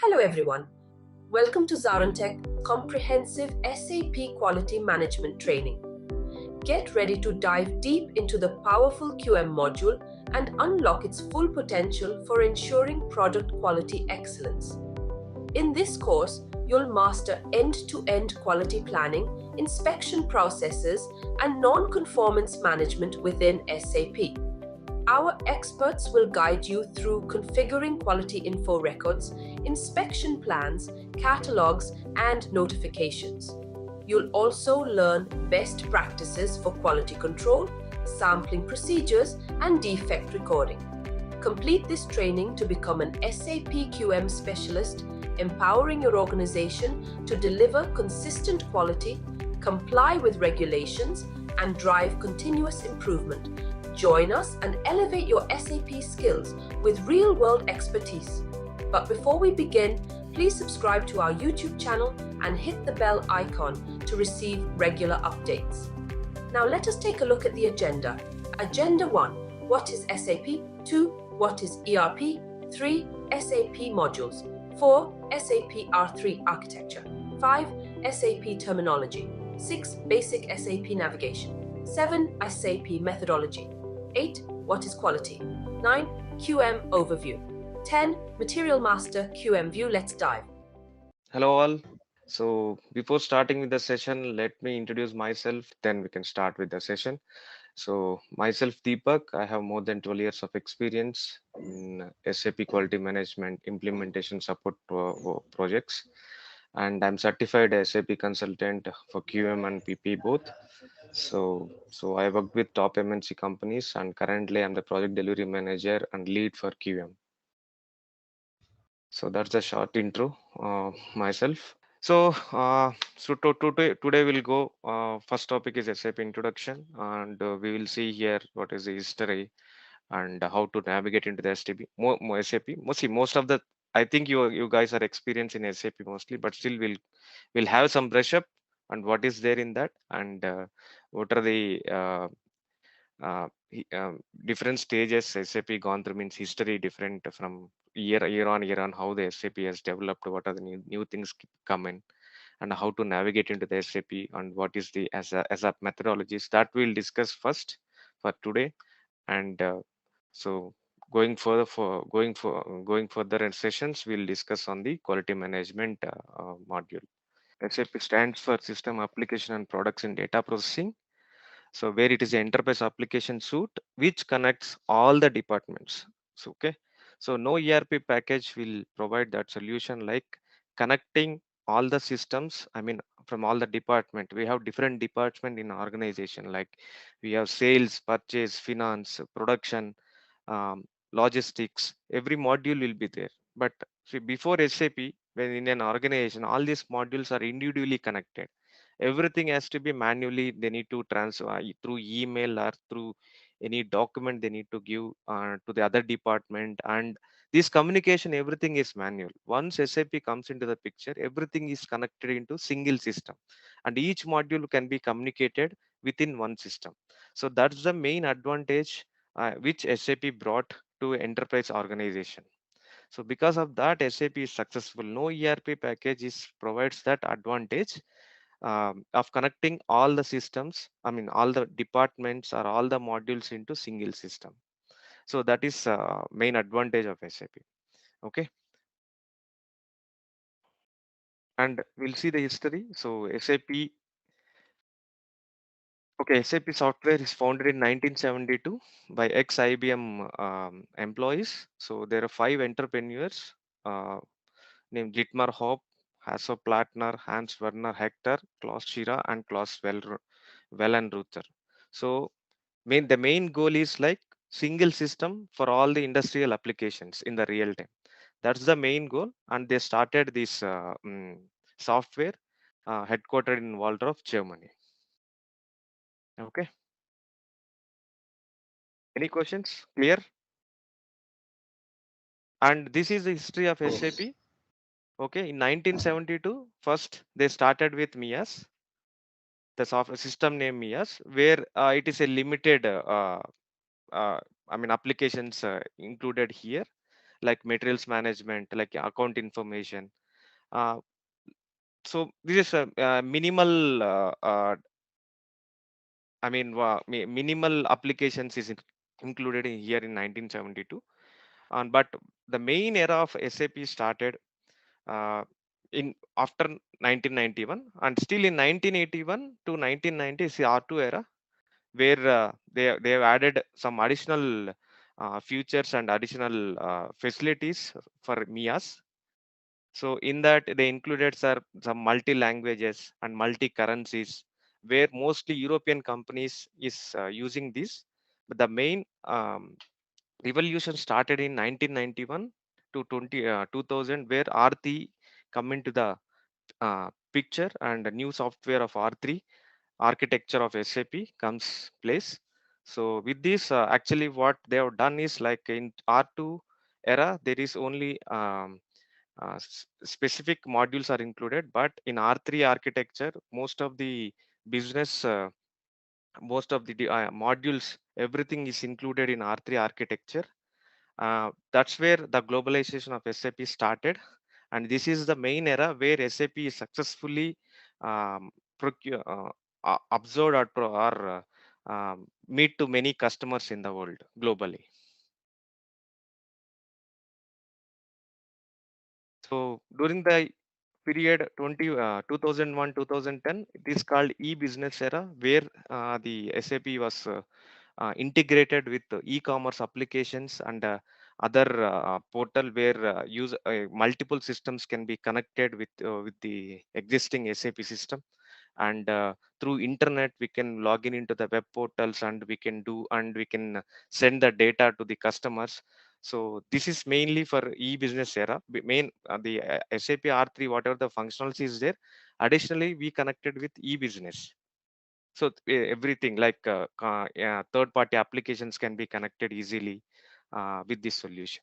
Hello everyone. Welcome to ZaranTech Comprehensive SAP Quality Management Training. Get ready to dive deep into the powerful QM module and unlock its full potential for ensuring product quality excellence. In this course, you'll master end-to-end quality planning, inspection processes, and non-conformance management within SAP. Our experts will guide you through configuring quality info records, inspection plans, catalogs, and notifications. You'll also learn best practices for quality control, sampling procedures, and defect recording. Complete this training to become an SAP QM specialist, empowering your organization to deliver consistent quality, comply with regulations, and drive continuous improvement. Join us and elevate your SAP skills with real-world expertise. But before we begin, please subscribe to our YouTube channel and hit the bell icon to receive regular updates. Now let us take a look at the agenda. Agenda 1. What is SAP? 2. What is ERP? 3. SAP modules. 4. SAP R3 architecture. 5. SAP terminology. 6. Basic SAP navigation. 7. SAP methodology. 8. What is quality? 9. QM overview. 10. Material Master QM view. Let's dive. Hello all. So before starting with the session, let me introduce myself, then we can start with the session. So myself Deepak, I have more than 12 years of experience in SAP quality management implementation support projects, and I'm certified SAP consultant for QM and PP both. So I work with top MNC companies, and currently I'm the project delivery manager and lead for QM. So that's a short intro myself. Today we'll go. First topic is SAP introduction, and we will see here what is the history and how to navigate into the SAP. More SAP. Most of the I think you guys are experienced in SAP mostly, but still we'll have some brush up and what is there in that, and what are the different stages SAP gone through, means history different from year on how the SAP has developed, what are the new things come in, and how to navigate into the SAP, and what is the as a methodologies that we'll discuss first for today. And so going further in sessions, we'll discuss on the quality management module. SAP stands for System Application and Products in Data Processing. So where it is an enterprise application suite which connects all the departments. So okay, so no ERP package will provide that solution, like connecting all the systems. I mean, from all the department, we have different department in organization, like we have sales, purchase, finance, production, logistics. Every module will be there. But see, before SAP, when in an organization, all these modules are individually connected. Everything has to be manually. They need to transfer through email or through any document they need to give to the other department, and this communication, everything is manual. Once SAP comes into the picture, everything is connected into single system, and each module can be communicated within one system. So that's the main advantage which SAP brought to enterprise organization. So because of that, SAP is successful. No ERP package provides that advantage of connecting all the systems, I mean all the departments or all the modules into single system. So that is main advantage of SAP. Okay, and we'll see the history. So SAP software is founded in 1972 by ex-IBM employees. So there are 5 entrepreneurs named Dietmar Hopp, Hasso Plattner, Hans Werner Hector, Klaus Schira, and Klaus Wellenruther. So the main goal is like single system for all the industrial applications in the real time. That's the main goal, and they started this software headquartered in Waldorf, Germany. Okay, any questions? Clear? And this is the history of SAP. Okay, in 1972, first they started with MIAS, the software system name MIAS, where it is a limited, I mean, applications included here. like materials management, like account information. Uh, so this is a minimal, minimal applications is included in here in 1972. But the main era of SAP started uh, in after 1991, and still in 1981 to 1990 is the R2 era, where they have added some additional features and additional facilities for MIAs. So in that they included some multi languages and multi currencies, where mostly European companies is using this. But the main revolution started in 1991 to 2000, where R3 come into the picture, and a new software of R3 architecture of SAP comes place. So with this, actually what they have done is, like in R2 era, there is only specific modules are included, but in R3 architecture, business, uh, most of the modules, everything is included in R3 architecture. That's where the globalization of SAP started, and this is the main era where SAP is successfully um, absorbed or meet to many customers in the world globally. So during the period 2001 2010, it is called e-business era, where the SAP was integrated with e-commerce applications and other portal, where multiple systems can be connected with the existing SAP system. And through internet we can log in into the web portals, and we can send the data to the customers. So this is mainly for e-business era. The SAP R3, whatever the functionality is there, additionally we connected with e-business. So everything like yeah, third party applications can be connected easily with this solution.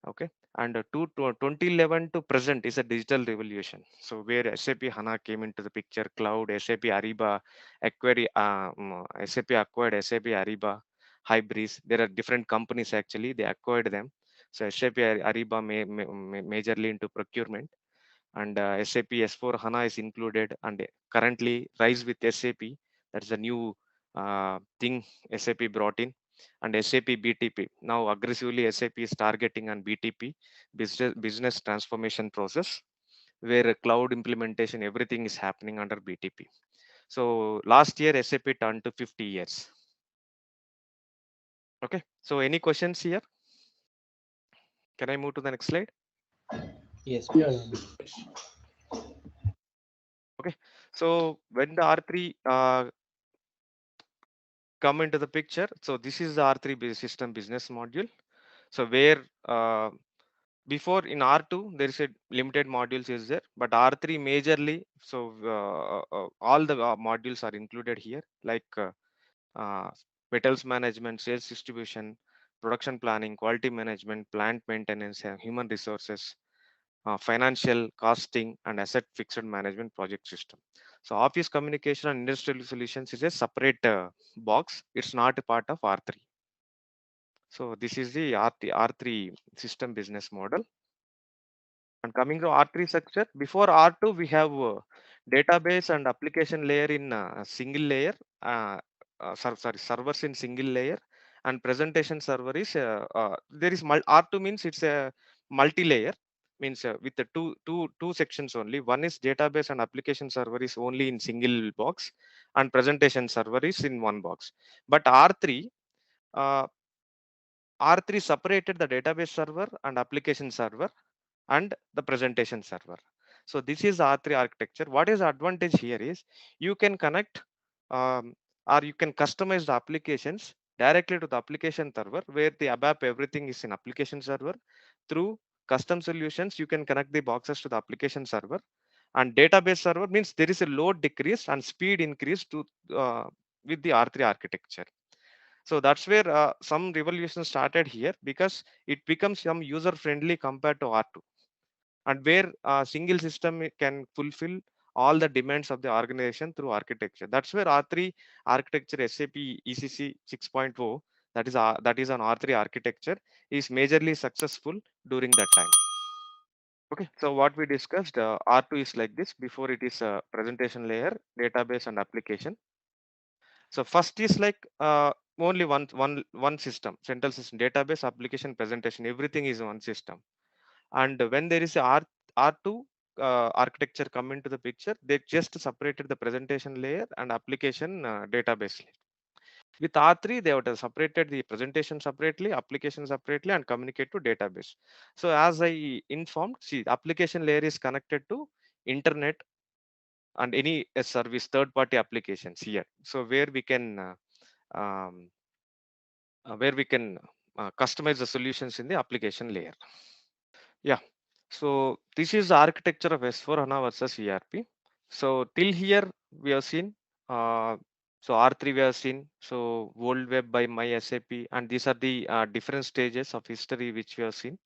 Okay. And 2011 to present is a digital revolution. So where SAP HANA came into the picture, cloud, SAP Ariba, SAP acquired SAP Ariba, Hybris. There are different companies actually, they acquired them. So SAP Ariba majorly into procurement, and SAP S4 HANA is included, and currently Rise with SAP. That's a new thing SAP brought in, and SAP BTP. Now aggressively SAP is targeting on BTP, business transformation process, where cloud implementation, everything is happening under BTP. So last year SAP turned to 50 years. Okay. So any questions here? Can I move to the next slide? Yes, Yeah, please. Okay. So when the R3 come into the picture, so this is the R3 system business module. So where before in R2 there is a limited modules is there, but R3 majorly. So all the modules are included here, like uh, metals management, sales distribution, production planning, quality management, plant maintenance, human resources, financial costing, and asset fixed management project system. So office communication and industrial solutions is a separate box. It's not a part of R3. So this is the R3 system business model. And coming to R3 structure, before R2 we have database and application layer in single layer, servers in single layer, and presentation server is there is R2 means it's a multi-layer, means with the two sections only. One is database and application server is only in single box, and presentation server is in one box. But R3 uh, R3 separated the database server and application server and the presentation server. So this is R3 architecture. What is the advantage here is you can connect um, or you can customize the applications directly to the application server, where the ABAP everything is in application server. Through custom solutions, you can connect the boxes to the application server, and database server means there is a load decrease and speed increase to with the R3 architecture. So that's where some revolution started here, because it becomes some user friendly compared to R2, and where a single system can fulfill all the demands of the organization through architecture. That's where R3 architecture, SAP ECC 6.0, that is an R3 architecture, is majorly successful during that time. Okay, so what we discussed, R2 is like this. Before it is a presentation layer, database and application. So first is like only one system, central system, database, application, presentation. Everything is one system. And when there is a R2 architecture come into the picture, they just separated the presentation layer and application database layer. With R3, they have separated the presentation separately, application separately, and communicate to database. So as I informed, see, application layer is connected to internet and any service third-party applications here. So um, where we can customize the solutions in the application layer. Yeah. So this is the architecture of S4 HANA versus ERP. So till here we have seen. Uh, so R3 we have seen. So World Web by My SAP, and these are the different stages of history which we have seen.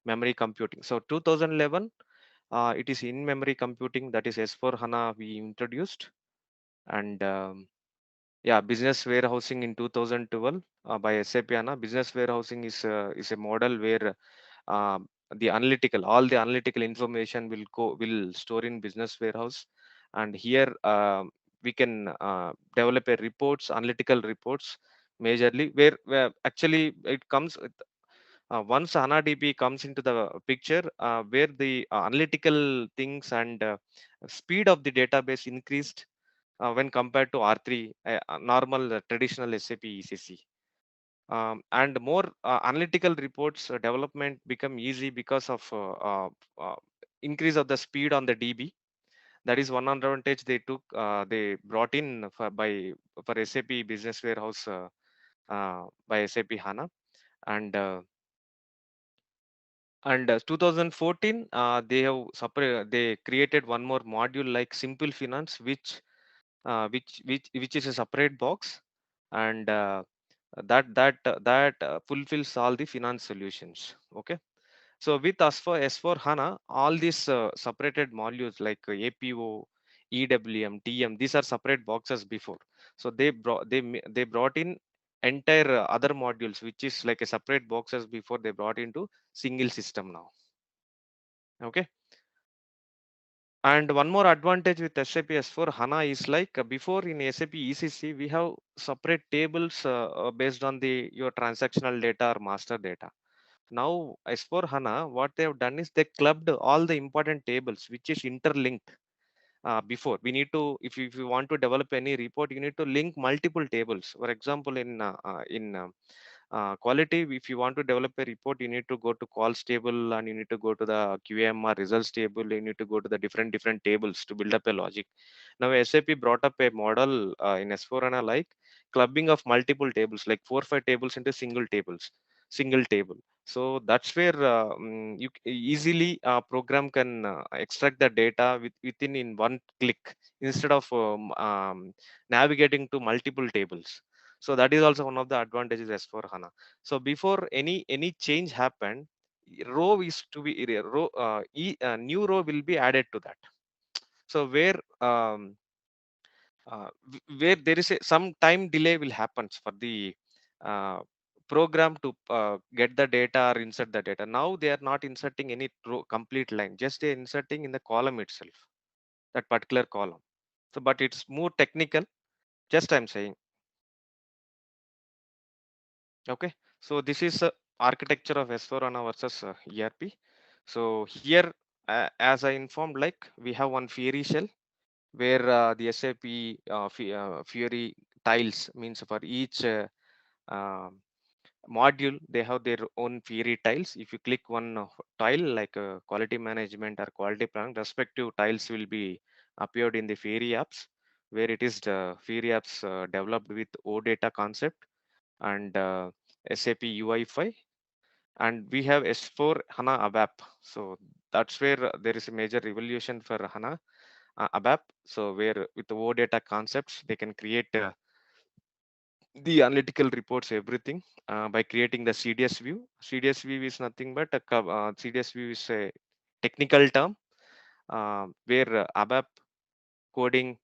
Memory computing. So 2011, it is in memory computing, that is S4 HANA we introduced, and yeah, business warehousing in 2012 by SAP HANA. Business warehousing is a model where the analytical, all the analytical information will store in business warehouse, and here we can develop a reports, analytical reports, majorly where actually it comes with, once HANA DB comes into the picture, where the analytical things and speed of the database increased when compared to R3, normal traditional SAP ECC. And more analytical reports development become easy because of uh, increase of the speed on the DB. That is one advantage they took. They brought in for SAP Business Warehouse by SAP HANA, and 2014 they created one more module like Simple Finance, which is a separate box, and that fulfills all the finance solutions. Okay, so with us for S4 HANA, all these separated modules like APO, EWM, TM, these are separate boxes before. So they brought in entire other modules, which is like a separate boxes before, they brought into single system now. Okay. And one more advantage with SAP S4 HANA is like before in SAP ECC, we have separate tables based on the your transactional data or master data. Now S4 HANA, what they have done is they clubbed all the important tables, which is interlinked. Before we need to, if you want to develop any report, you need to link multiple tables. For example, in quality, if you want to develop a report, you need to go to calls table, and you need to go to the QM or results table. You need to go to the different tables to build up a logic. Now SAP brought up a model in S4 HANA, like clubbing of multiple tables, like 4 or 5 tables into single table. So that's where easily program can extract the data within in one click, instead of navigating to multiple tables. So that is also one of the advantages as for HANA. So before any change happened, row is to be new row will be added to that. So where there is some time delay will happen for the uh, program to get the data or insert the data. Now they are not inserting any complete line, just they are inserting in the column itself, that particular column. So but it's more technical, just I'm saying. Okay, so this is architecture of S4 HANA versus ERP. So here, as I informed, like we have one Fiori shell where the SAP Fiori tiles, means for each um module they have their own Fiori tiles. If you click one tile like quality management or quality plan, respective tiles will be appeared in the Fiori apps, where it is the Fiori apps developed with OData concept and SAP UI5, and we have S4 HANA ABAP. So that's where there is a major revolution for HANA ABAP. So where with the OData concepts, they can create the analytical reports, everything by creating the CDS view. CDS view is nothing but CDS view is a technical term where ABAP coding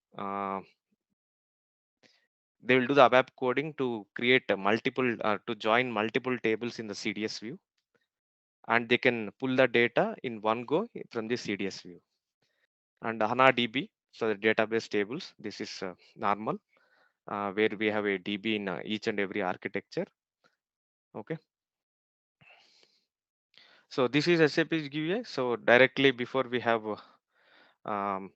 they will do the ABAP coding to create a multiple to join multiple tables in the CDS view, and they can pull the data in one go from the CDS view. And HANA DB, so the database tables, this is normal, where we have a DB in each and every architecture. Okay, so this is SAP GUI. So directly before um,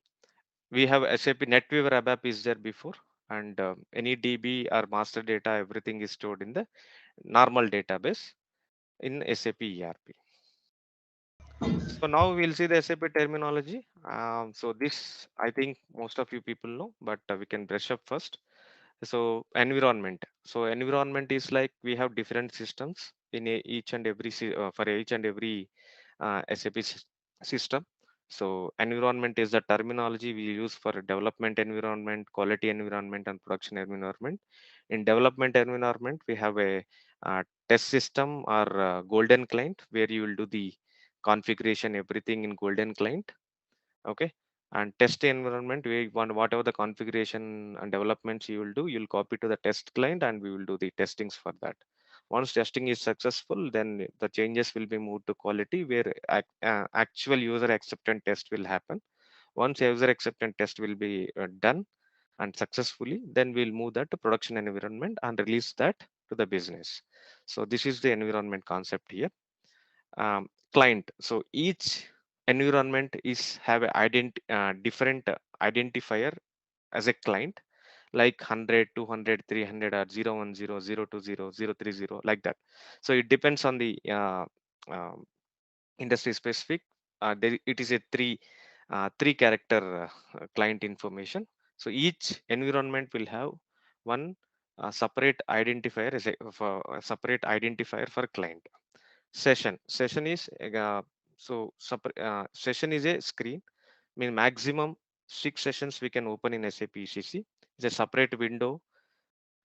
we have SAP NetWeaver ABAP is there before, and any DB or master data, everything is stored in the normal database in SAP ERP. So now we'll see the SAP terminology. So this I think most of you people know, but we can brush up first. So environment. So environment is like we have different systems in each and every for each and every SAP system. So environment is the terminology we use for development environment, quality environment, and production environment. In development environment, we have a test system or golden client where you will do the configuration everything in golden client. Okay, and test environment, we want whatever the configuration and developments you will do, you'll copy to the test client and we will do the testings for that. Once testing is successful, then the changes will be moved to quality where actual user acceptance test will happen. Once user acceptance test will be done and successfully, then we'll move that to production environment and release that to the business. So this is the environment concept here. Client, so each environment is have a different identifier as a client, like 100, 200, 300, or 010, 020, 030, like that. So it depends on the um, industry specific. It is a three character client information. So each environment will have one separate identifier as a separate identifier for client. Session is session is a screen, mean maximum 6 sessions we can open in SAP ECC. It's a separate window,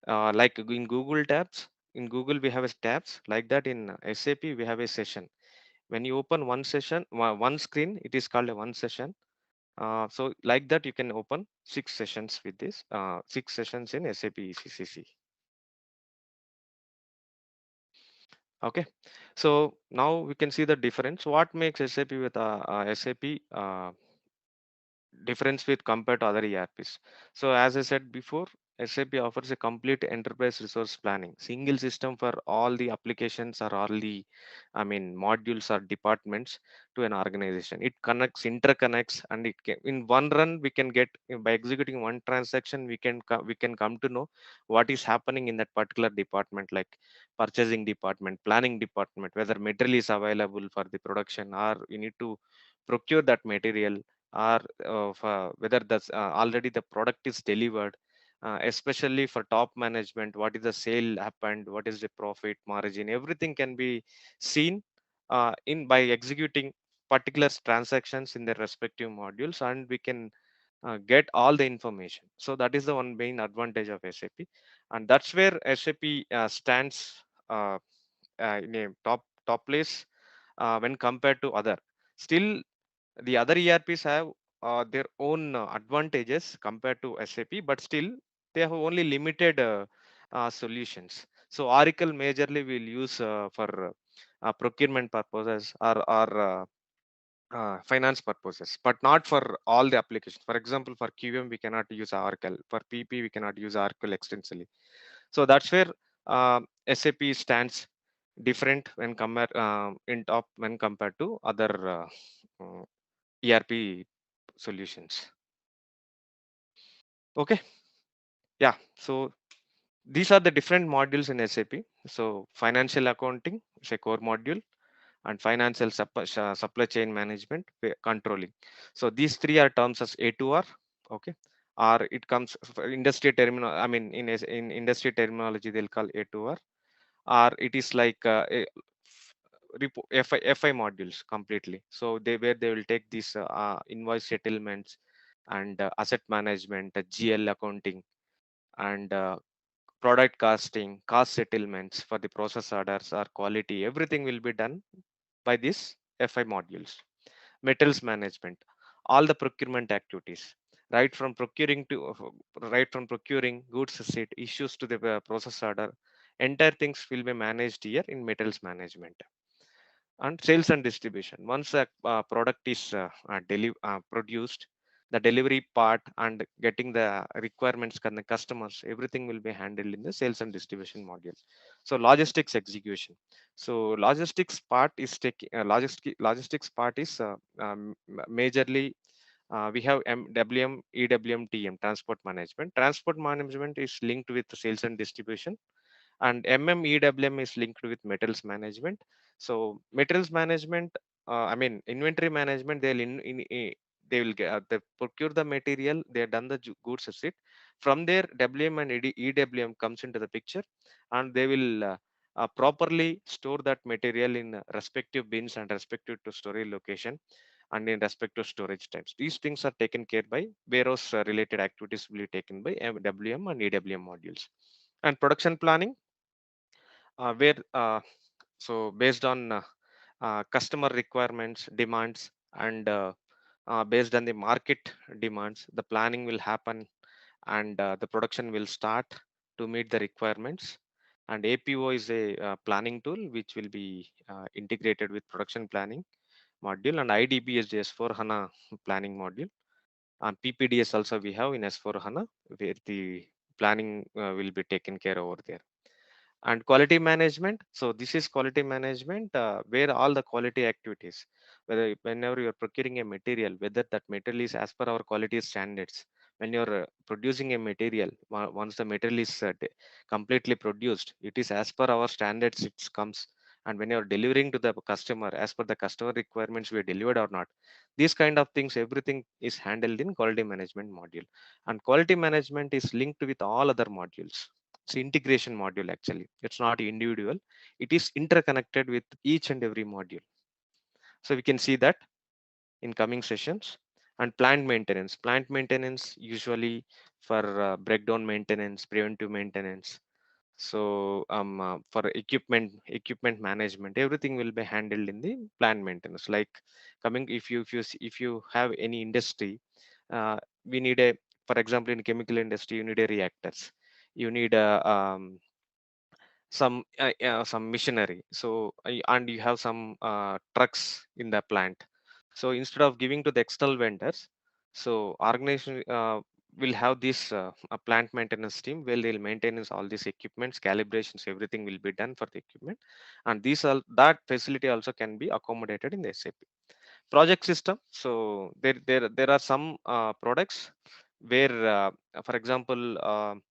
like in Google tabs. In Google we have a tabs like that. In SAP we have a session. When you open one session, one screen, it is called a one session. So like that you can open 6 sessions with this 6 sessions in SAP ECC. Okay, so now we can see the difference. What makes SAP with SAP difference with compared to other ERPs? So as I said before, SAP offers a complete enterprise resource planning, single system for all the applications or all the, I mean, modules or departments to an organization. It connects, interconnects, and it can, in one run we can get, by executing one transaction, we can come to know what is happening in that particular department, like purchasing department, planning department, whether material is available for the production or we need to procure that material, or whether that's already the product is delivered. Especially for top management, what is the sale happened, what is the profit margin, everything can be seen in by executing particular transactions in their respective modules, and we can get all the information. So that is the one main advantage of SAP, and that's where SAP stands uh, in a top place when compared to other. Still, the other ERPs have their own advantages compared to SAP, but still they have only limited solutions. So Oracle majorly will use for procurement purposes, or finance purposes, but not for all the applications. For example, for QM we cannot use Oracle. For PP we cannot use Oracle extensively. So that's where SAP stands different when in top when compared to other ERP solutions. Okay, yeah. So these are the different modules in SAP. So financial accounting is a core module, and financial supply chain management, controlling. So these three are terms as A2R. Okay, or it comes for industry terminal. I mean, in industry terminology, they'll call A2R, or it is like FI modules completely. So they will take these invoice settlements and asset management, GL accounting, and product costing, cost settlements for the process orders or quality. Everything will be done by these FI modules. Metals management, all the procurement activities. right from procuring to right from procuring goods receipt, issues to the process order, entire things will be managed here in materials management. And sales and distribution, once a product is produced, the delivery part and getting the requirements from the customers, everything will be handled in the sales and distribution module. So logistics execution, so logistics part is taking logistics part is majorly we have MWM, EWM, TM, transport management. Transport management is linked with sales and distribution, and MMEWM is linked with materials management. So materials management, I mean inventory management, they will get, they procure the material, they have done the goods receipt. From there, WM and EWM comes into the picture, and they will properly store that material in respective bins and respective to storage location and in respective storage types. These things are taken care by warehouse related activities will be taken by WM and EWM modules. And production planning, where so based on customer requirements, demands, and based on the market demands, the planning will happen, and the production will start to meet the requirements. And APO is a planning tool which will be integrated with production planning module, and IDB is the S4 HANA planning module, and PPDS also we have in S4 HANA, where the planning will be taken care over there. And quality management, so this is quality management where all the quality activities, whether whenever you are procuring a material, whether that material is as per our quality standards. When you're producing a material, once the material is completely produced, it is as per our standards it comes. And when you're delivering to the customer, as per the customer requirements, we are delivered or not, these kind of things, everything is handled in quality management module. And quality management is linked with all other modules. It's integration module actually. It's not individual. It is interconnected with each and every module. So we can see that in coming sessions. And plant maintenance. Plant maintenance usually for breakdown maintenance, preventive maintenance. So for equipment management, everything will be handled in the plant maintenance. Like coming, if you have any industry, we need a, for example, in chemical industry, you need a reactors, you need a some machinery, so and you have some trucks in the plant. So instead of giving to the external vendors, so organization will have this plant maintenance team where they'll maintain all these equipments, calibrations, everything will be done for the equipment. And these all, that facility also can be accommodated in the SAP project system. So there are some products where for example,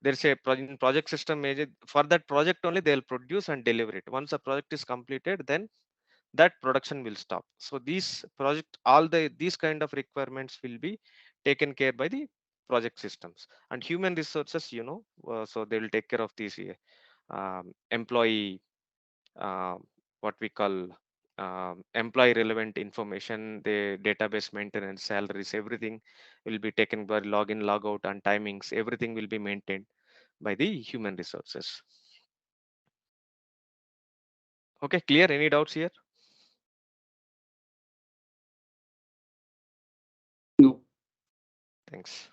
there's a in project system major, for that project only they'll produce and deliver it. Once the project is completed, then that production will stop. So these project, all these kind of requirements will be taken care by the project systems. And human resources, so they will take care of these employee, uh, what we call employee relevant information, the database maintenance, salaries, everything will be taken by login, logout, and timings, everything will be maintained by the human resources. Okay, clear? Any doubts here? No. Thanks.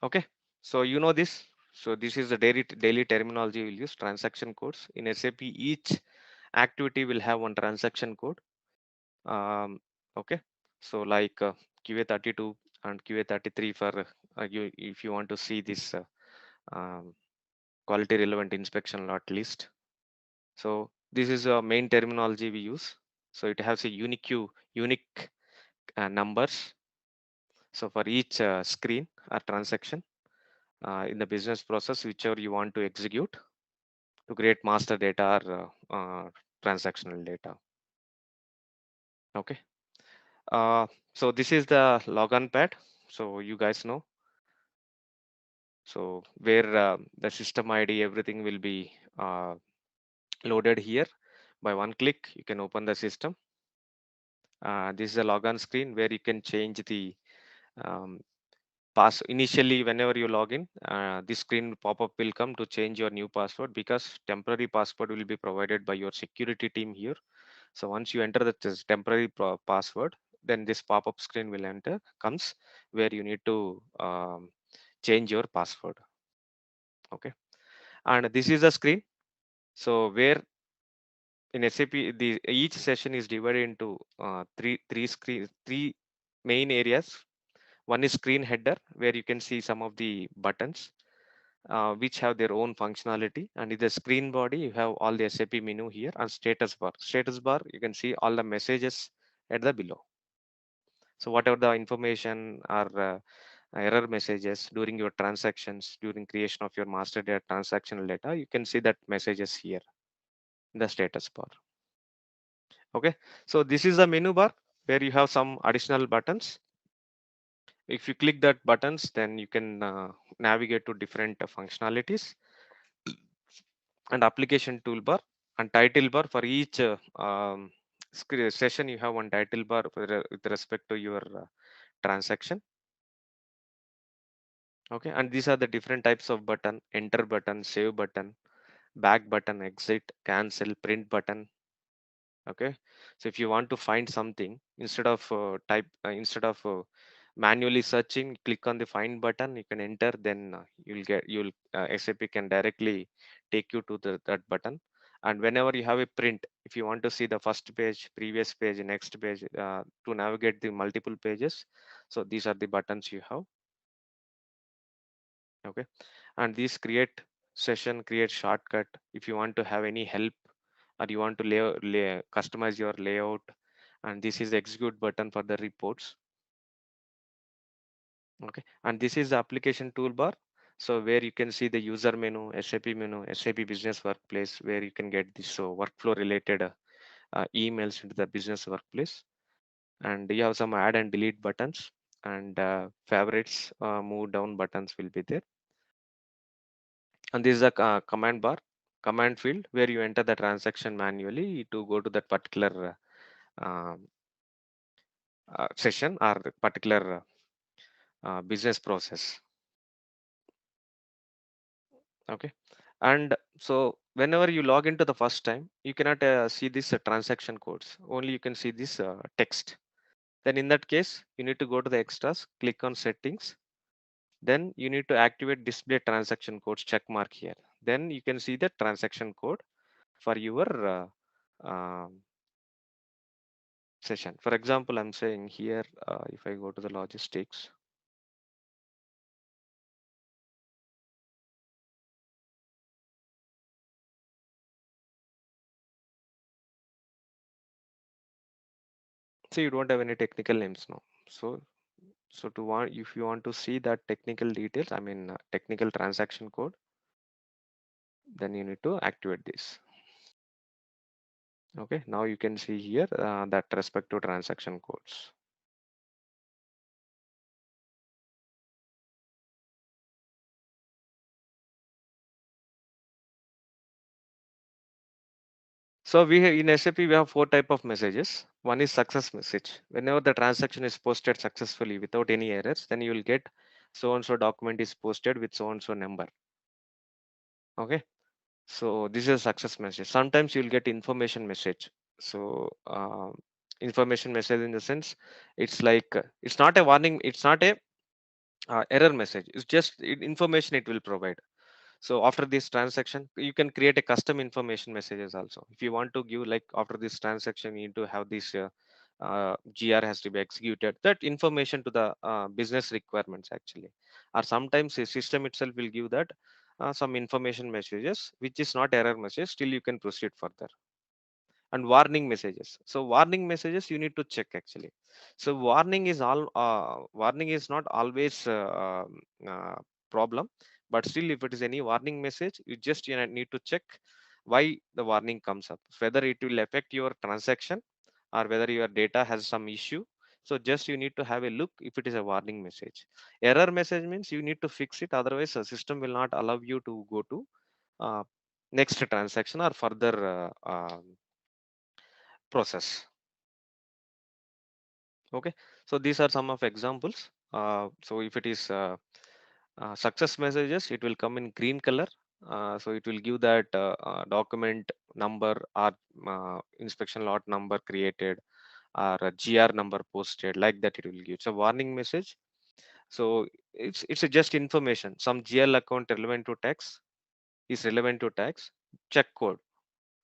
Okay, so you know this. So this is the daily terminology we'll use. Transaction codes in SAP. Each activity will have one transaction code. Okay, so like QA32 and QA33 for you, if you want to see this um, quality relevant inspection lot list. So this is a main terminology we use. So it has a unique numbers. So for each screen or transaction in the business process, whichever you want to execute to create master data or transactional data. Okay. So this is the logon pad. So you guys know. So where the system ID, everything will be loaded here. By one click, you can open the system. This is a logon screen where you can change the um, initially. Whenever you log in, this screen pop-up will come to change your new password, because temporary password will be provided by your security team here. So once you enter the temporary password, then this pop-up screen will comes where you need to change your password. Okay, and this is the screen. So where in SAP, each session is divided into three main areas. One is screen header, where you can see some of the buttons which have their own functionality, and in the screen body you have all the SAP menu here, and status bar. Status bar, you can see all the messages at the below. So whatever the information or error messages during your transactions, during creation of your master data transactional data, you can see that messages here in the status bar. Okay, so this is the menu bar where you have some additional buttons. If you click that buttons, then you can navigate to different functionalities, and application toolbar and title bar. For each session you have one title bar with respect to your transaction. Okay, and these are the different types of button: enter button, save button, back button, exit, cancel, print button. Okay, so if you want to find something, instead of manually searching, click on the find button, you can enter, then you'll SAP can directly take you to that button. And whenever you have a print, if you want to see the first page, previous page, next page, to navigate the multiple pages, so these are the buttons you have. Okay, and these create session, create shortcut. If you want to have any help, or you want to customize your layout, and this is the execute button for the reports. Okay, and this is the application toolbar. So where you can see the user menu, SAP business workplace, where you can get this workflow related emails into the business workplace. And you have some add and delete buttons, and favorites, move down buttons will be there. And this is a command bar, command field, where you enter the transaction manually to go to that particular session or particular business process. Okay, and so whenever you log into the first time, you cannot see this transaction codes, only you can see this text. Then in that case, you need to go to the extras, click on settings, then you need to activate display transaction codes check mark here. Then you can see the transaction code for your session. For example, I'm saying here, if I go to the logistics, so you don't have any technical names now. So if you want to see that technical details, I mean technical transaction code, then you need to activate this. Okay, now you can see here that respect to transaction codes. So in SAP we have four type of messages. One is success message. Whenever the transaction is posted successfully without any errors, then you will get so and so document is posted with so and so number. Okay, so this is a success message. Sometimes you'll get information message. So information message in the sense, it's like it's not a warning, it's not a error message, it's just information it will provide. So after this transaction, you can create a custom information messages also. If you want to give, like, after this transaction you need to have this GR has to be executed, that information to the business requirements actually. Or sometimes the system itself will give that some information messages which is not error message, still you can proceed further. And warning messages, so warning messages you need to check actually. So warning is not always problem, but still if it is any warning message, you need to check why the warning comes up, whether it will affect your transaction or whether your data has some issue. So just you need to have a look if it is a warning message. Error message means you need to fix it, otherwise the system will not allow you to go to uh, next transaction or further process. Okay, so these are some of examples. So if it is success messages, it will come in green color. So it will give that document number or inspection lot number created, or a GR number posted, like that it will give. It's a warning message. So it's a just information. Some GL account relevant to tax is relevant to tax. Check code.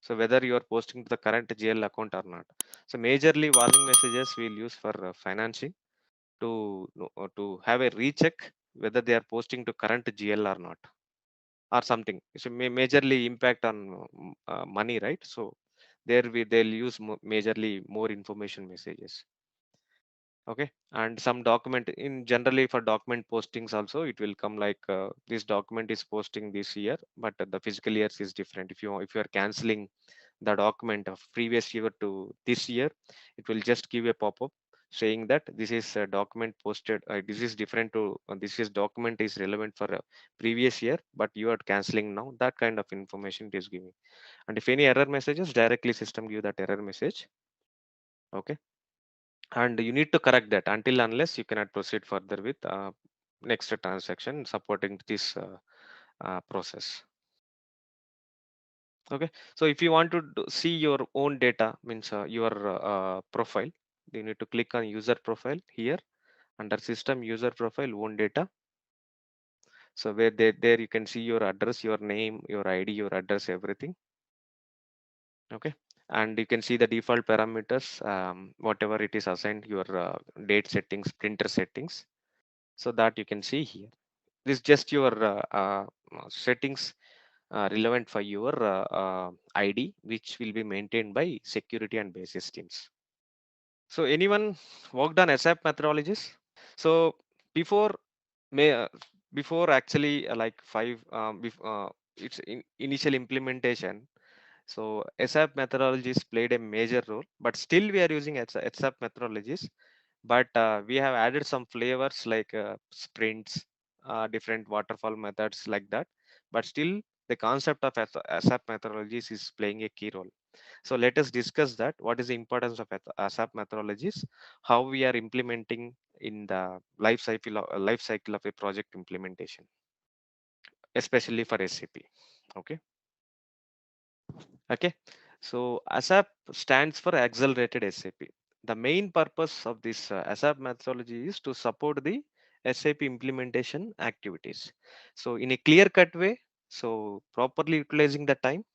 So whether you are posting to the current GL account or not. So majorly warning messages we'll use for financing to have a recheck whether they are posting to current GL or not, or something. So majorly impact on money, right? So there they'll use majorly more information messages. Okay, and some document in generally for document postings also it will come like this document is posting this year, but the physical years is different. If you are canceling the document of previous year to this year, it will just give a pop-up saying that this is a document posted, this is different to this is document is relevant for previous year, but you are canceling now. That kind of information it is giving. And if any error messages, directly system give that error message. Okay, and you need to correct that. Until unless you cannot proceed further with next transaction supporting this process. Okay, so if you want to see your own data, means your profile, you need to click on user profile here under system user profile own data. So where there you can see your address, your name, your ID, your address, everything. Okay, and you can see the default parameters, whatever it is assigned, your date settings, printer settings. So that you can see here. This is just your settings relevant for your ID, which will be maintained by security and basis teams. So anyone worked on SAP methodologies? So before may before actually like its initial implementation. So SAP methodologies played a major role, but still we are using SAP methodologies, but we have added some flavors like sprints, different waterfall methods like that. But still, the concept of SAP methodologies is playing a key role. So let us discuss that. What is the importance of SAP methodologies? How we are implementing in the life cycle of a project implementation, especially for SAP. Okay. Okay. So ASAP stands for Accelerated SAP. The main purpose of this ASAP methodology is to support the SAP implementation activities. So in a clear cut way, so properly utilizing the time,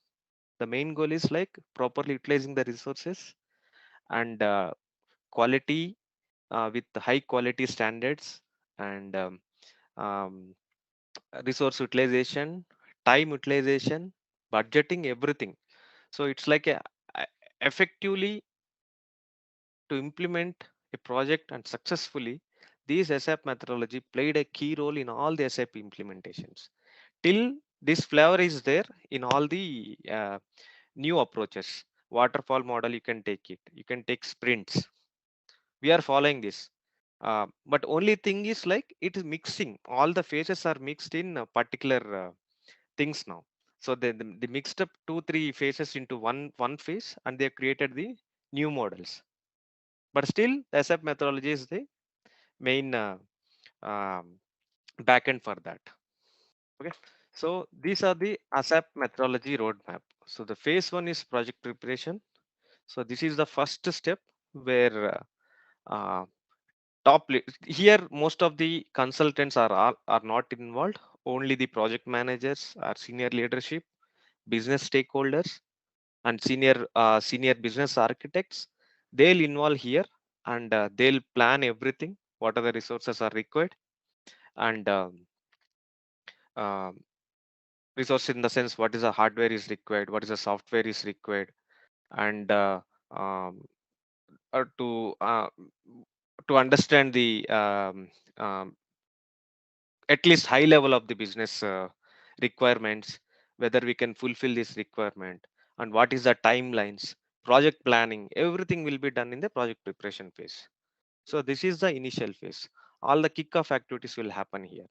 the main goal is like properly utilizing the resources and quality with high quality standards and um, resource utilization, time utilization, budgeting, everything. So it's like a effectively to implement a project and successfully, these SAP methodology played a key role in all the SAP implementations. Till this flavor is there in all the new approaches. Waterfall model, you can take it. You can take sprints. We are following this. But only thing is like it is mixing. All the phases are mixed in particular things now. So they mixed up 2-3 phases into one phase, and they created the new models. But still, the SAP methodology is the main um, backend for that. Okay, so these are the ASAP methodology roadmap. So the phase one is project preparation. So this is the first step where uh, here most of the consultants are not involved. Only the project managers or senior leadership, business stakeholders, and senior business architects, they'll involve here, and they'll plan everything what are the resources are required, and um, resource in the sense what is the hardware is required, what is the software is required, and um, or to understand the at least high level of the business requirements, whether we can fulfill this requirement, and what is the timelines, project planning, everything will be done in the project preparation phase. So this is the initial phase. All the kickoff activities will happen here.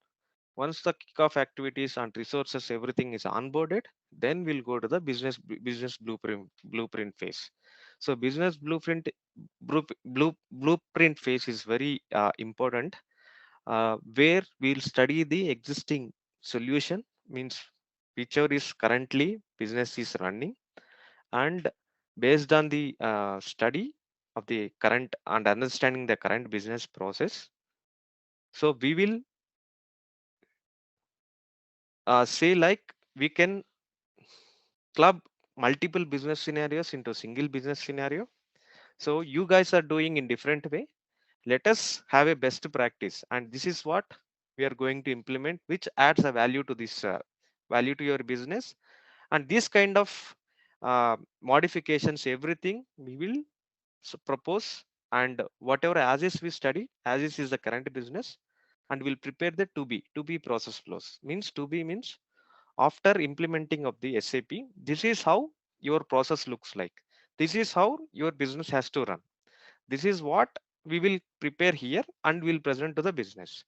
Once the kickoff activities and resources, everything is onboarded, then we'll go to the business blueprint phase. So business blueprint phase is very important, where we'll study the existing solution, means whichever is currently business is running, and based on the study, of the current and understanding the current business process. So we will say like we can club multiple business scenarios into single business scenario. So you guys are doing in different way. Let us have a best practice, and this is what we are going to implement, which adds a value to this value to your business. And this kind of modifications, everything we will propose, and whatever as is we study as is the current business, and we'll prepare the to be process flows. Means to be means after implementing of the SAP, this is how your process looks like. This is how your business has to run. This is what we will prepare here and will present to the business.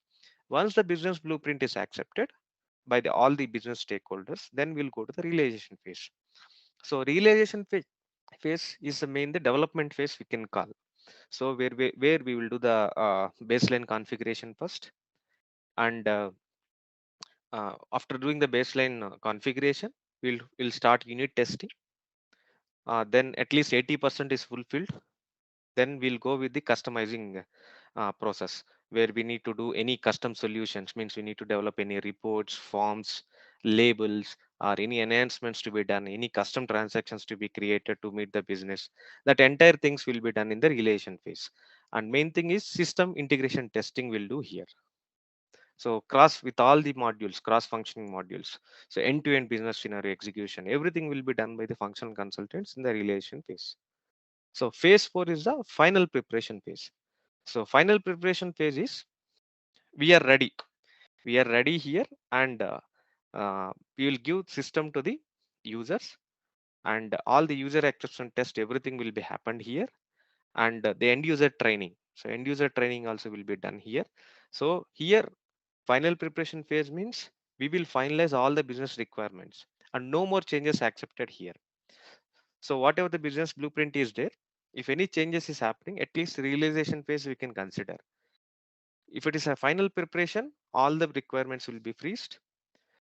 Once the business blueprint is accepted by all the business stakeholders, then we'll go to the realization phase. So realization phase is the main the development phase we can call. So where we will do the baseline configuration first, and after doing the baseline configuration, we'll start unit testing. Then at least 80% is fulfilled. Then we'll go with the customizing process, where we need to do any custom solutions. Means we need to develop any reports, forms, labels, or any enhancements to be done, any custom transactions to be created to meet the business. That entire things will be done in the relation phase. And main thing is system integration testing will do here. So cross with all the modules, cross functioning modules. So end to end business scenario execution, everything will be done by the functional consultants in the relation phase. So phase 4 is the final preparation phase. So final preparation phase is we are ready. We are ready here, and we will give system to the users, and all the user acceptance test, everything will be happened here, and the end user training. So end user training also will be done here. So here final preparation phase means we will finalize all the business requirements, and no more changes accepted here. So whatever the business blueprint is there, if any changes is happening, at least realization phase we can consider. If it is a final preparation, all the requirements will be freezed,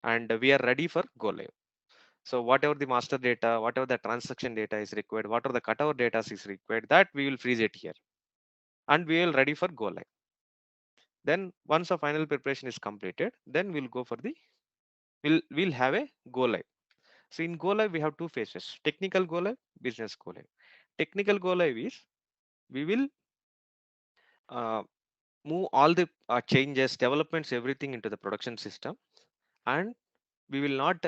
and we are ready for go live. So whatever the master data, whatever the transaction data is required, whatever the cutover data is required, that we will freeze it here, and we will ready for go live. Then once the final preparation is completed, then we'll go for the we'll have a go live. So in go live we have two phases: technical go live, business go live. Technical go live is we will uh, move all the changes, developments, everything into the production system, and we will not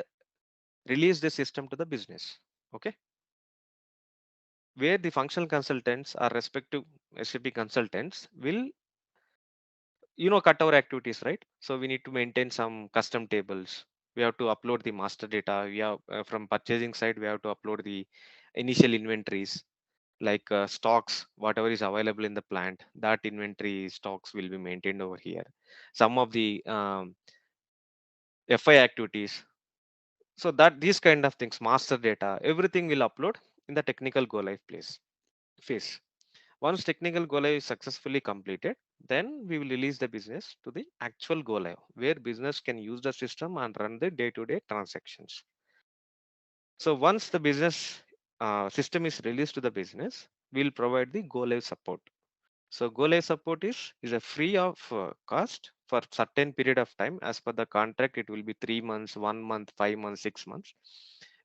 release the system to the business. Okay, where the functional consultants or respective SAP consultants will, cut our activities, right? So we need to maintain some custom tables. We have to upload the master data. We have from purchasing side, we have to upload the initial inventories, like stocks, whatever is available in the plant, that inventory stocks will be maintained over here. Some of the FI activities. So that these kind of things, master data, everything will upload in the technical go live place phase. Once technical go live is successfully completed, then we will release the business to the actual go live, where business can use the system and run the day-to-day transactions. So once the business system is released to the business, we'll provide the go live support. So go live support is a free of cost for certain period of time. As per the contract, it will be 3 months, 1 month, 5 months, 6 months,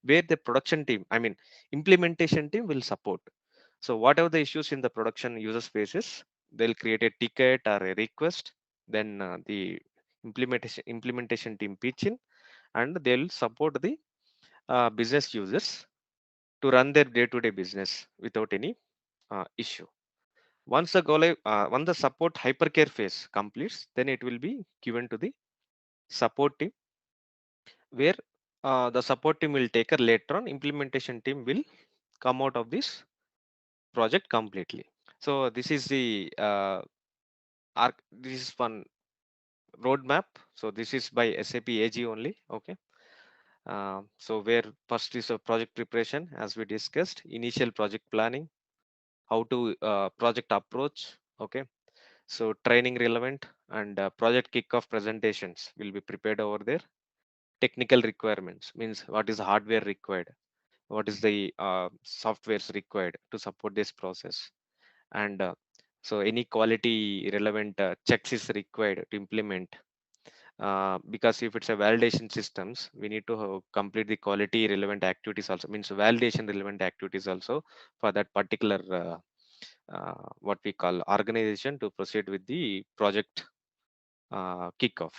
where the production team, I mean implementation team, will support. So whatever the issues in the production user spaces, they'll create a ticket or a request. Then the implementation team pitch in, and they'll support the business users to run their day-to-day business without any issue. Once the support hypercare phase completes, then it will be given to the support team, where the support team will take care. Later on, implementation team will come out of this project completely. So this is the this is one roadmap. So this is by SAP AG only. Okay. So where first is a project preparation, as we discussed, initial project planning, how to project approach. Okay. So training relevant, and project kickoff presentations will be prepared over there. Technical requirements means what is hardware required, what is the softwares required to support this process. and so any quality relevant checks is required to implement, because if it's a validation systems, we need to complete the quality relevant activities also, means validation relevant activities also for that particular what we call organization to proceed with the project kickoff.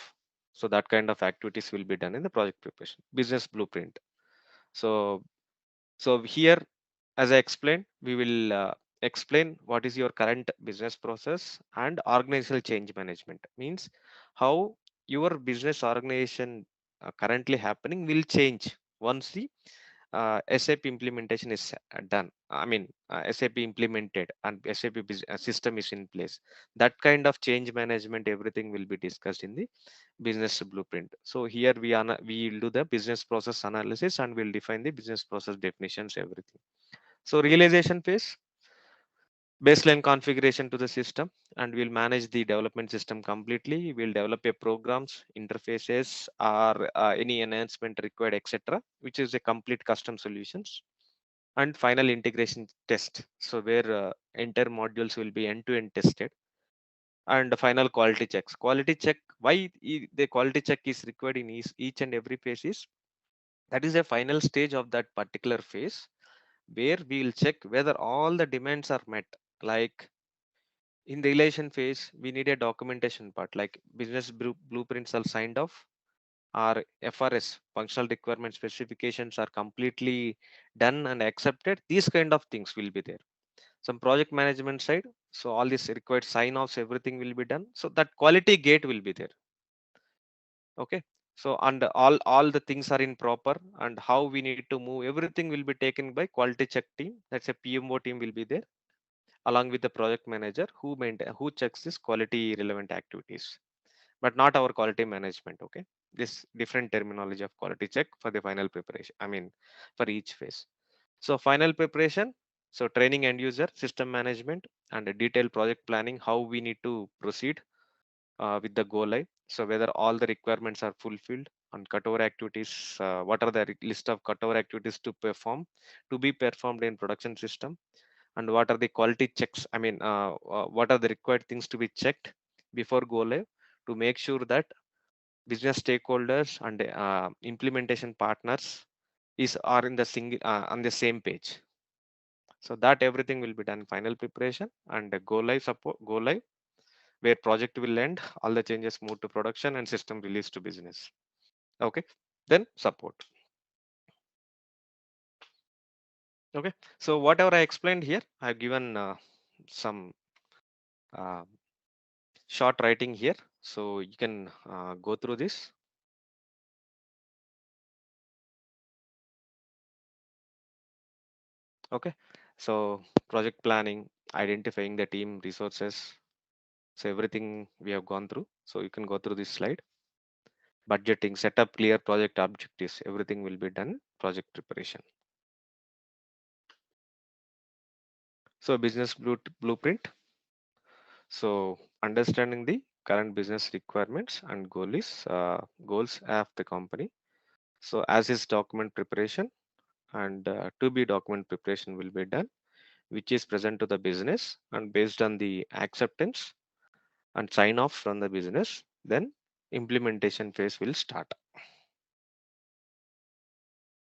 So that kind of activities will be done in the project preparation business blueprint. So here, as I explained, we will explain what is your current business process and organizational change management, means how your business organization currently happening will change once the SAP implementation is done. I mean, SAP implemented and SAP system is in place. That kind of change management, everything will be discussed in the business blueprint. So here we will do the business process analysis and we'll define the business process definitions, everything. So realization phase, baseline configuration to the system, and we'll manage the development system completely. We'll develop a programs, interfaces, or any enhancement required, etc., which is a complete custom solutions. And final integration test, so where entire modules will be end-to-end tested. And the final quality checks. Quality check, why the quality check is required in each and every phase is that is a final stage of that particular phase where we will check whether all the demands are met. Like in the relation phase, we need a documentation part, like business blueprints are signed off, our FRS, functional requirement specifications, are completely done and accepted. These kind of things will be there. Some project management side, so all this required sign offs, everything will be done. So that quality gate will be there. Okay. So and all the things are in proper, and how we need to move, everything will be taken by quality check team. That's a PMO team will be there along with the project manager who checks this quality relevant activities, but not our quality management. Okay, this different terminology of quality check for the final preparation, I mean for each phase. So final preparation, so training end user, system management, and a detailed project planning, how we need to proceed with the go live. So whether all the requirements are fulfilled, and cutover activities, what are the list of cutover activities to be performed in production system, and what are the quality checks, I mean what are the required things to be checked before go live, to make sure that business stakeholders and implementation partners is are in the single on the same page. So that everything will be done final preparation, and the go live, where project will end, all the changes move to production and system release to business. Okay, then support. Okay, so whatever I explained here, I've given some uh, short writing here, so you can go through this. Okay, so project planning, identifying the team resources, so everything we have gone through, so you can go through this slide. Budgeting, set up clear project objectives, everything will be done project preparation. So business blueprint, so understanding the current business requirements and goals of the company. So as is document preparation, and to be document preparation will be done, which is present to the business, and based on the acceptance and sign off from the business, then implementation phase will start.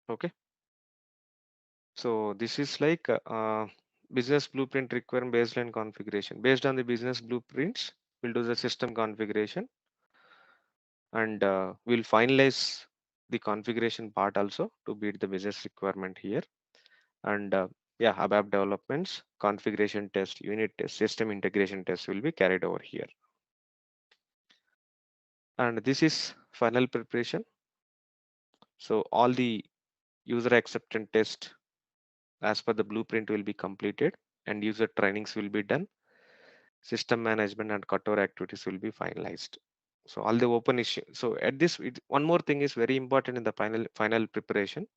Okay, so this is like business blueprint requirement baseline configuration. Based on the business blueprints, we'll do the system configuration, and we'll finalize the configuration part also to meet the business requirement here. And yeah, above developments, configuration test, unit test, system integration test will be carried over here. And this is final preparation. So all the user acceptance test as per the blueprint will be completed, and user trainings will be done. System management and cutover activities will be finalized. So all the open issue. So at this, one more thing is very important in the final preparation.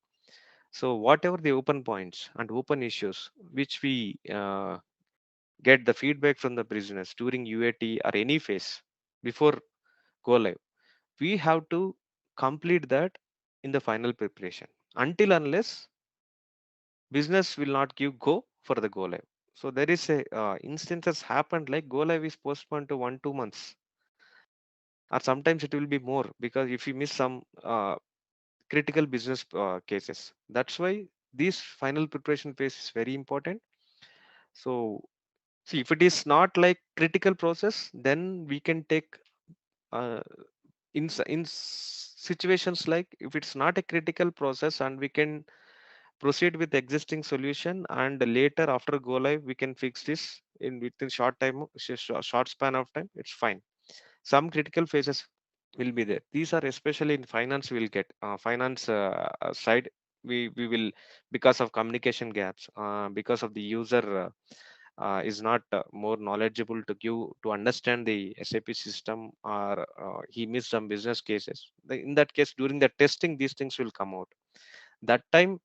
So whatever the open points and open issues which we get the feedback from the business during UAT or any phase before go live, we have to complete that in the final preparation, until unless business will not give go for the go live. So there is a instances happened like go live is postponed to 1 2 months, or sometimes it will be more, because if you miss some critical business cases. That's why this final preparation phase is very important. So see, if it is not like critical process, then we can take uh, situations like if it's not a critical process and we can proceed with existing solution, and later after go live we can fix this in within short time, short span of time, it's fine. Some critical phases will be there. These are especially in finance. We'll get finance side. We will, because of communication gaps, because of the user is not more knowledgeable to give to understand the SAP system, or he missed some business cases. In that case, during the testing, these things will come out. That time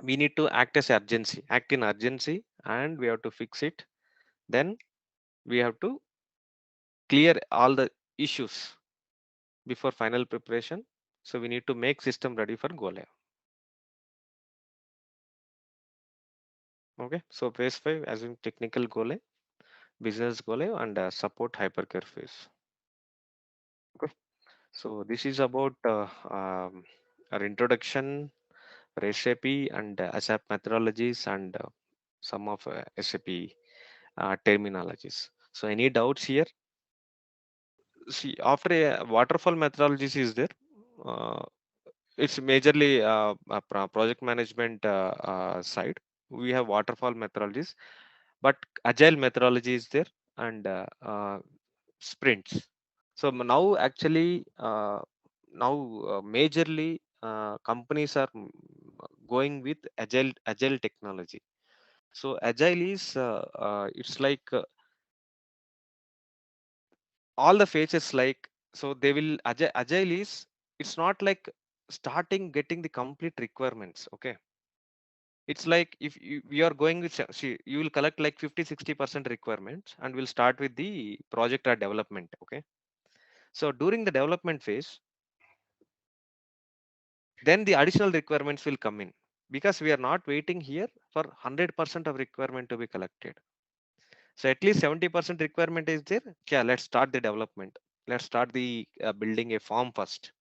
we need to act in urgency, and we have to fix it. Then we have to clear all the issues before final preparation. So we need to make system ready for go live. Okay, so phase 5 as in technical go live, business go live, and support hypercare phase. Okay, so this is about our introduction for SAP and SAP methodologies, and some of SAP terminologies. So any doubts here? See, after a waterfall methodologies is there, uh, it's majorly project management side. We have waterfall methodologies, but agile methodology is there, and sprints. So now actually majorly companies are going with agile technology. So agile is it's like all the phases, like, so they will agile is, it's not like starting getting the complete requirements. Okay, it's like if we are going with, see, you will collect like 50 60% requirements and will start with the project or development. Okay, so during the development phase, then the additional requirements will come in, because we are not waiting here for 100% of requirement to be collected. So at least 70% requirement is there. Yeah, let's start the development. Let's start the building a form first.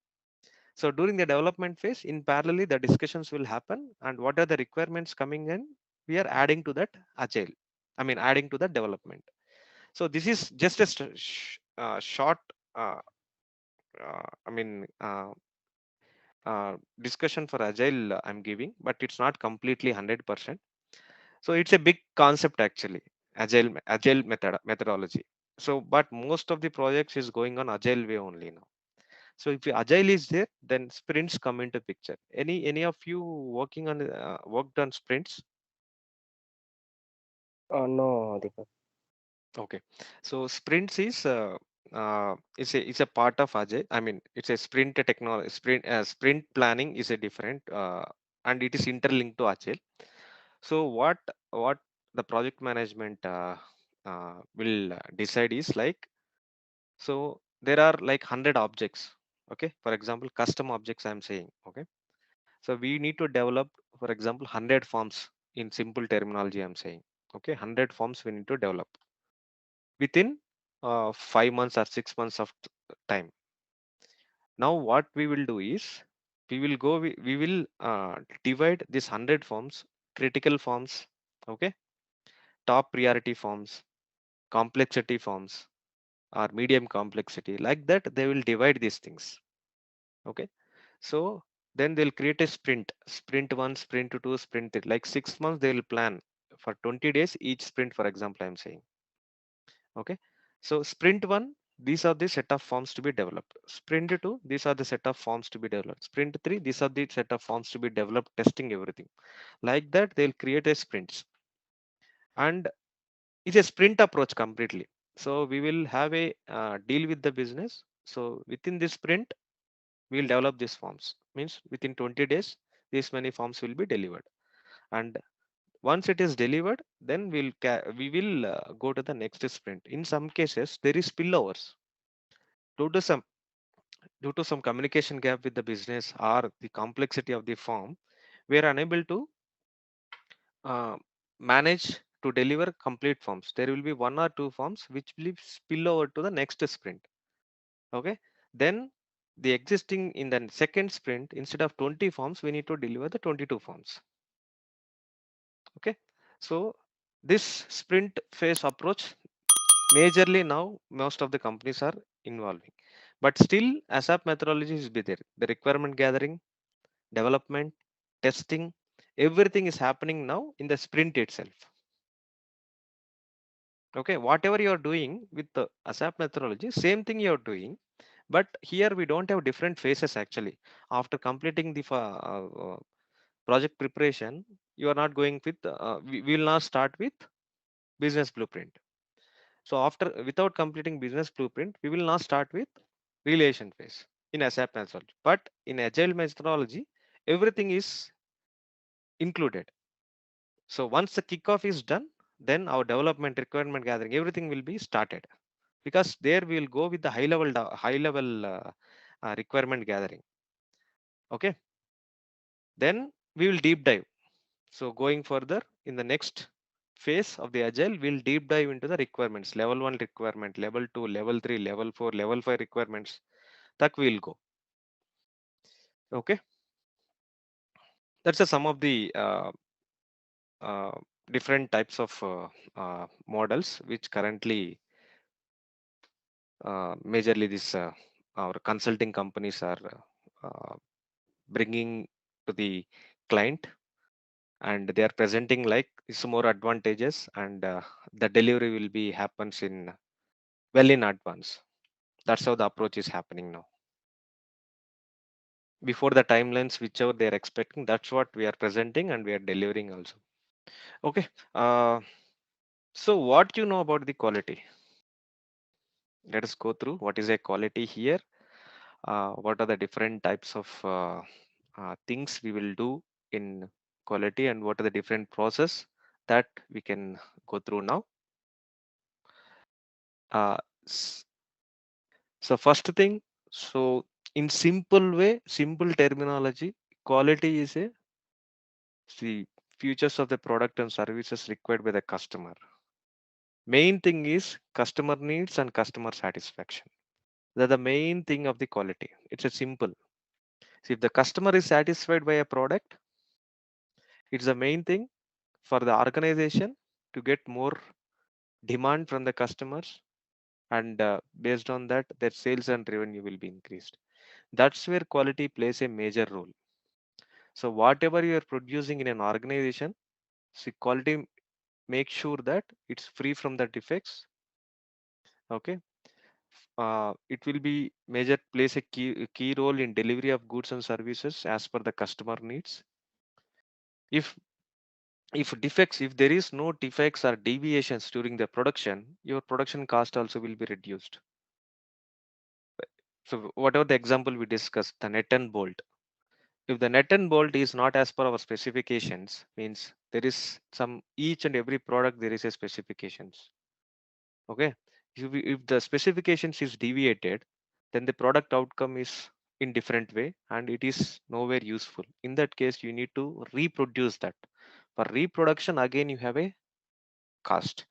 So during the development phase, in parallel, the discussions will happen, and what are the requirements coming in, we are adding to that agile. I mean, adding to the development. So this is just a short, uh, I mean, discussion for agile I'm giving, but it's not completely 100%. So it's a big concept actually, agile methodology. So, but most of the projects is going on agile way only now. So if agile is there, then sprints come into picture. Any of you worked on sprints? No, Deepak. Okay, so sprints is a part of agile. I mean, it's a sprint technology. Sprint planning is a different, and it is interlinked to agile. So what the project management will decide is like, so there are like 100 objects. Okay, for example, custom objects I'm saying. Okay, so we need to develop, for example, 100 forms in simple terminology I'm saying. Okay, 100 forms we need to develop within 5 months or 6 months of time. Now what we will do is, we will divide this 100 forms: critical forms, okay, top priority forms, complexity forms, or medium complexity. Like that, they will divide these things. Okay, so then they'll create a sprint 1, sprint 2, sprint 3. Like 6 months, they will plan for 20 days each sprint, for example, I'm saying. Okay, so sprint 1, these are the set of forms to be developed. Sprint 2, these are the set of forms to be developed. Sprint 3, these are the set of forms to be developed, testing everything. Like that, they'll create a sprints. And it's a sprint approach completely. So we will have a deal with the business. So within this sprint, we will develop these forms. Means within 20 days, these many forms will be delivered. And once it is delivered, then we will go to the next sprint. In some cases, there is spillovers due to some communication gap with the business or the complexity of the form. We are unable to uh, manage to deliver complete forms. There will be 1 or 2 forms which will spill over to the next sprint. Okay, then the existing in the second sprint, instead of 20 forms, we need to deliver the 22 forms. Okay, so this sprint phase approach majorly now most of the companies are involving, but still ASAP methodology is be there. The requirement gathering, development, testing, everything is happening now in the sprint itself. Okay, whatever you are doing with the ASAP methodology, same thing you are doing, but here we don't have different phases actually. After completing the project preparation, you are not going with, we will not start with business blueprint. So after, without completing business blueprint, we will not start with relation phase in ASAP methodology. But in Agile methodology, everything is included. So once the kickoff is done, then our development, requirement gathering, everything will be started, because there we will go with the high level requirement gathering. Okay, then we will deep dive. So going further in the next phase of the Agile, we'll deep dive into the requirements, level 1 requirement, level 2, level 3, level 4, level 5 requirements. That we'll go. Okay, that's a some of the uh, different types of models which currently majorly this our consulting companies are bringing to the client, and they are presenting like it's more advantages, and the delivery will be happens in well in advance. That's how the approach is happening now. Before the timelines whichever they are expecting, that's what we are presenting and we are delivering also. Okay, so what you know about the quality? Let us go through what is a quality here. What are the different types of things we will do in quality, and what are the different process that we can go through now. Uh, s- so first thing, so in simple way, simple terminology, quality is a the features of the product and services required by the customer. Main thing is customer needs and customer satisfaction. They're the main thing of the quality. It's a simple. So if the customer is satisfied by a product, it's the main thing for the organization to get more demand from the customers, and based on that, their sales and revenue will be increased. That's where quality plays a major role. So whatever you are producing in an organization, see, quality make sure that it's free from the defects. Okay, it will be major plays a key role in delivery of goods and services as per the customer needs. If defects, if there is no defects or deviations during the production, your production cost also will be reduced. So whatever the example we discussed, the nut and bolt, if the nut and bolt is not as per our specifications, means there is some, each and every product there is a specifications. Okay, if the specifications is deviated, then the product outcome is in different way and it is nowhere useful. In that case, you need to reproduce that. For reproduction, again you have a cost.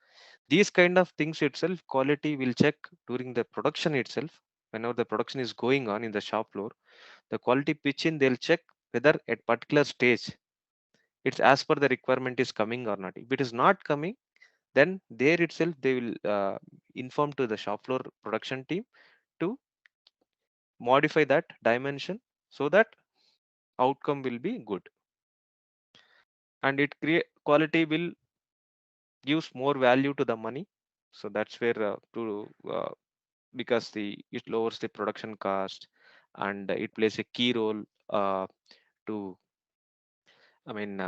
These kind of things itself, quality will check during the production itself. Whenever the production is going on in the shop floor, the quality pitch in, they'll check whether at particular stage it's as per the requirement is coming or not. If it is not coming, then there itself they will inform to the shop floor production team to modify that dimension so that outcome will be good, and it create quality will gives more value to the money. So that's where to because it lowers the production cost, and it plays a key role to, I mean,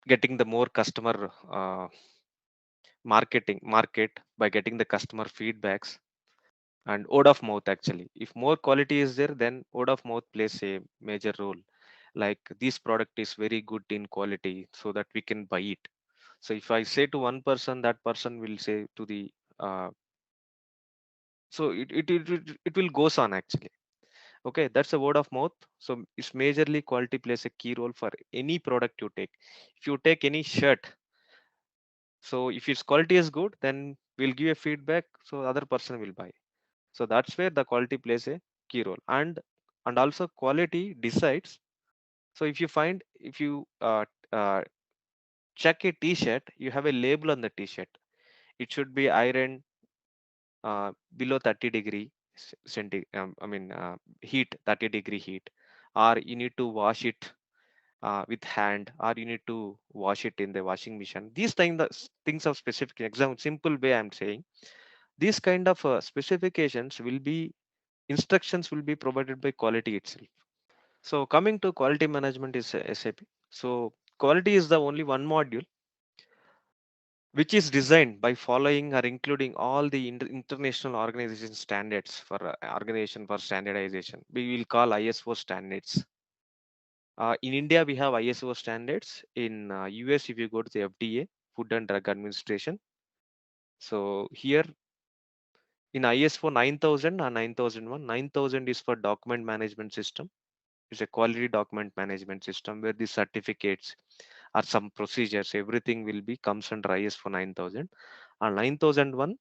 getting the more customer market by getting the customer feedbacks and word of mouth. Actually, if more quality is there, then word of mouth plays a major role, like this product is very good in quality so that we can buy it. So if I say to one person, that person will say to the so it will goes on actually. Okay, that's a word of mouth. So it's majorly quality plays a key role for any product you take. If you take any shirt, So if its quality is good, then we'll give a feedback, so the other person will buy. So that's where the quality plays a key role. And also quality decides. So if you check a t-shirt, you have a label on the t-shirt. It should be ironed below 30 degree heat, 30 degree heat, or you need to wash it with hand, or you need to wash it in the washing machine. These things of specific example, simple way I'm saying, these kind of specifications will be, instructions will be provided by quality itself. So coming to quality management is SAP. So quality is the only one module which is designed by following or including all the international organization standards for organization for standardization. We will call ISO standards. In India, we have ISO standards. In US, if you go to the FDA, Food and Drug Administration. So here in ISO 9000 and 9001, 9000 is for document management system. It's a quality document management system where the certificates or some procedures, everything will be comes under ISO 9000. And 9001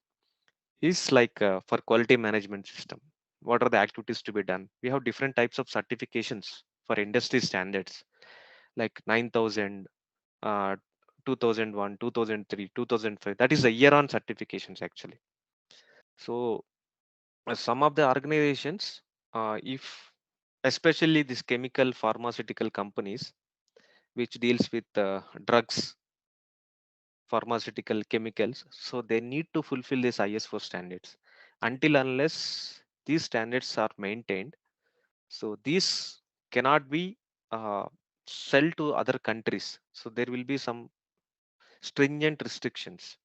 is like for quality management system. What are the activities to be done? We have different types of certifications for industry standards like 9000, uh, 2001, 2003, 2005. That is the year on certifications actually. So some of the organizations, if especially these chemical pharmaceutical companies which deals with drugs, pharmaceutical chemicals, so they need to fulfill this ISO standards. Until unless these standards are maintained, so these cannot be uh, sell to other countries. So there will be some stringent restrictions.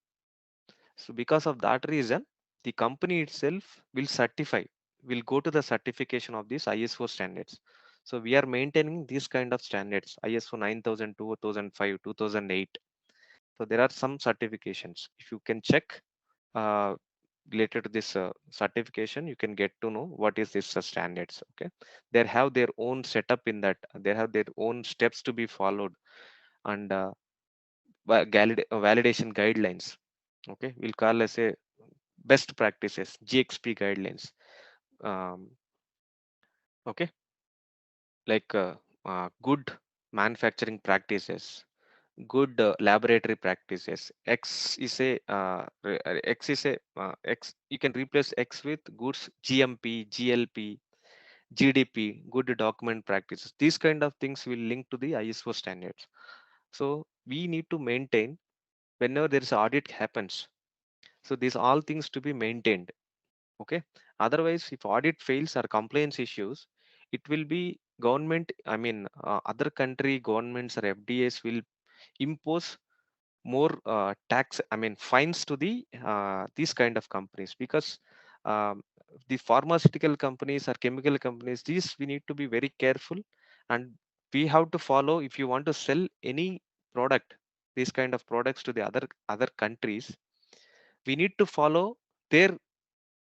So because of that reason, the company itself will certify, will go to the certification of these ISO standards. So we are maintaining these kind of standards, ISO 9000, 2005, 2008. So there are some certifications. If you can check uh, related to this certification, you can get to know what is this standards. Okay, they have their own setup in that. They have their own steps to be followed, and validation guidelines. Okay, we'll call as a best practices, GXP guidelines. um, okay, like good manufacturing practices, good laboratory practices. X is a X, you can replace X with goods GMP, GLP, GDP, good document practices. These kind of things will link to the ISO standards. So we need to maintain whenever there is audit happens. So these all things to be maintained. Okay, otherwise if audit fails or compliance issues, it will be government, other country governments or FDAs will impose more tax, fines to the these kind of companies, because um, the pharmaceutical companies or chemical companies, these we need to be very careful, and we have to follow. If you want to sell any product, these kind of products to the other countries, we need to follow their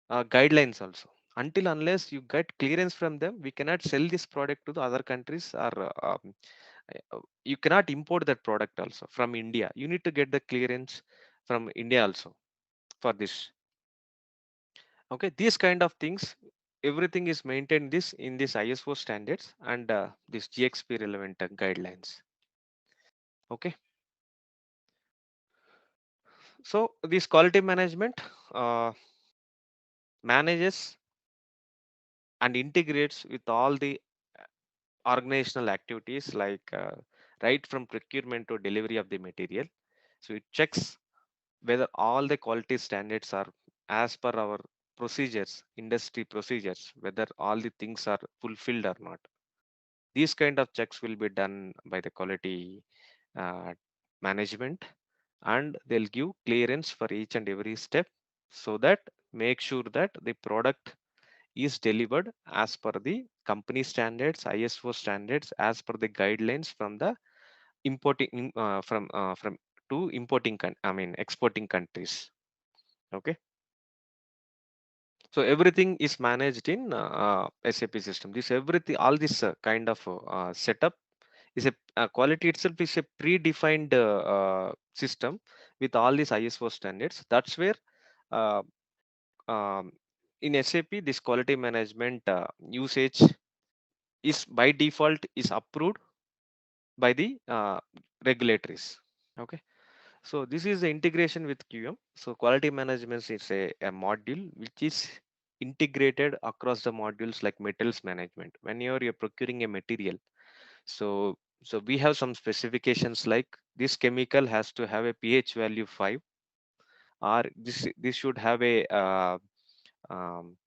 guidelines also. Until unless you get clearance from them, we cannot sell this product to the other countries, or you cannot import that product also from India. You need to get the clearance from India also for this. Okay, these kind of things, everything is maintained this in this ISO standards and this GXP relevant guidelines. Okay, so this quality management uh, manages and integrates with all the organizational activities, like right from procurement to delivery of the material. So it checks whether all the quality standards are as per our procedures, industry procedures, whether all the things are fulfilled or not. These kind of checks will be done by the quality uh, management, and they'll give clearance for each and every step, so that make sure that the product is delivered as per the company standards, ISO standards, as per the guidelines from the from to exporting countries. Okay, so everything is managed in SAP system. This everything, all this kind of setup is a quality itself is a predefined system with all these ISO standards. That's where uh, um, in SAP this quality management usage is by default is approved by the regulatories. Okay, so this is the integration with QM. So quality management is a module which is integrated across the modules like metals management. When you're procuring a material, so we have some specifications like this chemical has to have a pH value 5, or this should have a um,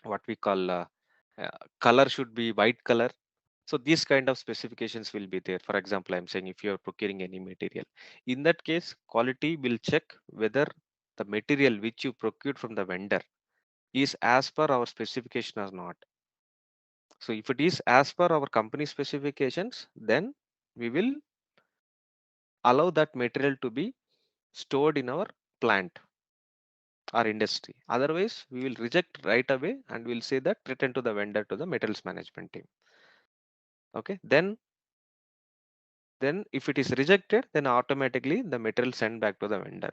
what we call uh, color should be white color. So these kind of specifications will be there. For example, I'm saying if you're procuring any material, in that case quality will check whether the material which you procured from the vendor is as per our specification or not. So if it is as per our company specifications, then we will allow that material to be stored in our plant or industry. Otherwise, we will reject right away and we'll say that return to the vendor to the metals management team. Okay, then if it is rejected, then automatically the material sent back to the vendor.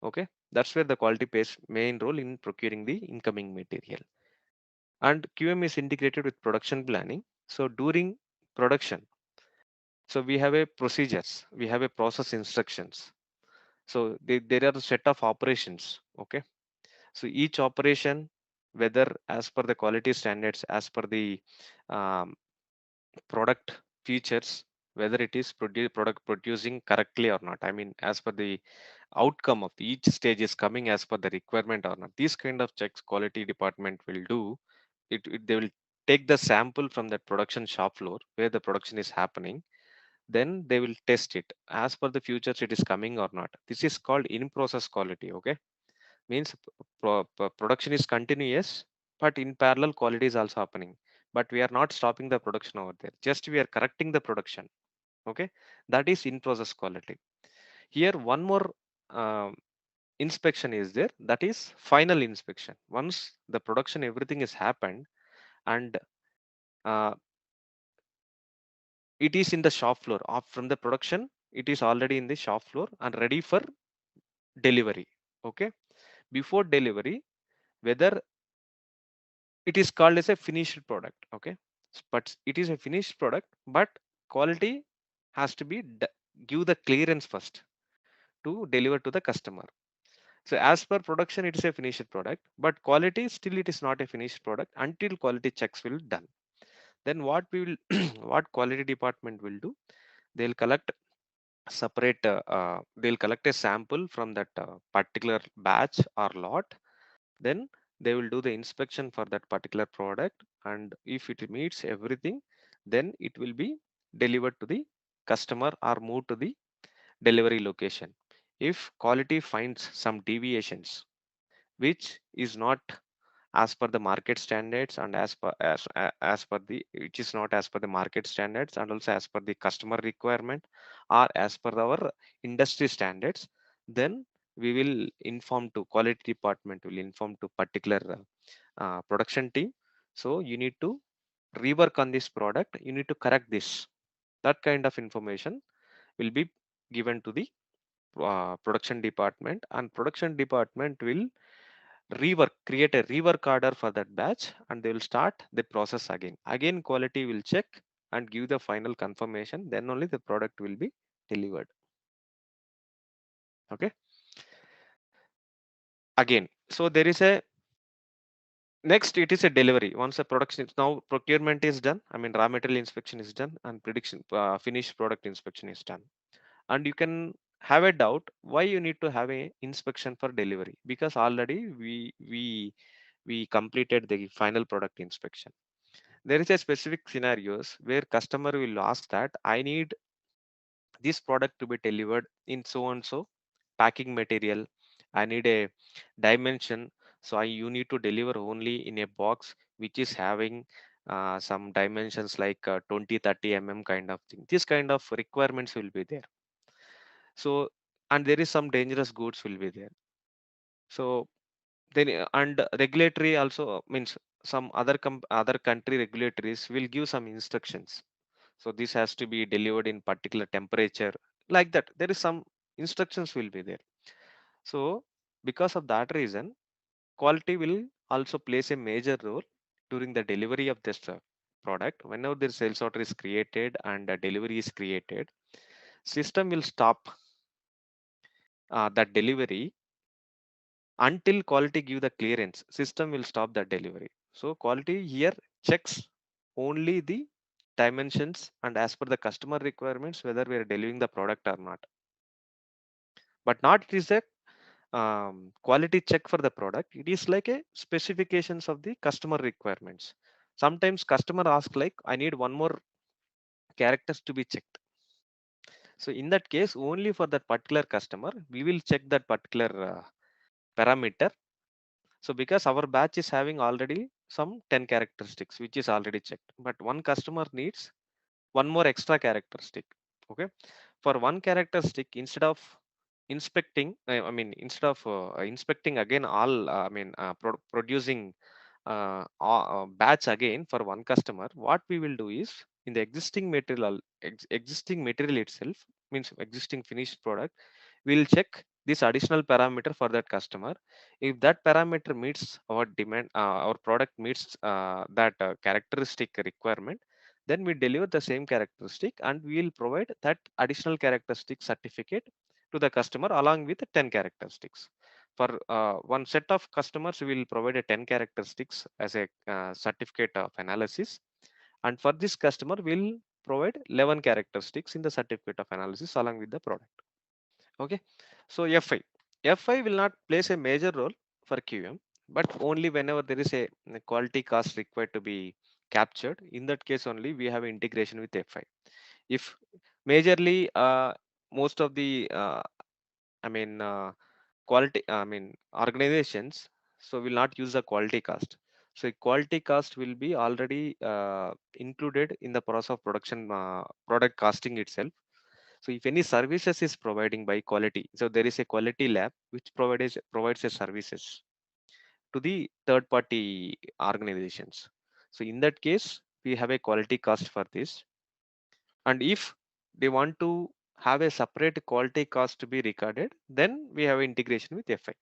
Okay, that's where the quality plays main role in procuring the incoming material. And QM is integrated with production planning. So during production, so we have a procedures, we have a process instructions. So there are a set of operations. Okay, so each operation, whether as per the quality standards, as per the um, product features, whether it is product producing correctly or not, I mean as per the outcome of each stage is coming as per the requirement or not, these kind of checks quality department will do. They will take the sample from that production shop floor where the production is happening, then they will test it as per the futures it is coming or not. This is called in process quality. Okay, means production is continuous, but in parallel quality is also happening, but we are not stopping the production over there, just we are correcting the production. Okay, that is in process quality. Here one more um, inspection is there, that is final inspection. Once the production everything is happened and uh, it is in the shop floor off from the production, it is already in the shop floor and ready for delivery. Okay, before delivery, whether it is called as a finished product. Okay, but it is a finished product, but quality has to be give the clearance first to deliver to the customer. So as per production it is a finished product, but quality still it is not a finished product until quality checks will done. Then what we will what quality department will do, they'll collect separate they'll collect a sample from that particular batch or lot. Then they will do the inspection for that particular product, and if it meets everything, then it will be delivered to the customer or moved to the delivery location. If quality finds some deviations which is not as per the market standards and as per the which is not as per the market standards and also as per the customer requirement or as per our industry standards, then we will inform to quality department will inform to particular production team. So you need to rework on this product, you need to correct this. That kind of information will be given to the production department, and production department will create a rework order for that batch, and they will start the process again quality will check and give the final confirmation, then only the product will be delivered. Okay, again, so there is a next, it is a delivery. Once the production is now procurement is done, I mean raw material inspection is done and prediction finished product inspection is done, and you can have a doubt why you need to have a inspection for delivery, because already we completed the final product inspection. There is a specific scenarios where customer will ask that I need this product to be delivered in so and so packing material, I need a dimension, so you need to deliver only in a box which is having some dimensions like 20 30 mm kind of thing. This kind of requirements will be there. So and there is some dangerous goods will be there. So then and regulatory also means some other country regulatories will give some instructions. So this has to be delivered in particular temperature, like that. There is some instructions will be there. So because of that reason, quality will also plays a major role during the delivery of this product. Whenever the sales order is created and a delivery is created, system will stop that delivery until quality give the clearance. System will stop that delivery. So quality here checks only the dimensions and as per the customer requirements whether we are delivering the product or not, but not it is a quality check for the product. It is like a specifications of the customer requirements. Sometimes customer ask like, I need one more characters to be checked. So in that case, only for that particular customer we will check that particular parameter. So because our batch is having already some 10 characteristics which is already checked, but one customer needs one more extra characteristic. Okay, for one characteristic, instead of inspecting again all producing batch again for one customer, what we will do is, in the existing material itself, means existing finished product, we'll check this additional parameter for that customer. If that parameter meets our demand, our product meets that characteristic requirement, then we deliver the same characteristic and we will provide that additional characteristic certificate to the customer along with the 10 characteristics. For one set of customers, we will provide a 10 characteristics as a certificate of analysis, and for this customer we'll provide 11 characteristics in the certificate of analysis along with the product. Okay, so fi will not plays a major role for QM, but only whenever there is a quality cost required to be captured. In that case only we have integration with fi. If majorly most of the i mean quality organizations so will not use the quality cost. So quality cost will be already included in the process of production product costing itself. So if any services is providing by quality, so there is a quality lab which provides a services to the third party organizations. So in that case we have a quality cost for this, and if they want to have a separate quality cost to be recorded, then we have integration with fi.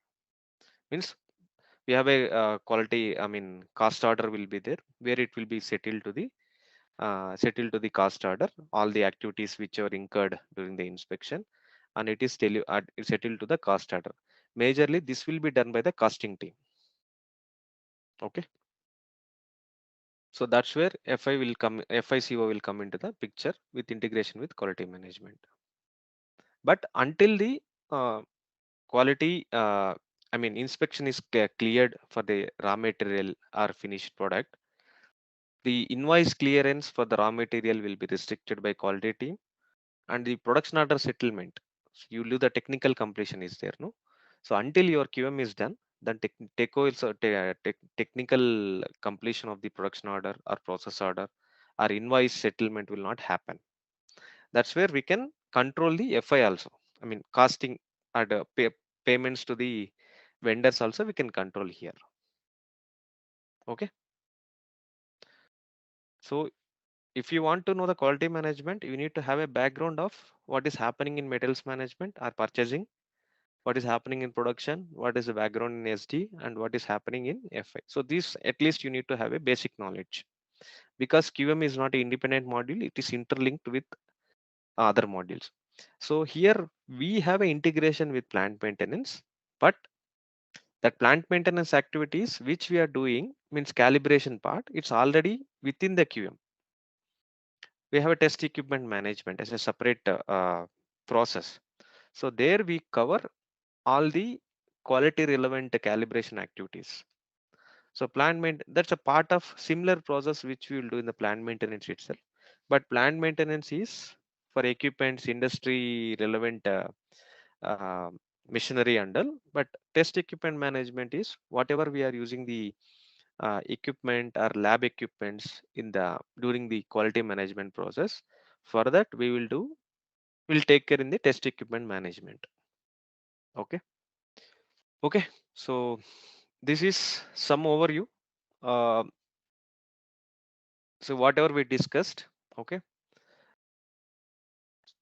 Means we have a quality cost order will be there where it will be settled to the cost order all the activities which are incurred during the inspection, and it is settled to the cost order. Majorly this will be done by the costing team. Okay, so that's where FICO will come into the picture with integration with quality management. But until the uh, quality inspection is cleared for the raw material or finished product, the invoice clearance for the raw material will be restricted by quality team, and the production order settlement, so you do the technical completion is there, no? So until your QM is done, then technical completion of the production order or process order or invoice settlement will not happen. That's where we can control the FI also. Costing and payments to the vendors also we can control here. Okay, so if you want to know the quality management, you need to have a background of what is happening in materials management or purchasing, what is happening in production, what is the background in SD, and what is happening in FI. So this at least you need to have a basic knowledge, because QM is not an independent module, it is interlinked with other modules. So here we have an integration with plant maintenance, but that plant maintenance activities which we are doing, means calibration part, it's already within the QM. We have a test equipment management as a separate process. So there we cover all the quality relevant calibration activities. So that's a part of similar process which we will do in the plant maintenance itself. But plant maintenance is for equipments, industry relevant uh, machinery and all. But test equipment management is whatever we are using the equipment or lab equipments in the during the quality management process. For that we'll take care in the test equipment management. Okay. Okay. So this is some overview. Uh, so whatever we discussed, okay.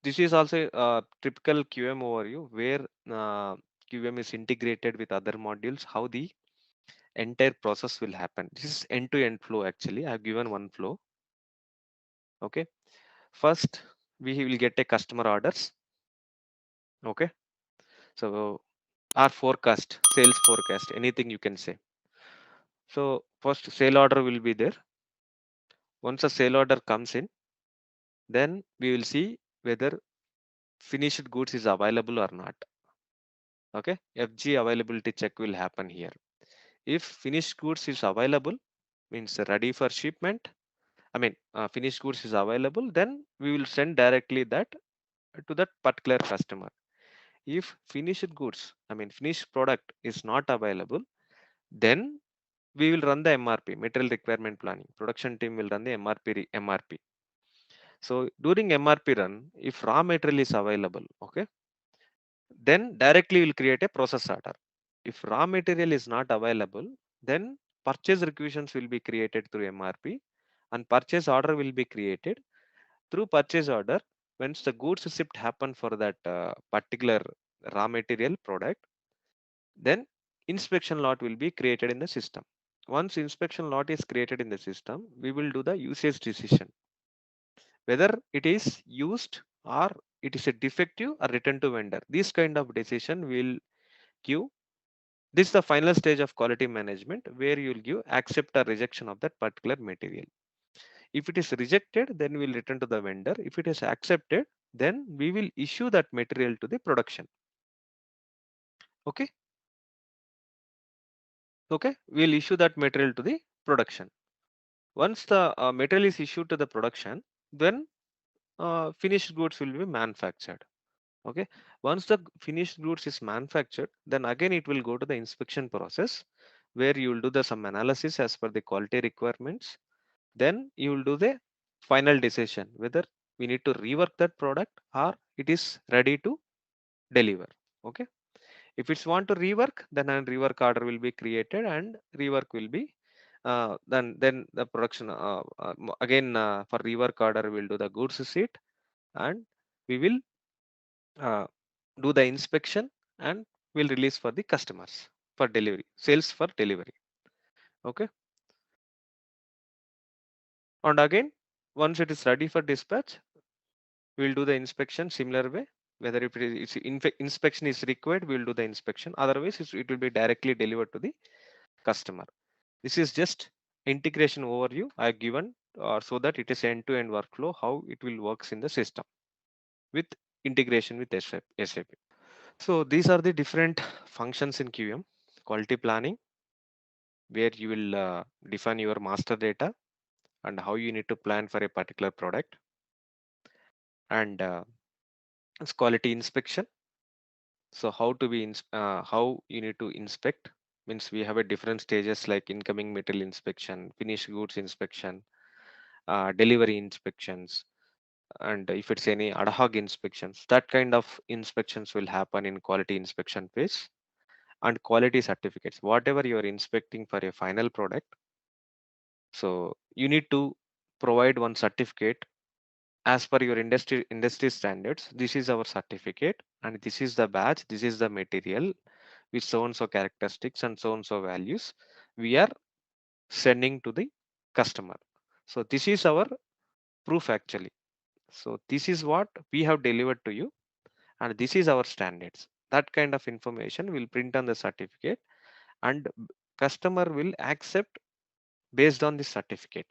This is also a typical QM overview where QM is integrated with other modules, how the entire process will happen. This is end-to-end flow actually. I have given one flow. Okay. First, we will get a customer orders. Okay. So our forecast, sales forecast, anything you can say. So first sale order will be there. Once a sale order comes in, then we will see whether finished goods is available or not. Okay. FG availability check will happen here. If finished goods is available, means ready for shipment. I mean, finished goods is available, then we will send directly that to that particular customer. If finished goods, I mean, finished product is not available, then we will run the MRP, material requirement planning. Production team will run the MRP. So during MRP run, if raw material is available, okay, then directly we'll create a process order. If raw material is not available, then purchase requisitions will be created through MRP and purchase order will be created through purchase order. Once the goods shipped happen for that particular raw material product, then inspection lot will be created in the system. Once inspection lot is created in the system, we will do the usage decision whether it is used or it is a defective or return to vendor. This kind of decision will give. This is the final stage of quality management where you will give accept or rejection of that particular material. If it is rejected, then we will return to the vendor. If it is accepted, then we will issue that material to the production. Okay. Okay. We will issue that material to the production. Once the material is issued to the production, then finished goods will be manufactured. Okay. Once the finished goods is manufactured, then again it will go to the inspection process where you will do the some analysis as per the quality requirements. Then you will do the final decision whether we need to rework that product or it is ready to deliver. Okay. If it's want to rework, then a rework order will be created and rework will be then the production again for rework order we'll do the goods receipt and we will uh, do the inspection and will release for the customers for delivery, sales for delivery. Okay. And again, once it is ready for dispatch, we'll do the inspection similar way. Whether if it is inspection is required, we'll do the inspection. Otherwise, it will be directly delivered to the customer. This is just integration overview I've given so that it is end-to-end workflow, how it will works in the system with integration with SAP. So these are the different functions in QM. Quality planning, where you will define your master data and how you need to plan for a particular product. And it's quality inspection. So how you need to inspect means we have a different stages like incoming material inspection, finished goods inspection, delivery inspections, and if it's any ad hoc inspections, that kind of inspections will happen in quality inspection phase. And quality certificates, whatever you are inspecting for a final product, so you need to provide one certificate as per your industry standards. This is our certificate and this is the batch, this is the material with so and so characteristics and so and so values we are sending to the customer. So this is our proof actually. So this is what we have delivered to you and this is our standards. That kind of information will print on the certificate and customer will accept based on the certificate.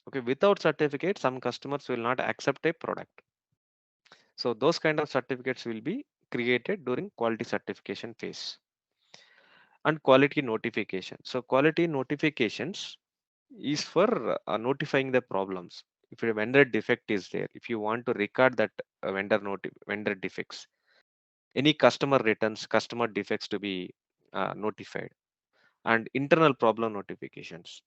Okay, without certificate, some customers will not accept a product. So those kind of certificates will be created during quality certification phase. And quality notification. So quality notifications is for notifying the problems. If a vendor defect is there, if you want to record that vendor defects, any customer returns, customer defects to be notified, and internal problem notifications.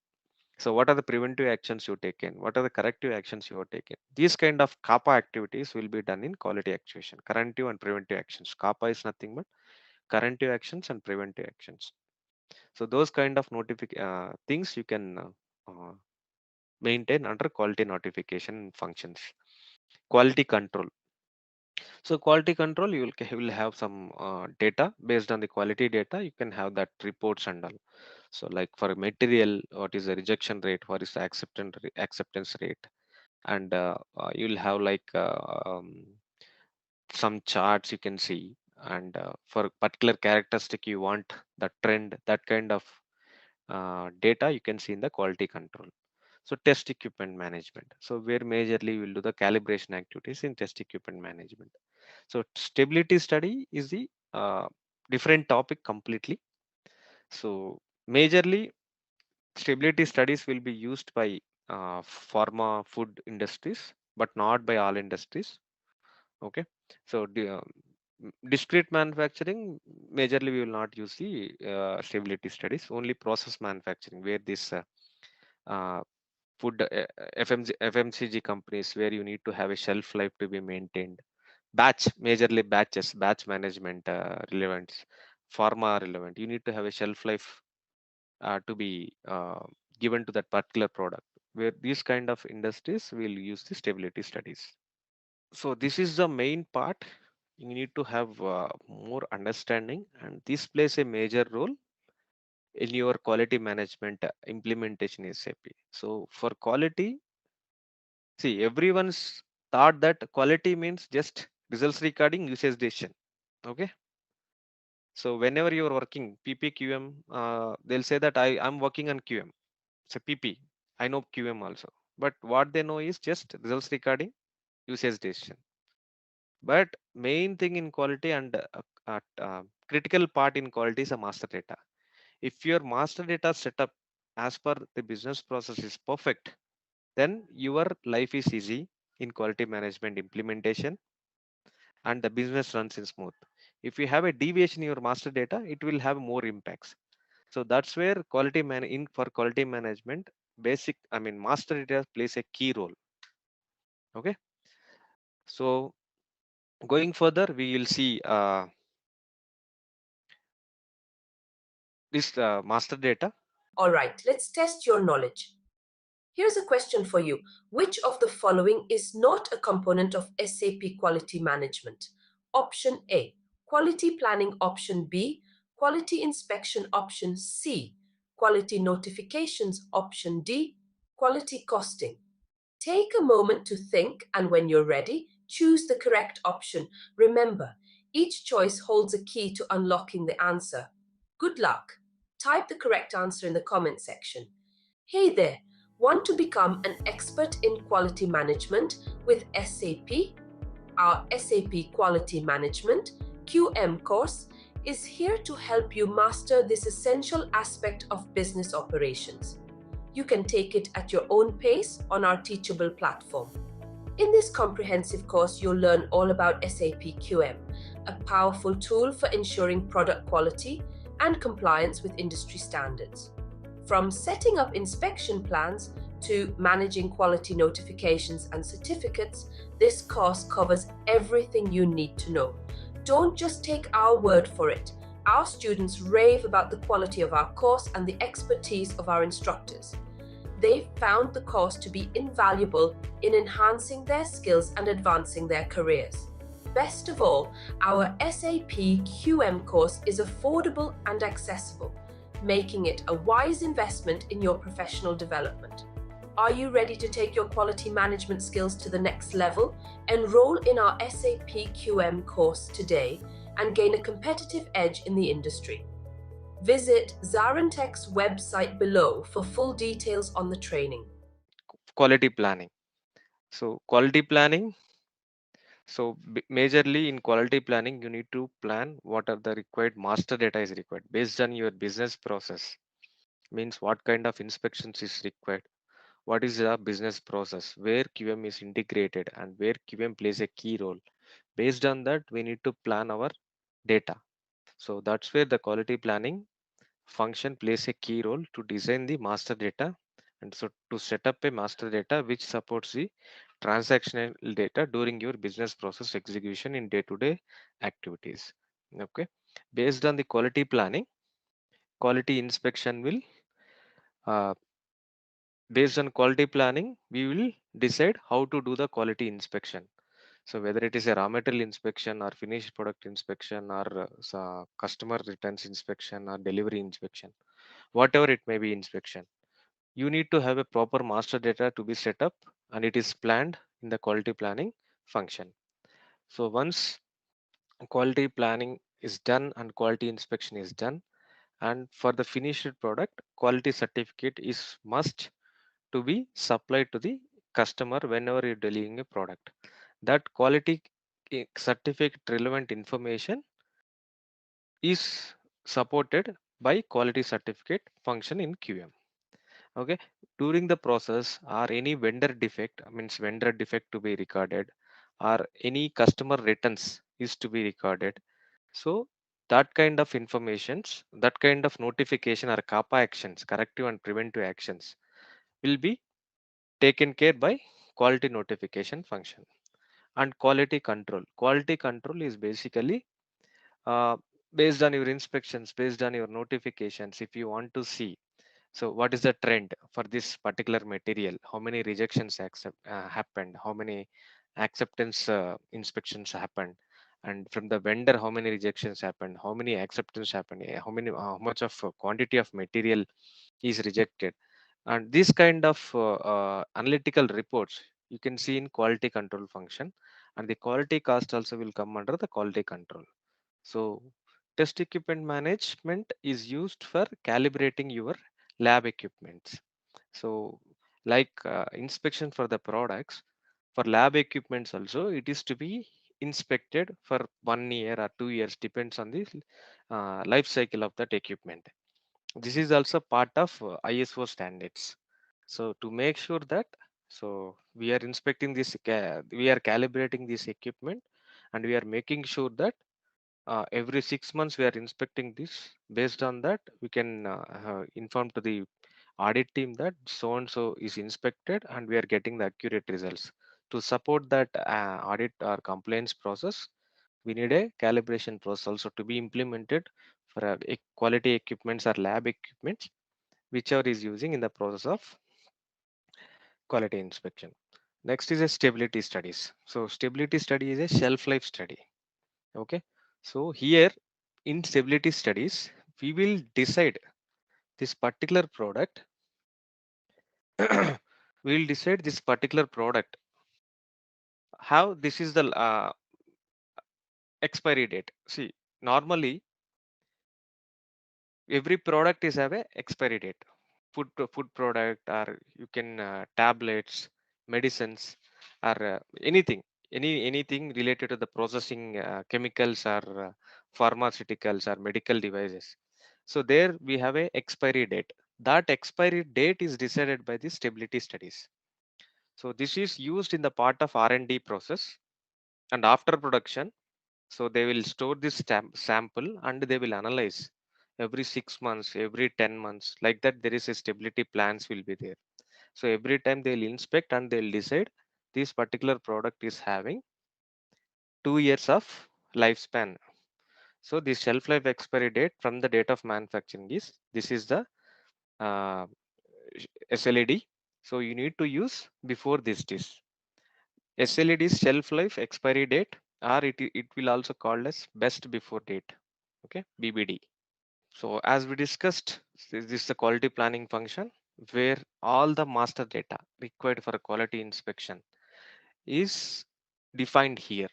So what are the preventive actions you taken? What are the corrective actions you have taken? These kind of kappa activities will be done in quality actuation, corrective and preventive actions. Kappa is nothing but corrective actions and preventive actions. So those kind of things you can maintain under quality notification functions. Quality control. So quality control, you will have some data. Based on the quality data, you can have that reports and all. So like for material, what is the rejection rate, what is the acceptance rate, and you'll have like some charts you can see, and for particular characteristic you want the trend, that kind of data you can see in the quality control. So test equipment management, so where majorly we'll do the calibration activities in test equipment management. So stability study is the different topic completely. So majorly stability studies will be used by pharma food industries, but not by all industries. Okay. So discrete manufacturing, majorly we will not use the stability studies, only process manufacturing where this uh, food FMCG companies, where you need to have a shelf life to be maintained, batch, majorly batch management relevant, pharma relevant, you need to have a shelf life to be given to that particular product, where these kind of industries will use the stability studies. So this is the main part. You need to have more understanding, and this plays a major role in your quality management implementation in SAP. So for quality, see, everyone's thought that quality means just results recording, usage decision. Okay. So whenever you're working PPQM, they'll say that I'm working on QM. So PP, I know QM also. But what they know is just results recording, usage decision. But main thing in quality and critical part in quality is a master data. If your master data setup as per the business process is perfect, then your life is easy in quality management implementation, and the business runs in smooth. If you have a deviation in your master data, it will have more impacts. So that's where for quality management, master data plays a key role. Okay. So going further, we will see this master data. All right, let's test your knowledge. Here's a question for you. Which of the following is not a component of SAP quality management? Option A, quality planning. Option B, quality inspection. Option C, quality notifications. Option D, quality costing. Take a moment to think, and when you're ready, choose the correct option. Remember, each choice holds a key to unlocking the answer. Good luck. Type the correct answer in the comment section. Hey there, want to become an expert in quality management with SAP? Our SAP Quality Management QM course is here to help you master this essential aspect of business operations. You can take it at your own pace on our teachable platform. In this comprehensive course, you'll learn all about SAP QM, a powerful tool for ensuring product quality and compliance with industry standards. From setting up inspection plans to managing quality notifications and certificates, this course covers everything you need to know. Don't just take our word for it. Our students rave about the quality of our course and the expertise of our instructors. They found the course to be invaluable in enhancing their skills and advancing their careers. Best of all, our SAP QM course is affordable and accessible, making it a wise investment in your professional development. Are you ready to take your quality management skills to the next level? Enroll in our SAP QM course today and gain a competitive edge in the industry. Visit ZaranTech's website below for full details on the training. Quality planning. So quality planning. So majorly in quality planning, you need to plan what are the required master data is required based on your business process. Means what kind of inspections is required, what is the business process, where QM is integrated, and where QM plays a key role. Based on that, we need to plan our data. So that's where the quality planning function plays a key role to design the master data, and so to set up a master data which supports the transactional data during your business process execution in day-to-day activities. Okay. Based on the quality planning, quality inspection will uh, based on quality planning, we will decide how to do the quality inspection. So whether it is a raw material inspection or finished product inspection or customer returns inspection or delivery inspection, whatever it may be inspection, you need to have a proper master data to be set up, and it is planned in the quality planning function. So once quality planning is done and quality inspection is done, and for the finished product, quality certificate is must to be supplied to the customer whenever you're delivering a product. That quality certificate relevant information is supported by quality certificate function in QM. Okay, during the process or any vendor defect, means vendor defect to be recorded, or any customer returns is to be recorded. So that kind of informations, that kind of notification or kappa actions, corrective and preventive actions, will be taken care by quality notification function. And quality control is basically uh, based on your inspections, based on your notifications. If you want to see, so what is the trend for this particular material, how many rejections happened, how many acceptance inspections happened, and from the vendor how many rejections happened, how many acceptance happened, how much of quantity of material is rejected, and this kind of analytical reports you can see in quality control function. And the quality cost also will come under the quality control. So test equipment management is used for calibrating your lab equipments. So like inspection for the products, for lab equipments also it is to be inspected for 1 year or 2 years, depends on the life cycle of that equipment. This is also part of ISO standards. So to make sure that, so we are inspecting this, we are calibrating this equipment, and we are making sure that every 6 months we are inspecting this. Based on that, we can inform to the audit team that so and so is inspected, and we are getting the accurate results. To support that audit or compliance process, we need a calibration process also to be implemented for quality equipments or lab equipments, whichever is using in the process of quality inspection. Next is a stability studies. So stability study is a shelf life study. Okay. So here in stability studies, we will decide this particular product. We will decide this particular product. How this is the expiry date. See, normally every product is have a expiry date. Food product, or you can tablets, medicines, or anything related to the processing chemicals or pharmaceuticals or medical devices. So there we have a expiry date. That expiry date is decided by the stability studies. So this is used in the part of R&D process. And after production, so they will store this sample, and they will analyze every 6 months, every 10 months, like that. There is a stability plans will be there. So every time they'll inspect and they'll decide this particular product is having 2 years of lifespan. So the shelf life expiry date from the date of manufacturing is, this is the uh, SLED. So you need to use before this. SLED shelf life expiry date, or it will also called as best before date. Okay, BBD. So as we discussed, this is the quality planning function where all the master data required for a quality inspection is defined here.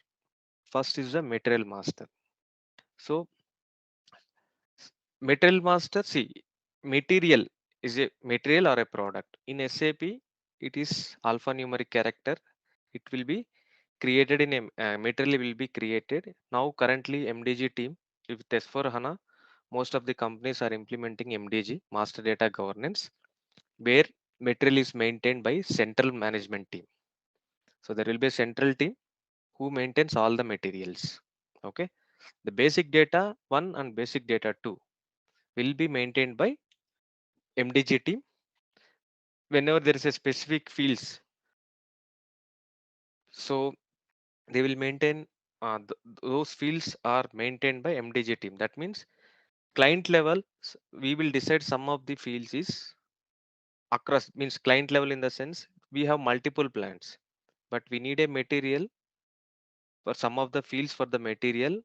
First is the material master. So material master, see, material is a material or a product. In SAP, it is alphanumeric character. It will be created in a material will be created. Now currently MDG team with S4 HANA, most of the companies are implementing MDG, master data governance, where material is maintained by central management team. So there will be a central team who maintains all the materials. Okay, the basic data 1 and basic data 2 will be maintained by MDG team. Whenever there is a specific fields, so they will maintain those fields are maintained by MDG team. That means client level, we will decide some of the fields is across, means client level in the sense we have multiple plants, but we need a material for some of the fields for the material,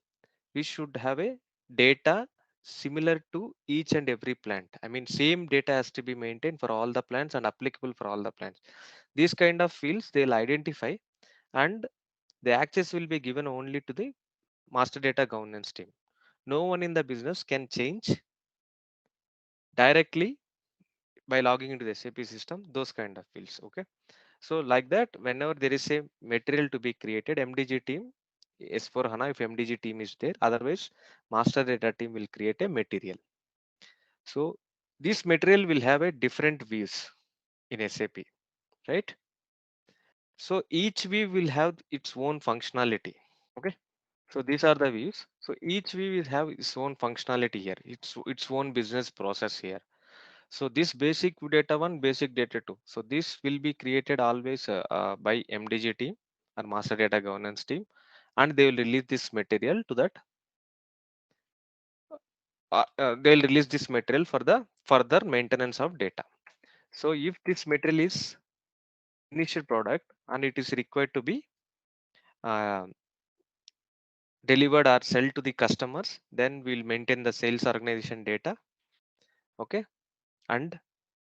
we should have a data similar to each and every plant. I mean, same data has to be maintained for all the plants and applicable for all the plants. These kind of fields they'll identify, and the access will be given only to the master data governance team. No one in the business can change directly by logging into the SAP system those kind of fields. Okay, so like that, whenever there is a material to be created, MDG team S4 HANA, if MDG team is there, otherwise master data team will create a material. So this material will have a different views in SAP, right? So each view will have its own functionality. Okay. So these are the views. So each view will have its own functionality here. Its own business process here. So this basic data one, basic data two. So this will be created always by MDG team or master data governance team, and they will release this material to that. They will release this material for the further maintenance of data. So if this material is finished product and it is required to be uh, delivered or sold to the customers, then we'll maintain the sales organization data. Okay, and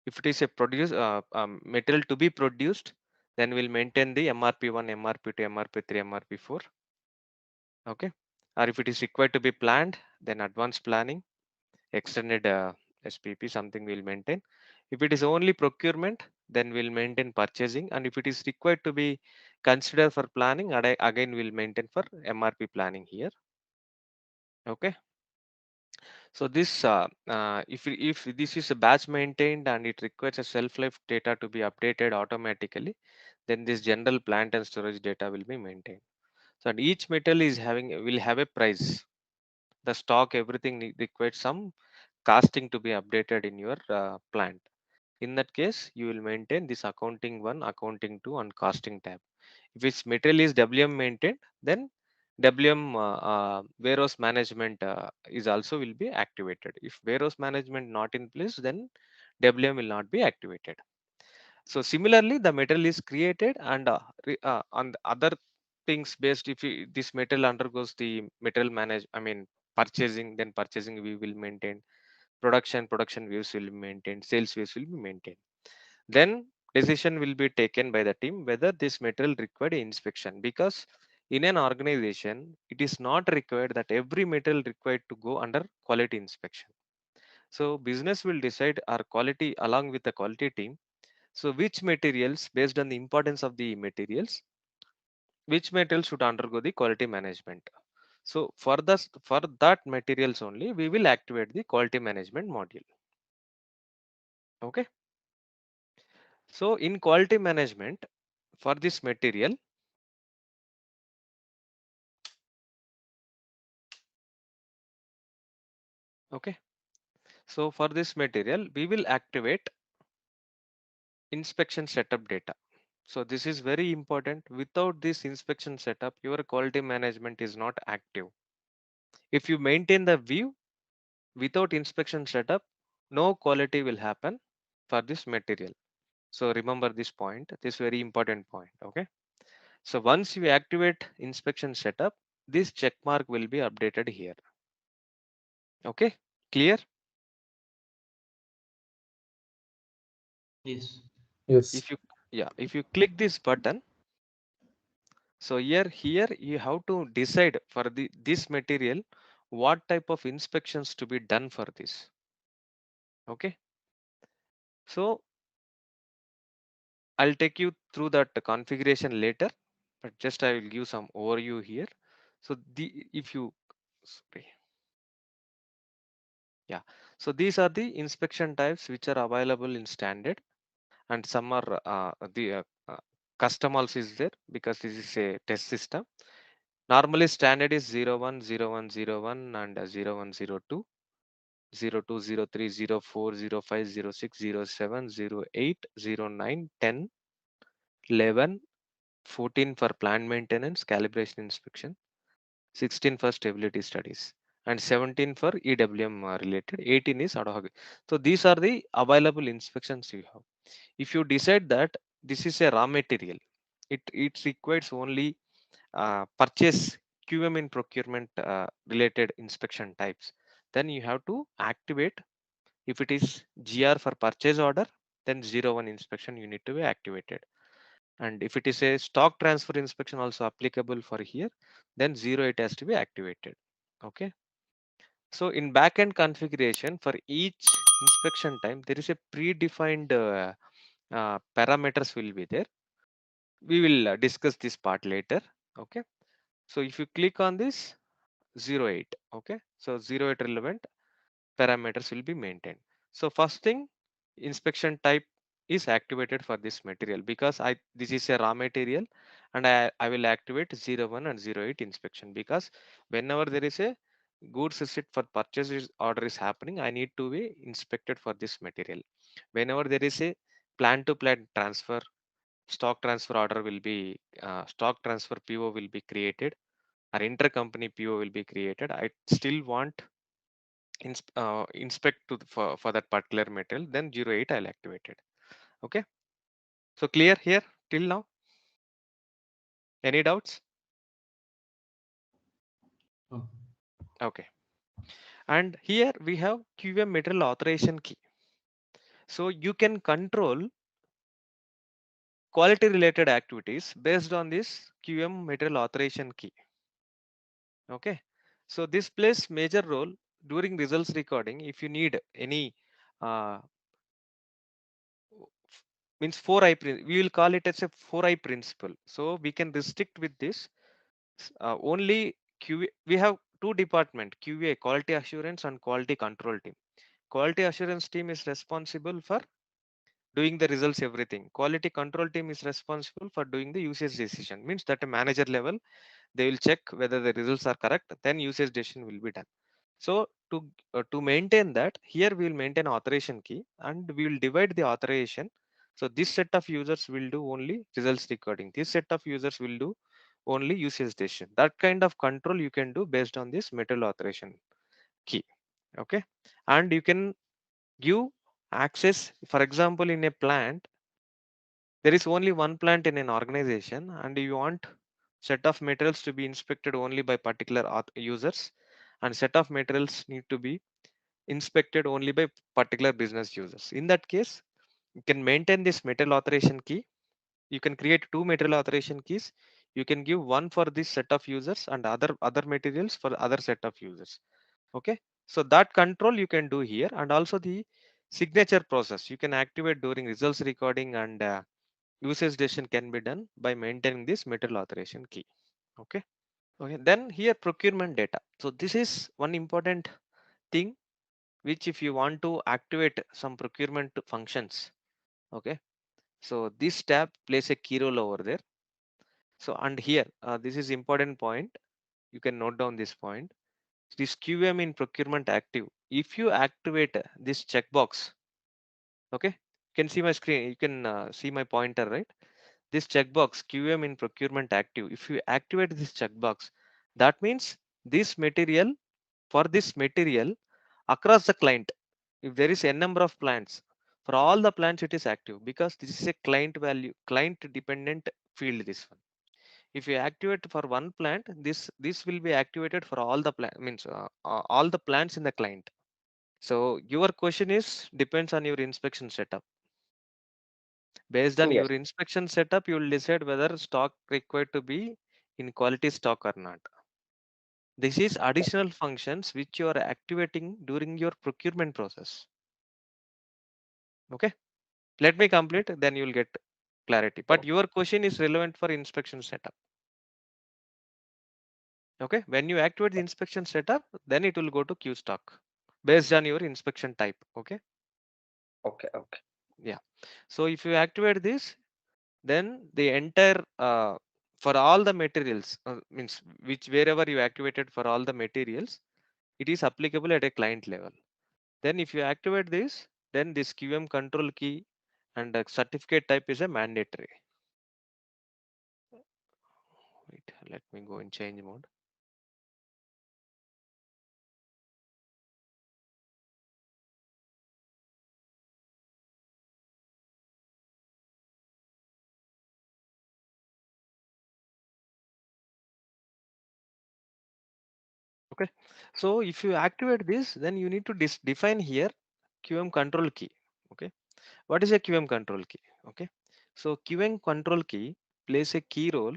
if it is a material to be produced, then we'll maintain the MRP1, MRP2, MRP3, MRP4. Okay, or if it is required to be planned, then advanced planning, extended SPP, something we'll maintain. If it is only procurement, then we'll maintain purchasing, and if it is required to be considered for planning, again we'll maintain for MRP planning here. Okay, so this if this is a batch maintained and it requires a self-life data to be updated automatically, then this general plant and storage data will be maintained. So and each metal is having will have a price. The stock, everything requires some casting to be updated in your plant. In that case, you will maintain this accounting one, accounting two, and costing tab. If its material is WM maintained, then WM warehouse management is also will be activated. If warehouse management not in place, then WM will not be activated. So similarly, the material is created, and on the other things based, if this material undergoes the material manage, I mean purchasing, then purchasing we will maintain. Production views will be maintained. Sales views will be maintained. Then decision will be taken by the team whether this material required inspection, because in an organization it is not required that every material required to go under quality inspection. So business will decide our quality along with the quality team. So which materials, based on the importance of the materials, which material should undergo the quality management. So for that materials only we will activate the quality management module. Okay. So in quality management for this material, okay. So for this material, we will activate inspection setup data. So this is very important. Without this inspection setup, your quality management is not active. If you maintain the view without inspection setup, no quality will happen for this material. So remember this point, this very important point. Okay. So once you activate inspection setup, this check mark will be updated here. Okay, clear? Yes. If Yes. you if you click this button, so here you have to decide for this material what type of inspections to be done for this. Okay, so I'll take you through that configuration later, but just I will give some overview here. So the if you sorry, yeah, so these are the inspection types which are available in standard, and some are the custom also is there because this is a test system. Normally standard is 01, 01, 01 and 0102, 02, 03, 04, 05, 06, 07, 08, 09, 10, 11, 14 for plant maintenance, calibration inspection, 16 for stability studies, and 17 for EWM related, 18 is ad hoc. So these are the available inspections you have. If you decide that this is a raw material, it requires only purchase QM in procurement related inspection types, then you have to activate. If it is GR for purchase order, then 01 inspection you need to be activated. And if it is a stock transfer inspection also applicable for here, then 08 has to be activated. Okay. So in backend configuration for each inspection time, there is a predefined parameters will be there. We will discuss this part later. Okay. So if you click on this 08, okay. So 08 relevant parameters will be maintained. So first thing, inspection type is activated for this material because this is a raw material, and I will activate 01 and 08 inspection because whenever there is a goods receipt for order is happening, I need to be inspected for this material. Whenever there is a plan to plant transfer, stock transfer order will be stock transfer PO will be created, or intercompany PO will be created. I still want inspect for that particular material, then 08 I'll activate it. Okay, so clear here till now? Any doubts? Oh, Okay, and here we have QM material authorization key. So you can control quality related activities based on this QM material authorization key. Okay, so this plays major role during results recording. If you need any uh, means 4i we will call it as a 4i principle. So we can restrict with this only QA. We have two department, QA quality assurance and quality control team. Quality assurance team is responsible for doing the results everything. Quality control team is responsible for doing the usage decision. Means that a manager level they will check whether the results are correct, then usage decision will be done. So to maintain that, here we will maintain authorization key and we will divide the authorization. So this set of users will do only results recording. This set of users will do only usage decision. That kind of control you can do based on this material authorization key. Okay, and you can give access. For example, in a plant, there is only one plant in an organization, and you want set of materials to be inspected only by particular users, and set of materials need to be inspected only by particular business users. In that case, you can maintain this material authorization key. You can create two material authorization keys. You can give one for this set of users and other materials for other set of users. Okay, so that control you can do here, and also the signature process you can activate during results recording, and usage decision can be done by maintaining this material authorization key. Okay. Okay, then here procurement data. So this is one important thing which if you want to activate some procurement functions. Okay, so this tab plays a key role over there. So and here this is important point, you can note down this point. This QM in procurement active, if you activate this checkbox, okay, you can see my screen, you can see my pointer, right? This checkbox QM in procurement active, if you activate this checkbox, that means this material, for this material across the client, if there is n number of plants, for all the plants it is active because this is a client value, client dependent field. This one, if you activate for one plant, this will be activated for all the plant, means all the plants in the client. So your question is depends on your inspection setup. Based on yes. your inspection setup, you will decide whether stock required to be in quality stock or not. This is additional functions which you are activating during your procurement process. Okay, let me complete, then you will get clarity. But Oh, your question is relevant for inspection setup. Okay, when you activate the inspection setup, then it will go to Q stock based on your inspection type. Okay, okay, okay. yeah. So if you activate this, then the entire for all the materials means which wherever you activated for all the materials, it is applicable at a client level. Then if you activate this, then this QM control key and certificate type is a mandatory. Wait, let me go in change mode. Okay, so if you activate this, then you need to define here QM control key. Okay, what is a QM control key? Okay, so QM control key plays a key role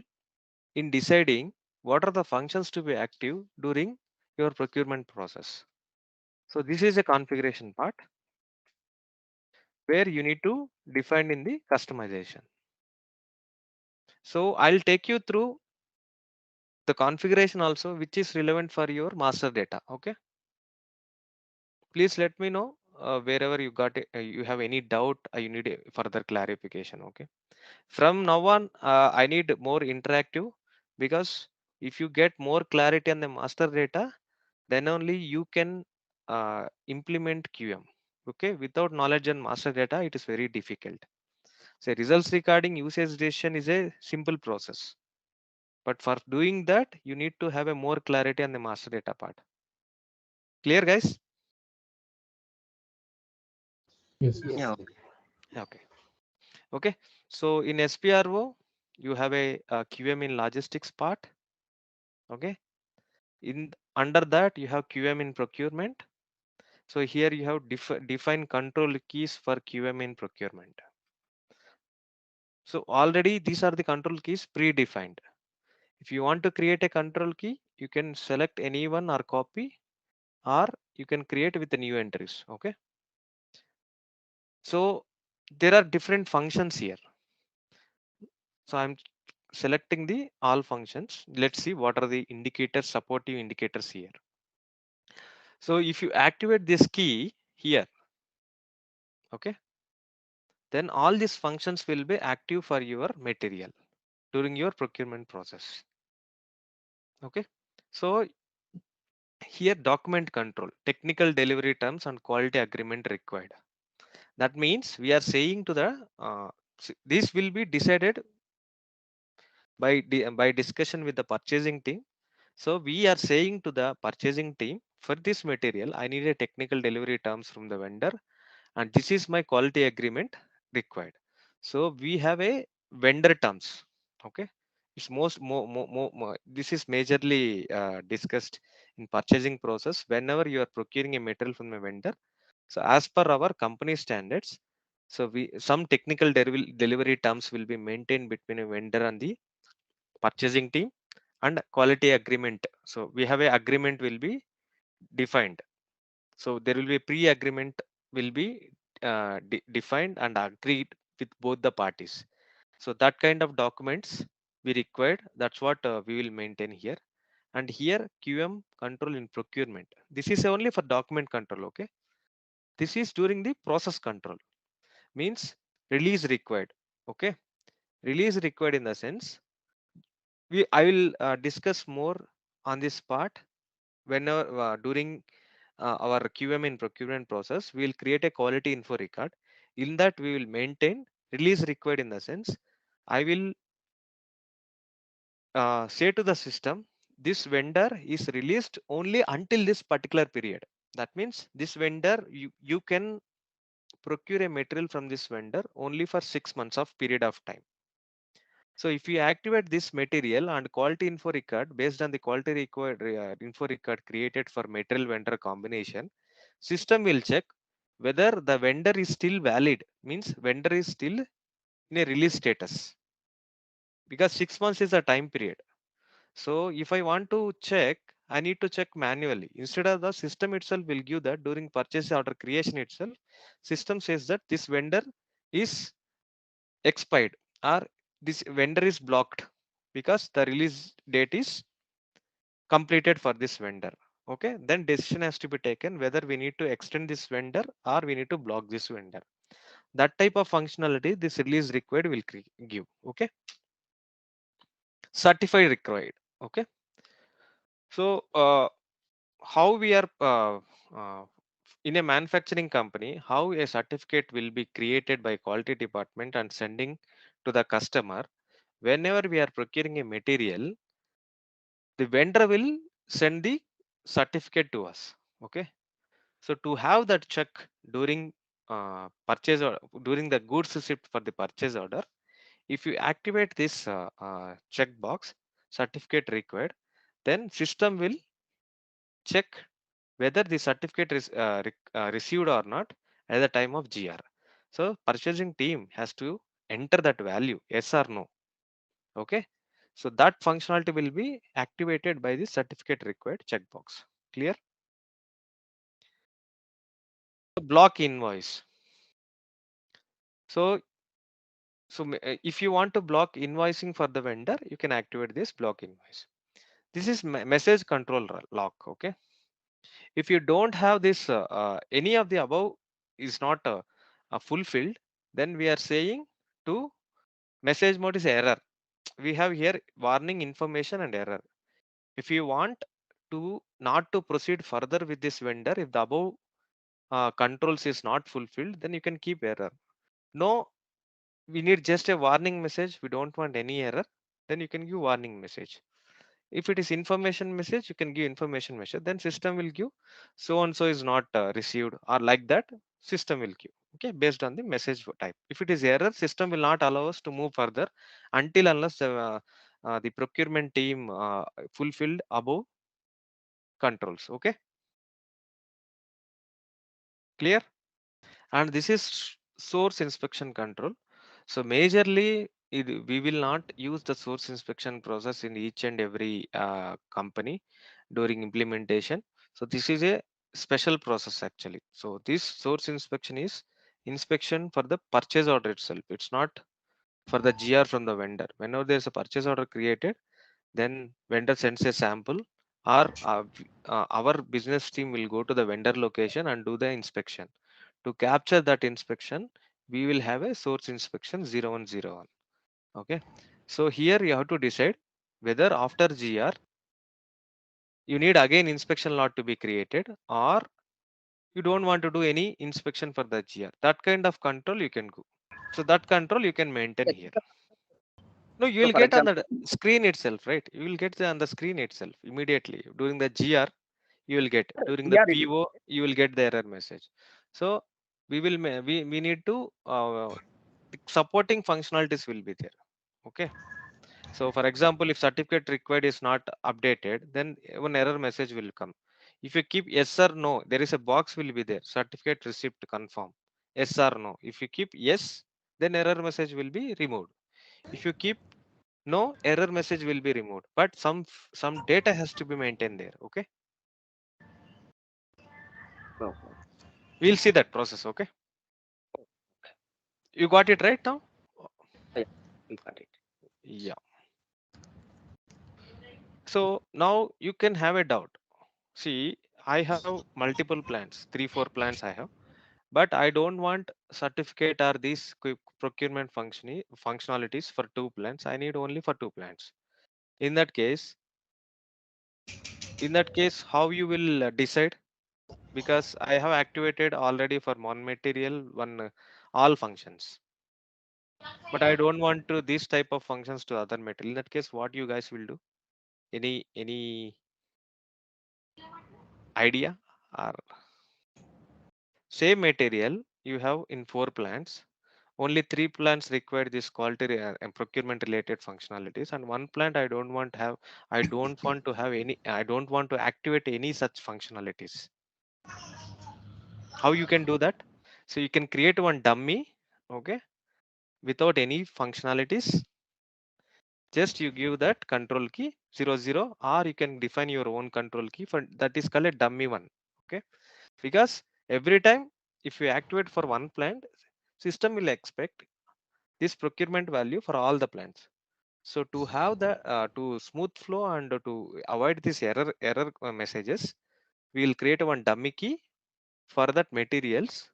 in deciding what are the functions to be active during your procurement process. So this is a configuration part where you need to define in the customization. So I'll take you through the configuration also, which is relevant for your master data. Okay, please let me know wherever you got it, you have any doubt, you need a further clarification. Okay, from now on, I need more interactive, because if you get more clarity on the master data, then only you can implement QM. Okay, without knowledge on master data, it is very difficult. So results recording usage decision is a simple process, but for doing that, you need to have a more clarity on the master data part. Clear, guys? Yes. Yeah. Okay. Okay. So in SPRO, you have a QM in logistics part. Okay. In under that, you have QM in procurement. So here you have defined control keys for QM in procurement. So already these are the control keys predefined. If you want to create a control key, you can select any one or copy, or you can create with the new entries. Okay. So there are different functions here. So I'm selecting the all functions. Let's see what are the indicators, supportive indicators here. So if you activate this key here, okay, then all these functions will be active for your material during your procurement process. Okay, so here document control, technical delivery terms and quality agreement required. That means we are saying to the this will be decided by discussion with the purchasing team. So we are saying to the purchasing team, for this material, I need a technical delivery terms from the vendor, and this is my quality agreement required. So we have a vendor terms. Okay, it's this is majorly discussed in purchasing process whenever you are procuring a material from a vendor. So as per our company standards, so we some technical delivery terms will be maintained between a vendor and the purchasing team, and quality agreement. So we have a agreement will be defined. So there will be a pre-agreement will be defined and agreed with both the parties. So that kind of documents we required. That's what we will maintain here. And here QM control in procurement. This is only for document control. Okay. This is during the process control. Means release required. Okay. Release required in the sense I will discuss more on this part whenever during our QM in procurement process. We will create a quality info record. In that we will maintain release required in the sense I will say to the system, this vendor is released only until this particular period. That means this vendor, you can procure a material from this vendor only for 6 months of period of time. So if you activate this material and quality info record based on the quality required info record created for material vendor combination, system will check whether the vendor is still valid, means vendor is still in a release status, because 6 months is a time period. So if I want to check, I need to check manually. Instead of the system itself will give that during purchase order creation itself, system says that this vendor is expired, or this vendor is blocked because the release date is completed for this vendor. Okay, then decision has to be taken whether we need to extend this vendor or we need to block this vendor. That type of functionality this release required will give. Okay, certified required. Okay, so how we are uh, in a manufacturing company, how a certificate will be created by quality department and sending to the customer. Whenever we are procuring a material, the vendor will send the certificate to us. Okay, so to have that check during purchase or during the goods receipt for the purchase order, if you activate this check box, certificate required, then system will check whether the certificate is received or not at the time of GR. So purchasing team has to enter that value, yes or no. Okay. So that functionality will be activated by the certificate required checkbox. Clear? Block invoice. So if you want to block invoicing for the vendor, you can activate this block invoice. This is message control lock. Okay. If you don't have this, any of the above is not fulfilled, then we are saying to message mode is error. We have here warning, information, and error. If you want to not to proceed further with this vendor, if the above controls is not fulfilled, then you can keep error. No, we need just a warning message. We don't want any error. Then you can give warning message. If it is information message, you can give information message. Then system will give so and so is not received, or like that system will give. Okay, based on the message type. If it is error, system will not allow us to move further until unless the procurement team fulfilled above controls. Okay, clear? And this is source inspection control. So majorly we will not use the source inspection process in each and every company during implementation. So this is a special process actually. So this source inspection is inspection for the purchase order itself. It's not for the GR from the vendor. Whenever there's a purchase order created, then vendor sends a sample, or our business team will go to the vendor location and do the inspection. To capture that inspection, we will have a source inspection 0101. Okay. So here you have to decide whether after GR you need again inspection lot to be created, or you don't want to do any inspection for the GR. That kind of control you can go. So that control you can maintain here. No, you So will for get on example, the screen itself, right? You will get on the screen itself immediately. During the GR, you will get. During the GR it PO, you will get the error message. So we need to the supporting functionalities will be there. Okay. So for example, if certificate required is not updated, then one error message will come. If you keep yes or no, there is a box will be there. Certificate receipt confirm. Yes or no. If you keep yes, then error message will be removed. If you keep no, error message will be removed, but some data has to be maintained there. Okay, no. we'll see that process. Okay, you got it right now. Yeah, we got it. Yeah. So now you can have a doubt. See, I have multiple plans, 3 4 plans I have, but I don't want certificate or these quick procurement functionalities for 2 plans. I need only for 2 plans. In that case, how you will decide? Because I have activated already for one material, one all functions, but I don't want to this type of functions to other material. In that case, what you guys will do? Any idea? Or same material you have in 4 plants, only 3 plants require this quality and procurement related functionalities, and one plant I don't want to have any, I don't want to activate any such functionalities. How you can do that? So you can create one dummy, okay, without any functionalities. Just you give that control key 00, or you can define your own control key for that is called a dummy one. Okay, because every time if you activate for one plant, system will expect this procurement value for all the plants. So to have the to smooth flow and to avoid this error messages, we will create one dummy key for that materials,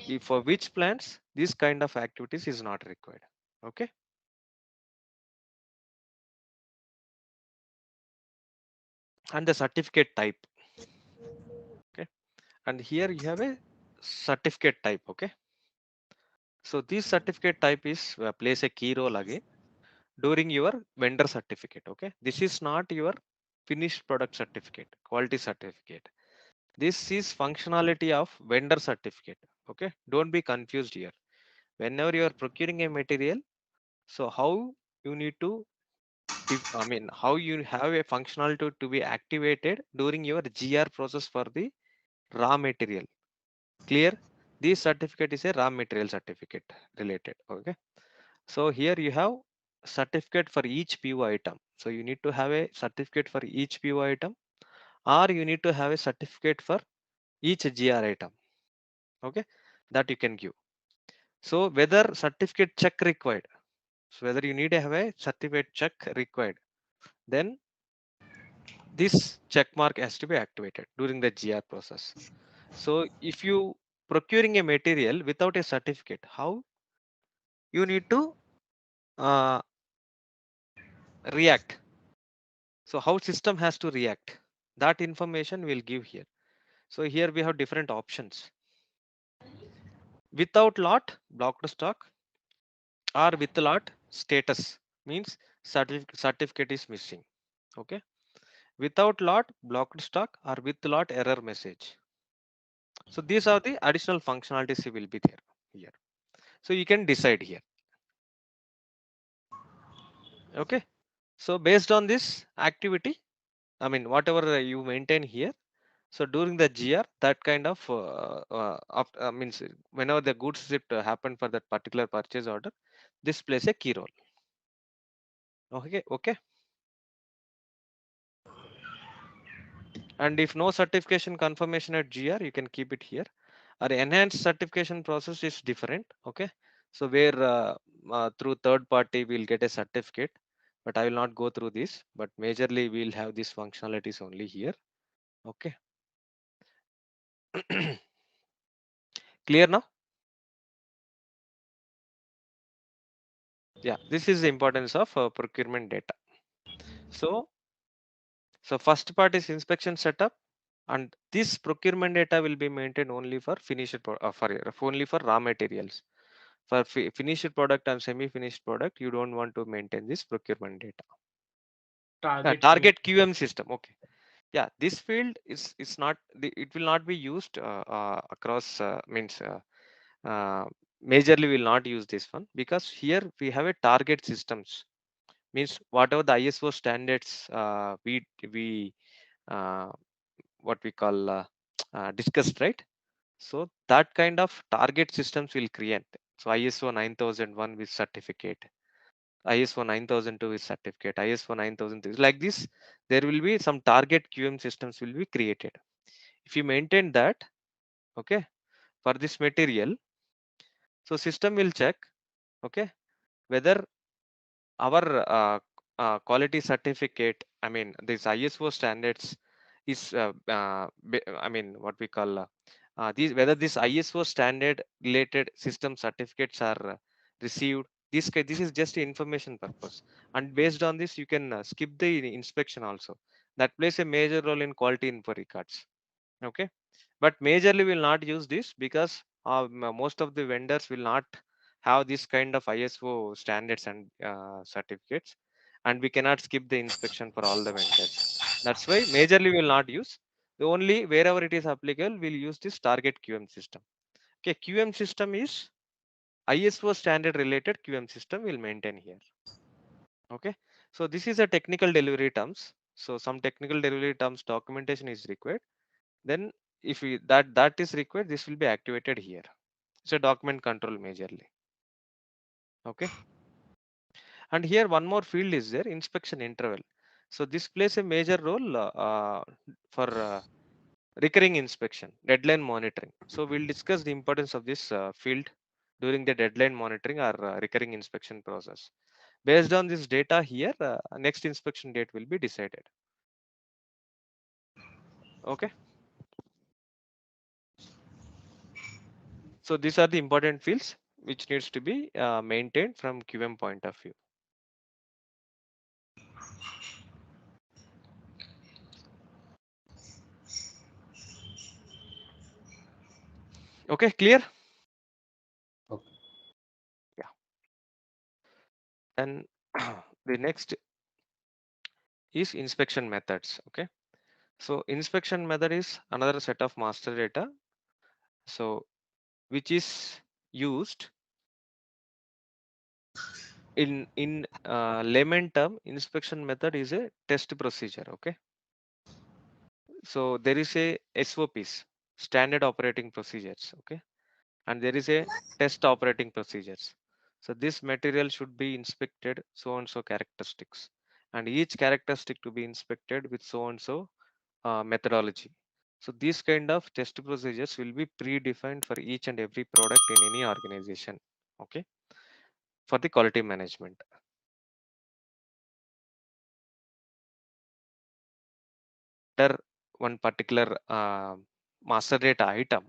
if for which plants this kind of activities is not required. Okay, and the certificate type. Okay, and here you have a certificate type. Okay, so this certificate type is plays a key role again during your vendor certificate. Okay, this is not your finished product certificate, quality certificate. This is functionality of vendor certificate. Okay, don't be confused here. Whenever you are procuring a material, so how you need to I mean, how you have a functionality to be activated during your GR process for the raw material. Clear? This certificate is a raw material certificate related. Okay. So here you have certificate for each PO item. So you need to have a certificate for each PO item, or you need to have a certificate for each GR item. Okay, that you can give. So whether certificate check required. So whether you need to have a certificate check required, then this check mark has to be activated during the GR process. So if you procuring a material without a certificate, how you need to uh, react? So how system has to react? That information we'll give here. So here we have different options. Without lot, blocked stock, or with lot, status means certificate is missing. Okay. Without lot, blocked stock, or with lot, error message. So these are the additional functionalities will be there here. So you can decide here. Okay. So based on this activity, I mean, whatever you maintain here. So during the GR, that kind of means whenever the goods shift happen for that particular purchase order, this plays a key role. Okay, okay. And if no certification confirmation at GR, you can keep it here. Our enhanced certification process is different. Okay, so where through third party we'll get a certificate, but I will not go through this. But majorly we'll have these functionalities only here. Okay, clear now? Yeah, this is the importance of procurement data. So first part is inspection setup, and this procurement data will be maintained only for only for raw materials. For finished product and semi-finished product, you don't want to maintain this procurement data. Target QM system. Okay. Yeah, this field is not it will not be used across means majorly will not use this one, because here we have a target systems, means whatever the ISO standards we uh, what we call discussed, right? So that kind of target systems will create. So ISO 9001 with certificate, ISO 9002 with certificate, ISO 9003 like this. There will be some target QM systems will be created. If you maintain that, okay, for this material, so system will check, okay, whether our quality certificate, I mean this ISO standards is I mean what we call these, whether this ISO standard related system certificates are received. This is just information purpose, and based on this you can skip the inspection also. That plays a major role in quality info records. Okay, but majorly will not use this, because most of the vendors will not have this kind of ISO standards and certificates, and we cannot skip the inspection for all the vendors. That's why majorly will not use. The only wherever it is applicable, we'll use this target QM system. Okay, QM system is ISO standard related QM system will maintain here. Okay, so this is a technical delivery terms. So some technical delivery terms documentation is required. Then if we, that is required, this will be activated here. It's a document control majorly. Okay, and here one more field is there, inspection interval. So this plays a major role for recurring inspection, deadline monitoring. So we'll discuss the importance of this field during the deadline monitoring or recurring inspection process. Based on this data here, next inspection date will be decided. Okay, so these are the important fields which needs to be maintained from QM point of view. Okay, clear? Okay. Yeah. And the next is inspection methods. Okay, so inspection method is another set of master data, so which is used in layman term, inspection method is a test procedure. Okay, so there is a SOPs, standard operating procedures. Okay, and there is a test operating procedures. So this material should be inspected so and so characteristics, and each characteristic to be inspected with so and so methodology. So these kind of test procedures will be predefined for each and every product in any organization. Okay, for the quality management. Enter one particular master data item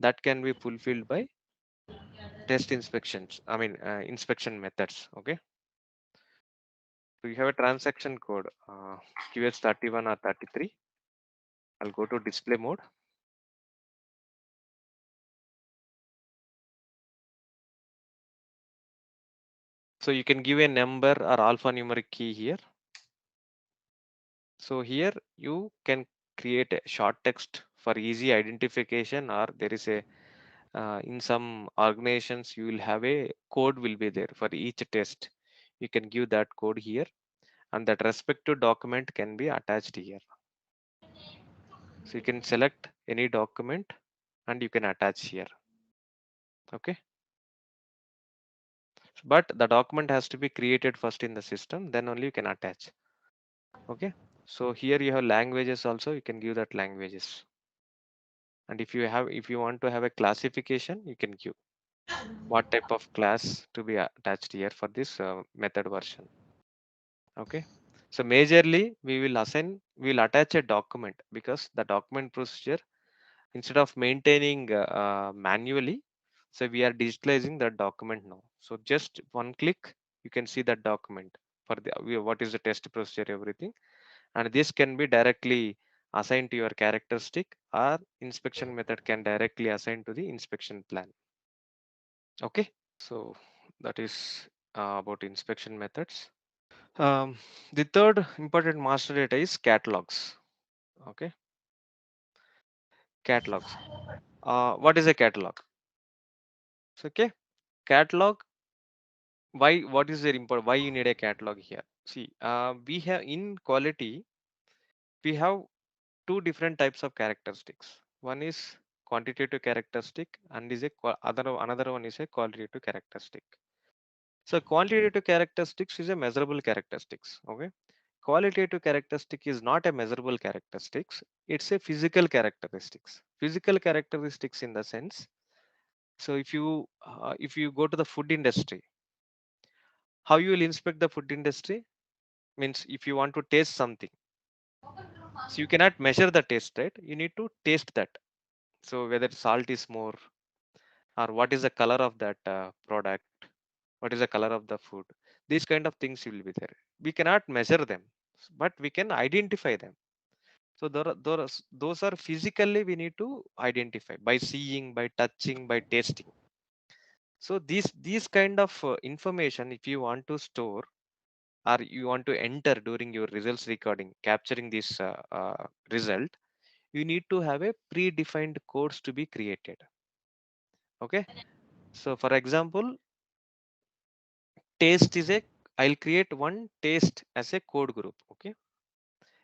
that can be fulfilled by test inspections. I mean inspection methods. Okay, so you have a transaction code QS31 or 33. I'll go to display mode. So you can give a number or alphanumeric key here. So here you can create a short text for easy identification, or there is a in some organizations you will have a code will be there for each test. You can give that code here, and that respective document can be attached here. So you can select any document and you can attach here. Okay, but the document has to be created first in the system, then only you can attach. Okay, so here you have languages also, you can give that languages. And if you want to have a classification, you can give what type of class to be attached here for this method version. Okay, so majorly we will attach a document, because the document procedure, instead of maintaining manually, so we are digitalizing that document now. So just one click you can see that document for the what is the test procedure, everything. And this can be directly assigned to your characteristic, or inspection method can directly assign to the inspection plan. Okay, so that is about inspection methods. The third important master data is catalogs. Okay, catalogs. What is a catalog? So, okay, catalog. Why? What is the important? Why you need a catalog here? See, we have in quality we have two different types of characteristics. One is quantitative characteristic, and is a another one is a qualitative characteristic. So quantitative characteristics is a measurable characteristics. Okay, qualitative characteristic is not a measurable characteristics. It's a physical characteristics. Physical characteristics in the sense. So if you go to the food industry, how you will inspect the food industry? Means if you want to taste something, so you cannot measure the taste, right? You need to taste that. So whether salt is more, or what is the color of that product, what is the color of the food, these kind of things will be there. We cannot measure them, but we can identify them. So those are physically we need to identify by seeing, by touching, by tasting. So these kind of information, if you want to store or you want to enter during your results recording, capturing this result, you need to have a predefined codes to be created. Okay, so for example, taste is a, I'll create one taste as a code group. Okay,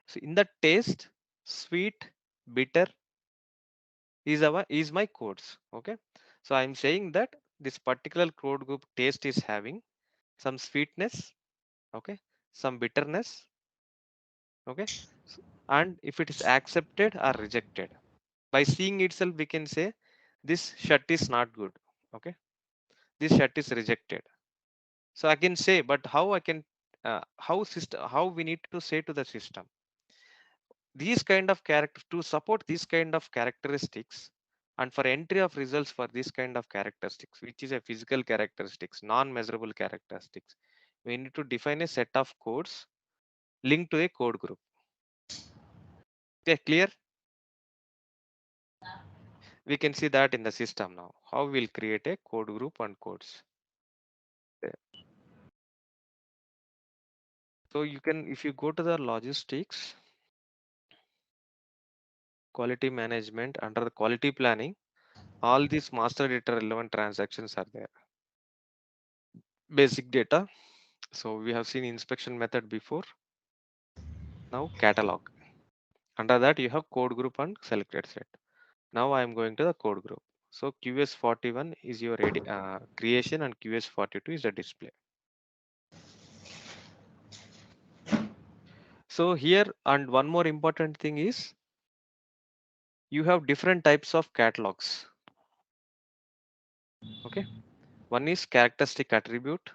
so in the taste, sweet, bitter is my codes. Okay, so I'm saying that this particular code group taste is having some sweetness, okay, some bitterness, okay. And if it is accepted or rejected, by seeing itself we can say this shirt is not good. Okay, this shirt is rejected. So I can say, but how I can how we need to say to the system these kind of character to support these kind of characteristics, and for entry of results for this kind of characteristics, which is a physical characteristics, non-measurable characteristics, we need to define a set of codes linked to a code group. Okay, clear? We can see that in the system now, how we'll create a code group and codes. So you can, if you go to the logistics, quality management, under the quality planning, all these master data relevant transactions are there. basic data. So we have seen inspection method before. Now catalog. Under that you have code group and selected set. Now I am going to the code group. So QS41 is your creation and QS42 is the display. So here, and one more important thing is you have different types of catalogs. Okay. One is characteristic attribute,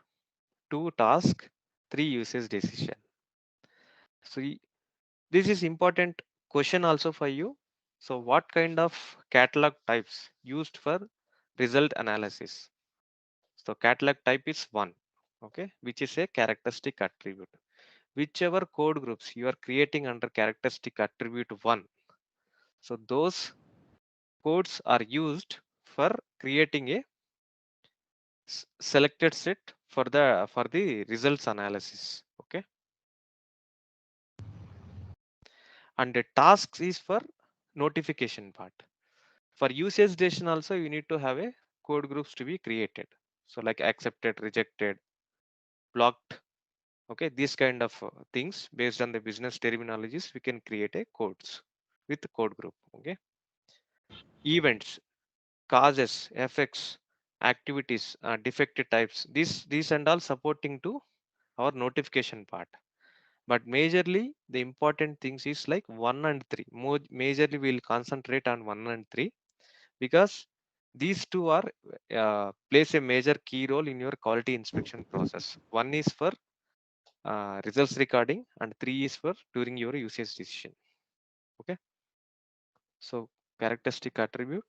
two task, three usage decision. So this is important question also for you. So what kind of catalog types used for result analysis? So catalog type is one, okay, which is a characteristic attribute. Whichever code groups you are creating under characteristic attribute one, so those codes are used for creating a selected set for the results analysis. Okay, and the tasks is for notification part. For usage decision also you need to have a code groups to be created. So like accepted, rejected, blocked. Okay, these kind of things based on the business terminologies we can create a codes with the code group. Okay, events, causes, effects, activities, defective types, these and all supporting to our notification part. But majorly the important things is like 1 and 3. More majorly we'll concentrate on 1 and 3 because these two are plays a major key role in your quality inspection process. One is for results recording and three is for during your usage decision. Okay, so characteristic attribute,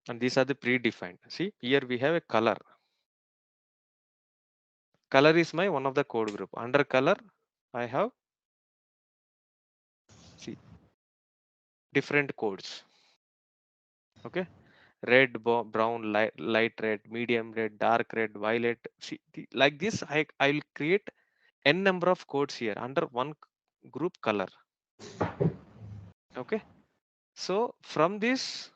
and these are the predefined. See here we have a color. Color is my one of the code group. Under color I have, see, different codes. Okay, red, brown, light red, medium red, dark red, violet. See like this I will create n number of codes here under one group color. Okay, so from these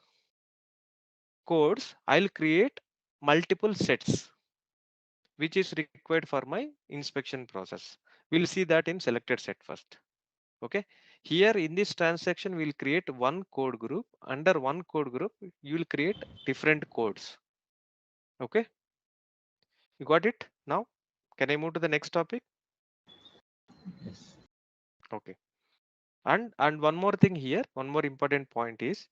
codes I'll create multiple sets which is required for my inspection process. We'll see that in selected set first. Okay, here in this transaction we'll create one code group. Under one code group you will create different codes. Okay, you got it now? Can I move to the next topic? Yes. Okay, and one more thing here, one more important point is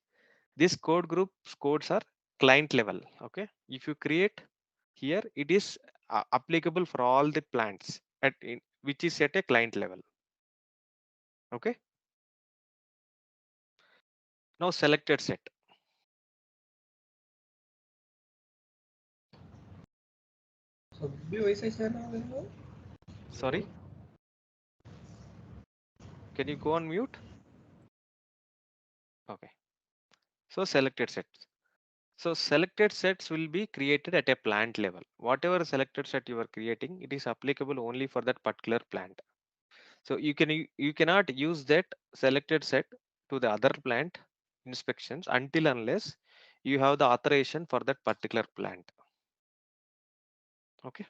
this code groups codes are client level. Okay, if you create here it is applicable for all the plants which is at a client level. Okay, now selected set. So भी वैसा ही चल रहा है Sorry, can you go on mute? Okay, so selected sets. So selected sets will be created at a plant level. Whatever selected set you are creating, it is applicable only for that particular plant. So you cannot use that selected set to the other plant inspections until unless you have the authorization for that particular plant. Okay,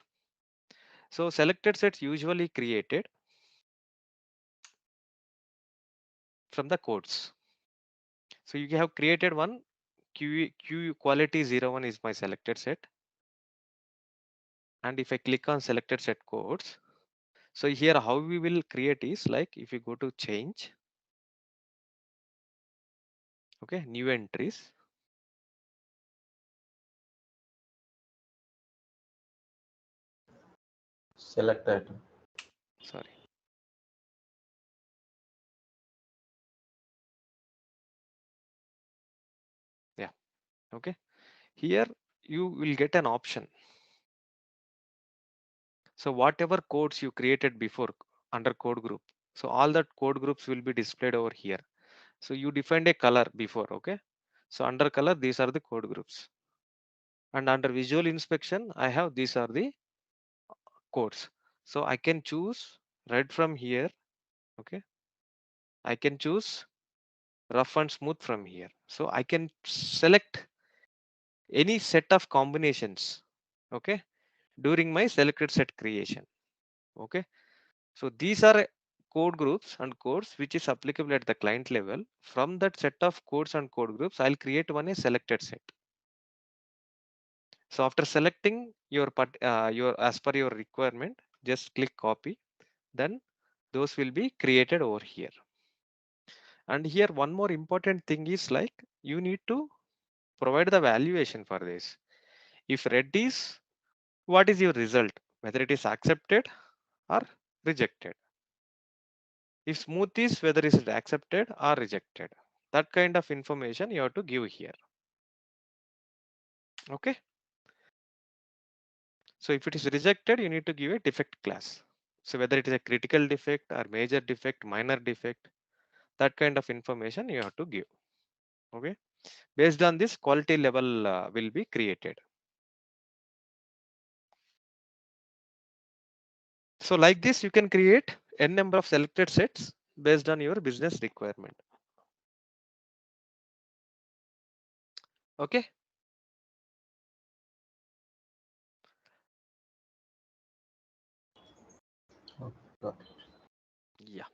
so selected sets usually created from the codes. So you have created one Q quality 01 is my selected set, and if I click on selected set codes, so here how we will create is like if you go to change, okay, new entries. select item. Sorry, yeah, okay. Here you will get an option. So whatever codes you created before under code group, so all that code groups will be displayed over here. So you defined a color before, okay? So under color, these are the code groups. And under visual inspection, I have these are the codes. So I can choose red from here, okay? I can choose rough and smooth from here. So I can select any set of combinations, Okay, during my selected set creation. Okay, so these are code groups and codes which is applicable at the client level. From that set of codes and code groups, I'll create one a selected set. So after selecting your as per your requirement, just click copy. Then those will be created over here. And here one more important thing is like you need to provide the valuation for this. If red is, what is your result? Whether it is accepted or rejected. If smooth is, whether it is accepted or rejected. That kind of information you have to give here. Okay. So if it is rejected, you need to give a defect class. So whether it is a critical defect or major defect, minor defect, that kind of information you have to give. Okay. Based on this, quality level will be created. So like this, you can create n number of selected sets based on your business requirement. Okay. Okay, got it. Yeah.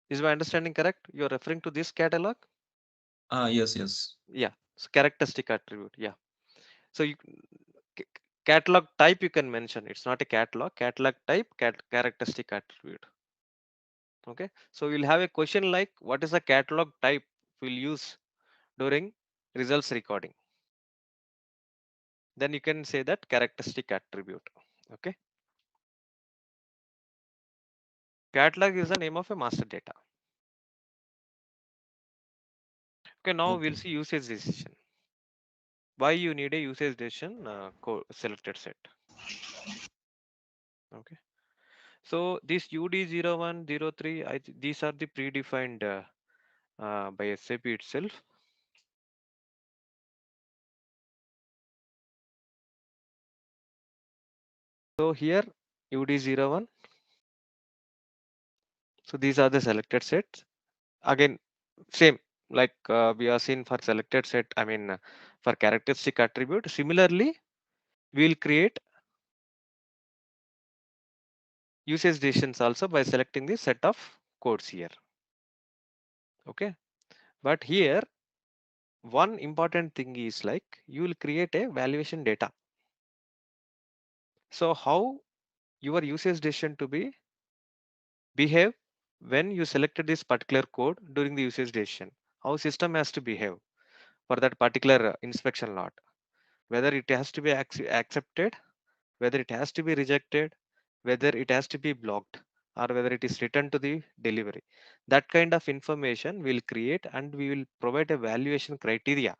Is my understanding correct? You're referring to this catalog? Yes, yes. Yeah. So characteristic attribute. Yeah. So you c- catalog type you can mention. It's not a catalog. Catalog type, characteristic attribute. Okay. So we'll have a question like, what is the catalog type we'll use during results recording? Then you can say that characteristic attribute. Okay. Catalog is the name of a master data. Okay. Now we'll Okay. see usage decision. Why you need a usage decision selected set. Okay. So this UD01, 03, these are the predefined by SAP itself. So here UD01. So these are the selected sets. Again, same like we are seen for selected set. I mean, for characteristic attribute. Similarly, we will create usage decisions also by selecting the set of codes here. Okay. But here, one important thing is like you will create a valuation data. So how your usage decision to be behave when you selected this particular code during the usage decision, how system has to behave for that particular inspection lot, whether it has to be accepted, whether it has to be rejected, whether it has to be blocked, or whether it is returned to the delivery. That kind of information we'll create and we will provide a valuation criteria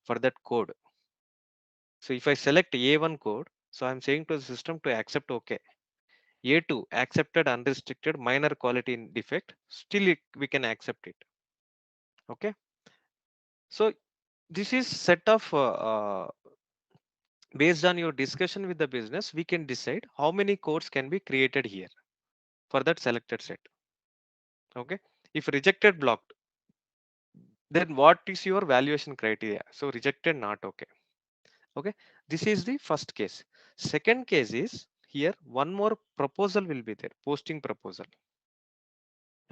for that code. So if I select A1 code, so I'm saying to the system to accept OK. A2 accepted unrestricted minor quality defect, still we can accept it. Okay. So this is set of based on your discussion with the business, we can decide how many codes can be created here for that selected set. Okay. If rejected blocked, then what is your valuation criteria? So rejected, not okay. Okay. This is the first case. Second case is here one more proposal will be there, posting proposal.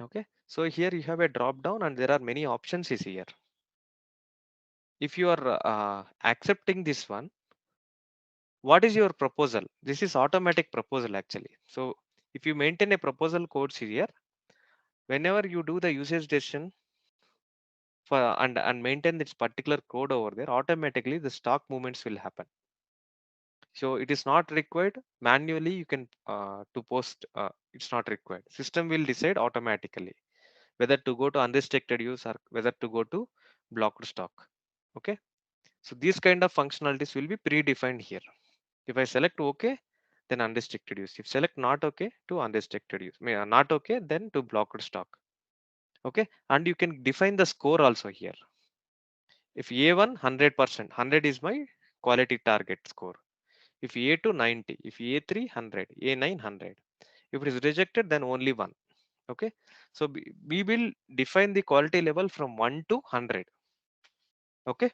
Okay. So here you have a drop down and there are many options is here. If you are accepting this one, what is your proposal? This is automatic proposal actually. So if you maintain a proposal codes here, whenever you do the usage decision for and maintain this particular code over there, automatically the stock movements will happen. So it is not required manually. You can to post. It's not required. System will decide automatically whether to go to unrestricted use or whether to go to blocked stock. Okay. So these kind of functionalities will be predefined here. If I select OK, then unrestricted use. If select not OK, to unrestricted use. Not OK, then to blocked stock. Okay. And you can define the score also here. If A1 100%, 100 is my quality target score. If A2 90, if A3 100, A9 100. If it is rejected, then only 1. Okay, so we will define the quality level from 1 to 100. Okay,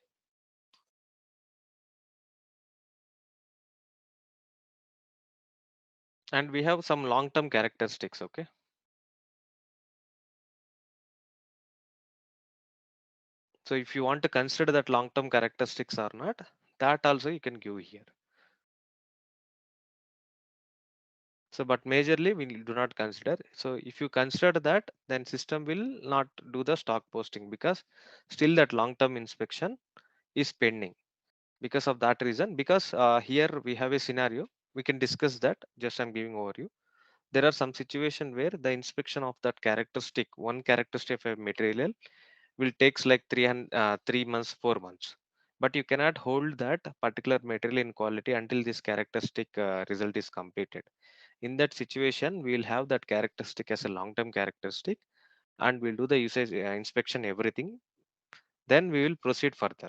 and we have some long-term characteristics. Okay, so if you want to consider that long-term characteristics or not, that also you can give here. So but majorly we do not consider. So if you consider that, then system will not do the stock posting, because still that long-term inspection is pending. Because of that reason, because here we have a scenario, we can discuss that. Just I'm giving overview. There are some situation where the inspection of that characteristic, one characteristic of a material, will takes like 3 months, 4 months. But you cannot hold that particular material in quality until this characteristic result is completed. In that situation, we will have that characteristic as a long-term characteristic, and we'll do the usage inspection, everything. Then we will proceed further.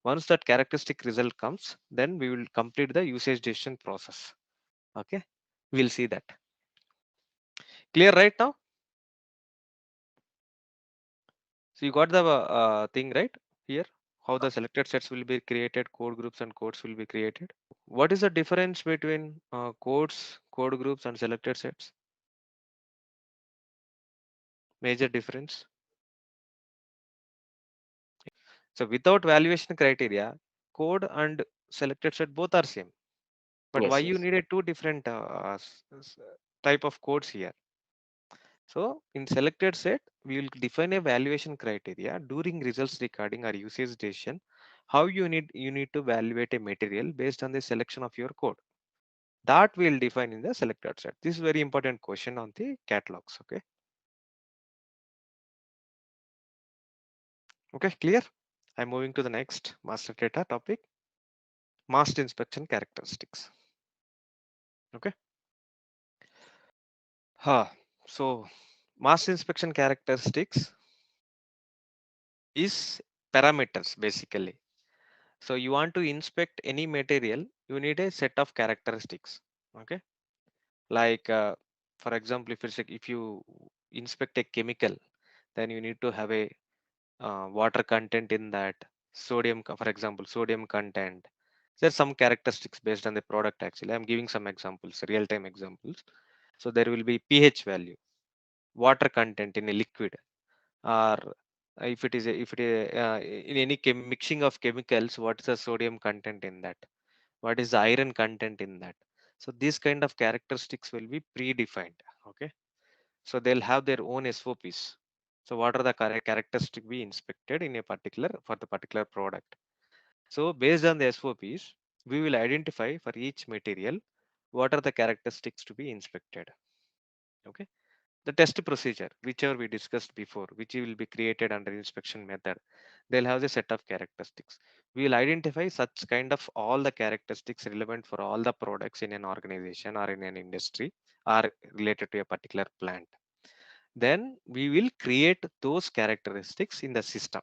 Once that characteristic result comes, then we will complete the usage decision process. Okay, we'll see that. Clear right now? So you got the thing right here, how the selected sets will be created, code groups and codes will be created. What is the difference between codes, code groups and selected sets? Major difference. So without valuation criteria, code and selected set both are same. But why Yes, you yes. needed two different type of codes here? So in selected set, we will define a valuation criteria during results recording or usage decision. How you need to evaluate a material based on the selection of your code. That we'll define in the selected set. This is very important question on the catalogs. Okay. Okay, clear? I'm moving to the next master data topic, master inspection characteristics. Okay. So master inspection characteristics is parameters basically. So you want to inspect any material, you need a set of characteristics. Okay. Like for example, if you inspect a chemical, then you need to have a water content in that, sodium, for example, sodium content. There's some characteristics based on the product. Actually, I'm giving some examples, real-time examples. So there will be pH value, water content in a liquid, or if it is in any mixing of chemicals, what is the sodium content in that, what is the iron content in that. So these kind of characteristics will be predefined. Okay, so they'll have their own SOPs. So what are the characteristics we inspected in a particular, for the particular product. So based on the SOPs, we will identify for each material what are the characteristics to be inspected. Okay, the test procedure, whichever we discussed before, which will be created under inspection method, they'll have a set of characteristics. We will identify such kind of all the characteristics relevant for all the products in an organization or in an industry or related to a particular plant. Then we will create those characteristics in the system,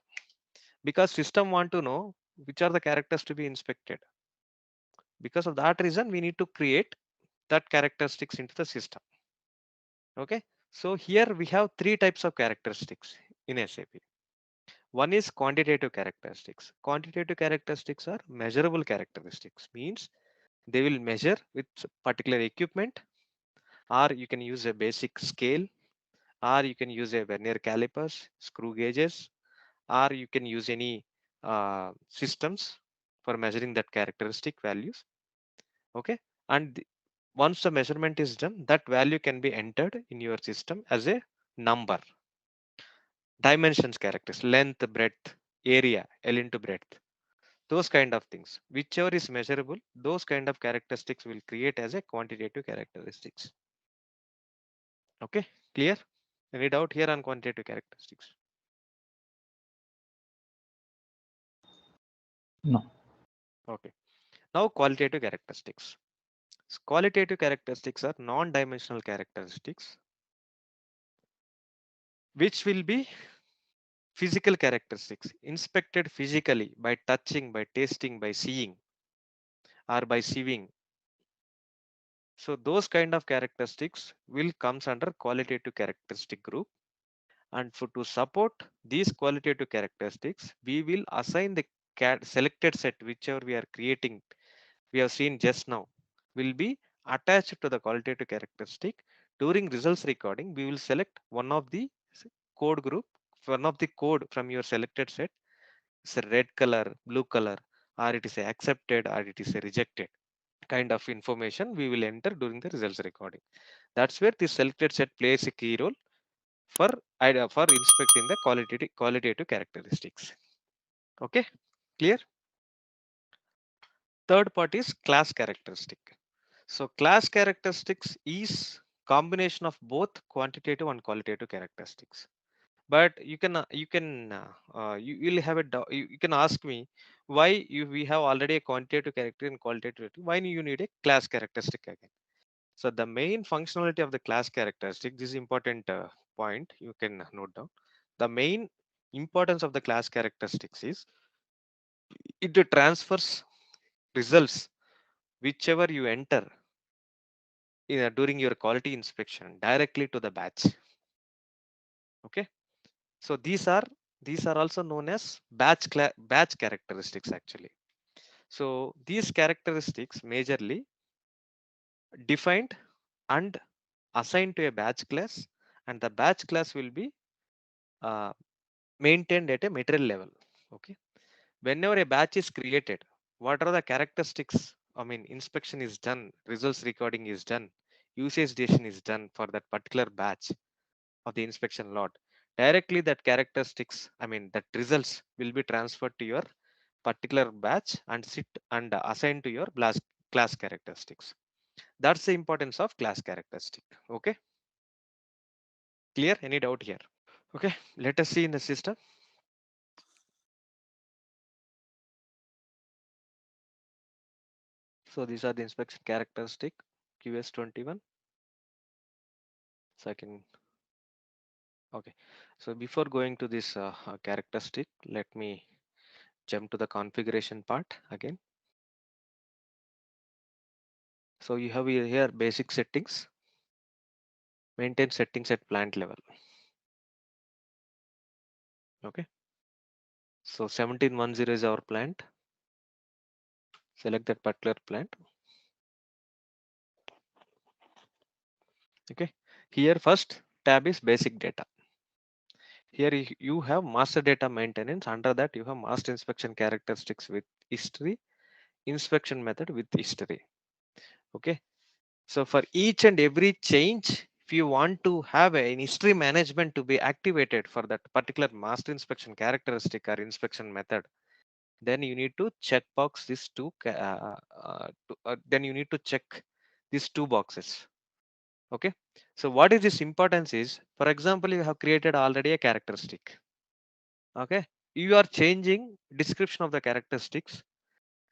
because system want to know which are the characters to be inspected. Because of that reason, we need to create that characteristics into the system. Okay, so here we have three types of characteristics in SAP. One is quantitative characteristics. Quantitative characteristics are measurable characteristics, means they will measure with particular equipment, or you can use a basic scale, or you can use a vernier calipers, screw gauges, or you can use any systems for measuring that characteristic values. Okay, and once the measurement is done, that value can be entered in your system as a number. Dimensions characters, length, breadth, area, L into breadth, those kind of things, whichever is measurable, those kind of characteristics will create as a quantitative characteristics. Okay, clear? Any doubt here on quantitative characteristics? No. Okay, now qualitative characteristics. Qualitative characteristics are non-dimensional characteristics, which will be physical characteristics inspected physically by touching, by tasting, by seeing, or by sieving. So those kind of characteristics will comes under qualitative characteristic group. And for to support these qualitative characteristics, we will assign the selected set whichever we are creating, we have seen just now, will be attached to the qualitative characteristic. During results recording, we will select one of the code group, one of the code from your selected set. It's a red color, blue color, or it is a accepted, or it is a rejected kind of information we will enter during the results recording. That's where the selected set plays a key role for for inspecting the qualitative characteristics. Okay, clear? Third part is class characteristic. So class characteristics is combination of both quantitative and qualitative characteristics. But you will have a you can ask me why we have already a quantitative character and qualitative. Why you need a class characteristic again? So the main functionality of the class characteristic, this is important point you can note down. The main importance of the class characteristics is it transfers results whichever you enter during your quality inspection directly to the batch. Okay, so these are also known as batch characteristics actually. So these characteristics majorly defined and assigned to a batch class, and the batch class will be uh, maintained at a material level. Okay, whenever a batch is created, what are the characteristics? I mean, inspection is done, results recording is done, usage dation is done for that particular batch of the inspection lot. Directly that characteristics, I mean that results will be transferred to your particular batch and sit and assigned to your class characteristics. That's the importance of class characteristic. Okay, clear? Any doubt here? Okay, let us see in the system. So these are the inspection characteristic QS21. So I can, okay. So before going to this characteristic, let me jump to the configuration part again. So you have here basic settings, maintain settings at plant level. Okay. So 1710 is our plant. Select that particular plant. Okay. Here first tab is basic data. Here you have master data maintenance. Under that you have master inspection characteristics with history, inspection method with history. Okay. So for each and every change, if you want to have an history management to be activated for that particular master inspection characteristic or inspection method, then you need to check box these two. Then you need to check these two boxes. Okay. So what is this importance is, for example, you have created already a characteristic. Okay. You are changing description of the characteristics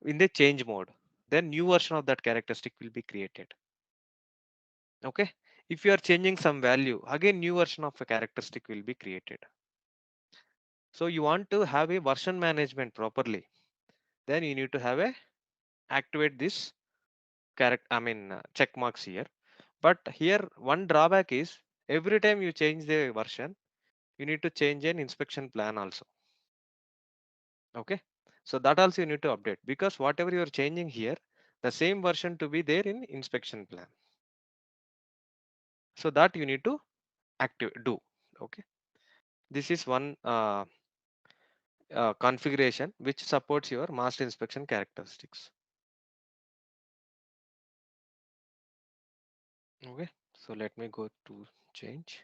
in the change mode. Then new version of that characteristic will be created. Okay, if you are changing some value, again new version of a characteristic will be created. So you want to have a version management properly, then you need to have a activate this character, I mean check marks here. But here one drawback is, every time you change the version, you need to change an inspection plan also. Okay, so that also you need to update, because whatever you are changing here, the same version to be there in inspection plan. So that you need to do. Okay, this is one configuration which supports your master inspection characteristics. Okay, so let me go to change.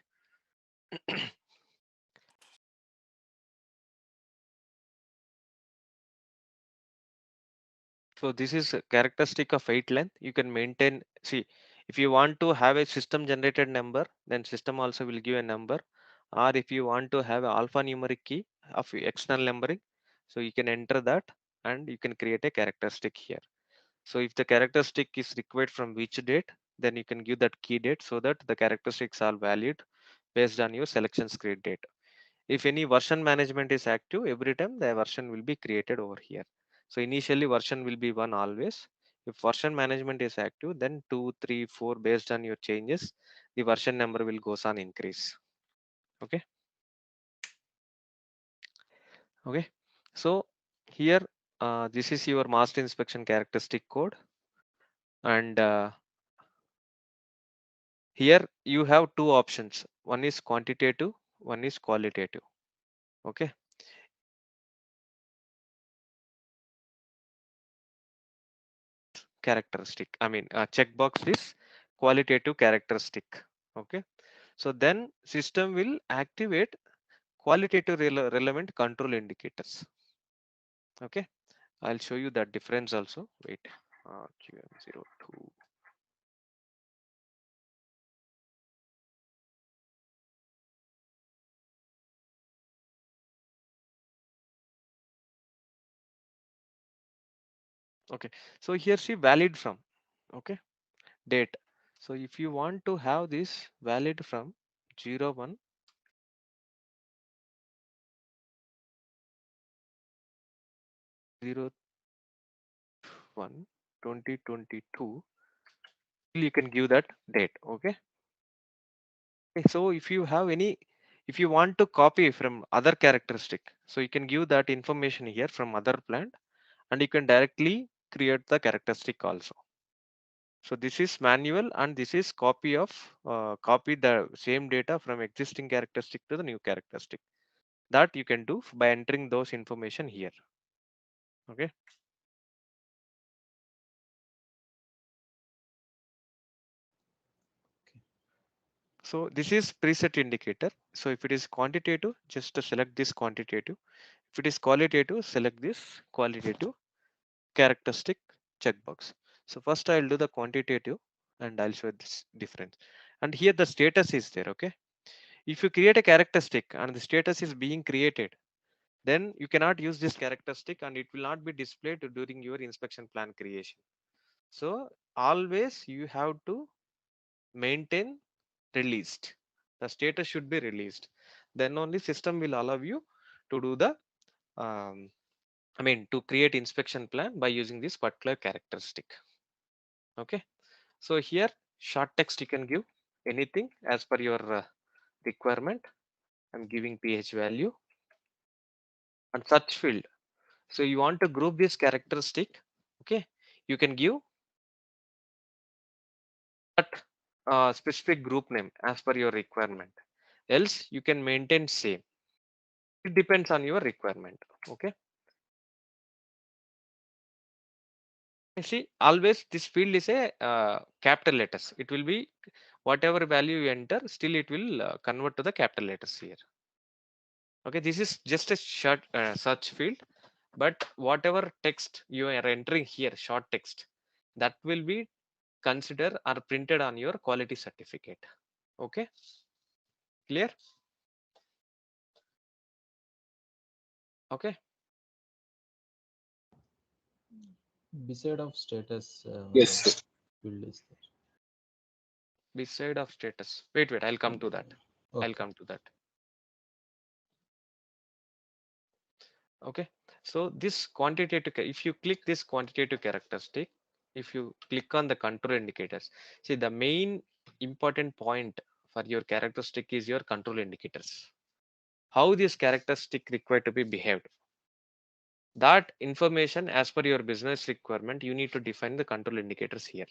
So this is a characteristic of 8 length. You can maintain, see, if you want to have a system generated number, then system also will give a number. Or if you want to have a alphanumeric key of external numbering, so you can enter that and you can create a characteristic here. So if the characteristic is required from which date, then you can give that key date so that the characteristics are valid based on your selection screen date. If any version management is active, every time the version will be created over here. So initially version will be 1 always. If version management is active, then 2, 3, 4 based on your changes, the version number will goes on increase. Okay. Okay. So here, this is your master inspection characteristic code, and here you have two options. One is quantitative, one is qualitative. Okay. Characteristic, I mean, checkbox is qualitative characteristic. Okay. So then system will activate qualitative relevant control indicators. Okay. I'll show you that difference also. Wait, QM02. Okay. So here see valid from. Okay. Date. So if you want to have this valid from 01 01 2022, you can give that date. Okay. So if you have any, if you want to copy from other characteristic, so you can give that information here from other plant, and you can directly create the characteristic also. So this is manual, and this is copy of copy the same data from existing characteristic to the new characteristic. That you can do by entering those information here. Okay. So this is preset indicator. So if it is quantitative, just to select this quantitative. If it is qualitative, select this qualitative characteristic checkbox. So first I'll do the quantitative, and I'll show this difference. And here the status is there. Okay. If you create a characteristic and the status is being created, then you cannot use this characteristic and it will not be displayed during your inspection plan creation. So always you have to maintain released. The status should be released. Then only system will allow you to do the I mean to create inspection plan by using this particular characteristic. Okay. So here short text you can give anything as per your requirement. I'm giving pH value and search field. So you want to group this characteristic. Okay. You can give that specific group name as per your requirement. Else you can maintain same. It depends on your requirement. Okay. You see, always this field is a capital letters. It will be whatever value you enter, still it will convert to the capital letters here. Okay, this is just a short search field, but whatever text you are entering here, short text, that will be considered or printed on your quality certificate. Okay, clear? Okay. Beside of status Yes, sir. field is there. Beside of status. Wait, I'll come to that. I'll Okay. come to that. Okay. So this quantitative, if you click this quantitative characteristic, if you click on the control indicators, see the main important point for your characteristic is your control indicators. How this characteristic required to be behaved. That information as per your business requirement, you need to define the control indicators here.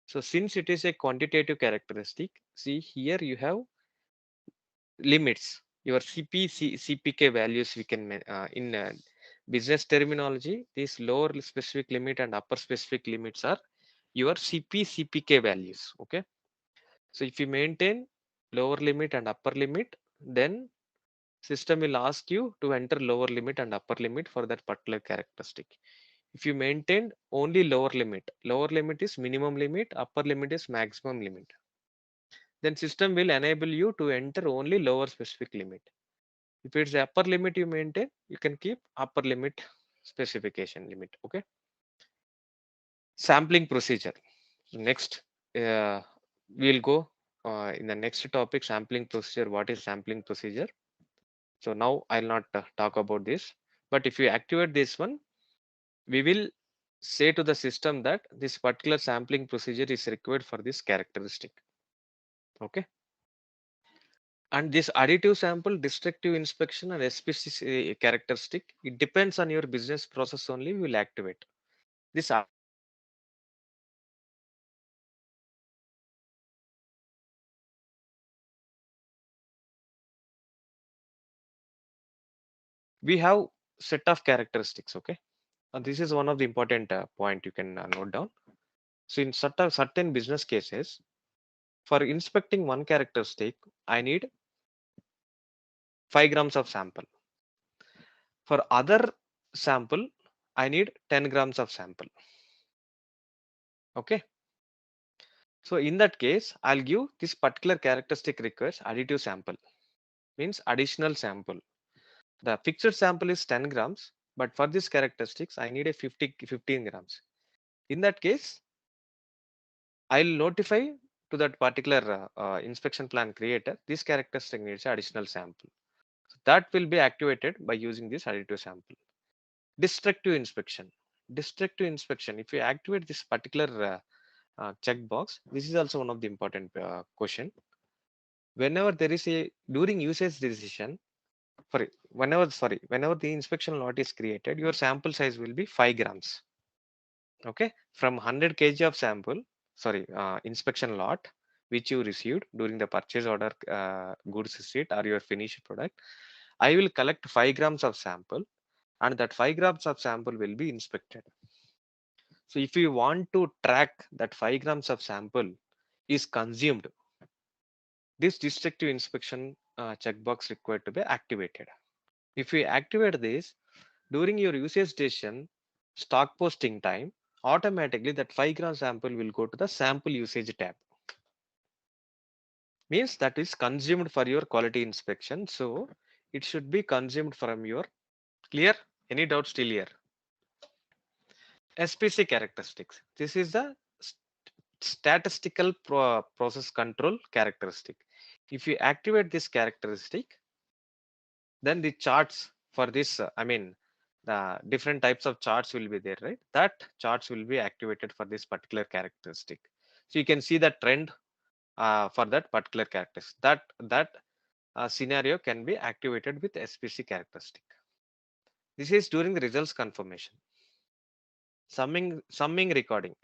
So since it is a quantitative characteristic, see here you have limits, your CPK values we can in business terminology, these lower specific limit and upper specific limits are your CPK values. Okay. So if you maintain lower limit and upper limit, then system will ask you to enter lower limit and upper limit for that particular characteristic. If you maintain only lower limit is minimum limit, upper limit is maximum limit, then system will enable you to enter only lower specific limit. If it's the upper limit you maintain, you can keep upper limit specification limit. Okay. Sampling procedure. So next, we'll go in the next topic, sampling procedure. What is sampling procedure? So now I'll not talk about this, but if you activate this one, we will say to the system that this particular sampling procedure is required for this characteristic. Okay. And this additive sample, destructive inspection, and SPC characteristic, it depends on your business process only. We will activate this. We have set of characteristics. Okay. And this is one of the important point you can note down. So in certain business cases, for inspecting one characteristic, I need 5 grams of sample. For other sample, I need 10 grams of sample. Okay. So in that case, I'll give this particular characteristic requires additive sample, means additional sample. The fixed sample is 10 grams, but for this characteristics, I need a 15 grams. In that case, I'll notify to that particular inspection plan creator, this characteristic needs additional sample. So that will be activated by using this additive sample. Destructive inspection. Destructive inspection. If you activate this particular checkbox, this is also one of the important question. Whenever there is a during usage decision, whenever the inspection lot is created, your sample size will be 5 grams. Okay, from 100 kg of sample, inspection lot which you received during the purchase order, goods receipt or your finished product, I will collect 5 grams of sample, and that 5 grams of sample will be inspected. So if you want to track that 5 grams of sample is consumed, this destructive inspection checkbox required to be activated. If you activate this during your usage station stock posting time, automatically that 5 gram sample will go to the sample usage tab. Means that is consumed for your quality inspection. So it should be consumed from your clear. Any doubts still here? SPC characteristics. This is the statistical process control characteristic. If you activate this characteristic, then the charts for this, the different types of charts will be there, right? That charts will be activated for this particular characteristic. So you can see the trend for that particular characteristic. That scenario can be activated with SPC characteristic. This is during the results confirmation. Summing recording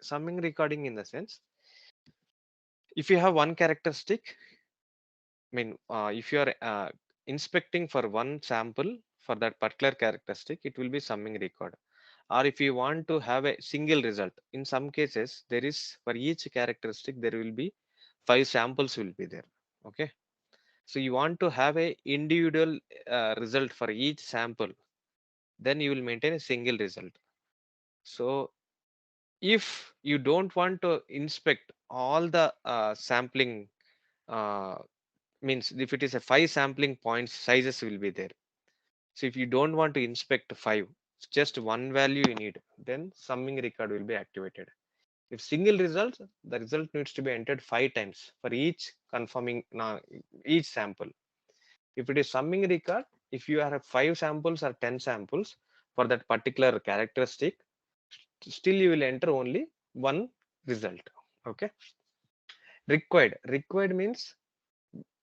in the sense, if you have one characteristic, if you are inspecting for one sample for that particular characteristic, it will be summing record. Or if you want to have a single result, in some cases, there is for each characteristic, there will be 5 samples will be there. Okay. So you want to have a individual result for each sample, then you will maintain a single result. So if you don't want to inspect all the sampling, uh, means if it is a 5 sampling points, sizes will be there. So if you don't want to inspect 5, just one value you need, then summing record will be activated. If single result, the result needs to be entered 5 times for each confirming each sample. If it is summing record, if you have 5 samples or 10 samples for that particular characteristic, still you will enter only one result. Okay. Required means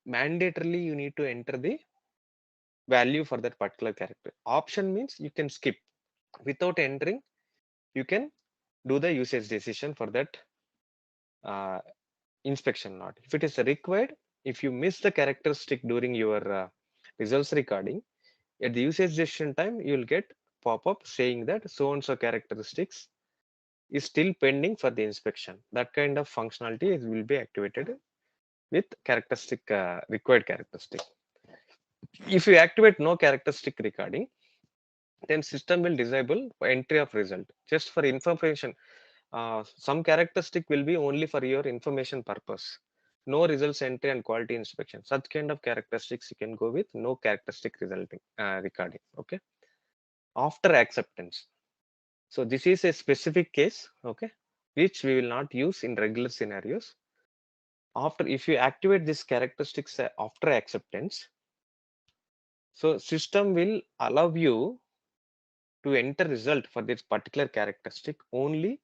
mandatorily you need to enter the value for that particular character. Option means you can skip. Without entering, you can do the usage decision for that uh, inspection lot. If it is required, if you miss the characteristic during your results recording, at the usage decision time, you will get pop-up saying that so and so characteristics is still pending for the inspection. That kind of functionality will be activated with characteristic required characteristic. If you activate no characteristic recording, then system will disable entry of result just for information. Some characteristic will be only for your information purpose. No results entry and quality inspection. Such kind of characteristics you can go with no characteristic resulting recording. Okay. After acceptance. So this is a specific case. Okay, which we will not use in regular scenarios. After, if you activate this characteristics after acceptance, so system will allow you to enter result for this particular characteristic, only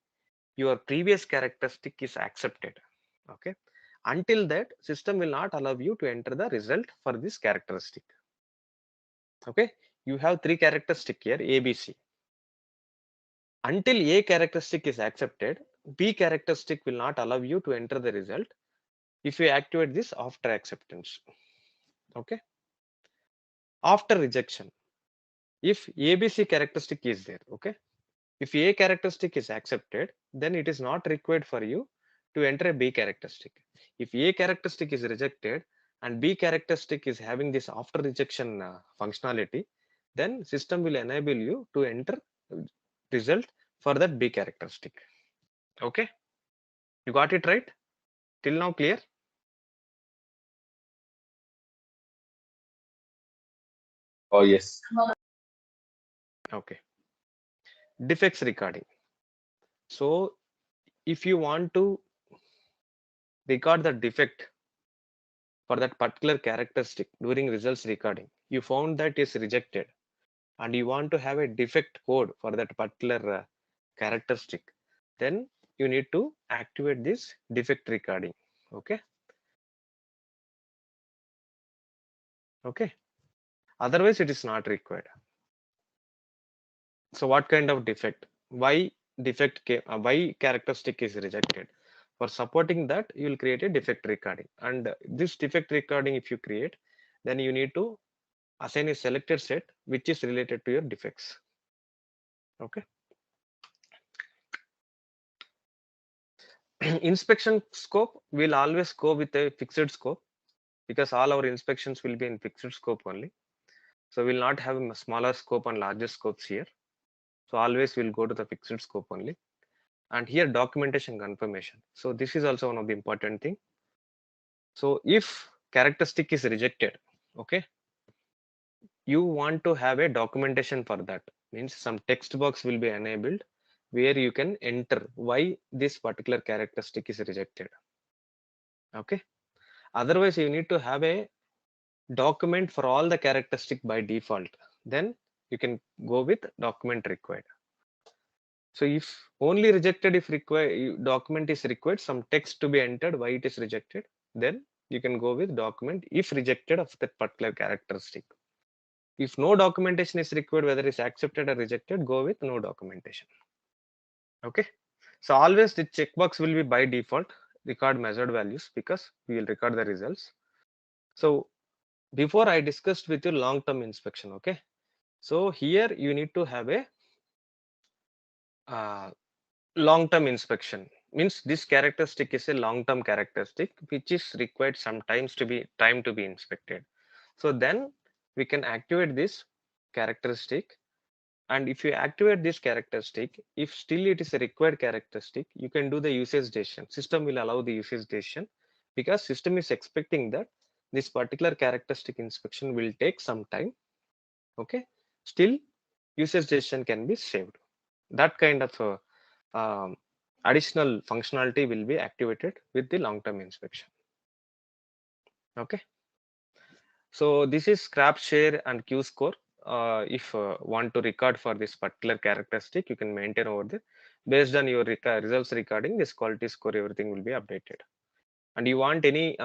your previous characteristic is accepted. Okay. Until that, system will not allow you to enter the result for this characteristic. Okay. You have three characteristics here, A, B, C. Until A characteristic is accepted, B characteristic will not allow you to enter the result if you activate this after acceptance. Okay. After rejection, if ABC characteristic is there, okay, if A characteristic is accepted, then it is not required for you to enter a B characteristic. If A characteristic is rejected and B characteristic is having this after rejection functionality, then system will enable you to enter result for that B characteristic. Okay, you got it right? Till now clear? Oh, yes. Okay. Defects recording. So if you want to record the defect for that particular characteristic during results recording, you found that is rejected and you want to have a defect code for that particular characteristic, then you need to activate this defect recording. Okay. Okay. Otherwise it is not required. So what kind of defect? Why defect? Why characteristic is rejected? For supporting that, you will create a defect recording, and this defect recording, if you create, then you need to assign a selected set which is related to your defects. Okay. Inspection scope will always go with a fixed scope because all our inspections will be in fixed scope only. So we'll not have a smaller scope and larger scopes here. So always we'll go to the fixed scope only. And here documentation confirmation. So this is also one of the important thing. So if characteristic is rejected, okay, you want to have a documentation for that. Means some text box will be enabled where you can enter why this particular characteristic is rejected. Okay. Otherwise, you need to have a document for all the characteristic by default. Then you can go with document required. So if only rejected, if required document is required, some text to be entered why it is rejected, then you can go with document if rejected of that particular characteristic. If no documentation is required, whether it's accepted or rejected, go with no documentation. Okay. So always the checkbox will be by default record measured values because we will record the results. So before I discussed with you long-term inspection. Okay. So here you need to have a long-term inspection. Means this characteristic is a long-term characteristic which is required sometimes to be inspected. So then we can activate this characteristic, and if you activate this characteristic, if still it is a required characteristic, you can do the usage decision. System will allow the usage decision because system is expecting that this particular characteristic inspection will take some time. Okay, still usage decision can be saved. That kind of additional functionality will be activated with the long-term inspection. Okay. So this is scrap share and Q score. If want to record for this particular characteristic, you can maintain over there. Based on your results recording, this quality score, everything will be updated. And you want any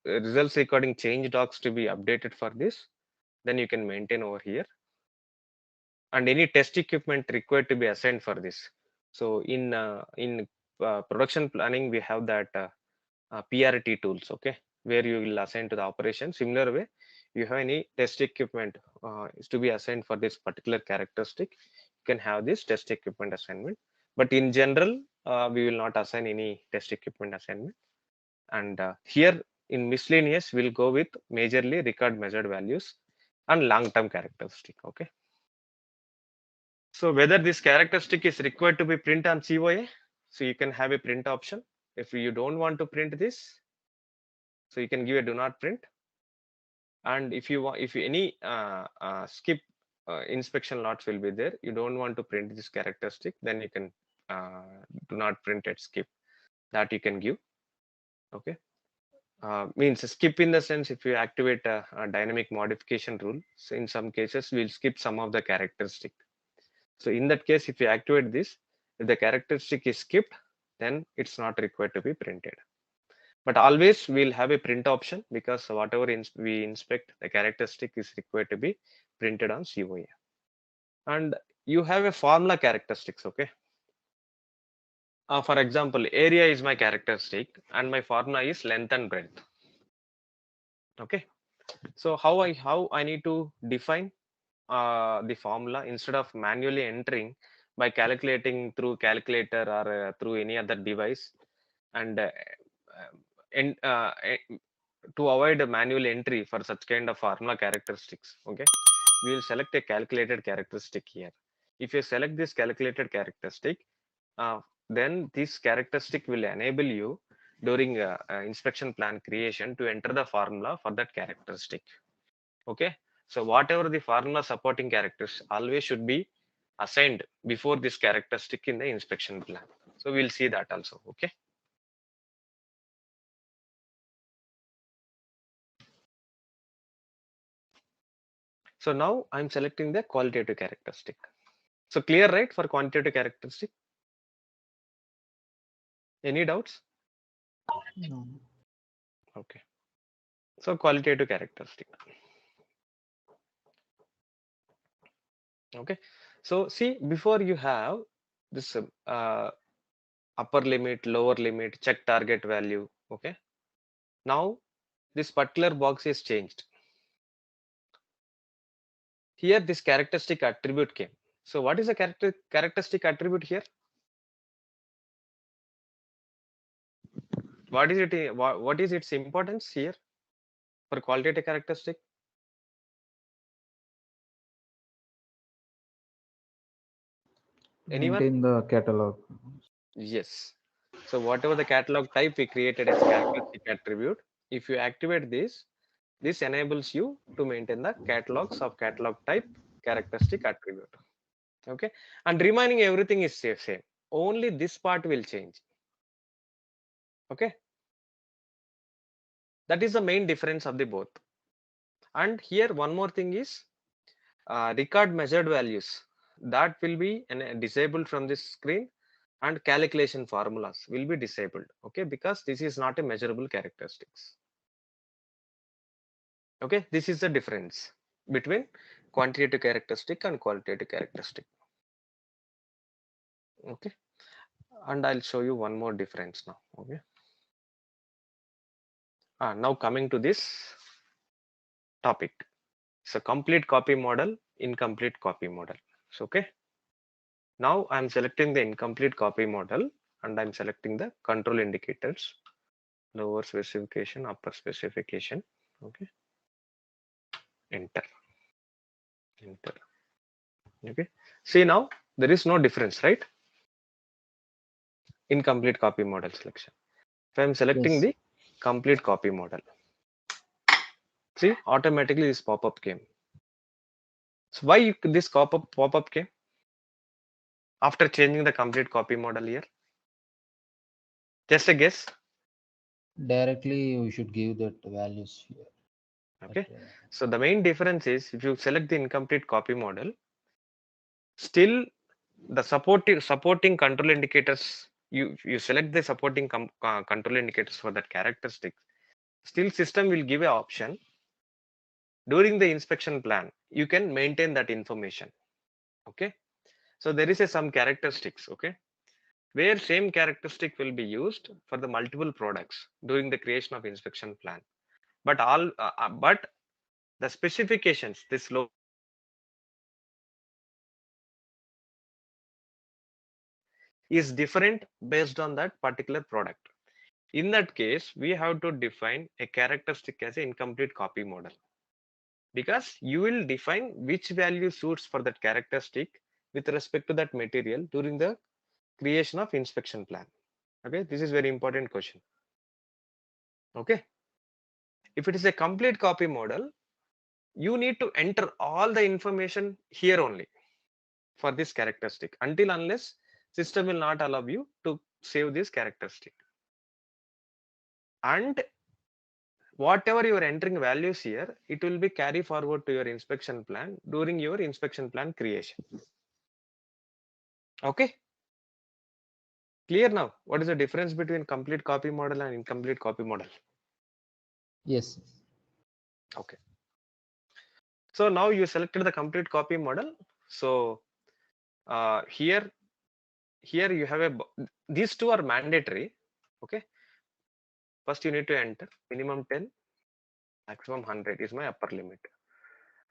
results recording change docs to be updated for this, then you can maintain over here. And any test equipment required to be assigned for this. So in production planning, we have that PRT tools, okay, where you will assign to the operation. Similar way, you have any test equipment is to be assigned for this particular characteristic, you can have this test equipment assignment. But in general, we will not assign any test equipment assignment. And here in miscellaneous, we'll go with majorly record measured values and long-term characteristic. Okay. So whether this characteristic is required to be print on COA, so you can have a print option. If you don't want to print this, so you can give a do not print. And if you want, if any skip inspection lots will be there, you don't want to print this characteristic, then you can do not print it, skip, that you can give. Okay. Means skip in the sense if you activate a dynamic modification rule. So in some cases we'll skip some of the characteristic. So in that case, if you activate this, if the characteristic is skipped, then it's not required to be printed. But always we'll have a print option, because whatever we inspect, the characteristic is required to be printed on COA. And you have a formula characteristics, okay? For example, area is my characteristic and my formula is length and breadth. Okay, so how I need to define the formula instead of manually entering by calculating through calculator or through any other device, and to avoid a manual entry for such kind of formula characteristics. Okay, we will select a calculated characteristic here. If you select this calculated characteristic, then this characteristic will enable you during inspection plan creation to enter the formula for that characteristic. Okay, so whatever the formula supporting characters always should be assigned before this characteristic in the inspection plan. So we'll see that also. Okay, so now I'm selecting the qualitative characteristic. So clear, right, for quantitative characteristic? Any doubts? No. Okay, so qualitative characteristic. Okay, so see, before you have this upper limit, lower limit, check target value. Okay, now this particular box is changed. Here this characteristic attribute came. So what is the characteristic attribute here? What is it? What is its importance here for qualitative characteristic? Anyone? Maintain the catalog. Yes. So whatever the catalog type we created as characteristic attribute, if you activate this, this enables you to maintain the catalogs of catalog type characteristic attribute. Okay, and remaining everything is same. Only this part will change. Okay, that is the main difference of the both. And here one more thing is record measured values that will be disabled from this screen, and calculation formulas will be disabled. Okay, because this is not a measurable characteristics. Okay, this is the difference between quantitative characteristic and qualitative characteristic. Okay, and I'll show you one more difference now. Okay, now coming to this topic. So complete copy model, incomplete copy model. So okay, now I'm selecting the incomplete copy model and I'm selecting the control indicators, lower specification, upper specification. Okay, enter. Okay, see, now there is no difference, right? Incomplete copy model selection. If I'm selecting Yes. the complete copy model, see, automatically this pop-up came. So why this pop-up came after changing the complete copy model here? Just a guess. Directly we should give that values here. Okay, But, so the main difference is if you select the incomplete copy model, still the supporting control indicators, you select the supporting control indicators for that characteristic, still system will give an option during the inspection plan you can maintain that information. Okay, so there is some characteristics, okay, where same characteristic will be used for the multiple products during the creation of inspection plan, but but the specifications, this low is different based on that particular product. In that case, we have to define a characteristic as an incomplete copy model, because you will define which value suits for that characteristic with respect to that material during the creation of inspection plan. Okay, this is very important question. Okay, if it is a complete copy model, you need to enter all the information here only for this characteristic, until unless system will not allow you to save this characteristic. And whatever you are entering values here, it will be carry forward to your inspection plan during your inspection plan creation. Okay, clear now. What is the difference between complete copy model and incomplete copy model? Yes. Okay. So now you selected the complete copy model. So here you have these two are mandatory. Okay. First you need to enter minimum 10, maximum 100 is my upper limit.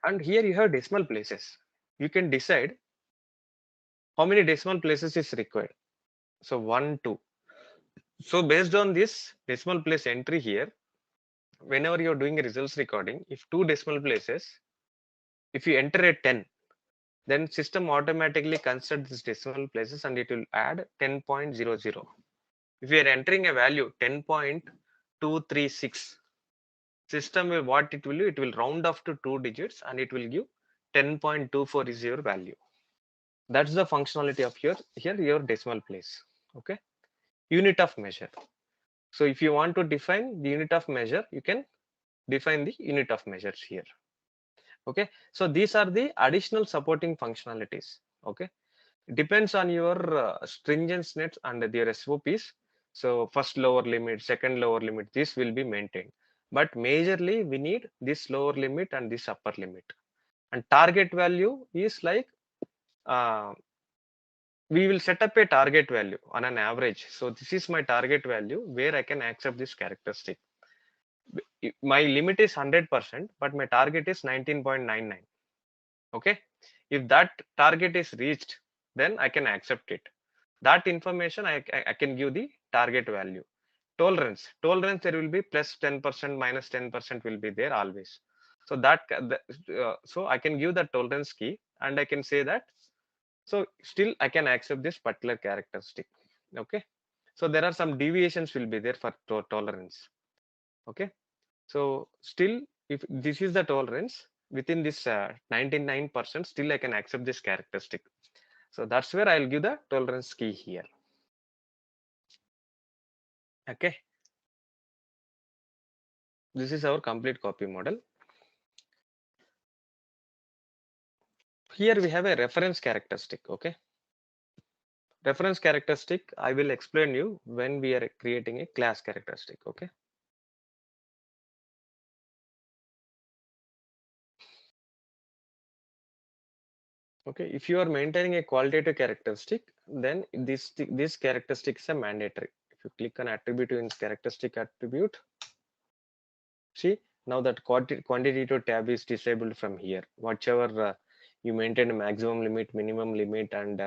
And here you have decimal places. You can decide how many decimal places is required. So 1, 2. So based on this decimal place entry here, whenever you're doing a results recording, if 2 decimal places, if you enter a 10, then system automatically considers these decimal places and it will add 10.00. If you are entering a value 10.236, system will what it will do, it will round off to 2 digits and it will give 10.24 is your value. That's the functionality of your decimal place. Okay, unit of measure. So if you want to define the unit of measure, you can define the unit of measures here. Okay, so these are the additional supporting functionalities. Okay, depends on your stringency and their SOPs. So first lower limit, second lower limit, this will be maintained. But majorly we need this lower limit and this upper limit. And target value is like we will set up a target value on an average. So this is my target value where I can accept this characteristic. My limit is 100%, but my target is 19.99. Okay, if that target is reached, then I can accept it. That information I can give the target value. Tolerance there will be plus 10%, minus 10% will be there always. So that so I can give the tolerance key and I can say that, so still I can accept this particular characteristic. Okay, so there are some deviations will be there for tolerance. Okay, so still if this is the tolerance within this 99%, still I can accept this characteristic. So that's where I'll give the tolerance key here. Okay, this is our complete copy model. Here we have a reference characteristic. Okay, reference characteristic I will explain you when we are creating a class characteristic. Okay, okay, if you are maintaining a qualitative characteristic, then this characteristic is a mandatory. If you click on attribute in characteristic attribute, see now that quantitative tab is disabled from here. Whatever you maintain a maximum limit, minimum limit, and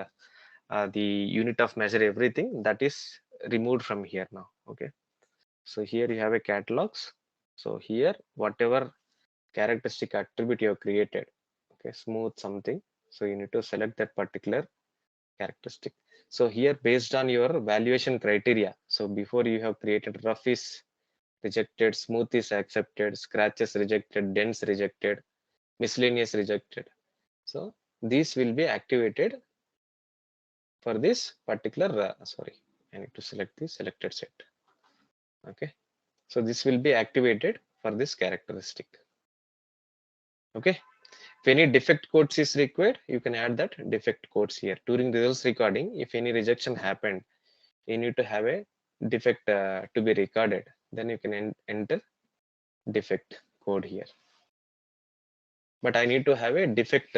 the unit of measure, everything that is removed from here now. Okay, so here you have a catalogs. So here whatever characteristic attribute you have created, okay, smooth something, so you need to select that particular characteristic. So here based on your valuation criteria, so before you have created rough is rejected, smooth is accepted, scratches rejected, dents rejected, miscellaneous rejected. So these will be activated for this particular sorry, I need to select the selected set. Okay, so this will be activated for this characteristic. Okay, if any defect codes is required, you can add that defect codes here. During the results recording, if any rejection happened, you need to have a defect to be recorded, then you can enter defect code here. But I need to have a defect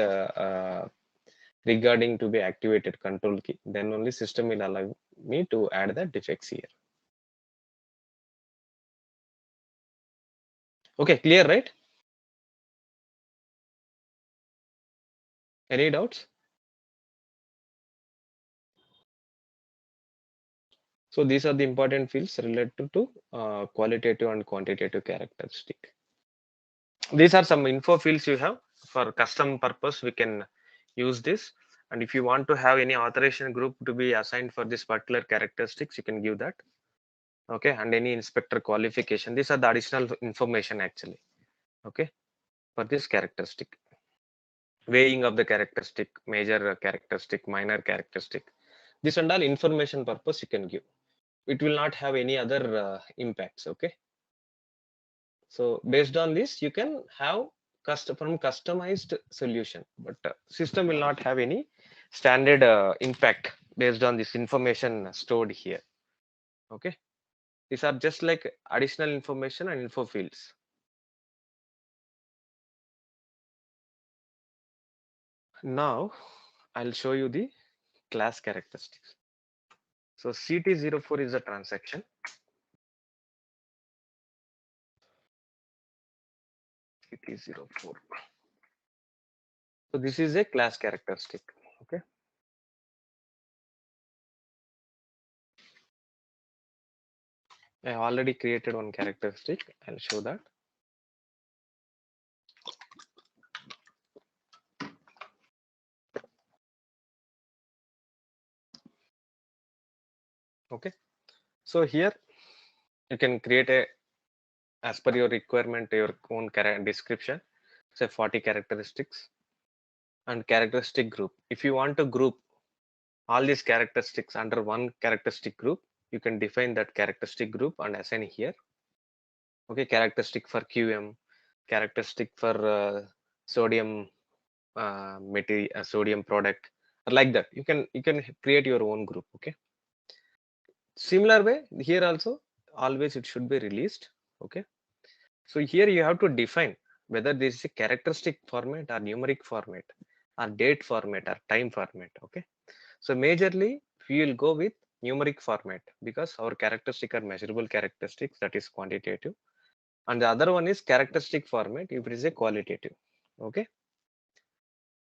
regarding to be activated control key, then only system will allow me to add the defects here. Okay, clear, right? Any doubts? So these are the important fields related to qualitative and quantitative characteristic. These are some info fields you have for custom purpose. We can use this, and if you want to have any authorization group to be assigned for this particular characteristics, you can give that. Okay, and any inspector qualification, these are the additional information actually. Okay, for this characteristic, weighing of the characteristic, major characteristic, minor characteristic, this and all information purpose you can give. It will not have any other impacts. Okay, so based on this you can have customized solution, but system will not have any standard impact based on this information stored here. Okay, these are just like additional information and info fields. Now I'll show you the class characteristics. So CT04 is a transaction. CT04. So this is a class characteristic. Okay. I have already created one characteristic. I'll show that. Okay. So here you can create a, as per your requirement, your own description, say 40 characteristics and characteristic group. If you want to group all these characteristics under one characteristic group, you can define that characteristic group and assign here. Okay, characteristic for QM, characteristic for sodium material, sodium product, like that. You can create your own group. Okay. Similar way here also, always it should be released. Okay. So here you have to define whether this is a characteristic format or numeric format or date format or time format. Okay. So majorly we will go with numeric format because our characteristic are measurable characteristics, that is quantitative, and the other one is characteristic format if it is a qualitative. Okay.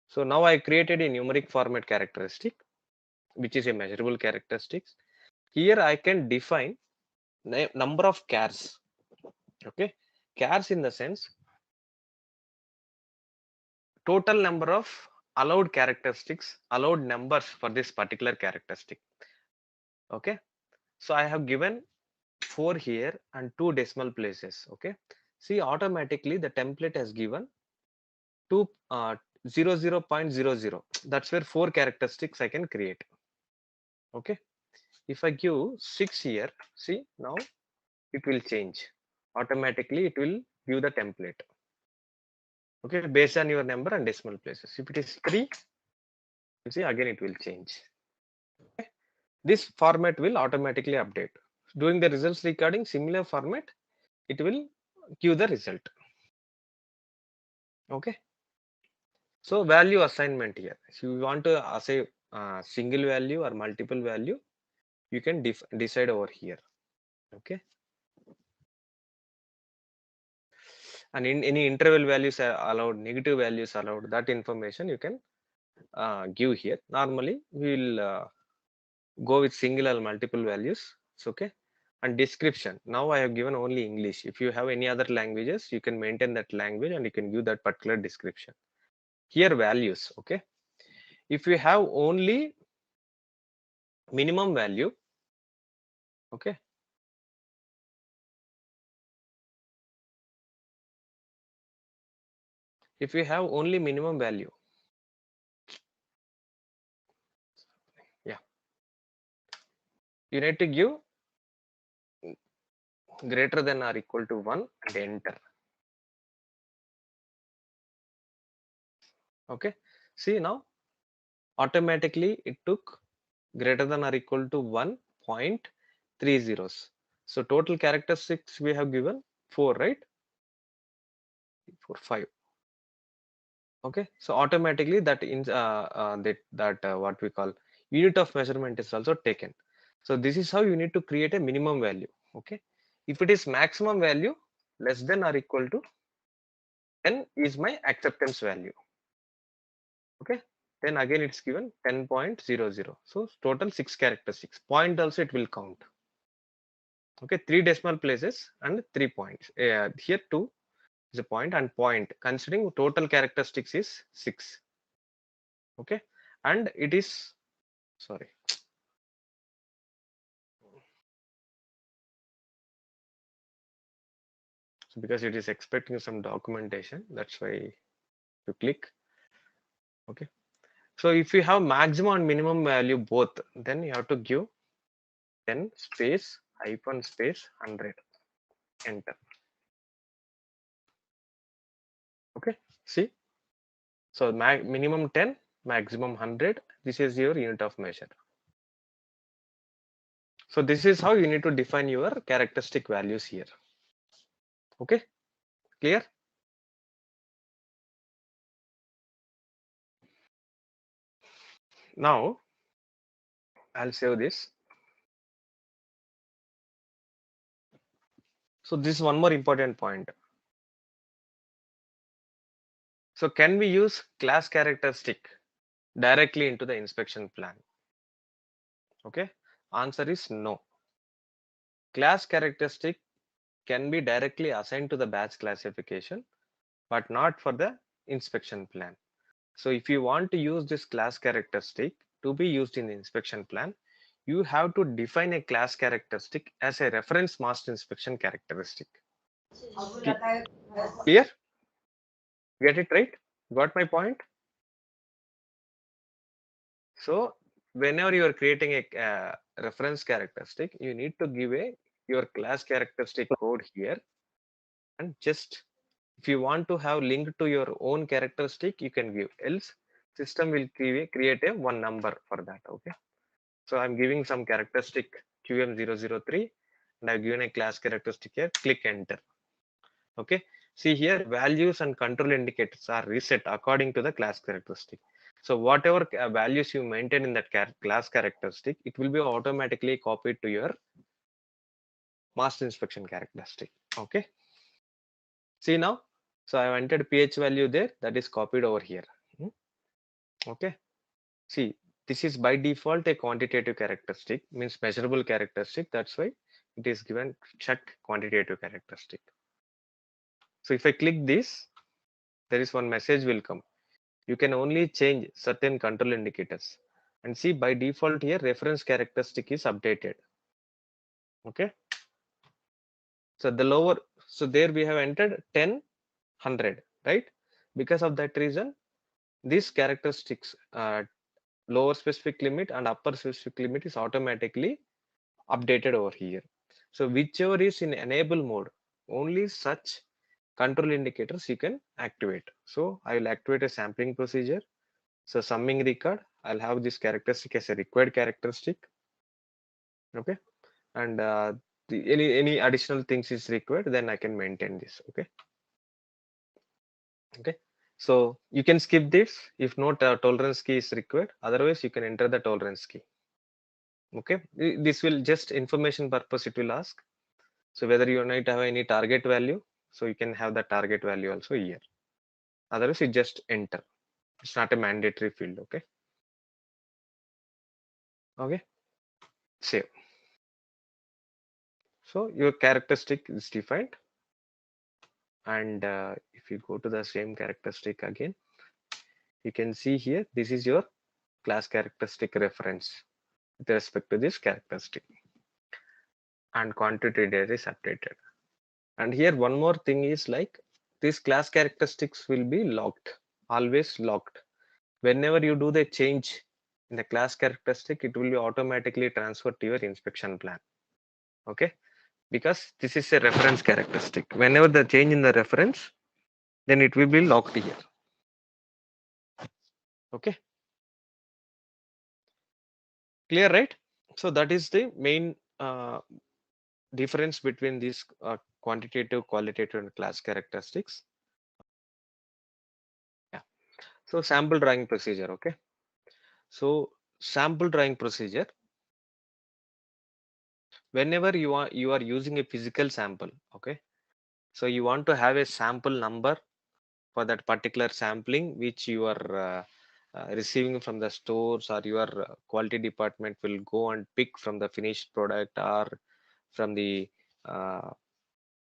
So now I created a numeric format characteristic, which is a measurable characteristics. Here I can define number of chars. Okay, chars in the sense total number of allowed characteristics, allowed numbers for this particular characteristic. Okay, so I have given 4 here and 2 decimal places. Okay, see automatically the template has given 2 00.00. That's where 4 characteristics I can create. Okay, if I give 6 here, see now it will change automatically. It will give the template. Okay, based on your number and decimal places. If it is 3, you see again it will change. Okay, this format will automatically update. During the results recording, similar format, it will give the result. Okay, so value assignment here. If you want to assign single value or multiple value, you can decide over here. Okay, and in any interval values are allowed, negative values allowed, that information you can give here. Normally we will go with single or multiple values. It's okay. And description, now I have given only English. If you have any other languages, you can maintain that language and you can give that particular description. Here values. Okay, if you have only minimum value, okay, if you have only minimum value, yeah, you need to give greater than or equal to 1 and enter. Okay, see now automatically it took greater than or equal to 1.30. So total characteristics we have given 4, right? 4, 5. Okay, so automatically that in what we call unit of measurement is also taken. So this is how you need to create a minimum value. Okay, if it is maximum value less than or equal to 10 is my acceptance value. Okay, then again it's given 10.00. So total 6 characteristics. Point also it will count. Okay, 3 decimal places and 3 points. Here 2 is a point and point, considering total characteristics is 6. Okay, and it is, sorry, so because it is expecting some documentation, that's why you click. Okay, so if you have maximum and minimum value both, then you have to give 10 space hyphen space 100, enter. Okay, see, so minimum 10, maximum 100, this is your unit of measure. So this is how you need to define your characteristic values here. Okay, clear? Now I'll save this. So this is one more important point. So can we use class characteristic directly into the inspection plan? Okay, answer is no. Class characteristic can be directly assigned to the batch classification, but not for the inspection plan. So if you want to use this class characteristic to be used in the inspection plan, you have to define a class characteristic as a reference master inspection characteristic. Clear? Get it right? Got my point? So whenever you are creating a reference characteristic, you need to give your class characteristic code here, and just if you want to have link to your own characteristic, you can give, else system will create a one number for that. Okay, so I'm giving some characteristic QM003 and I've given a class characteristic here. Click enter. Okay, see here values and control indicators are reset according to the class characteristic. So whatever values you maintain in that class characteristic, it will be automatically copied to your master inspection characteristic. Okay, see now, so I entered pH value there, that is copied over here. Okay, see, this is by default a quantitative characteristic, means measurable characteristic. That's why it is given check quantitative characteristic. So if I click this, there is one message will come. You can only change certain control indicators, and see by default here reference characteristic is updated. Okay, so the lower, so there we have entered 10, 100, right? Because of that reason, these characteristics lower specific limit and upper specific limit is automatically updated over here. So whichever is in enable mode, only such control indicators you can activate. So I will activate a sampling procedure. So summing record, I'll have this characteristic as a required characteristic. Okay, and any additional things is required, then I can maintain this. Okay. Okay, so you can skip this if not tolerance key is required. Otherwise, you can enter the tolerance key. Okay, this will just information purpose it will ask. So whether you need to have any target value, so you can have the target value also here. Otherwise, you just enter. It's not a mandatory field. Okay. Okay. Save. So your characteristic is defined, and if you go to the same characteristic again, you can see here this is your class characteristic reference with respect to this characteristic, and quantity data is updated. And here one more thing is like these class characteristics will be locked, always locked. Whenever you do the change in the class characteristic, it will be automatically transferred to your inspection plan. Okay, because this is a reference characteristic. Whenever the change in the reference, then it will be locked here. Okay, clear, right? So that is the main difference between these quantitative, qualitative, and class characteristics. Yeah. So sample drawing procedure. Okay. So sample drawing procedure. Whenever you are using a physical sample. Okay. So you want to have a sample number for that particular sampling which you are receiving from the stores, or your quality department will go and pick from the finished product, or from the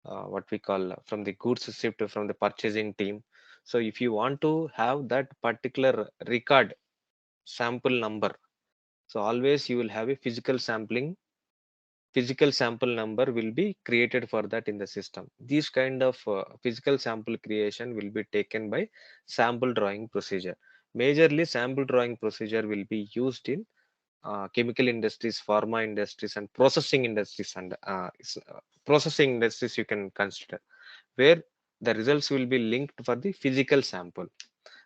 what we call from the goods received from the purchasing team. So if you want to have that particular record sample number, so always you will have a physical sample number will be created for that in the system. These kind of physical sample creation will be taken by sample drawing procedure. Majorly sample drawing procedure will be used in chemical industries, pharma industries, and processing industries, and processing industries you can consider, where the results will be linked for the physical sample,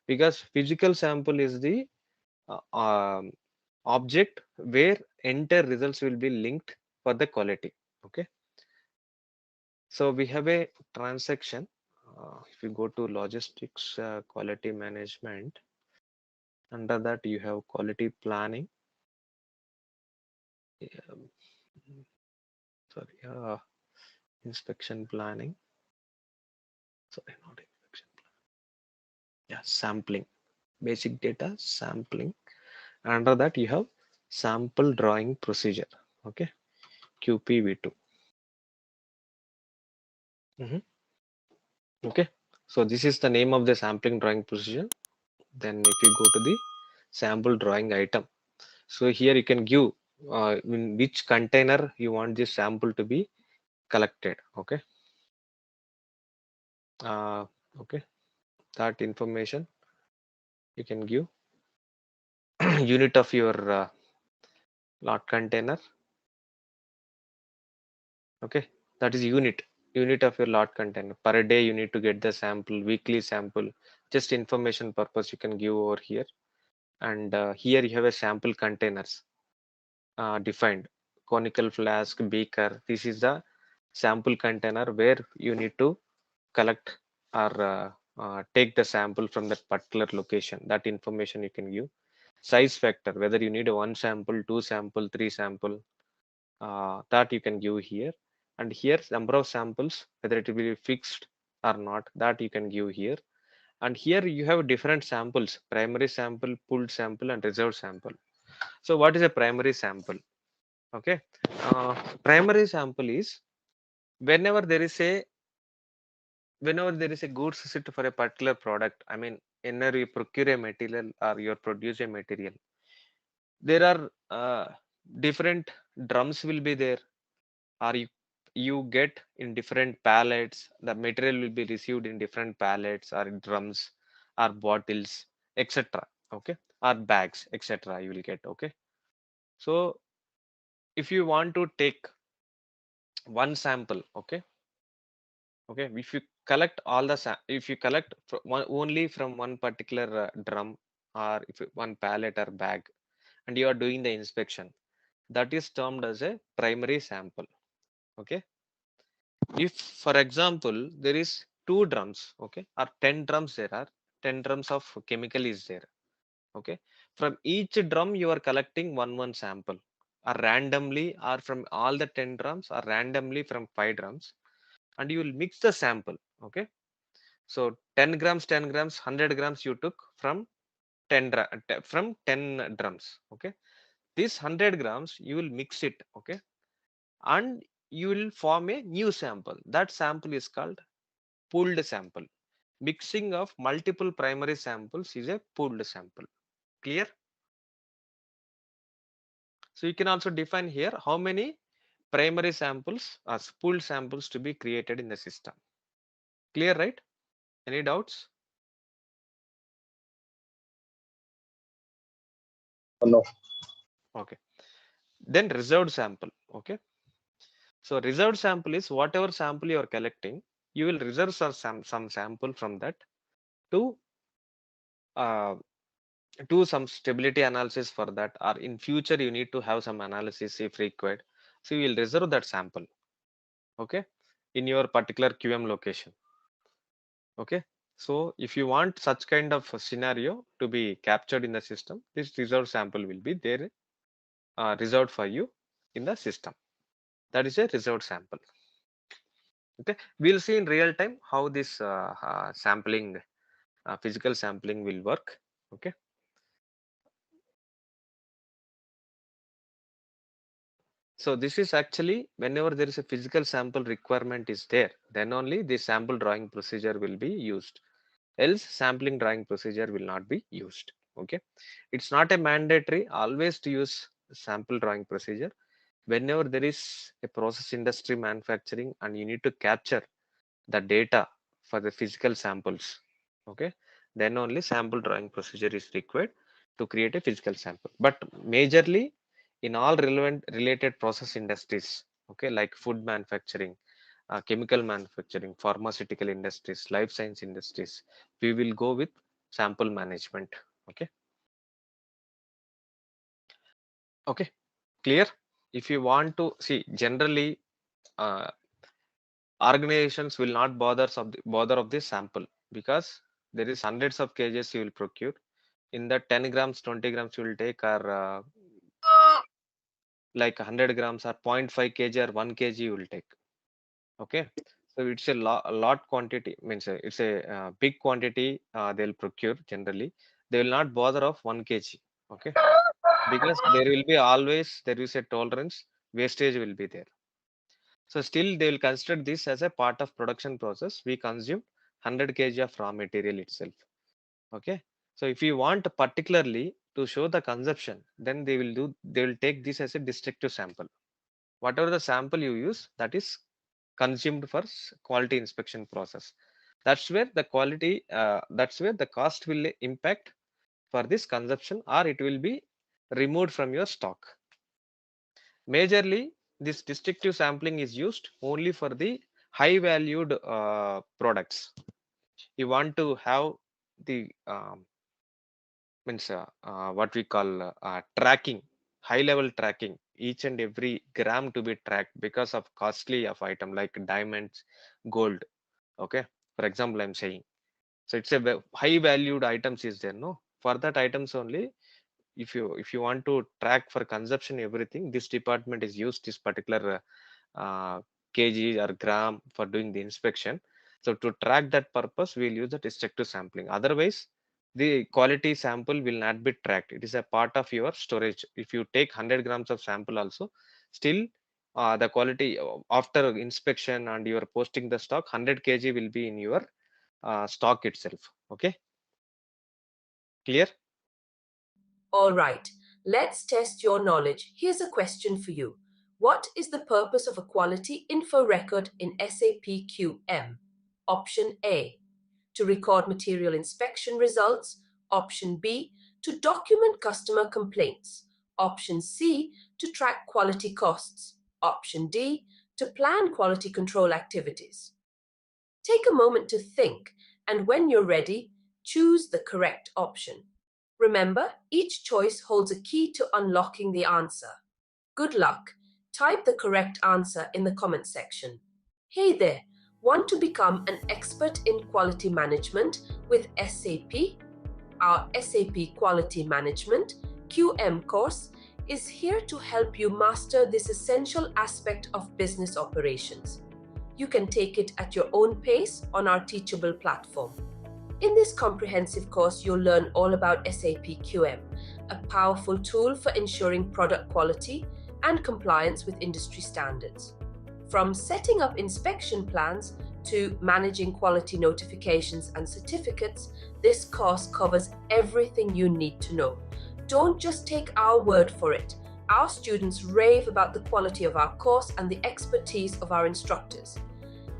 because physical sample is the object where entire results will be linked for the quality. Okay, so we have a transaction. If you go to logistics quality management, under that you have quality planning. Um, sorry, inspection planning. Sorry, not inspection plan. Yeah, sampling, basic data sampling. Under that you have sample drawing procedure. Okay, QPV2. Okay, so this is the name of the sampling drawing procedure. Then if you go to the sample drawing item, so here you can give in which container you want this sample to be collected. Okay, uh, okay, that information you can give unit of your lot container. Okay, that is unit of your lot container. Per day you need to get the sample, weekly sample, just information purpose you can give over here. And here you have a sample containers defined, conical flask, beaker. This is the sample container where you need to collect or take the sample from that particular location. That information you can give. Size factor, whether you need one sample, two sample, three sample, that you can give here. And here number of samples, whether it will be fixed or not, that you can give here. And here you have different samples: primary sample, pooled sample, and reserved sample. So what is a primary sample? Okay, primary sample is whenever there is a goods set for a particular product. I mean, whenever you procure a material or you produce a material, there are different drums will be there, or you get in different pallets. The material will be received in different pallets or in drums or bottles, etc. Okay, or bags, etc. You will get. Okay, so if you want to take one sample, okay, if you collect all the if you collect only from one particular drum, or if one pallet or bag, and you are doing the inspection, that is termed as a primary sample. Okay, if for example there is two drums, okay, or 10 drums, there are 10 drums of chemical is there. Okay, from each drum you are collecting one sample, or randomly, or from all the 10 drums, or randomly from 5 drums, and you will mix the sample. Okay, so 10 grams, 10 grams, 100 grams you took from 10 drums. Okay, this 100 grams you will mix it. Okay, and you will form a new sample. That sample is called pooled sample. Mixing of multiple primary samples is a pooled sample. Clear? So you can also define here how many primary samples or pooled samples to be created in the system. Clear, right? Any doubts? No. Okay, then reserved sample. Okay, so reserved sample is whatever sample you are collecting, you will reserve some sample from that to uh, do some stability analysis for that, or in future you need to have some analysis if required. So you will reserve that sample. Okay, in your particular QM location. Okay, so if you want such kind of a scenario to be captured in the system, this reserved sample will be there, reserved for you in the system. That is a reserved sample. Okay, we'll see in real time how this sampling, physical sampling will work. Okay, so this is actually whenever there is a physical sample requirement is there, then only the sample drawing procedure will be used. Else sampling drawing procedure will not be used. Okay, it's not a mandatory always to use sample drawing procedure. Whenever there is a process industry manufacturing and you need to capture the data for the physical samples, okay, then only sample drawing procedure is required to create a physical sample. But majorly in all relevant related process industries, okay, like food manufacturing, chemical manufacturing, pharmaceutical industries, life science industries, we will go with sample management. Okay, Okay, clear? If you want to see, generally organizations will not bother of this sample, because there is hundreds of kgs you will procure. In the 10 grams, 20 grams you will take, or like 100 grams or 0.5 kg or 1 kg you will take. Okay, so it's a lot quantity, means it's a big quantity they'll procure. Generally they will not bother of 1 kg. Okay, because there will be always, there is a tolerance, wastage will be there. So still they will consider this as a part of production process. We consume 100 kg of raw material itself. Okay, so if you want particularly to show the consumption, then they will take this as a destructive sample. Whatever the sample you use, that is consumed for quality inspection process. That's where the quality, that's where the cost will impact for this consumption, or it will be removed from your stock. Majorly, this destructive sampling is used only for the high valued products. You want to have the means what we call tracking, high level tracking, each and every gram to be tracked because of costly of item like diamonds, gold. Okay, for example I'm saying, so it's a high valued items is there, no, for that items only. If you want to track for consumption everything, this department is used this particular kg or gram for doing the inspection. So to track that purpose, we'll use the destructive sampling. Otherwise, the quality sample will not be tracked. It is a part of your storage. If you take 100 grams of sample also, still the quality after inspection and you are posting the stock, 100 kg will be in your stock itself. Okay, clear? All right, let's test your knowledge. Here's a question for you. What is the purpose of a quality info record in SAP QM? Option A, to record material inspection results. Option B, to document customer complaints. Option C, to track quality costs. Option D, to plan quality control activities. Take a moment to think, and when you're ready, choose the correct option. Remember, each choice holds a key to unlocking the answer. Good luck. Type the correct answer in the comment section. Hey there, want to become an expert in quality management with SAP? Our SAP Quality Management QM course is here to help you master this essential aspect of business operations. You can take it at your own pace on our teachable platform. In this comprehensive course, you'll learn all about SAP QM, a powerful tool for ensuring product quality and compliance with industry standards. From setting up inspection plans to managing quality notifications and certificates, this course covers everything you need to know. Don't just take our word for it. Our students rave about the quality of our course and the expertise of our instructors.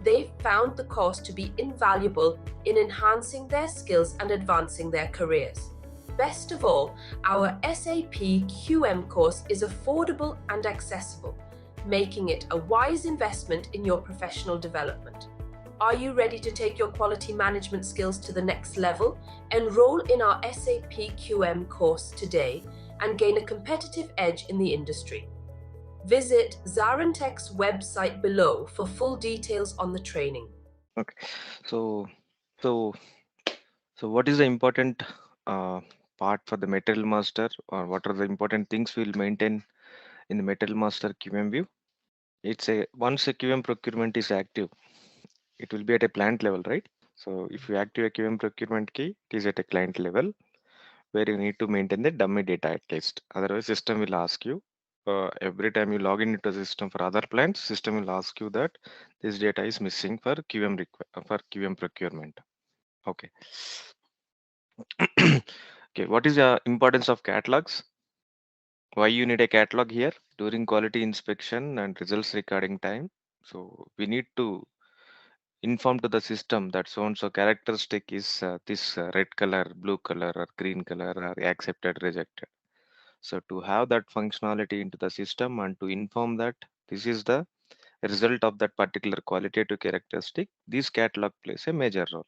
They've found the course to be invaluable in enhancing their skills and advancing their careers. Best of all, our SAP QM course is affordable and accessible, making it a wise investment in your professional development. Are you ready to take your quality management skills to the next level? Enroll in our SAP QM course today and gain a competitive edge in the industry. Visit ZaranTech's website below for full details on the training. Okay, so so what is the important part for the material master, or what are the important things we'll maintain in the material master QM view? It's a once a QM procurement is active, it will be at a plant level, right? So if you active a QM procurement key, it is at a client level where you need to maintain the dummy data at least. Otherwise, system will ask you every time you log in into the system for other plants, system will ask you that this data is missing for for QM procurement. Okay. Okay, what is the importance of catalogs? Why you need a catalog here? During quality inspection and results recording time, so we need to inform to the system that so and so characteristic is this red color, blue color, or green color, or accepted, rejected. So to have that functionality into the system and to inform that this is the result of that particular qualitative characteristic, this catalog plays a major role.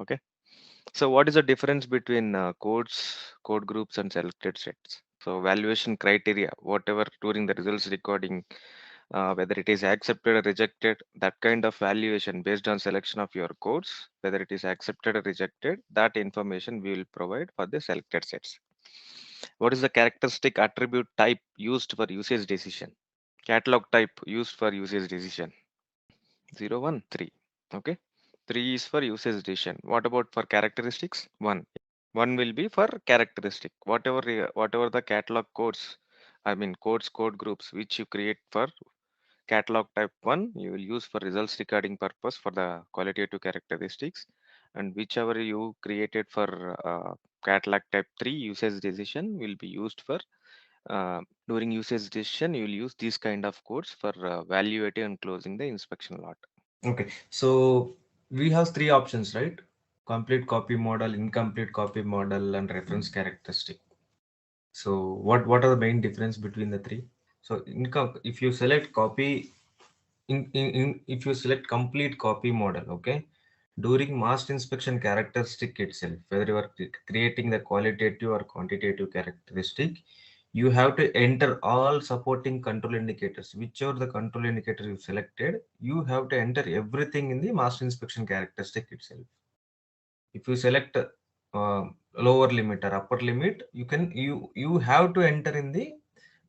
Okay, so what is the difference between code groups and selected sets? So valuation criteria, whatever during the results recording, whether it is accepted or rejected, that kind of valuation based on selection of your codes, whether it is accepted or rejected, that information we will provide for the selected sets. What is the characteristic attribute type used for usage decision? Catalog type used for usage decision. 0, 1, 3. Okay. 3 is for usage decision. What about for characteristics? 1. 1 will be for characteristic. Whatever the catalog codes, I mean code groups which you create for catalog type 1, you will use for results recording purpose for the qualitative characteristics, and whichever you created for catalog type 3 usage decision will be used for during usage decision. You will use these kind of codes for evaluating and closing the inspection lot. Okay, so we have three options, right? Complete copy model, incomplete copy model, and reference characteristic. So what are the main difference between the three? So if you select copy, if you select complete copy model, okay, during master inspection characteristic itself, whether you are creating the qualitative or quantitative characteristic, you have to enter all supporting control indicators. Whichever the control indicator you selected, you have to enter everything in the master inspection characteristic itself. If you select lower limit or upper limit, you have to enter in the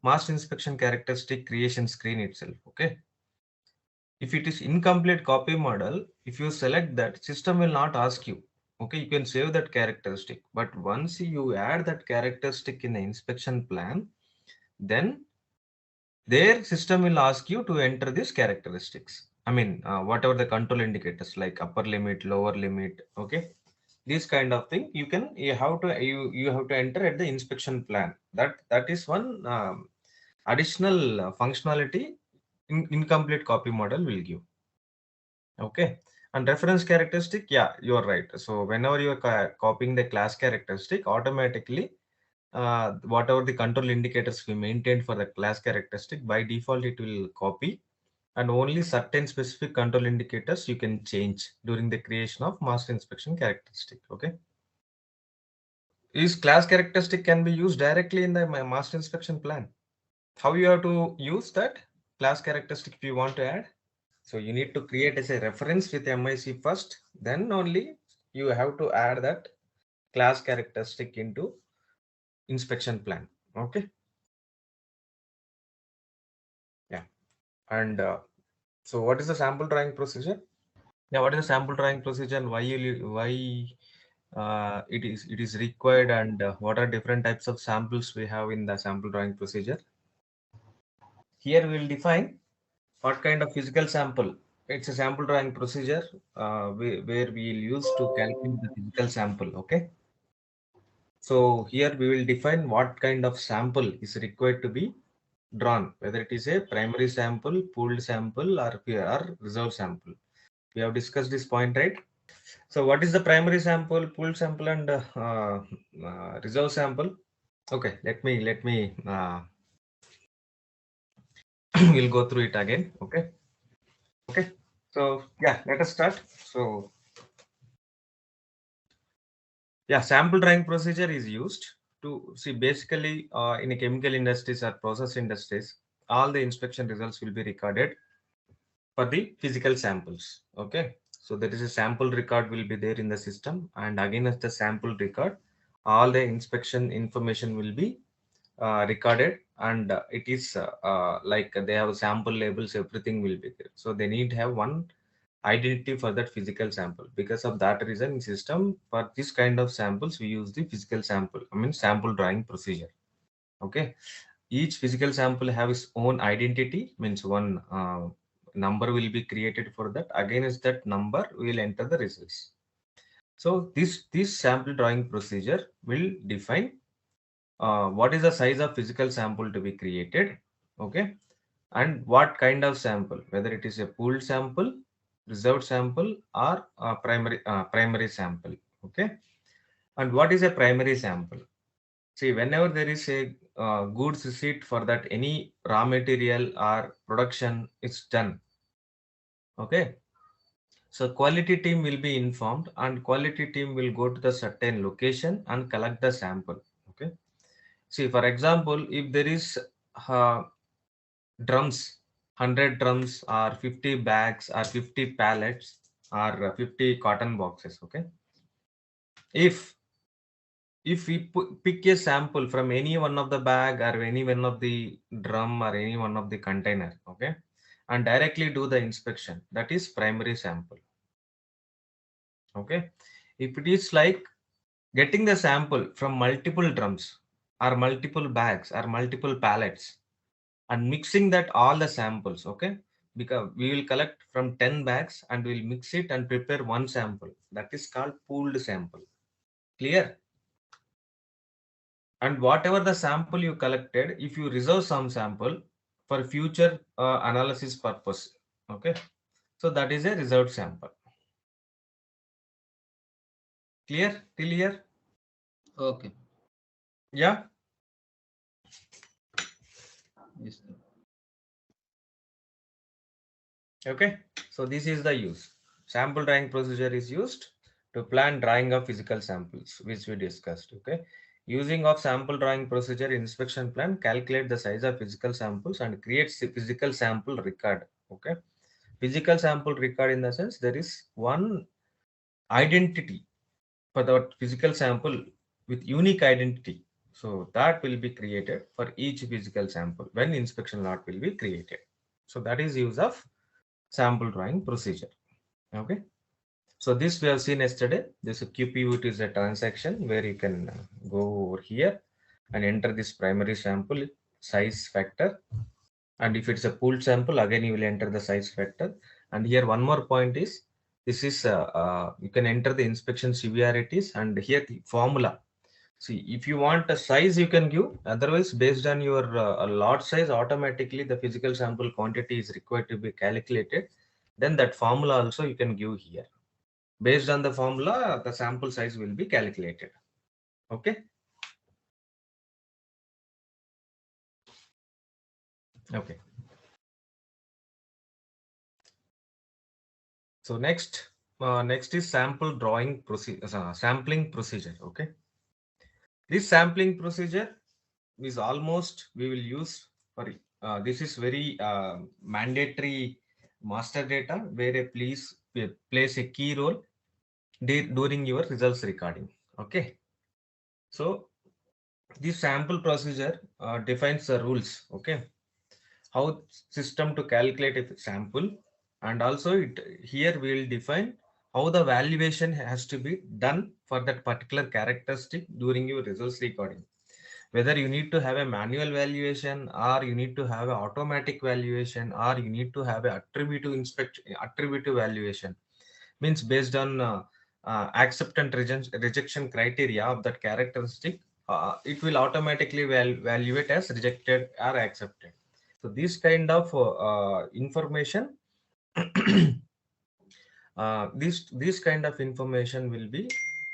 master inspection characteristic creation screen itself. Okay. If it is incomplete copy model, if you select that, system will not ask you. Okay, you can save that characteristic, but once you add that characteristic in the inspection plan, then their system will ask you to enter these characteristics. I mean, whatever the control indicators like upper limit, lower limit. Okay, this kind of thing you have to enter at the inspection plan. That is one additional functionality incomplete copy model will give. Okay, and reference characteristic, yeah, you're right. So whenever you are copying the class characteristic, automatically whatever the control indicators we maintained for the class characteristic, by default it will copy, and only certain specific control indicators you can change during the creation of master inspection characteristic. Okay, is class characteristic can be used directly in the master inspection plan. How you have to use that class characteristic if you want to add? So you need to create as a reference with MIC first, then only you have to add that class characteristic into inspection plan. Okay. Yeah. And so what is the sample drawing procedure? Yeah, what is the sample drawing procedure and why it is required, and what are different types of samples we have in the sample drawing procedure? Here we will define what kind of physical sample. It's a sample drawing procedure where we will use to calculate the physical sample. Okay. So here we will define what kind of sample is required to be drawn, whether it is a primary sample, pooled sample, or reserve sample. We have discussed this point, right? So what is the primary sample, pooled sample, and reserve sample? Okay, let me we'll go through it again. Okay. Okay. So yeah, let us start. So yeah, sample drawing procedure is used to see basically in a chemical industries or process industries, all the inspection results will be recorded for the physical samples. Okay. So there is a sample record will be there in the system, and against the sample record, all the inspection information will be recorded, and it is like they have sample labels, everything will be there. So they need to have one identity for that physical sample. Because of that reason, in system for this kind of samples we use the physical sample, I mean sample drawing procedure. Okay, each physical sample have its own identity, means one number will be created for that. Against that number we will enter the results. So this sample drawing procedure will define what is the size of physical sample to be created. Okay, and what kind of sample, whether it is a pooled sample, reserved sample, or primary sample. Okay, and what is a primary sample? See, whenever there is a goods receipt for that, any raw material or production is done. Okay, so quality team will be informed, and quality team will go to the certain location and collect the sample. Okay, See, for example, if there is uh, drums, 100 drums or 50 bags or 50 pallets or 50 cotton boxes, okay? If we pick a sample from any one of the bag or any one of the drum or any one of the container, okay, and directly do the inspection, that is primary sample. Okay, if it is like getting the sample from multiple drums or multiple bags or multiple pallets and mixing that all the samples, okay, because we will collect from 10 bags and we'll mix it and prepare one sample, that is called pooled sample. Clear? And whatever the sample you collected, if you reserve some sample for future analysis purpose, okay, so that is a reserved sample. Clear till here? Okay. Yeah. Yes, sir. Okay, so this is the use. Sample drawing procedure is used to plan drawing of physical samples, which we discussed. Okay, using of sample drawing procedure, inspection plan calculate the size of physical samples and creates the physical sample record. Okay, physical sample record in the sense there is one identity for the physical sample with unique identity. So that will be created for each physical sample when inspection lot will be created. So that is use of sample drawing procedure. Okay, so this we have seen yesterday. This QPUT is a transaction where you can go over here and enter this primary sample size factor, and if it's a pooled sample, again you will enter the size factor. And here one more point is this is you can enter the inspection severities, and here the formula. See, if you want a size, you can give. Otherwise, based on your lot size, automatically the physical sample quantity is required to be calculated. Then that formula also you can give here. Based on the formula, the sample size will be calculated. Okay. Okay. So next is sample drawing procedure, sampling procedure. Okay. This sampling procedure is almost we will use for this is very mandatory master data where a please plays a key role during your results recording. Okay, so this sample procedure defines the rules. Okay, how system to calculate a sample, and also here we will define how the valuation has to be done for that particular characteristic during your results recording, whether you need to have a manual valuation or you need to have an automatic valuation or you need to have a attributive valuation, means based on accept and rejection criteria of that characteristic, it will automatically evaluate as rejected or accepted. So this kind of information this kind of information will be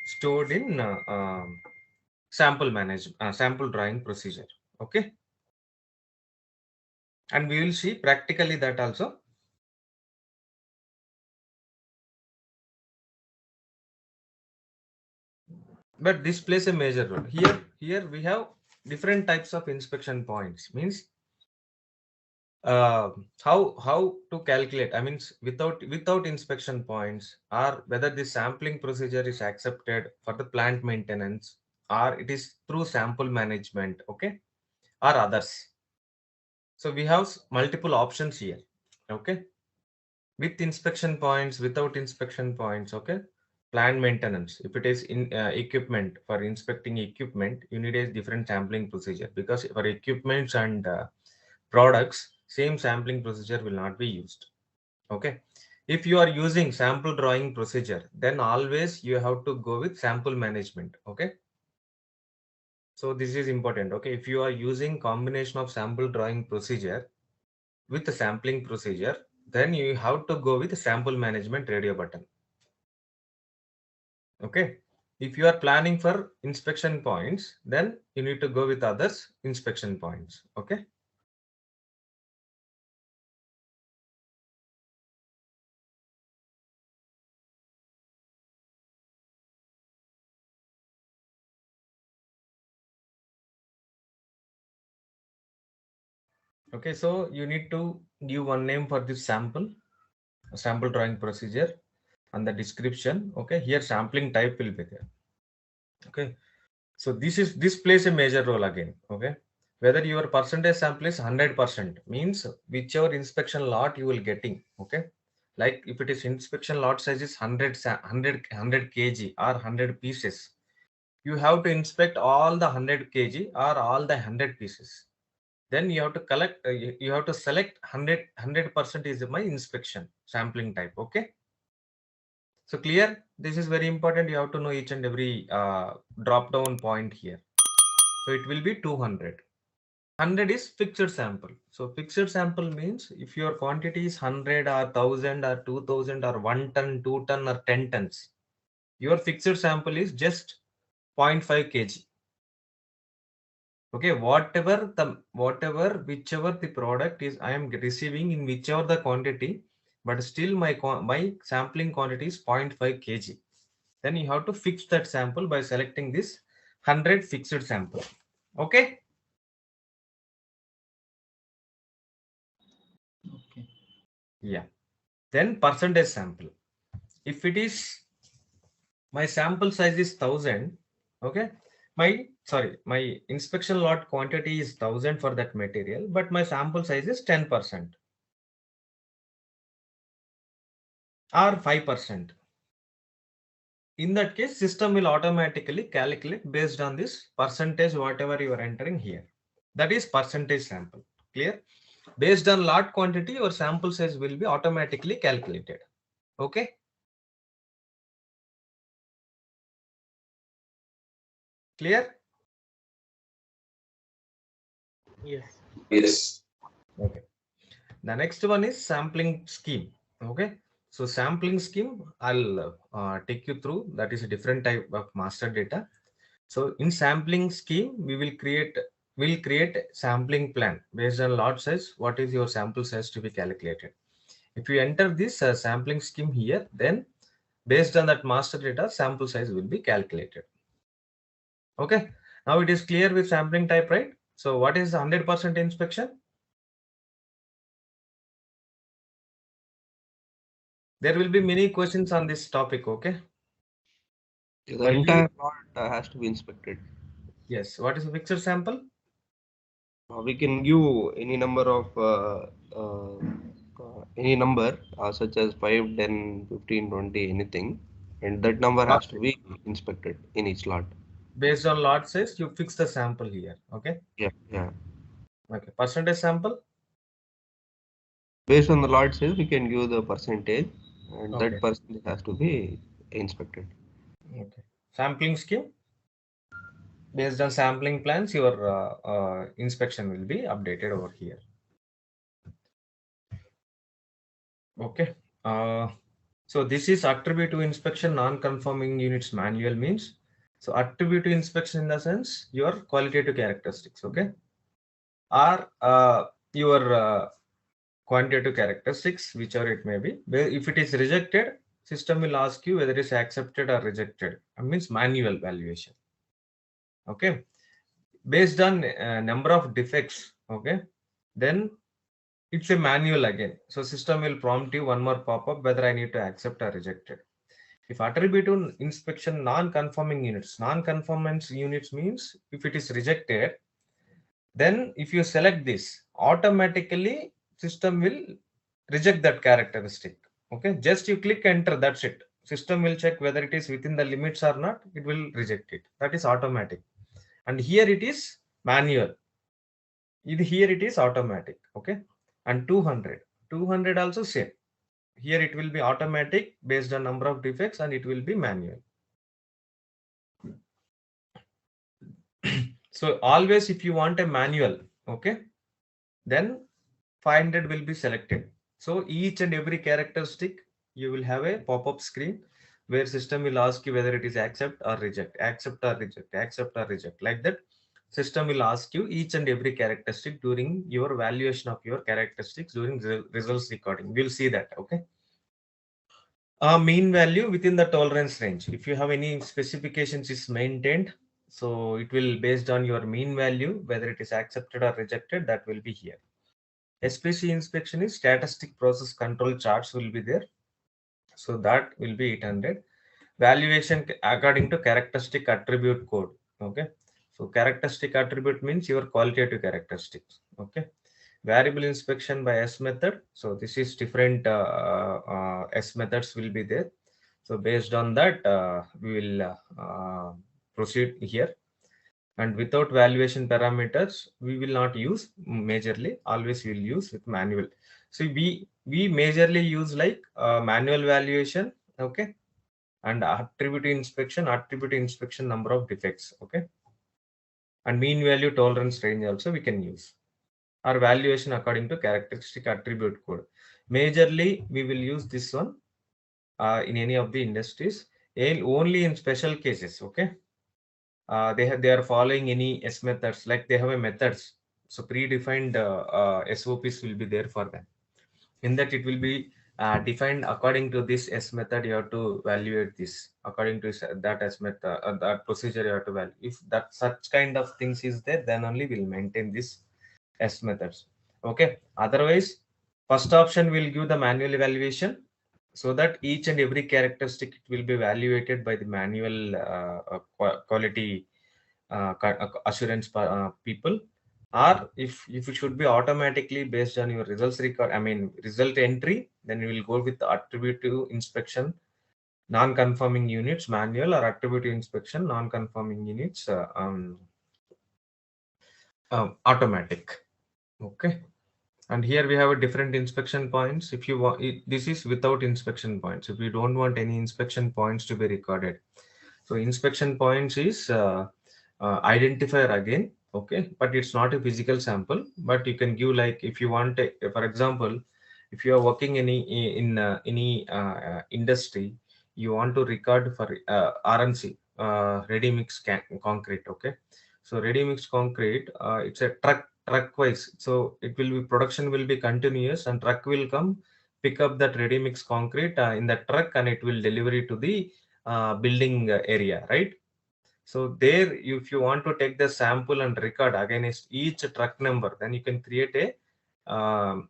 stored in sample drawing procedure. Okay, and we will see practically that also. But this plays a major role here we have different types of inspection points, means how to calculate, I mean without inspection points, or whether the sampling procedure is accepted for the plant maintenance or it is through sample management, okay, or others. So we have multiple options here. Okay, with inspection points, without inspection points. Okay, plant maintenance, if it is in equipment, for inspecting equipment you need a different sampling procedure, because for equipments and products same sampling procedure will not be used. Okay, if you are using sample drawing procedure, then always you have to go with sample management. Okay, so this is important. Okay, if you are using combination of sample drawing procedure with the sampling procedure, then you have to go with sample management radio button. Okay, if you are planning for inspection points, then you need to go with others inspection points. Okay, Okay, so you need to give one name for this sample drawing procedure and the description. Okay, here sampling type will be there. Okay, so this plays a major role again. Okay, whether your percentage sample is 100% means whichever inspection lot you will getting. Okay, like if it is inspection lot size is 100 kg or 100 pieces, you have to inspect all the 100 kg or all the 100 pieces. Then you have to collect, you have to select 100% is my inspection sampling type. Okay, so clear, this is very important. You have to know each and every drop down point here. So it will be 200. 100 is fixed sample. So fixed sample means if your quantity is 100 or 1000 or 2000 or 1 ton, 2 ton or 10 tons, your fixed sample is just 0.5 kg. Okay, whichever the product is I am receiving in whichever the quantity, but still my sampling quantity is 0.5 kg. Then you have to fix that sample by selecting this 100 fixed sample. Okay. Okay. Yeah. Then percentage sample. If it is my sample size is 1000, okay, my inspection lot quantity is 1000 for that material, but my sample size is 10% or 5%. In that case, system will automatically calculate based on this percentage whatever you are entering here. That is percentage sample. Clear? Based on lot quantity, your sample size will be automatically calculated. Okay. Clear? Yes. Yes. Okay. The next one is sampling scheme. Okay. So sampling scheme, I'll take you through. That is a different type of master data. So in sampling scheme, we'll create sampling plan based on lot size. What is your sample size to be calculated? If you enter this sampling scheme here, then based on that master data, sample size will be calculated. Okay. Now it is clear with sampling type, right? So what is 100% inspection? There will be many questions on this topic. Okay. The But entire lot has to be inspected. yes. What is a fixed sample? We can give any number such as 5, 10, 15, 20, anything, and that number has to be inspected in each lot. Based on lot size, you fix the sample here. Okay. Yeah, yeah. Okay. Percentage sample. Based on the lot size, we can give the percentage, and Okay. that percentage has to be inspected. Okay. Sampling scheme. Based on sampling plans, your inspection will be updated over here. Okay. So this is attributive inspection non-conforming units manual means. So attributive inspection in the sense your qualitative characteristics. Okay. Or your quantitative characteristics, whichever it may be. If it is rejected, system will ask you whether it is accepted or rejected. It means manual valuation. Okay. Based on number of defects. Okay. Then it's a manual again. So system will prompt you one more pop-up whether I need to accept or reject it. If attributive inspection non-conforming units, non-conformance units means if it is rejected, then if you select this, automatically system will reject that characteristic. Okay, just you click enter, that's it. System will check whether it is within the limits or not, it will reject it. That is automatic. And here it is manual. Here it is automatic. Okay, and 200 also same. Here it will be automatic based on number of defects, and it will be manual. So always if you want a manual, okay, then 500 will be selected. So each and every characteristic you will have a pop-up screen where system will ask you whether it is accept or reject, accept or reject, accept or reject. Like that, system will ask you each and every characteristic during your valuation of your characteristics during results recording. We'll see that. Okay. Mean value within the tolerance range. If you have any specifications is maintained, so it will based on your mean value, whether it is accepted or rejected, that will be here. SPC inspection is statistic process control charts will be there. So that will be 800. Valuation according to characteristic attribute code. Okay. So characteristic attribute means your qualitative characteristics. Okay. Variable inspection by S method. So this is different S methods will be there. So based on that, we will proceed here. And without valuation parameters, we will not use majorly. Always we will use with manual. So we majorly use like manual valuation. Okay. And attribute inspection number of defects. Okay. And mean value tolerance range also we can use. Our valuation according to characteristic attribute code. Majorly we will use this one in any of the industries, and only in special cases. Okay. They are following any S methods, like they have a methods. So predefined SOPs will be there for them. In that it will be defined according to this S method. You have to evaluate this according to that S method, that procedure you have to value. If that such kind of things is there, then only we'll maintain this S methods. Okay. Otherwise, first option will give the manual evaluation, so that each and every characteristic will be evaluated by the manual quality assurance people. Or if it should be automatically based on your results record, I mean result entry, then you will go with the attributive inspection non-conforming units manual, or attributive inspection non-conforming units automatic. Okay. And here we have a different inspection points. If you want, this is without inspection points. If you don't want any inspection points to be recorded, so inspection points is identifier again. Okay, but it's not a physical sample, but you can give, like, if you want for example, if you are working in any industry, you want to record for RNC, ready mix concrete. Okay, so ready mix concrete, it's a truck wise, so it will be, production will be continuous, and truck will come pick up that ready mix concrete in the truck, and it will deliver it to the building area, right? So there, if you want to take the sample and record against each truck number, then you can create a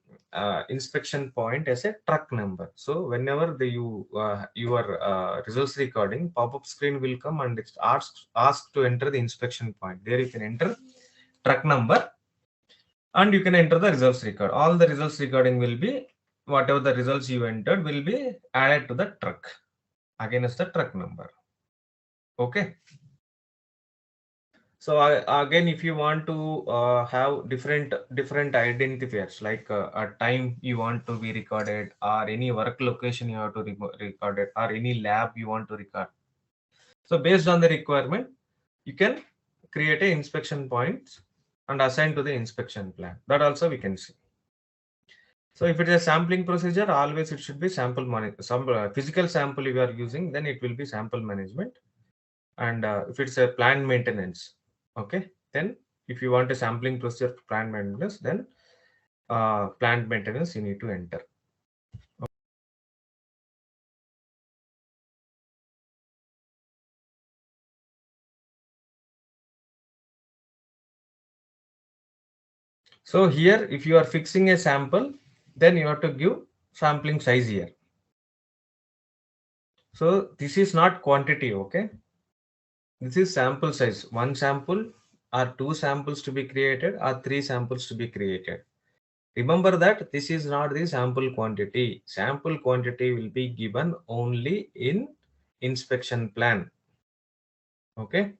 inspection point as a truck number. So whenever your results recording, pop-up screen will come and it's asked to enter the inspection point. There you can enter truck number, and you can enter the results record. All the results recording will be, whatever the results you entered will be added to the truck against the truck number. Okay. So again, if you want to have different identifiers, like a time you want to be recorded, or any work location you have to record it, or any lab you want to record. So based on the requirement, you can create a inspection points and assign to the inspection plan. That also we can see. So if it is a sampling procedure, always it should be sample physical sample you are using, then it will be sample management. And if it's a plant maintenance, okay, then if you want a sampling procedure for plant maintenance, then plant maintenance you need to enter. So here, if you are fixing a sample, then you have to give sampling size here. So this is not quantity, okay? This is sample size. One sample, or two samples to be created, or three samples to be created. Remember that this is not the sample quantity. Sample quantity will be given only in inspection plan. Okay.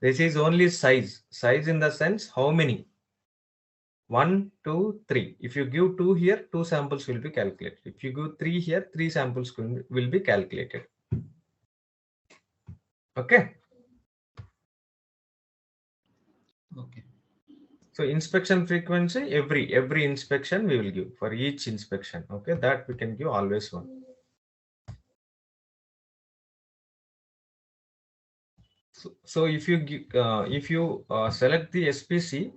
This is only size. Size in the sense how many? 1, 2, 3. If you give 2 here, 2 samples will be calculated. If you give 3 here, 3 samples will be calculated. Okay. Okay. So inspection frequency, every inspection we will give for each inspection. Okay, that we can give always 1. So if you select the SPC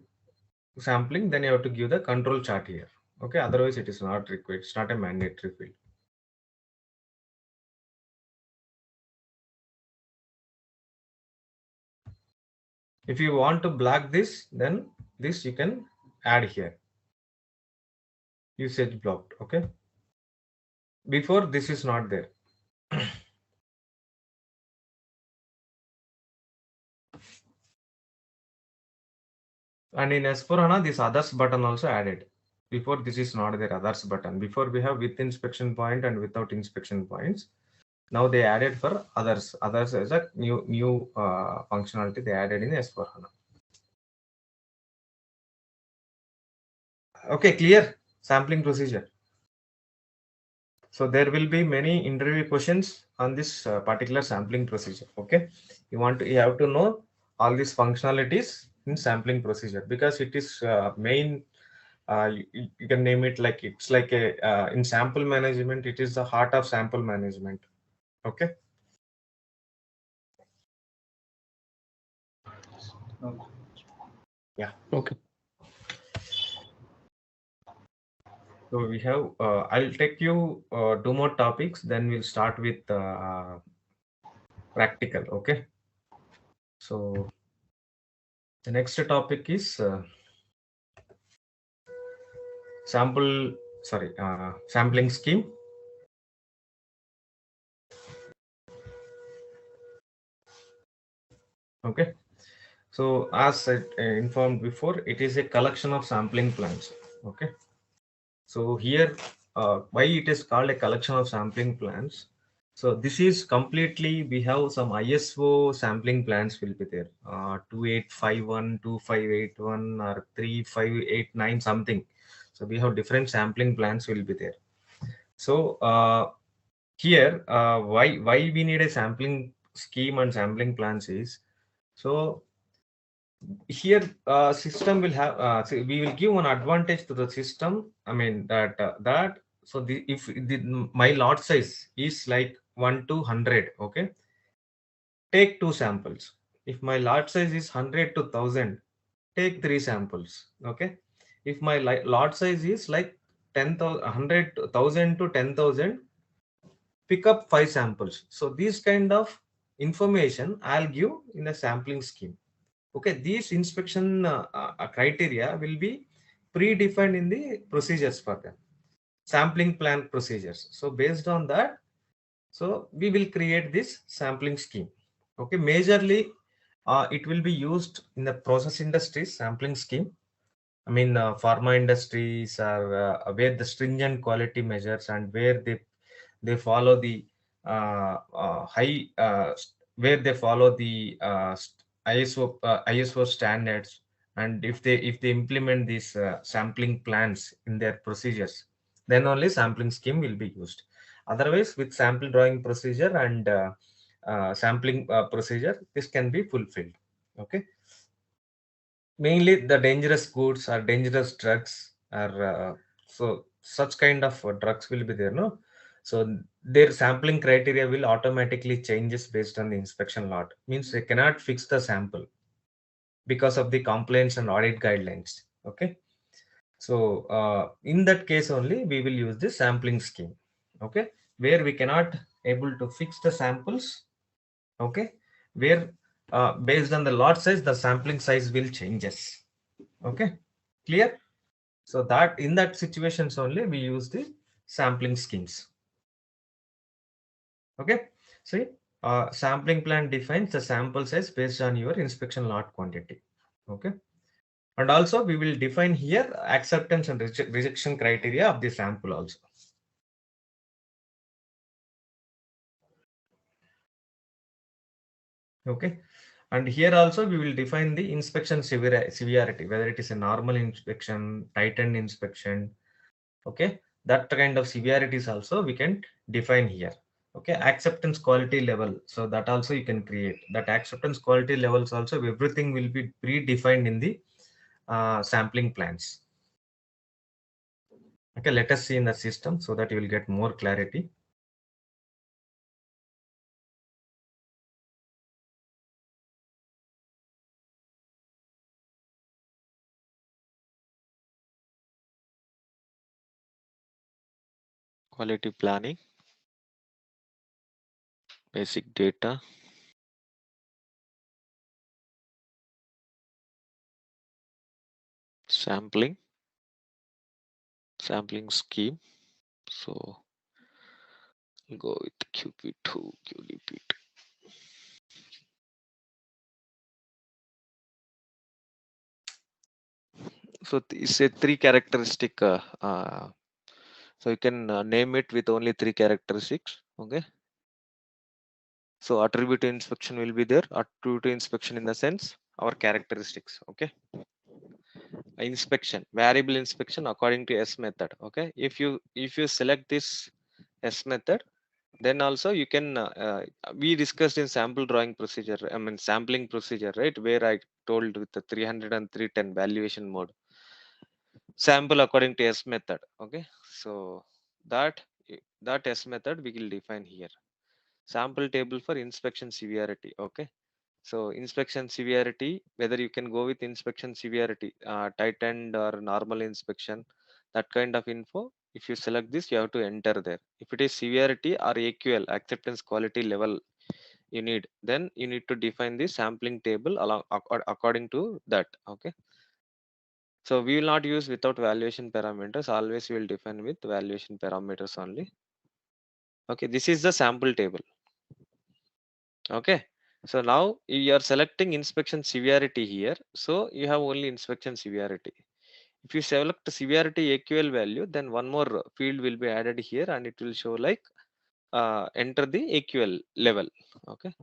sampling, then you have to give the control chart here. Okay, otherwise it is not required. It's not a mandatory field. If you want to block this, then this you can add here. usage blocked. Okay. Before this is not there. And in S4HANA, this others button also added. Before this is not there, others button. Before we have with inspection point and without inspection points. Now they added for others. Others as a new functionality they added in S4HANA. Okay, clear sampling procedure. So there will be many interview questions on this particular sampling procedure. Okay, you have to know all these functionalities in sampling procedure because it is main. You can name it like it's like a in sample management. It is the heart of sample management. Okay. Yeah. Okay. So we have. I'll take you 2 more topics. Then we'll start with practical. Okay. So the next topic is sampling scheme. Okay. So as I informed before, it is a collection of sampling plans. Okay. So here, why it is called a collection of sampling plans? So this is completely, we have some ISO sampling plans will be there, 2851, 2581 or 3589 something. So we have different sampling plans will be there. So here, why we need a sampling scheme and sampling plans is, so here system will have we will give one advantage to the system. I mean that so the if my lot size is like 1 to 100, okay, take 2 samples. If my lot size is 100 to 1000, take 3 samples. Okay, if my lot size is like 10,000 100 1000 to 10,000, pick up 5 samples. So these kind of information I'll give in a sampling scheme. Okay, these inspection criteria will be predefined in the procedures for them, sampling plan procedures. So based on that, so we will create this sampling scheme. Okay, majorly it will be used in the process industries sampling scheme. I mean, pharma industries are where the stringent quality measures and where they follow the high where they follow the ISO standards, and if they implement these sampling plans in their procedures, then only sampling scheme will be used. Otherwise, with sample drawing procedure and sampling procedure, this can be fulfilled. Okay. Mainly the dangerous goods or dangerous drugs are so such kind of drugs will be there, no? So their sampling criteria will automatically changes based on the inspection lot. Means they cannot fix the sample because of the compliance and audit guidelines. Okay. So in that case only we will use the sampling scheme. Okay, where we cannot able to fix the samples. Okay, where based on the lot size the sampling size will changes. Okay, clear? So that in that situations only we use the sampling schemes. Okay, see, sampling plan defines the sample size based on your inspection lot quantity. Okay, and also we will define here acceptance and rejection criteria of the sample also. Okay, and here also we will define the inspection severity, whether it is a normal inspection, tightened inspection. Okay, that kind of severities also we can define here. Okay, acceptance quality level, so that also you can create that acceptance quality levels also. Everything will be predefined in the sampling plans. Okay, let us see in the system so that you will get more clarity. Quality planning, basic data, sampling, sampling scheme. So go with QP2, QDP2. So it's a three characteristic. So you can name it with only three characteristics. Okay. So attribute inspection will be there. Attribute inspection in the sense our characteristics. Okay. Inspection, variable inspection according to S method. Okay. If you select this S method, then also you can we discussed in sample drawing procedure, I mean sampling procedure, right, where I told with the 300 and 310 valuation mode, sample according to S method. Okay, so that that S method we will define here. Sample table for inspection severity. Okay, so inspection severity, whether you can go with inspection severity, tightened or normal inspection, that kind of info. If you select this, you have to enter there. If it is severity or AQL, acceptance quality level, you need, then you need to define the sampling table along according to that. Okay. So we will not use without valuation parameters. Always we will define with valuation parameters only. Okay. This is the sample table. Okay. So now you are selecting inspection severity here. So you have only inspection severity. If you select severity AQL value, then one more field will be added here and it will show like enter the AQL level. Okay.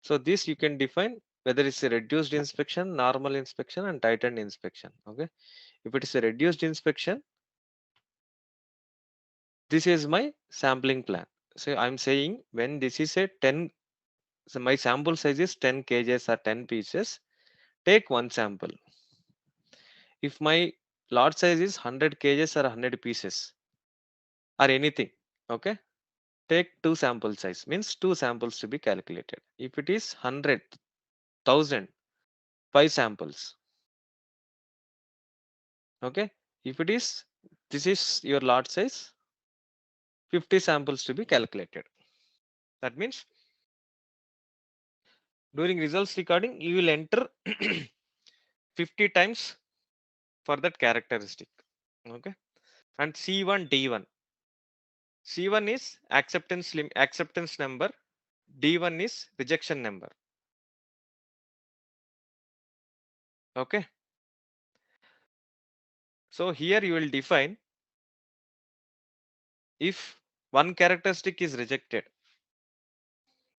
So this you can define whether it's a reduced inspection, normal inspection and tightened inspection. Okay. If it is a reduced inspection, this is my sampling plan. So I'm saying when this is a 10, so my sample size is 10 kgs or 10 pieces, take one sample. If my lot size is 100 kgs or 100 pieces or anything, okay, take two sample size, means two samples to be calculated. If it is 100, 1000, 5 samples. Okay. If it is, this is your lot size, 50 samples to be calculated. That means during results recording, you will enter 50 times for that characteristic. Okay. And C1, D1. C1 is acceptance number. D1 is rejection number. Okay. So here you will define if one characteristic is rejected,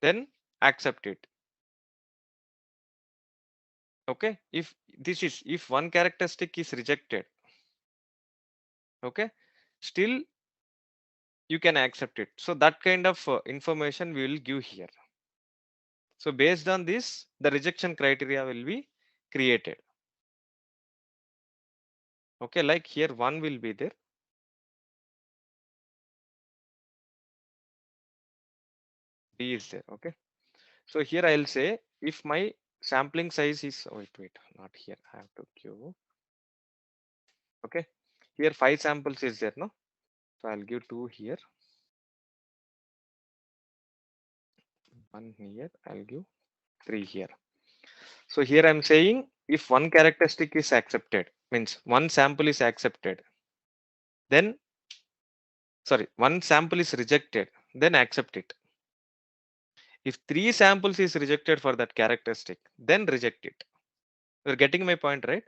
then accept it. Okay. If one characteristic is rejected, okay, still you can accept it. So that kind of information we will give here. So based on this, the rejection criteria will be created. Okay, like here one will be there. B is there. Okay. So here I'll say if my sampling size is, wait, not here. I have to give. Okay. Here 5 samples is there, no? So I'll give 2 here. 1 here. I'll give 3 here. So here I'm saying if one characteristic is accepted, means one sample is accepted, then one sample is rejected, then accept it. If 3 samples is rejected for that characteristic, then reject it. You're getting my point, right?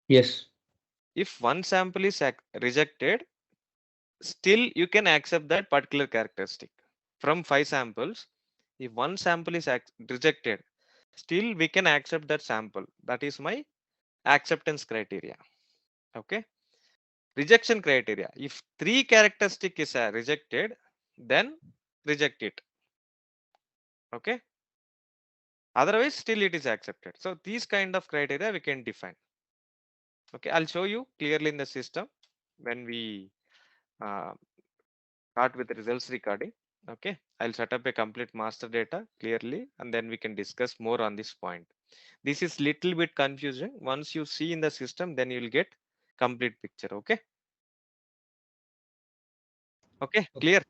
Yes. If one sample is rejected, still you can accept that particular characteristic. From 5 samples, if one sample is rejected, still we can accept that sample. That is my acceptance criteria. Okay. Rejection criteria. If 3 characteristic is rejected, then reject it. Okay. Otherwise, still it is accepted. So these kind of criteria we can define. Okay. I'll show you clearly in the system when we start with the results recording. Okay. I'll set up a complete master data clearly, and then we can discuss more on this point. This is little bit confusing. Once you see in the system, then you will get complete picture. Okay. Okay. Clear.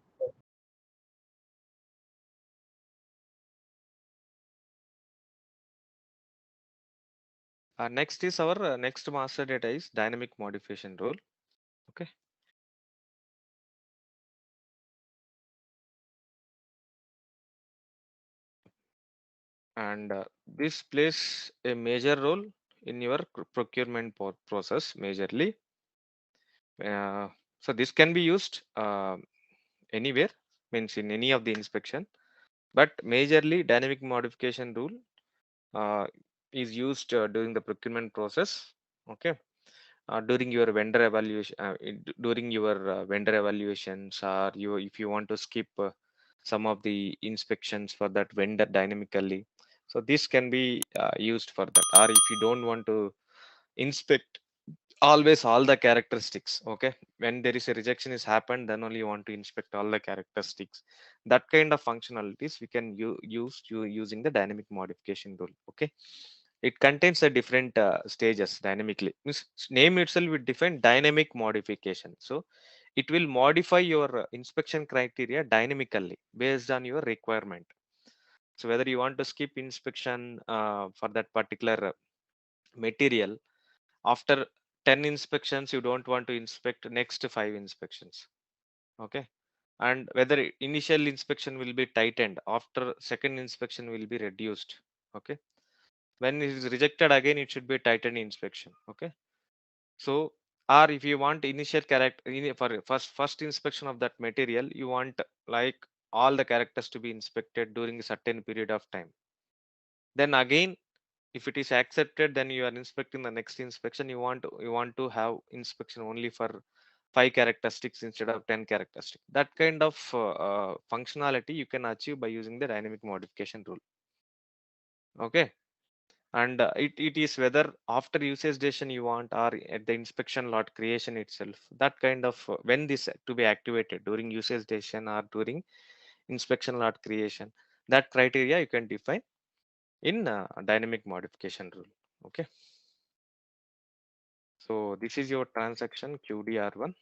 Next is our next master data is dynamic modification rule. Okay. And this plays a major role in your procurement process majorly. So this can be used anywhere, means in any of the inspection, but majorly dynamic modification rule uh, is used during the procurement process. Okay. During your vendor evaluation, during your vendor evaluations, or you if you want to skip some of the inspections for that vendor dynamically, so this can be used for that. Or if you don't want to inspect always all the characteristics, okay, when there is a rejection is happened, then only you want to inspect all the characteristics. That kind of functionalities we can use using the dynamic modification rule. Okay. It contains a different stages dynamically, means name itself will define dynamic modification. So it will modify your inspection criteria dynamically based on your requirement. So whether you want to skip inspection for that particular material, after 10 inspections you don't want to inspect next 5 inspections. Okay. And whether initial inspection will be tightened, after second inspection will be reduced. Okay. When it is rejected again, it should be tightened inspection. Okay. So, or if you want initial character for first inspection of that material, you want like all the characters to be inspected during a certain period of time. Then again, if it is accepted, then you are inspecting the next inspection. You want to have inspection only for 5 characteristics instead of 10 characteristics. That kind of functionality you can achieve by using the dynamic modification rule. Okay. And it is whether after usage decision you want, or at the inspection lot creation itself, that kind of when this to be activated during usage decision or during inspection lot creation, that criteria you can define in dynamic modification rule. Okay. So this is your transaction QDR1.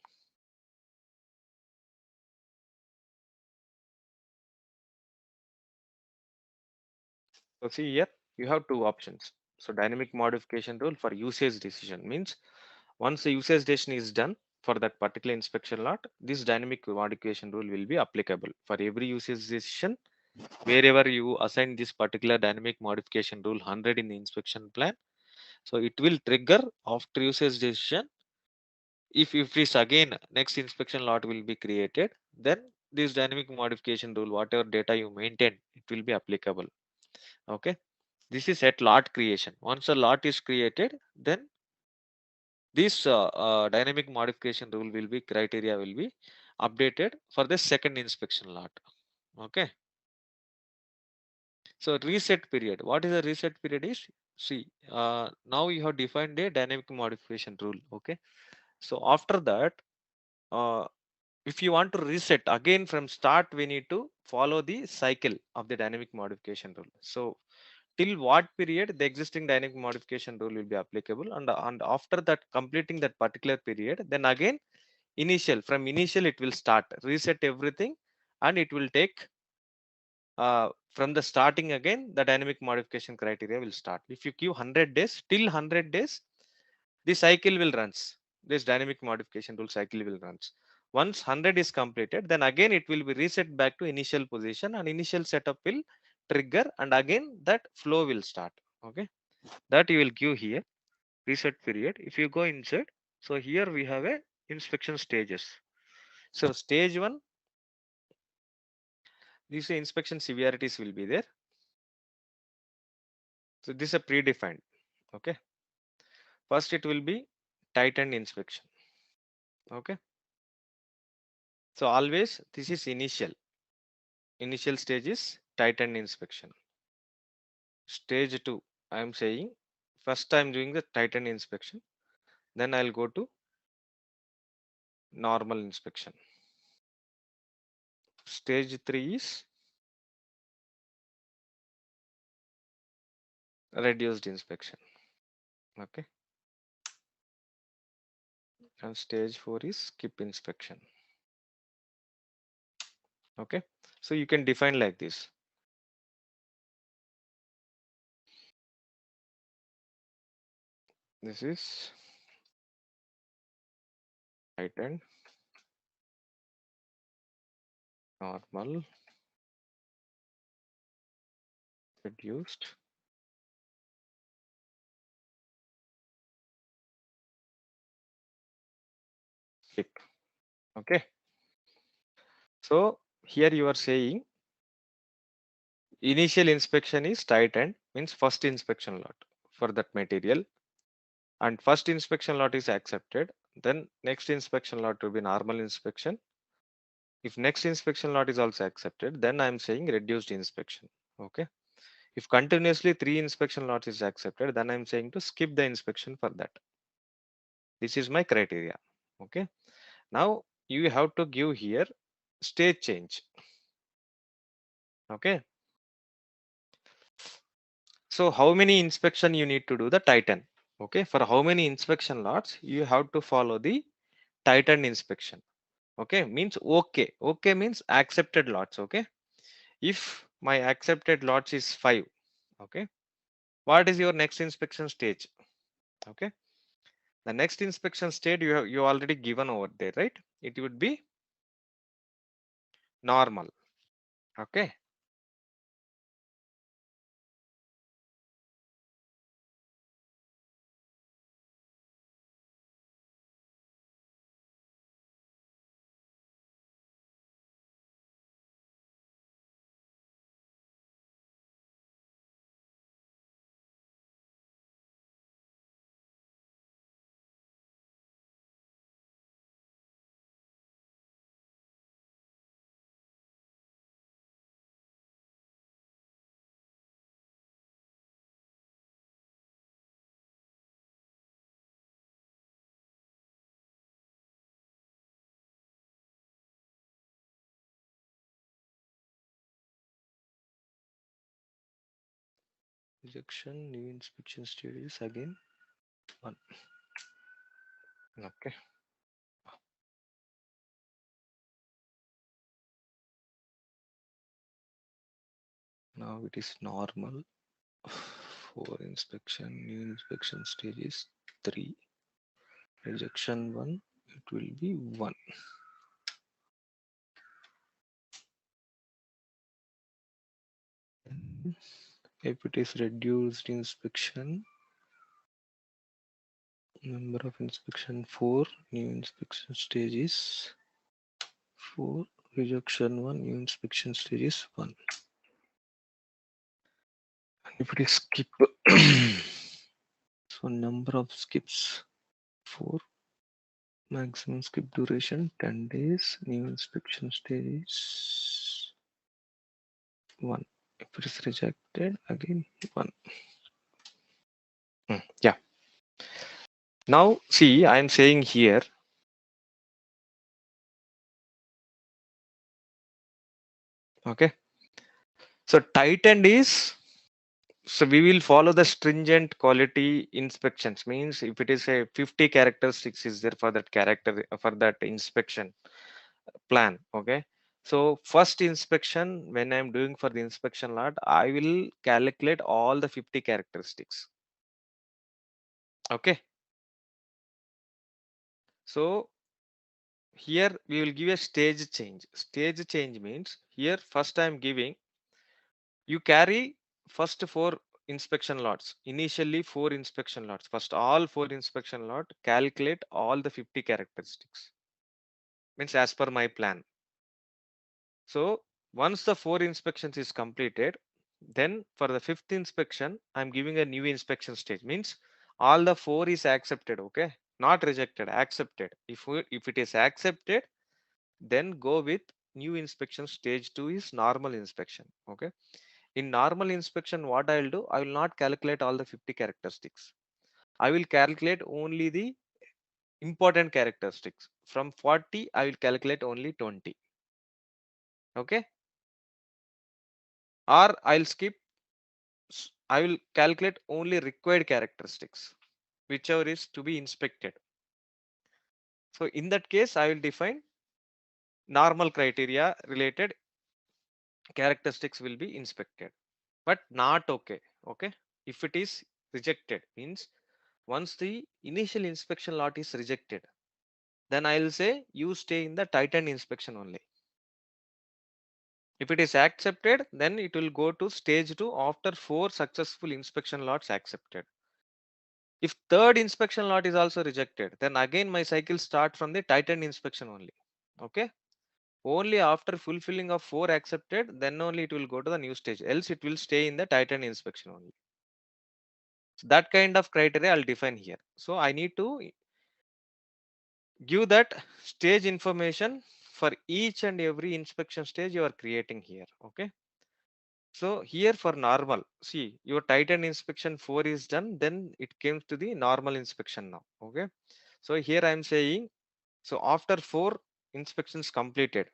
So see here you have two options. So dynamic modification rule for usage decision means once the usage decision is done for that particular inspection lot, this dynamic modification rule will be applicable for every usage decision. Wherever you assign this particular dynamic modification rule 100 in the inspection plan, so it will trigger after usage decision. If this again next inspection lot will be created, then this dynamic modification rule, whatever data you maintain, it will be applicable. Okay. This is at lot creation. Once a lot is created, then this dynamic modification rule will be criteria will be updated for the second inspection lot. Okay. So reset period. What is the reset period is? See, now you have defined a dynamic modification rule. Okay. So after that, uh, if you want to reset again from start, we need to follow the cycle of the dynamic modification rule. So till what period the existing dynamic modification rule will be applicable, and after that completing that particular period, then again from initial it will start reset everything, and it will take from the starting again the dynamic modification criteria will start. If you give 100 days, till 100 days the cycle will runs, this dynamic modification rule cycle will runs. Once 100 is completed, then again it will be reset back to initial position, and initial setup will trigger, and again that flow will start. Okay. That you will give here reset period. If you go inside, so here we have a inspection stages. So stage 1, these inspection severities will be there. So this is a predefined. Okay. First it will be tightened inspection. Okay. So always this is initial stage is tightened inspection. Stage 2, I am saying first I am doing the tightened inspection, then I'll go to normal inspection. Stage 3 is reduced inspection. Okay. And stage 4 is skip inspection. Okay. So you can define like this. This is tightened, normal, reduced, skip. Okay. So here you are saying initial inspection is tightened, means first inspection lot for that material, and first inspection lot is accepted. Then next inspection lot will be normal inspection. If next inspection lot is also accepted, then I'm saying reduced inspection. Okay. If continuously 3 inspection lots is accepted, then I'm saying to skip the inspection for that. This is my criteria. Okay. Now you have to give here stage change. Okay. So how many inspection you need to do the tighten? Okay. For how many inspection lots you have to follow the tighten inspection. Okay. Means okay. Okay means accepted lots. Okay. If my accepted lots is 5. Okay. What is your next inspection stage? Okay. The next inspection state you already given over there, right? It would be normal. Okay. Rejection, new inspection stages again 1. Okay. Now it is normal. 4 inspection, new inspection stages 3. Rejection 1, it will be 1. If it is reduced inspection, number of inspection 4, new inspection stages 4, rejection 1, new inspection stages 1. If it is skip, so number of skips 4, maximum skip duration 10 days, new inspection stages 1. If it is rejected, again 1. Yeah. Now see, I am saying here, okay. So tightened is, so we will follow the stringent quality inspections. Means if it is a 50 characteristics is there for that character, for that inspection plan. Okay. So first inspection, when I'm doing for the inspection lot, I will calculate all the 50 characteristics. Okay. So here we will give a stage change. Stage change means here first I'm giving, you carry first 4 inspection lots, initially 4 inspection lots, first all 4 inspection lot, calculate all the 50 characteristics, means as per my plan. So once the 4 inspections is completed, then for the 5th inspection I'm giving a new inspection stage, means all the 4 is accepted. Okay, not rejected, accepted. If it is accepted, then go with new inspection stage 2 is normal inspection. Okay. In normal inspection, what I'll do, I will not calculate all the 50 characteristics. I will calculate only the important characteristics. From 40, I will calculate only 20. Okay. Or I'll skip, I will calculate only required characteristics, whichever is to be inspected. So in that case, I will define normal criteria related characteristics will be inspected, but not okay. Okay. If it is rejected, means once the initial inspection lot is rejected, then I'll say you stay in the tightened inspection only. If it is accepted, then it will go to stage 2 after 4 successful inspection lots accepted. If third inspection lot is also rejected, then again my cycle start from the tightened inspection only. Okay. Only after fulfilling of 4 accepted, then only it will go to the new stage. Else it will stay in the tightened inspection only. So that kind of criteria I'll define here. So I need to give that stage information for each and every inspection stage you are creating here. Okay. So here for normal, see your tightened inspection 4 is done, then it comes to the normal inspection now. Okay. So here I'm saying, so after 4 inspections completed,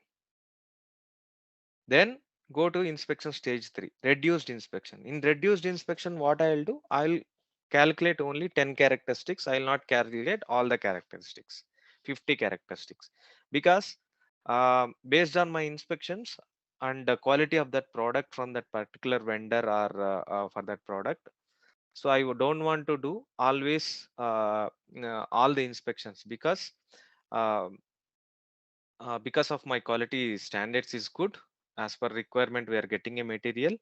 then go to inspection stage 3, reduced inspection. In reduced inspection, what I'll do, I'll calculate only 10 characteristics. I'll not calculate all the characteristics, 50 characteristics, because based on my inspections and the quality of that product from that particular vendor or for that product, so I don't want to do always all the inspections, uh, because of my quality standards is good. As per requirement, we are getting a material.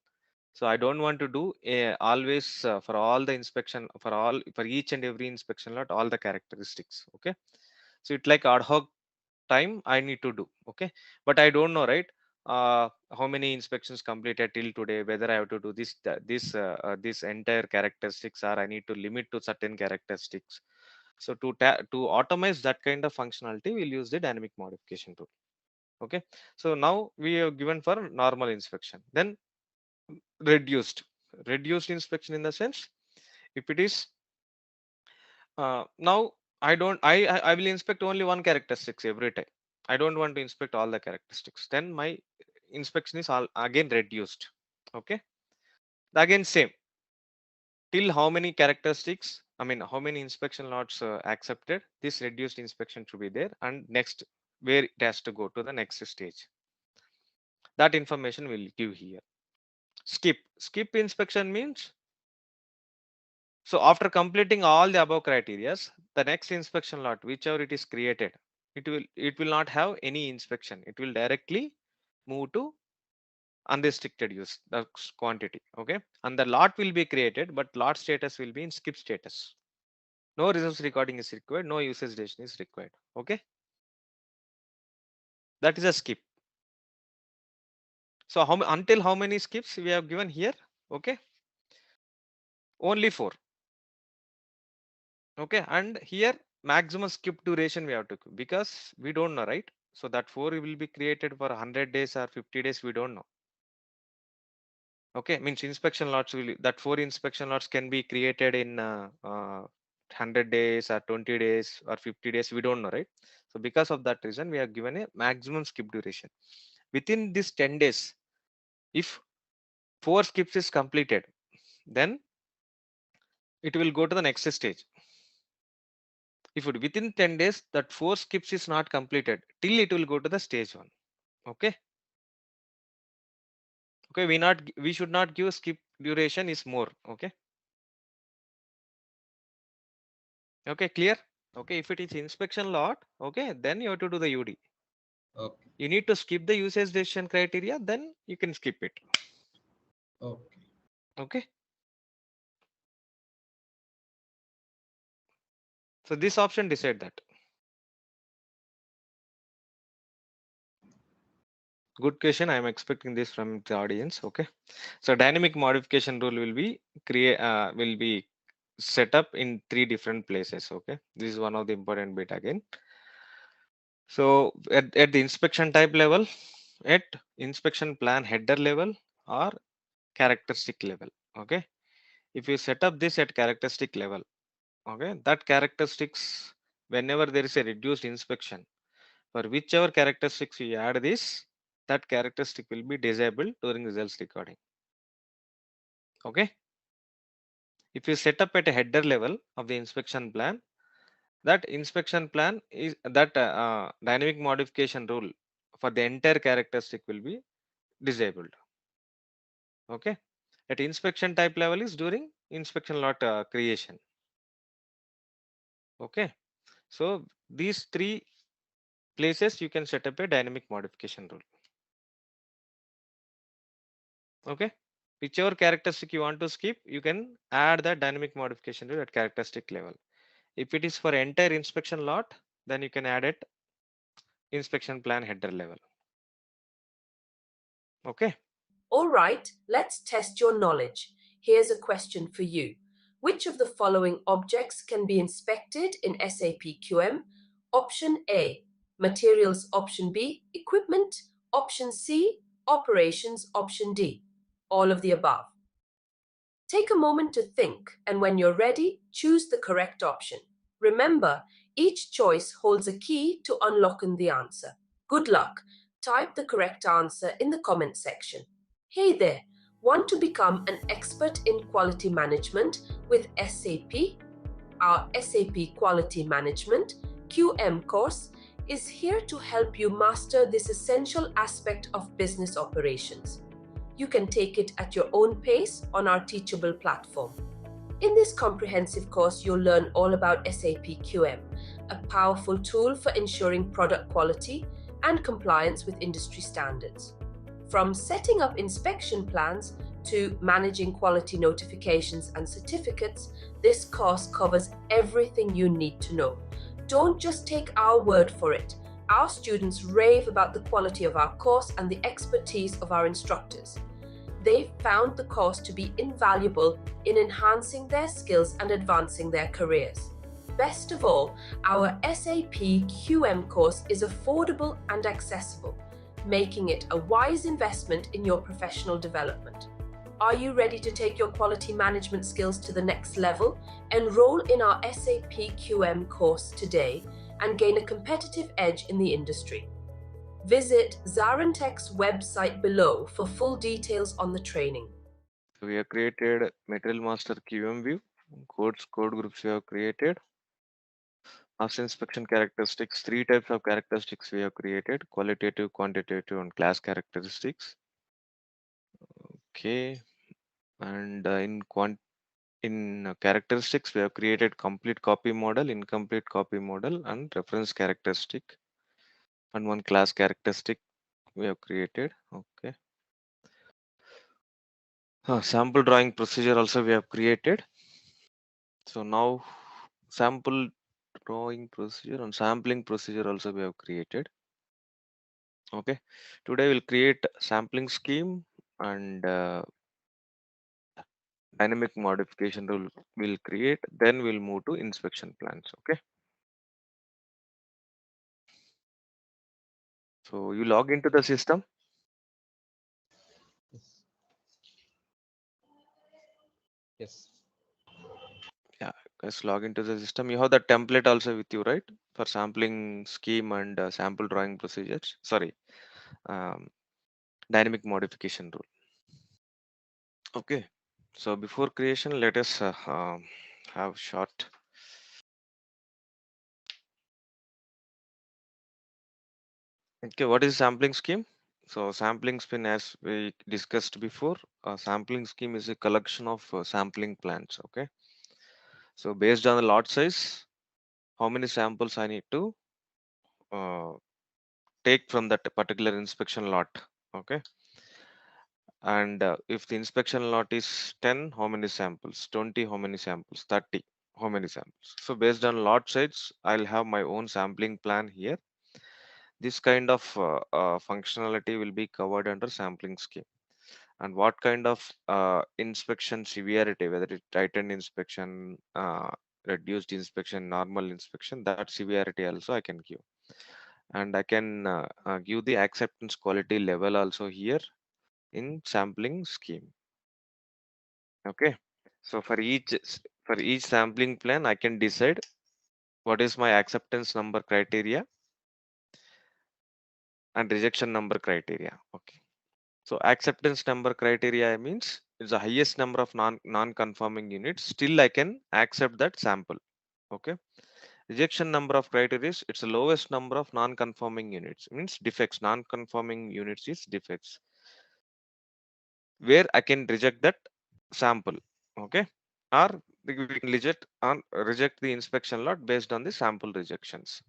So I don't want to do always for all the inspection, for each and every inspection lot, all the characteristics. Okay. So it's like ad hoc time I need to do. Okay. But I don't know, right? How many inspections completed till today, whether I have to do this entire characteristics, or I need to limit to certain characteristics. So to automate that kind of functionality, we'll use the dynamic modification tool. Okay. So now we have given for normal inspection, then reduced inspection, in the sense, if it is now I will inspect only one characteristics every time. I don't want to inspect all the characteristics, then my inspection is all again reduced. Okay. Again same, till how many characteristics, I mean how many inspection lots accepted, this reduced inspection should be there, and next where it has to go to the next stage, that information will give here. Skip inspection means, so after completing all the above criteria, the next inspection lot, whichever it is created, it will not have any inspection. It will directly move to unrestricted use, the quantity. Okay. And the lot will be created, but lot status will be in skip status. No resource recording is required, no usage dation is required. Okay. That is a skip. So until how many skips we have given here? Okay. Only 4. Okay. And here maximum skip duration we have to, because we don't know, right? So that 4 will be created for 100 days or 50 days, we don't know. Okay. Means inspection lots that 4 inspection lots can be created in 100 days or 20 days or 50 days, we don't know, right? So because of that reason, we have given a maximum skip duration. Within this 10 days, if 4 skips is completed, then it will go to the next stage. If within 10 days that 4 skips is not completed, till it will go to the stage 1. Okay. Okay. We should not give skip duration is more. Okay. Okay. Clear. Okay. If it is inspection lot, okay, then you have to do the UD. Okay. You need to skip the usage decision criteria, then you can skip it. Okay. Okay. So this option decide that. Good question. I am expecting this from the audience. Okay. So dynamic modification rule will be set up in 3 different places. Okay. This is one of the important bit again. So at the inspection type level, at inspection plan header level, or characteristic level. Okay. If you set up this at characteristic level, okay, that characteristics, whenever there is a reduced inspection, for whichever characteristics you add this, that characteristic will be disabled during results recording. Okay. If you set up at a header level of the inspection plan, that inspection plan is that dynamic modification rule for the entire characteristic will be disabled. Okay. At inspection type level is during inspection lot creation. Okay, so these three places you can set up a dynamic modification rule. Okay, whichever characteristic you want to skip, you can add that dynamic modification rule at characteristic level. If it is for entire inspection lot, then you can add it inspection plan header level. Okay. All right, let's test your knowledge. Here's a question for you. Which of the following objects can be inspected in SAP QM? Option A, materials. Option B, equipment. Option C, operations. Option D, all of the above. Take a moment to think, and when you're ready, choose the correct option. Remember, each choice holds a key to unlocking the answer. Good luck. Type the correct answer in the comment section. Hey there, want to become an expert in quality management with SAP? Our SAP Quality Management QM course is here to help you master this essential aspect of business operations. You can take it at your own pace on our teachable platform. In this comprehensive course, you'll learn all about SAP QM, a powerful tool for ensuring product quality and compliance with industry standards. From setting up inspection plans to managing quality notifications and certificates, this course covers everything you need to know. Don't just take our word for it. Our students rave about the quality of our course and the expertise of our instructors. They've found the course to be invaluable in enhancing their skills and advancing their careers. Best of all, our SAP QM course is affordable and accessible, making it a wise investment in your professional development. Are you ready to take your quality management skills to the next level? Enroll in our SAP QM course today and gain a competitive edge in the industry. Visit ZaranTech's website below for full details on the training. So we have created material master QM view, code groups we have created. After inspection characteristics, three types of characteristics we have created: qualitative, quantitative, and class characteristics. Okay, and in characteristics we have created complete copy model, incomplete copy model, and reference characteristic, and one class characteristic we have created. Okay. Sample drawing procedure also we have created. So now sample drawing procedure and sampling procedure also we have created. Okay, today we'll create sampling scheme and dynamic modification rule we'll create, then we'll move to inspection plans. Okay, so you log into the system. Yes. Yeah, guys, log into the system. You have the template also with you, right, for sampling scheme and sample drawing procedures. Sorry, dynamic modification rule. Okay, so before creation, let us have short. Okay, what is sampling scheme? So sampling scheme, as we discussed before, sampling scheme is a collection of sampling plans. Okay, so based on the lot size, how many samples I need to uh, take from that particular inspection lot. Okay, and if the inspection lot is 10, how many samples? 20, how many samples? 30, how many samples? So based on lot size, I'll have my own sampling plan here. This kind of functionality will be covered under sampling scheme. And what kind of inspection severity, whether it's tightened inspection, reduced inspection, normal inspection, that severity also I can give. And I can give the acceptance quality level also here in sampling scheme. Okay, so for each sampling plan, I can decide what is my acceptance number criteria and rejection number criteria. Okay, so acceptance number criteria means it's the highest number of non-conforming units, still I can accept that sample. Okay, rejection number of criteria is it's the lowest number of non-conforming units, means defects. Non-conforming units is defects, where I can reject that sample. Okay, or we can reject the inspection lot based on the sample rejections.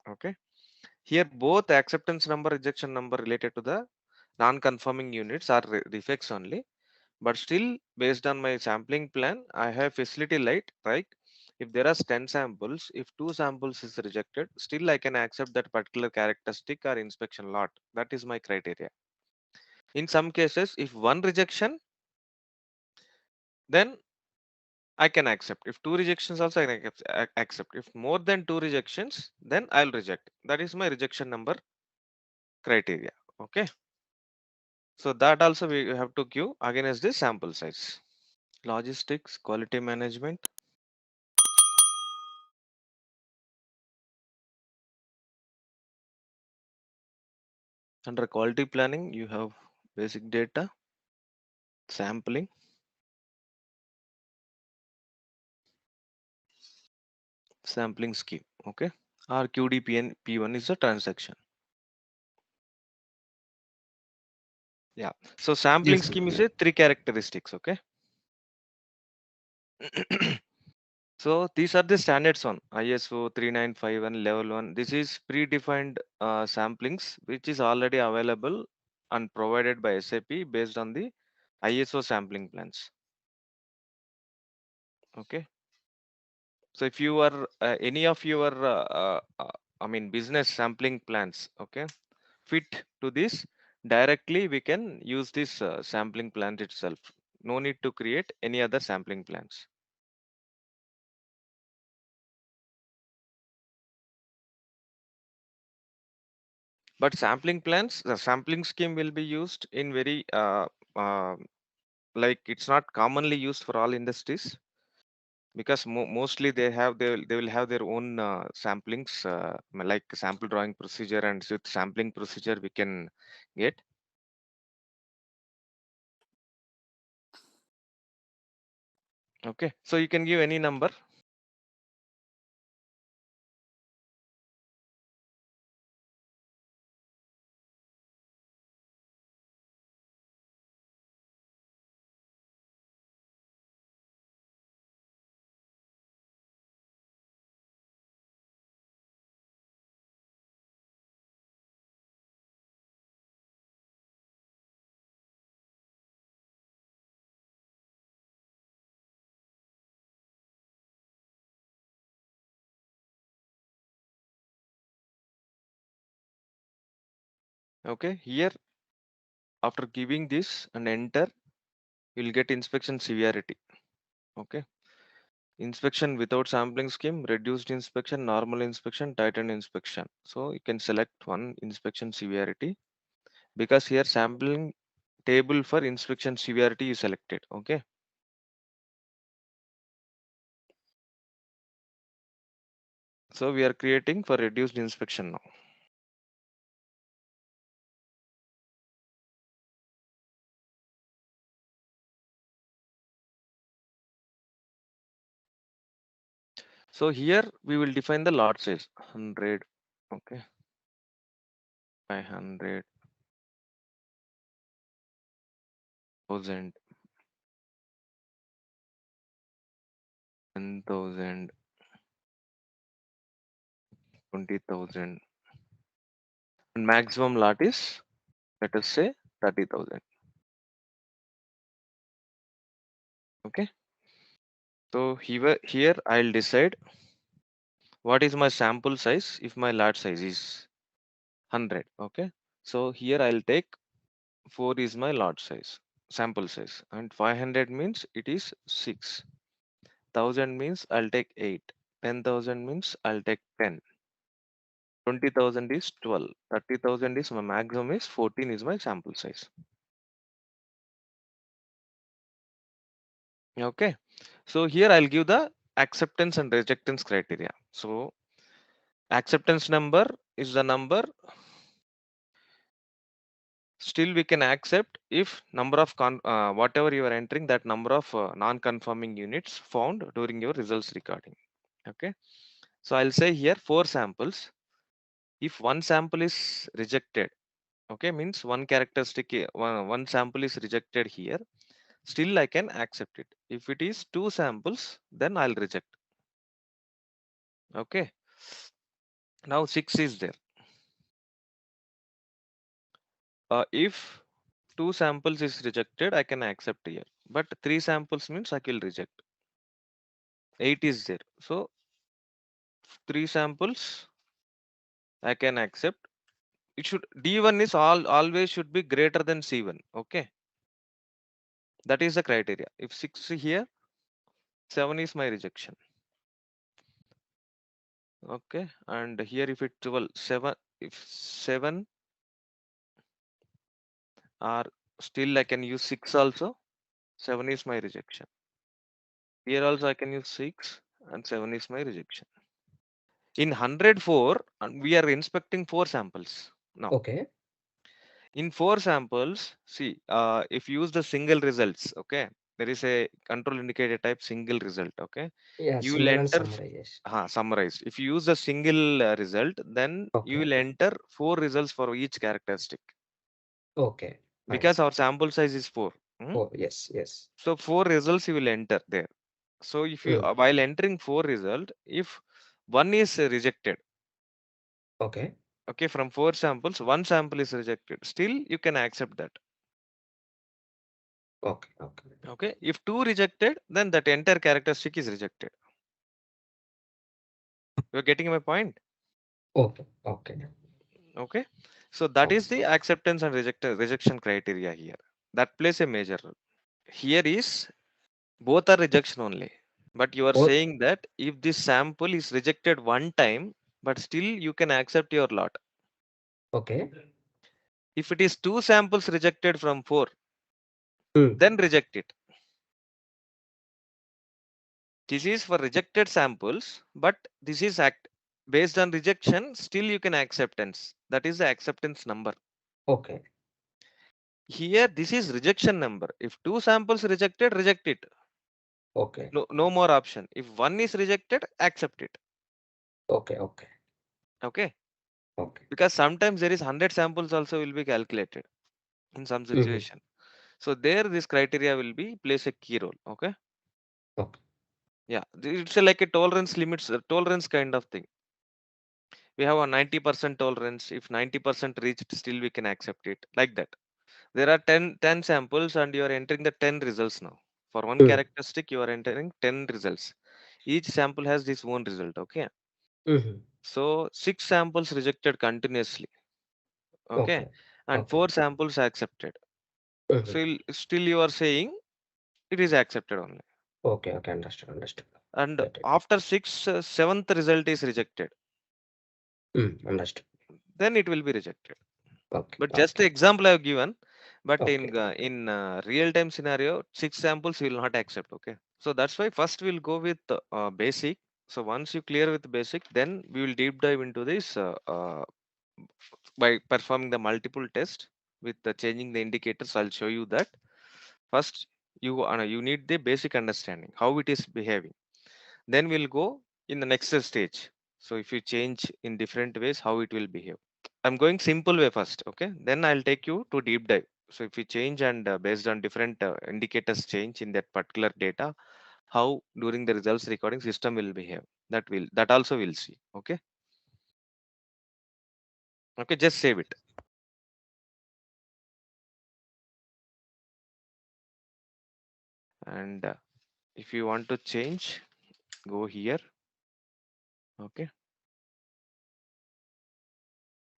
Okay. Here both acceptance number, rejection number related to the non-conforming units are defects only. But still, based on my sampling plan, I have facility light, right? If there are 10 samples, if 2 samples is rejected, still I can accept that particular characteristic or inspection lot. That is my criteria. In some cases, if one rejection, then I can accept. If 2 rejections also I can accept. If more than 2 rejections, then I'll reject. That is my rejection number criteria. Okay. So that also we have to give against the sample size. Logistics, quality management. Under quality planning, you have basic data, sampling, sampling scheme. Okay. Or QDPN P1 is the transaction. Yeah. So sampling Yes, sir. scheme is a 3 characteristics. Okay. So these are the standards one, ISO 3951 level 1. This is predefined samplings which is already available and provided by SAP based on the ISO sampling plans. Okay. So if you are any of your business sampling plans, okay, fit to this, directly we can use this sampling plan itself. No need to create any other sampling plans. But sampling plans, the sampling scheme will be used in very uh, like it's not commonly used for all industries, because mostly they will have their own samplings, like sample drawing procedure, and with sampling procedure we can get. Okay, so you can give any number. Okay, here after giving this and enter, you'll get inspection severity. Okay, inspection without sampling scheme, reduced inspection, normal inspection, tightened inspection. So you can select one, inspection severity, because here sampling table for inspection severity is selected. Okay, so we are creating for reduced inspection now. So here we will define the lot size 100. Okay, 500, 1000, 10,000, 20,000, and maximum lot is, let us say, 30,000. Okay, so here I'll decide what is my sample size if my lot size is 100. Okay, so here I'll take 4 is my lot size, sample size, and 500 means it is 6. 1000 means I'll take 8. 10,000 means I'll take 10. 20,000 is 12. 30,000 is my maximum is 14 is my sample size. Okay, so here I'll give the acceptance and rejectance criteria. So acceptance number is the number still we can accept if number of whatever you are entering, that number of non-conforming units found during your results recording. Okay, so I'll say here 4 samples. If one sample is rejected, okay, means one characteristic, one sample is rejected here, still I can accept it. If it is 2 samples, then I'll reject. Okay. Now 6 is there. If 2 samples is rejected, I can accept here. But 3 samples means I will reject. 8 is there. So 3 samples I can accept. It should D1 is always should be greater than C1. Okay. That is the criteria. If 6 here, 7 is my rejection. Okay. And here if it 12, 7, if 7 are still I can use 6 also. 7 is my rejection. Here also I can use 6 and 7 is my rejection. In 104, we are inspecting 4 samples now. Okay. In 4 samples, see, if you use the single results, okay, there is a control indicator type single result, okay. Yeah, You will single and enter summary, yes. summarize. If you use the single result, then you Okay. will enter 4 results for each characteristic Okay. because Nice. our sample size is 4. Oh, yes, yes. So 4 results you will enter there. So if you while entering 4 result, if one is rejected, Okay. okay, from 4 samples, 1 sample is rejected, still you can accept that. Okay. Okay. Okay, if 2 rejected, then that entire characteristic is rejected. You're getting my point? Okay. Okay. Okay, so that is the acceptance and rejection criteria here. That plays a major role. Here is both are rejection only, but you are Both. saying that if this sample is rejected one time, but still you can accept your lot. Okay. If it is 2 samples rejected from 4, then reject it. This is for rejected samples, but this is based on rejection, still you can acceptance. That is the acceptance number. Okay. Here, this is rejection number. If 2 samples rejected, reject it. Okay. No more option. If 1 is rejected, accept it. Okay. Okay. Okay. Okay. Because sometimes there is 100 samples also will be calculated in some situation. So there, this criteria will be plays a key role. Okay. Okay. Yeah, it's like a tolerance limits, tolerance kind of thing. We have a 90% tolerance. If 90% reached, still we can accept it like that. There are 10 samples and you are entering the 10 results now. For one characteristic, you are entering 10 results. Each sample has this one result. Okay. So 6 samples rejected continuously. Okay. And 4 samples accepted. So still you are saying it is accepted only. Okay. Okay. Understood. Understood. And after 7th result is rejected. Understood. Then it will be rejected. Okay. But just the example I have given, but Okay. in real time scenario, 6 samples will not accept. Okay, so that's why first we'll go with basic. So once you clear with basic, then we will deep dive into this by performing the multiple test with changing the indicators. I'll show you that. First, you need the basic understanding how it is behaving. Then we'll go in the next stage. So if you change in different ways, how it will behave. I'm going simple way first, okay? Then I'll take you to deep dive. So if you change and based on different indicators change in that particular data, how during the results recording system will behave. That also we'll see. Okay. Okay, just save it. And if you want to change, go here. Okay.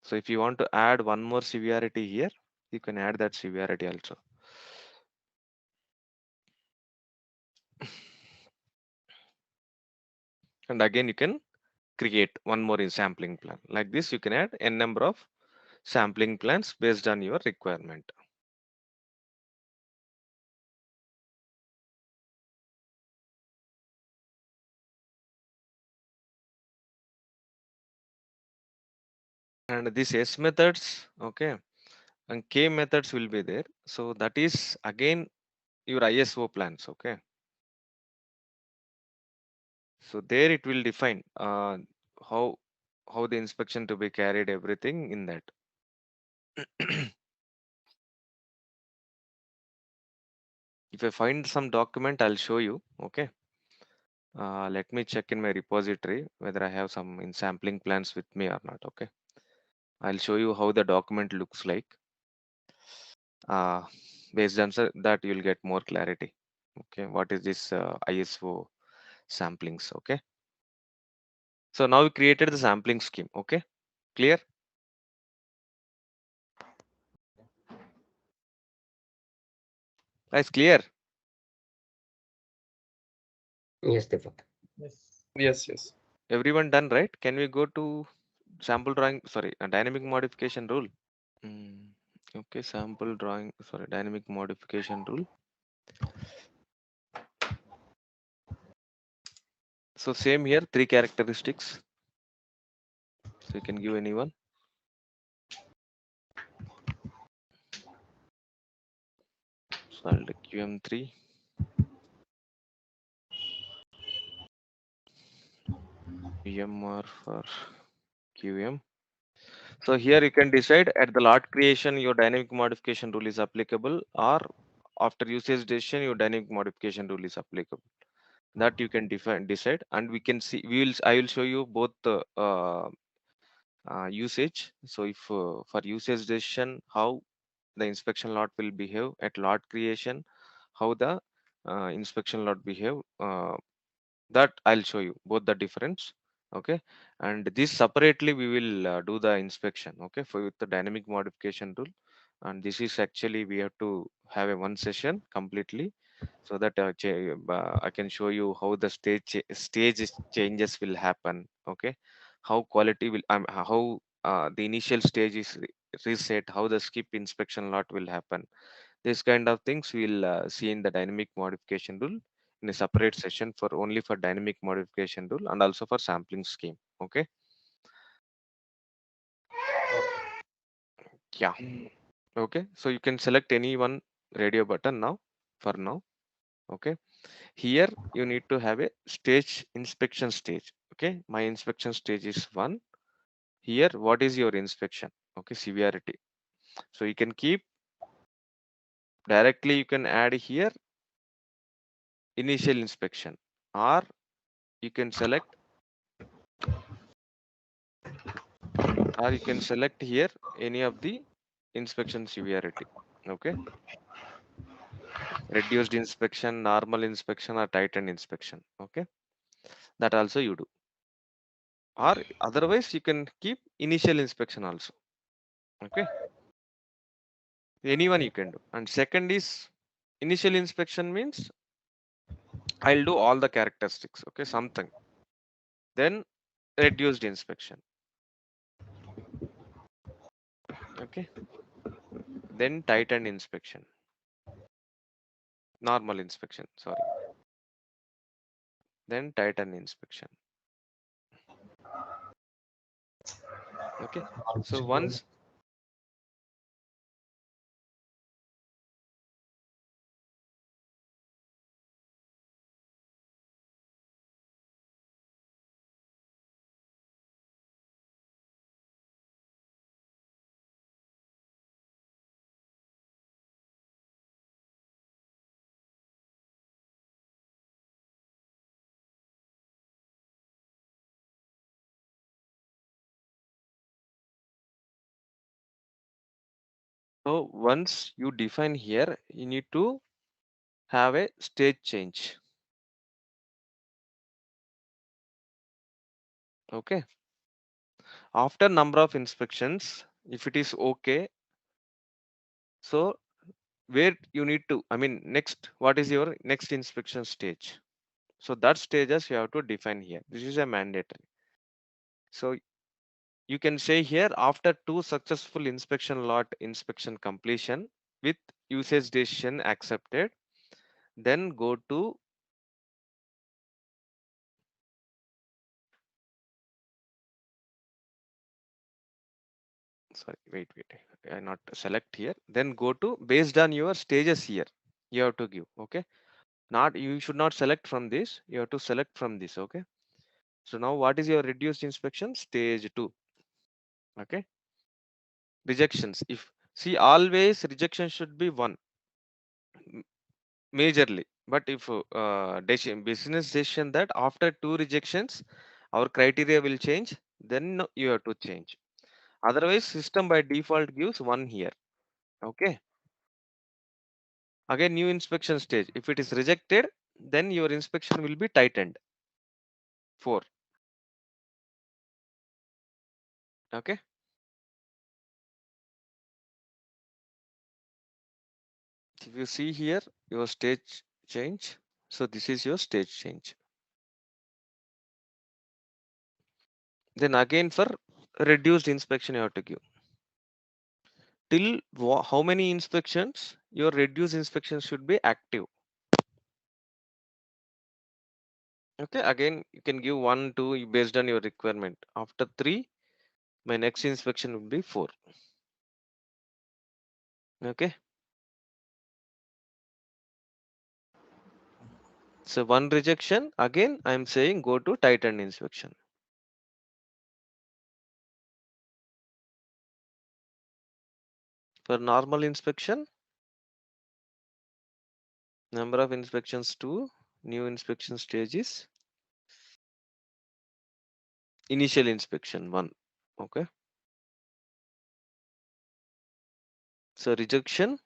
So if you want to add one more severity here, you can add that severity also. And again, you can create one more sampling plan. Like this, you can add n number of sampling plans based on your requirement. And these S methods, okay, and K methods will be there. So that is again your ISO plans, okay. So there it will define how the inspection to be carried, everything in that. If I find some document, I'll show you. Okay. Let me check in my repository whether I have some in sampling plans with me or not. Okay. I'll show you how the document looks like. Based on that, you'll get more clarity. Okay. What is this ISO samplings? Okay. So now we created the sampling scheme. Okay. Clear? Guys, clear? Yes, Deepak. Yes. Everyone done, right? Can we go to sample drawing? Sorry, a dynamic modification rule. Okay, sample drawing. Sorry, dynamic modification rule. So same here, 3 characteristics. So you can give anyone. So I'll do QM3. QMR for QM. So here you can decide at the lot creation your dynamic modification rule is applicable, or after usage decision your dynamic modification rule is applicable. That you can decide, and we can see. I will show you both the usage. So if for usage decision, how the inspection lot will behave at lot creation, how the inspection lot behave, that I'll show you both the difference. Okay, and this separately we will do the inspection. Okay, for with the dynamic modification rule, and this is actually we have to have a one session completely, so that I can show you how the stage changes will happen. Okay, how quality will how the initial stage is reset, how the skip inspection lot will happen. This kind of things we'll see in the dynamic modification rule in a separate session for only for dynamic modification rule and also for sampling scheme. Okay. Yeah. Okay. So you can select any one radio button now for now. Okay. Here you need to have a stage inspection stage. Okay. My inspection stage is 1. Here, what is your inspection? Okay. Severity. So you can keep directly, you can add here initial inspection, or you can select here any of the inspection severity. Okay, reduced inspection, normal inspection, or tightened inspection. Okay, that also you do, or otherwise you can keep initial inspection also. Okay, anyone you can do. And second is initial inspection means I'll do all the characteristics. Okay, something, then reduced inspection. Okay, then tightened inspection, normal inspection, sorry, then tightened inspection. Okay, so once so once you define here, you need to have a stage change. Okay, after number of inspections, if it is okay, so where you need to, I mean, next, what is your next inspection stage? So that stages you have to define here. This is a mandatory. So you can say here after 2 successful inspection lot inspection completion with usage decision accepted, then go to sorry, wait, I not select here, then go to based on your stages here you have to give. Okay, not, you should not select from this, you have to select from this. Okay, so now what is your reduced inspection stage 2? Okay, rejections, if see always rejection should be 1. majorly. But if business decision that after 2 rejections our criteria will change, then no, you have to change. Otherwise system by default gives 1 here. Okay, again new inspection stage, if it is rejected then your inspection will be tightened, 4. Okay, if you see here your stage change, so this is your stage change. Then again for reduced inspection you have to give till how many inspections your reduced inspection should be active. Okay, again you can give 1 2 based on your requirement. After 3 my next inspection will be 4. Okay, so 1 rejection, again I am saying go to tightened inspection. For normal inspection, number of inspections 2, new inspection stages, initial inspection 1. Okay, so rejection,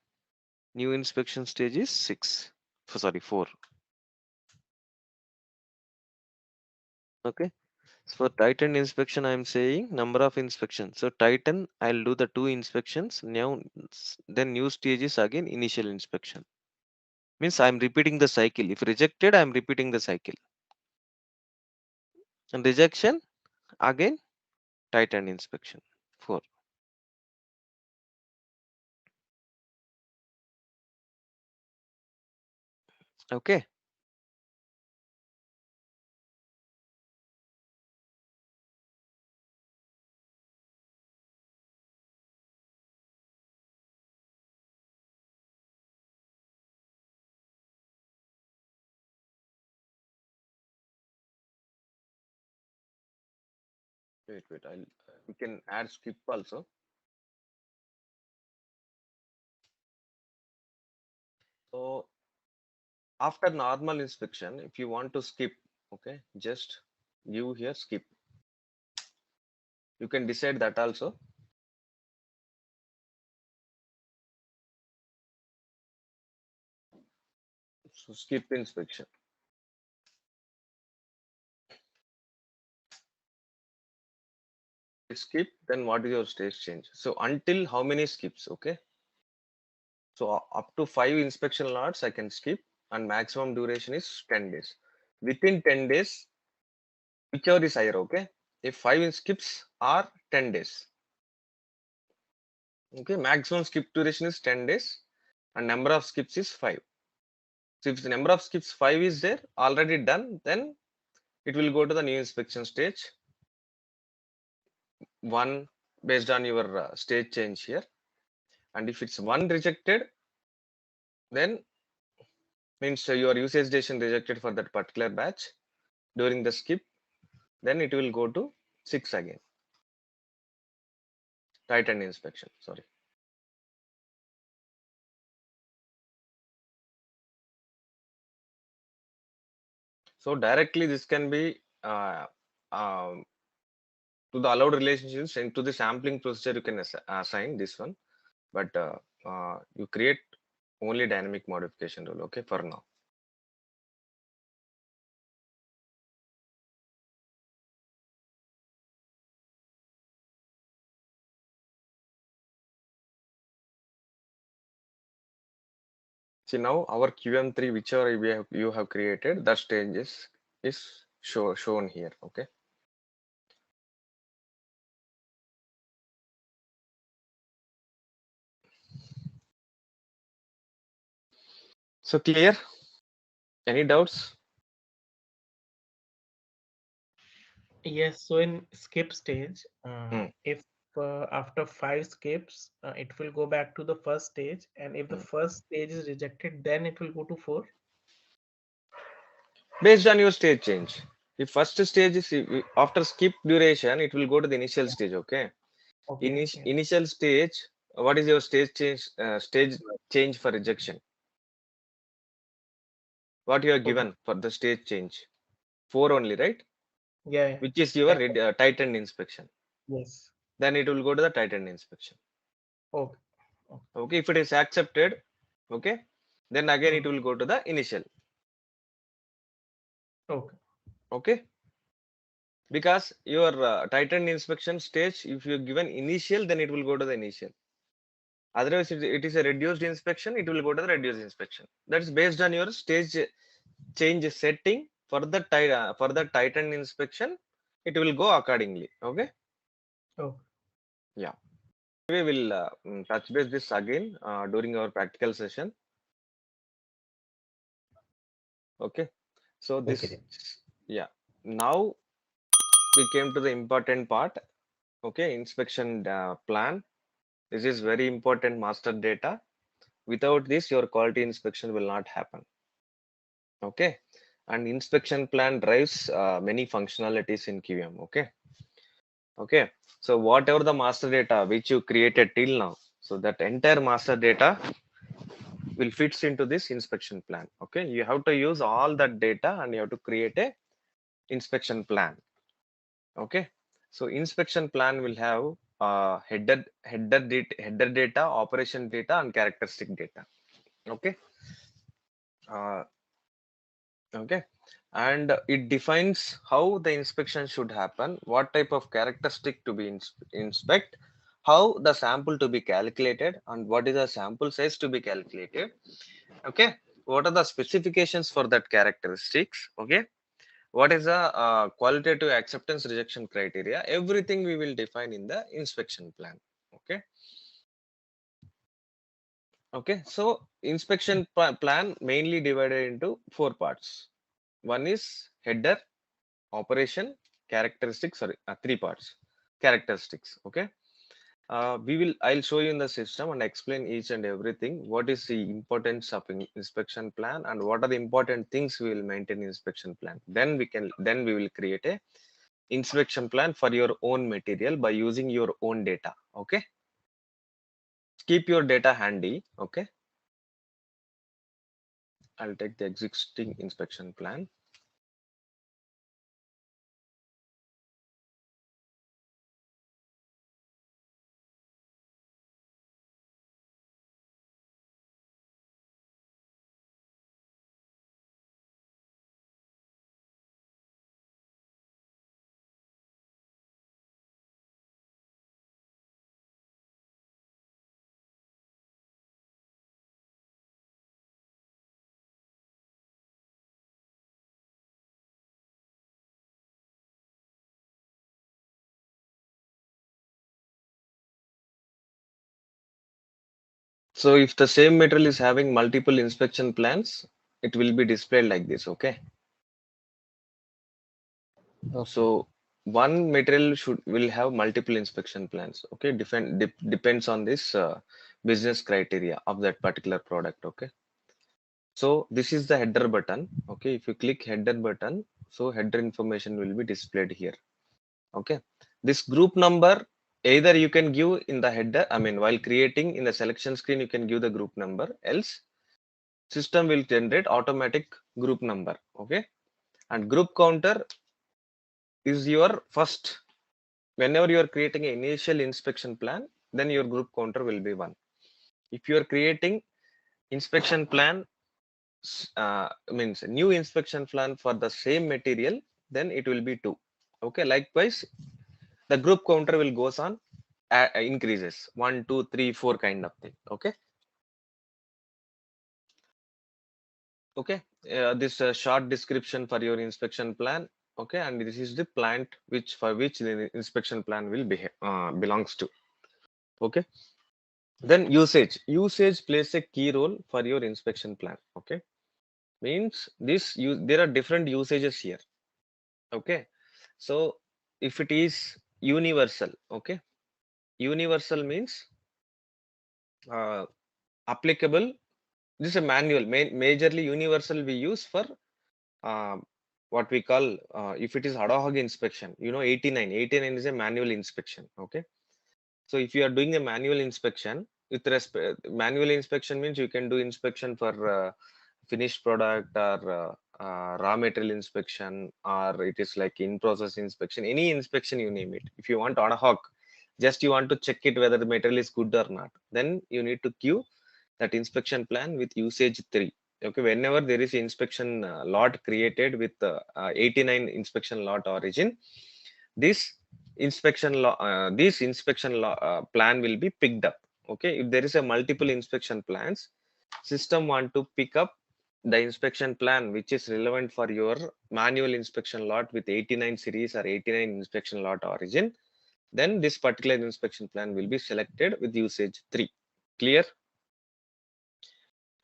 new inspection stage is 6, sorry 4. Okay, so for tightened inspection I am saying number of inspections, so tighten I'll do the 2 inspections now, then new stage is again initial inspection, means I'm repeating the cycle. If rejected I'm repeating the cycle, and rejection again tightened inspection 4. Okay, wait I'll we can add skip also. So after normal inspection if you want to skip, okay, just give here skip, you can decide that also. So skip inspection, skip, then what is your stage change? So until how many skips? Okay, so up to 5 inspection lots I can skip, and maximum duration is 10 days. Within 10 days, whichever is higher. Okay, if 5 skips are 10 days. Okay, maximum skip duration is 10 days and number of skips is 5. So if the number of skips 5 is there already done, then it will go to the new inspection stage 1 based on your stage change here. And if it's 1 rejected, then means your usage decision rejected for that particular batch during the skip, then it will go to 6 again, tightened inspection, sorry. So directly this can be to the allowed relationships and to the sampling procedure you can assign this one, but you create only dynamic modification rule. Okay, for now. See now our QM3 whichever you have created, that stage is shown here. Okay, so clear? Any doubts? Yes, so in skip stage, Hmm. if after 5 skips, it will go back to the first stage, and if the first stage is rejected, then it will go to 4. Based on your stage change. If first stage is after skip duration, it will go to the initial Yeah. stage. Okay, Okay. initial stage, what is your stage change for rejection? what you are Okay. given for the stage change? 4 only, right? Yeah. Which is your Yeah. tightened inspection. Yes. Then it will go to the tightened inspection. Okay. Okay, if it is accepted, okay, then again it Mhm. will go to the initial. Okay. Okay, because your tightened inspection stage, if you given initial, then it will go to the initial. Otherwise, it is a reduced inspection, it will go to the reduced inspection. That's based on your stage change setting for the tightened inspection. It will go accordingly. Okay. Okay. Yeah. We will touch base this again during our practical session. Okay. So this, Okay. yeah. Now we came to the important part. Okay, inspection plan. This is very important master data. Without this, your quality inspection will not happen. Okay, and inspection plan drives many functionalities in QM. Okay. Okay, so whatever the master data which you created till now, so that entire master data will fits into this inspection plan. Okay, you have to use all that data and you have to create a inspection plan. Okay, so inspection plan will have header data, operation data, and characteristic data. Okay, uh, okay, and it defines how the inspection should happen, what type of characteristic to be inspect, how the sample to be calculated, and what is the sample size to be calculated. Okay, what are the specifications for that characteristics? Okay, what is the qualitative acceptance rejection criteria? Everything we will define in the inspection plan. Okay. Okay, so inspection plan mainly divided into 4 parts. One is header, operation, characteristics. Sorry, 3 parts. Characteristics. Okay. I'll show you in the system and explain each and everything. What is the importance of inspection plan and what are the important things we will maintain in inspection plan. Then we will create a inspection plan for your own material by using your own data. Okay. Keep your data handy. Okay. I'll take the existing inspection plan. So if the same material is having multiple inspection plans, it will be displayed like this. Okay. Okay. So one material will have multiple inspection plans. Okay. Depends on this business criteria of that particular product. Okay. So this is the header button. Okay. If you click header button, so header information will be displayed here. Okay, this group number either you can give in the header, I mean while creating in the selection screen you can give the group number, else system will generate automatic group number. Okay, and group counter is your first, whenever you are creating an initial inspection plan, then your group counter will be 1. If you are creating inspection plan means new inspection plan for the same material, then it will be 2. Okay, likewise the group counter will goes on increases 1 2 3 4 kind of thing. Okay. Okay, this short description for your inspection plan. Okay, and this is the plant for which the inspection plan will belongs to. Okay, then usage plays a key role for your inspection plan. Okay, means there are different usages here. Okay, so if it is universal, okay, universal means applicable. This is a manual, majorly universal we use for what we call if it is ad hoc inspection, 89 is a manual inspection. Okay, so if you are doing a manual inspection, with respect manual inspection means you can do inspection for finished product or raw material inspection, or it is like in process inspection, any inspection you name it. If you want ad hoc, just you want to check it whether the material is good or not, then you need to queue that inspection plan with usage 3. Okay, whenever there is inspection lot created with 89 inspection lot origin, this plan will be picked up. Okay, if there is a multiple inspection plans, system want to pick up the inspection plan which is relevant for your manual inspection lot with 89 series or 89 inspection lot origin, then this particular inspection plan will be selected with usage 3. Clear?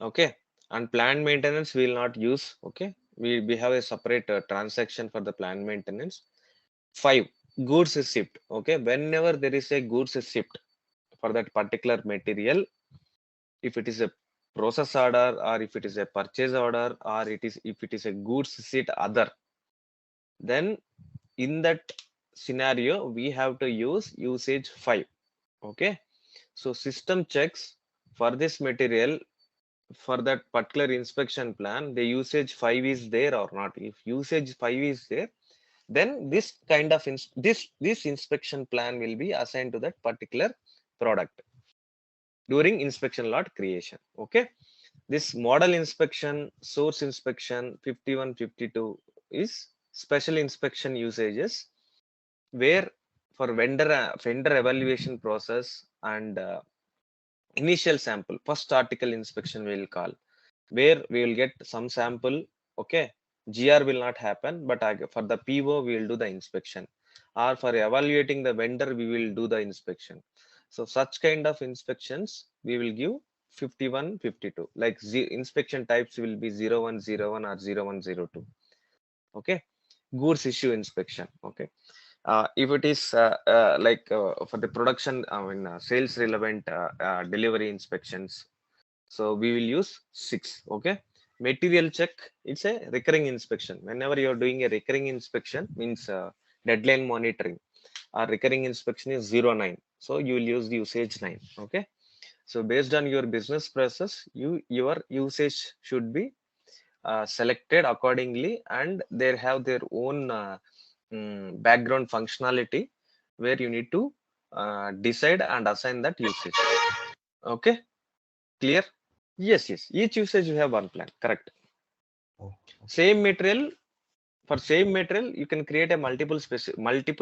Okay, and planned maintenance we will not use. Okay, we have a separate transaction for the planned maintenance. 5, goods is shipped. Okay, whenever there is a goods is shipped for that particular material, if it is a process order or if it is a purchase order or if it is a goods receipt other, then in that scenario we have to use usage 5. Okay, so system checks for this material, for that particular inspection plan, the usage 5 is there or not. If usage 5 is there, then this kind of this inspection plan will be assigned to that particular product during inspection lot creation. Okay, this model inspection, source inspection 51 52 is special inspection usages, where for vendor evaluation process and initial sample, first article inspection we will call, where we will get some sample. Okay, GR will not happen, but for the PO we will do the inspection, or for evaluating the vendor we will do the inspection. So such kind of inspections we will give 51 52, like inspection types will be 0101 or 0102. Okay, goods issue inspection. Okay, if it is for the production, sales relevant delivery inspections, so we will use 6. Okay, material check, it's a recurring inspection. Whenever you are doing a recurring inspection, means deadline monitoring, our recurring inspection is 09, so you will use the usage 9. Okay, so based on your business process, your usage should be selected accordingly, and they have their own background functionality where you need to decide and assign that usage. Okay, clear? Yes, each usage you have one plan, correct. Same material, for same material you can create a multiple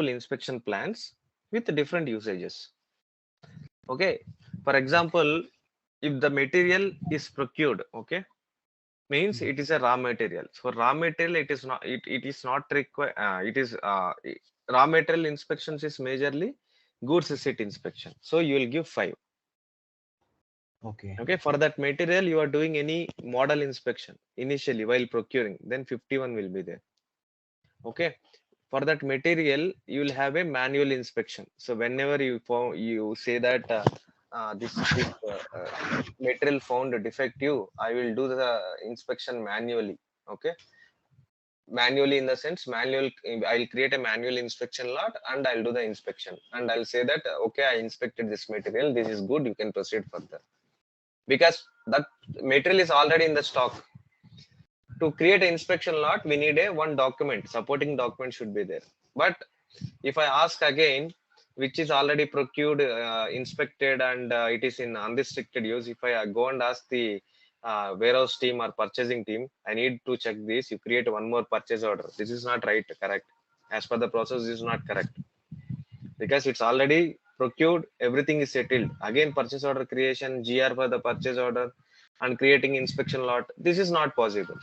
inspection plans with different usages. Okay, for example, if the material is procured, okay, means it is a raw material. For raw material it is not required, raw material inspections is majorly goods receipt inspection, so you will give 5. Okay, for that material you are doing any model inspection initially while procuring, then 51 will be there. Okay, for that material you will have a manual inspection. So whenever you say that this material found defective, I will do the inspection manually. Okay, manually in the sense, I'll create a manual inspection lot and I'll do the inspection, and I'll say that okay, I inspected this material, this is good, you can proceed further, because that material is already in the stock. To create an inspection lot, we need one document, supporting document should be there. But if I ask again, which is already procured, inspected, and it is in unrestricted use, if I go and ask the warehouse team or purchasing team, I need to check this, you create one more purchase order, this is not right, correct. As per the process, this is not correct, because it's already procured, everything is settled. Again, purchase order creation, GR for the purchase order, and creating inspection lot, this is not possible,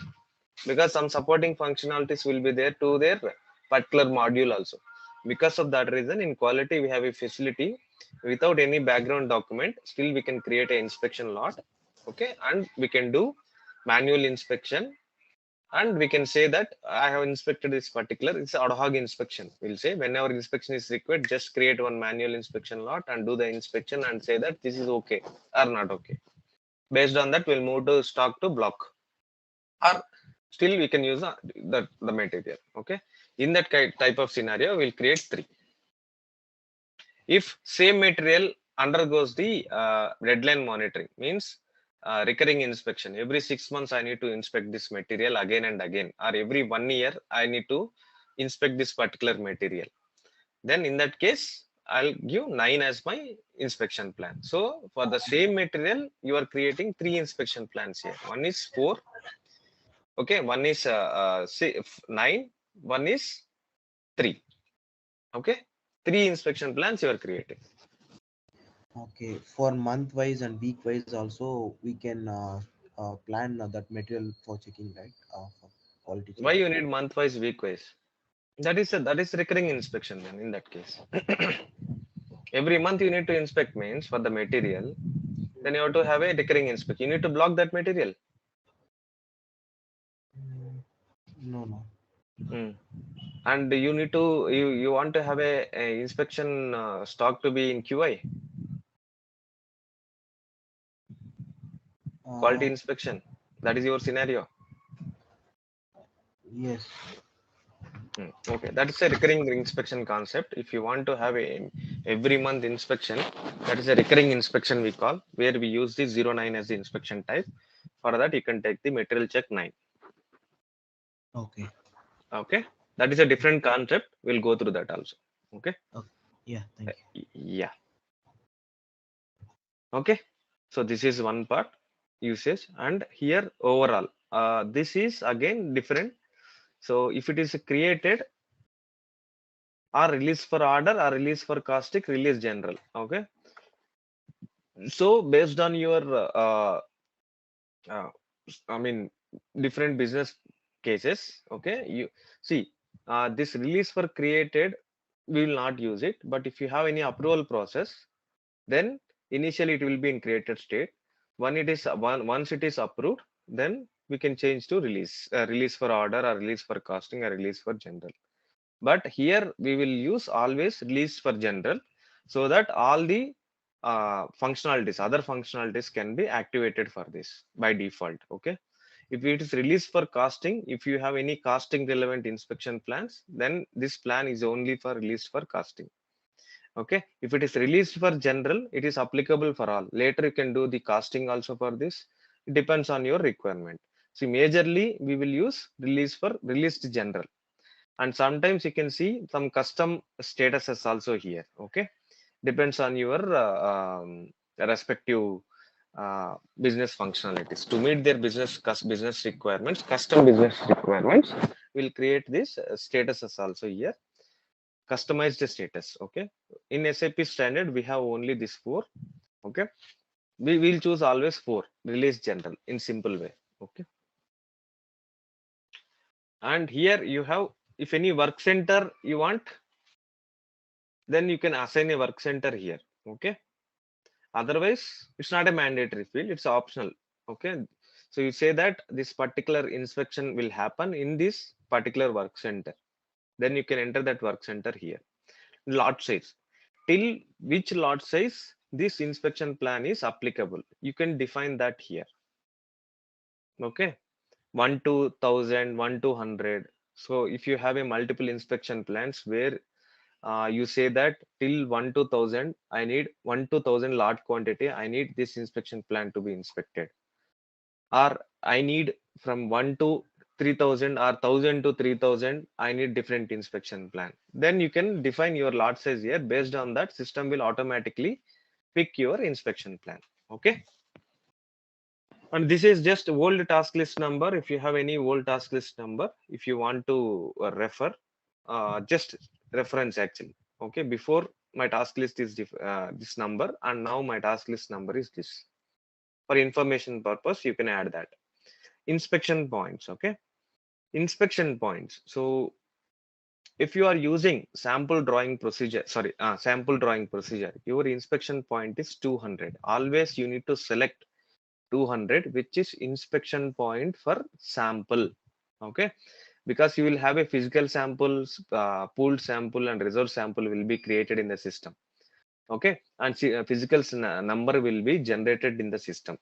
because some supporting functionalities will be there to their particular module also. Because of that reason, in quality we have a facility without any background document, still we can create an inspection lot. Okay, and we can do manual inspection, and we can say that I have inspected this particular, it's ad hoc inspection. We'll say whenever inspection is required, just create one manual inspection lot and do the inspection and say that this is okay or not okay. Based on that, we'll move to stock to block, or still we can use the material. Okay, in that type of scenario, we'll create 3. If same material undergoes the deadline monitoring, means recurring inspection. Every 6 months I need to inspect this material again and again, or every 1 year I need to inspect this particular material. Then in that case, I'll give 9 as my inspection plan. So for the same material, you are creating 3 inspection plans here. One is 4. Okay, one is 9, one is 3. Okay, 3 inspection plans you are creating. Okay, for month wise and week wise also we can plan that material for checking, right? For quality check. Why you need month wise, week wise? That is recurring inspection then in that case. Every month you need to inspect means for the material, then you have to have a recurring inspection. You need to block that material. No. And you need to you want to have a inspection stock to be in QI, quality inspection. That is your scenario. Yes. Okay, that is a recurring inspection concept. If you want to have a every month inspection, that is a recurring inspection we call, where we use the 09 as the inspection type. For that, you can take the material check 9. Okay. Okay, that is a different concept. We'll go through that also. Okay. Yeah, thank you. Yeah. Okay, so this is one part usage, and here overall this is again different. So if it is created or release for order or release for caustic, release general. Okay, so based on your uh, I mean different business cases. Okay, you see this release for created, we will not use it, but if you have any approval process, then initially it will be in created state. Once it is approved, then we can change to release for order or release for costing or release for general. But here we will use always release for general, so that all the other functionalities can be activated for this by default. Okay, if it is released for costing, if you have any costing relevant inspection plans, then this plan is only for release for costing. Okay, if it is released for general, it is applicable for all. Later you can do the costing also for this. It depends on your requirement. See, majorly we will use release for released general, and sometimes you can see some custom statuses also here. Okay, depends on your respective business functionalities. To meet their business requirements, custom business requirements, will create this statuses also here. Customized status. Okay, in SAP standard we have only this 4. Okay, we will choose always 4 release general in simple way. Okay, and here you have, if any work center you want, then you can assign a work center here. Okay, otherwise it's not a mandatory field, it's optional. Okay, so you say that this particular inspection will happen in this particular work center, then you can enter that work center here. Lot size, till which lot size this inspection plan is applicable, you can define that here. Okay, 1 to 1000, 1 to 100. So if you have a multiple inspection plans where you say that till 1 to 1000, I need 1 to 1000 lot quantity, I need this inspection plan to be inspected, or I need from 1 to 3000 or 1000 to 3000, I need different inspection plan. Then you can define your lot size here. Based on that, system will automatically pick your inspection plan. Okay, and this is just old task list number. If you have any old task list number, if you want to refer, just reference actually. Okay, before my task list is this number, and now my task list number is this. For information purpose, you can add that. Inspection points. Okay, inspection points. So if you are using sample drawing procedure, your inspection point is 200. Always you need to select 200, which is inspection point for sample. Okay, because you will have a physical samples, pooled sample and reserve sample will be created in the system. Okay, and physical number will be generated in the system.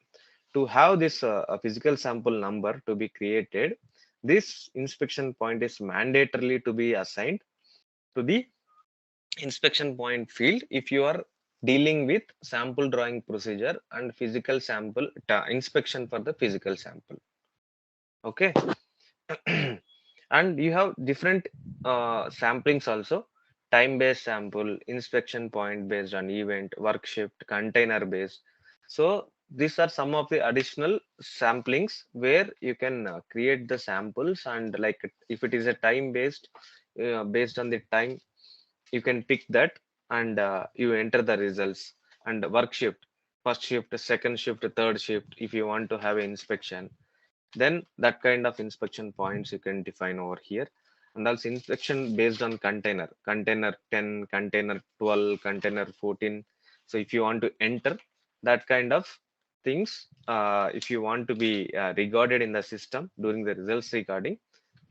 To have this physical sample number to be created, this inspection point is mandatorily to be assigned to the inspection point field if you are dealing with sample drawing procedure and physical sample inspection for the physical sample. Okay. And you have different samplings also: time based sample, inspection point based on event, work shift, container based. So these are some of the additional samplings where you can create the samples, and like if it is a time based, based on the time, you can pick that, and you enter the results. And work shift, first shift, second shift, third shift, if you want to have an inspection, then that kind of inspection points you can define over here. And also inspection based on container 10, container 12, container 14. So if you want to enter that kind of things, if you want to be recorded in the system during the results recording,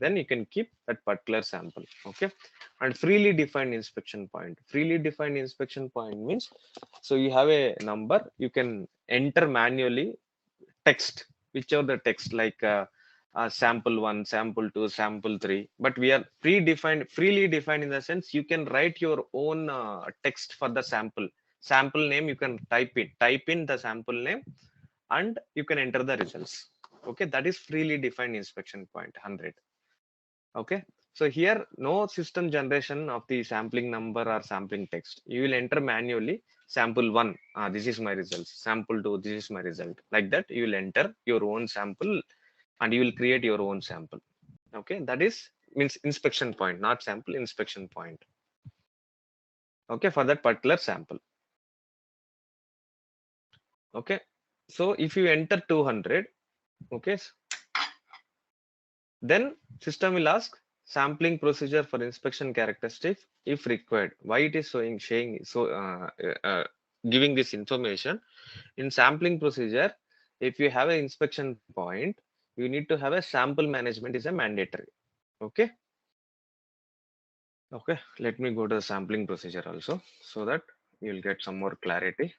then you can keep that particular sample. Okay. And freely defined inspection point, means, so you have a number, you can enter manually text, whichever the text, like sample 1, sample 2, sample 3. But we are freely defined in the sense you can write your own text for the sample name. You can type in the sample name, and you can enter the results. Okay, that is freely defined inspection point 100. Okay, so here no system generation of the sampling number or sampling text. You will enter manually sample 1, this is my results, sample 2, this is my result. Like that you will enter your own sample, and you will create your own sample. Okay, that is means inspection point, not sample, inspection point. Okay, for that particular sample. Okay, so if you enter 200, okay, then system will ask sampling procedure for inspection characteristic if required. Why it is showing so giving this information in sampling procedure? If you have an inspection point, you need to have a sample management is a mandatory. Okay. Okay, let me go to the sampling procedure also, so that you'll get some more clarity.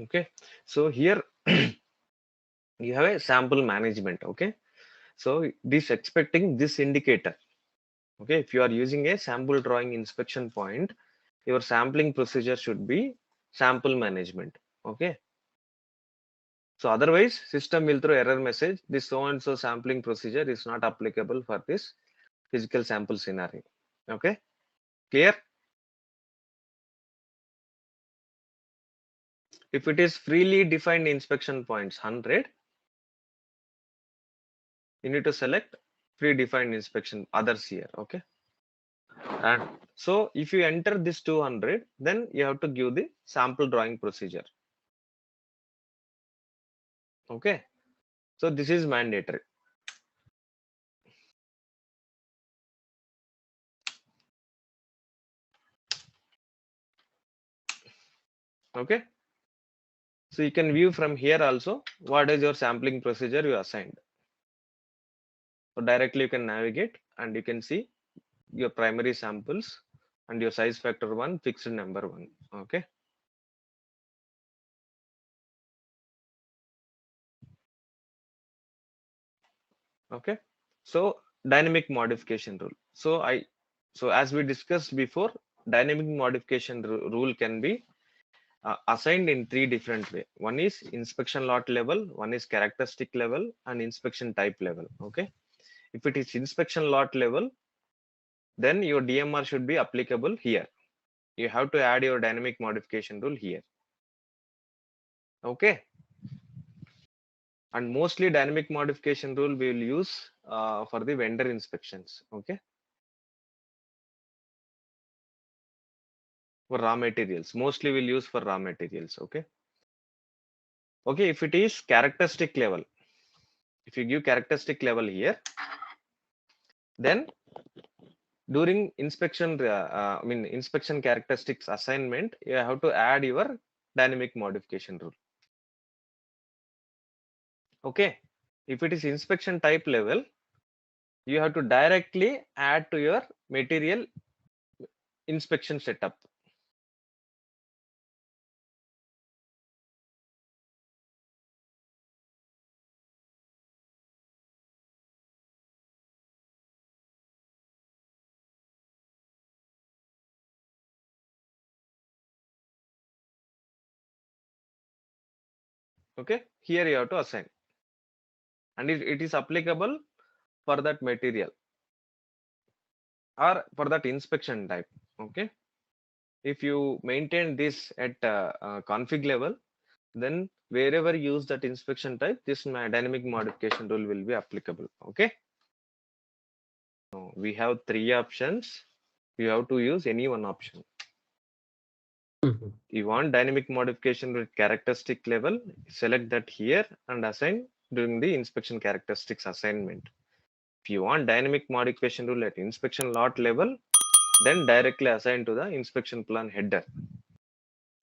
Okay, so here you have a sample management. Okay, so this expecting this indicator. Okay, if you are using a sample drawing inspection point, your sampling procedure should be sample management. Okay, so otherwise system will throw error message, this so and so sampling procedure is not applicable for this physical sample scenario. Okay, clear? If it is freely defined inspection points 100, you need to select predefined inspection others here. Okay, and so if you enter this 200, then you have to give the sample drawing procedure. Okay, so this is mandatory. Okay, so you can view from here also what is your sampling procedure you assigned. So directly you can navigate, and you can see your primary samples and your size factor 1, fixed number 1. Okay, okay, so dynamic modification rule. So as we discussed before, dynamic modification rule can be assigned in 3 different way. One is inspection lot level, one is characteristic level, and inspection type level. Okay, if it is inspection lot level, then your DMR should be applicable here. You have to add your dynamic modification rule here. Okay, and mostly dynamic modification rule we will use for the vendor inspections. Okay, for raw materials, mostly we'll use for raw materials. Okay, okay, if it is characteristic level, if you give characteristic level here, then during inspection inspection characteristics assignment, you have to add your dynamic modification rule. Okay, if it is inspection type level, you have to directly add to your material inspection setup. Okay, here you have to assign, and it is applicable for that material or for that inspection type. Okay, if you maintain this at config level, then wherever you use that inspection type, this dynamic modification rule will be applicable. Okay, so we have 3 options. You have to use any one option. You want dynamic modification with characteristic level, select that here and assign during the inspection characteristics assignment. If you want dynamic modification rule at inspection lot level, then directly assign to the inspection plan header.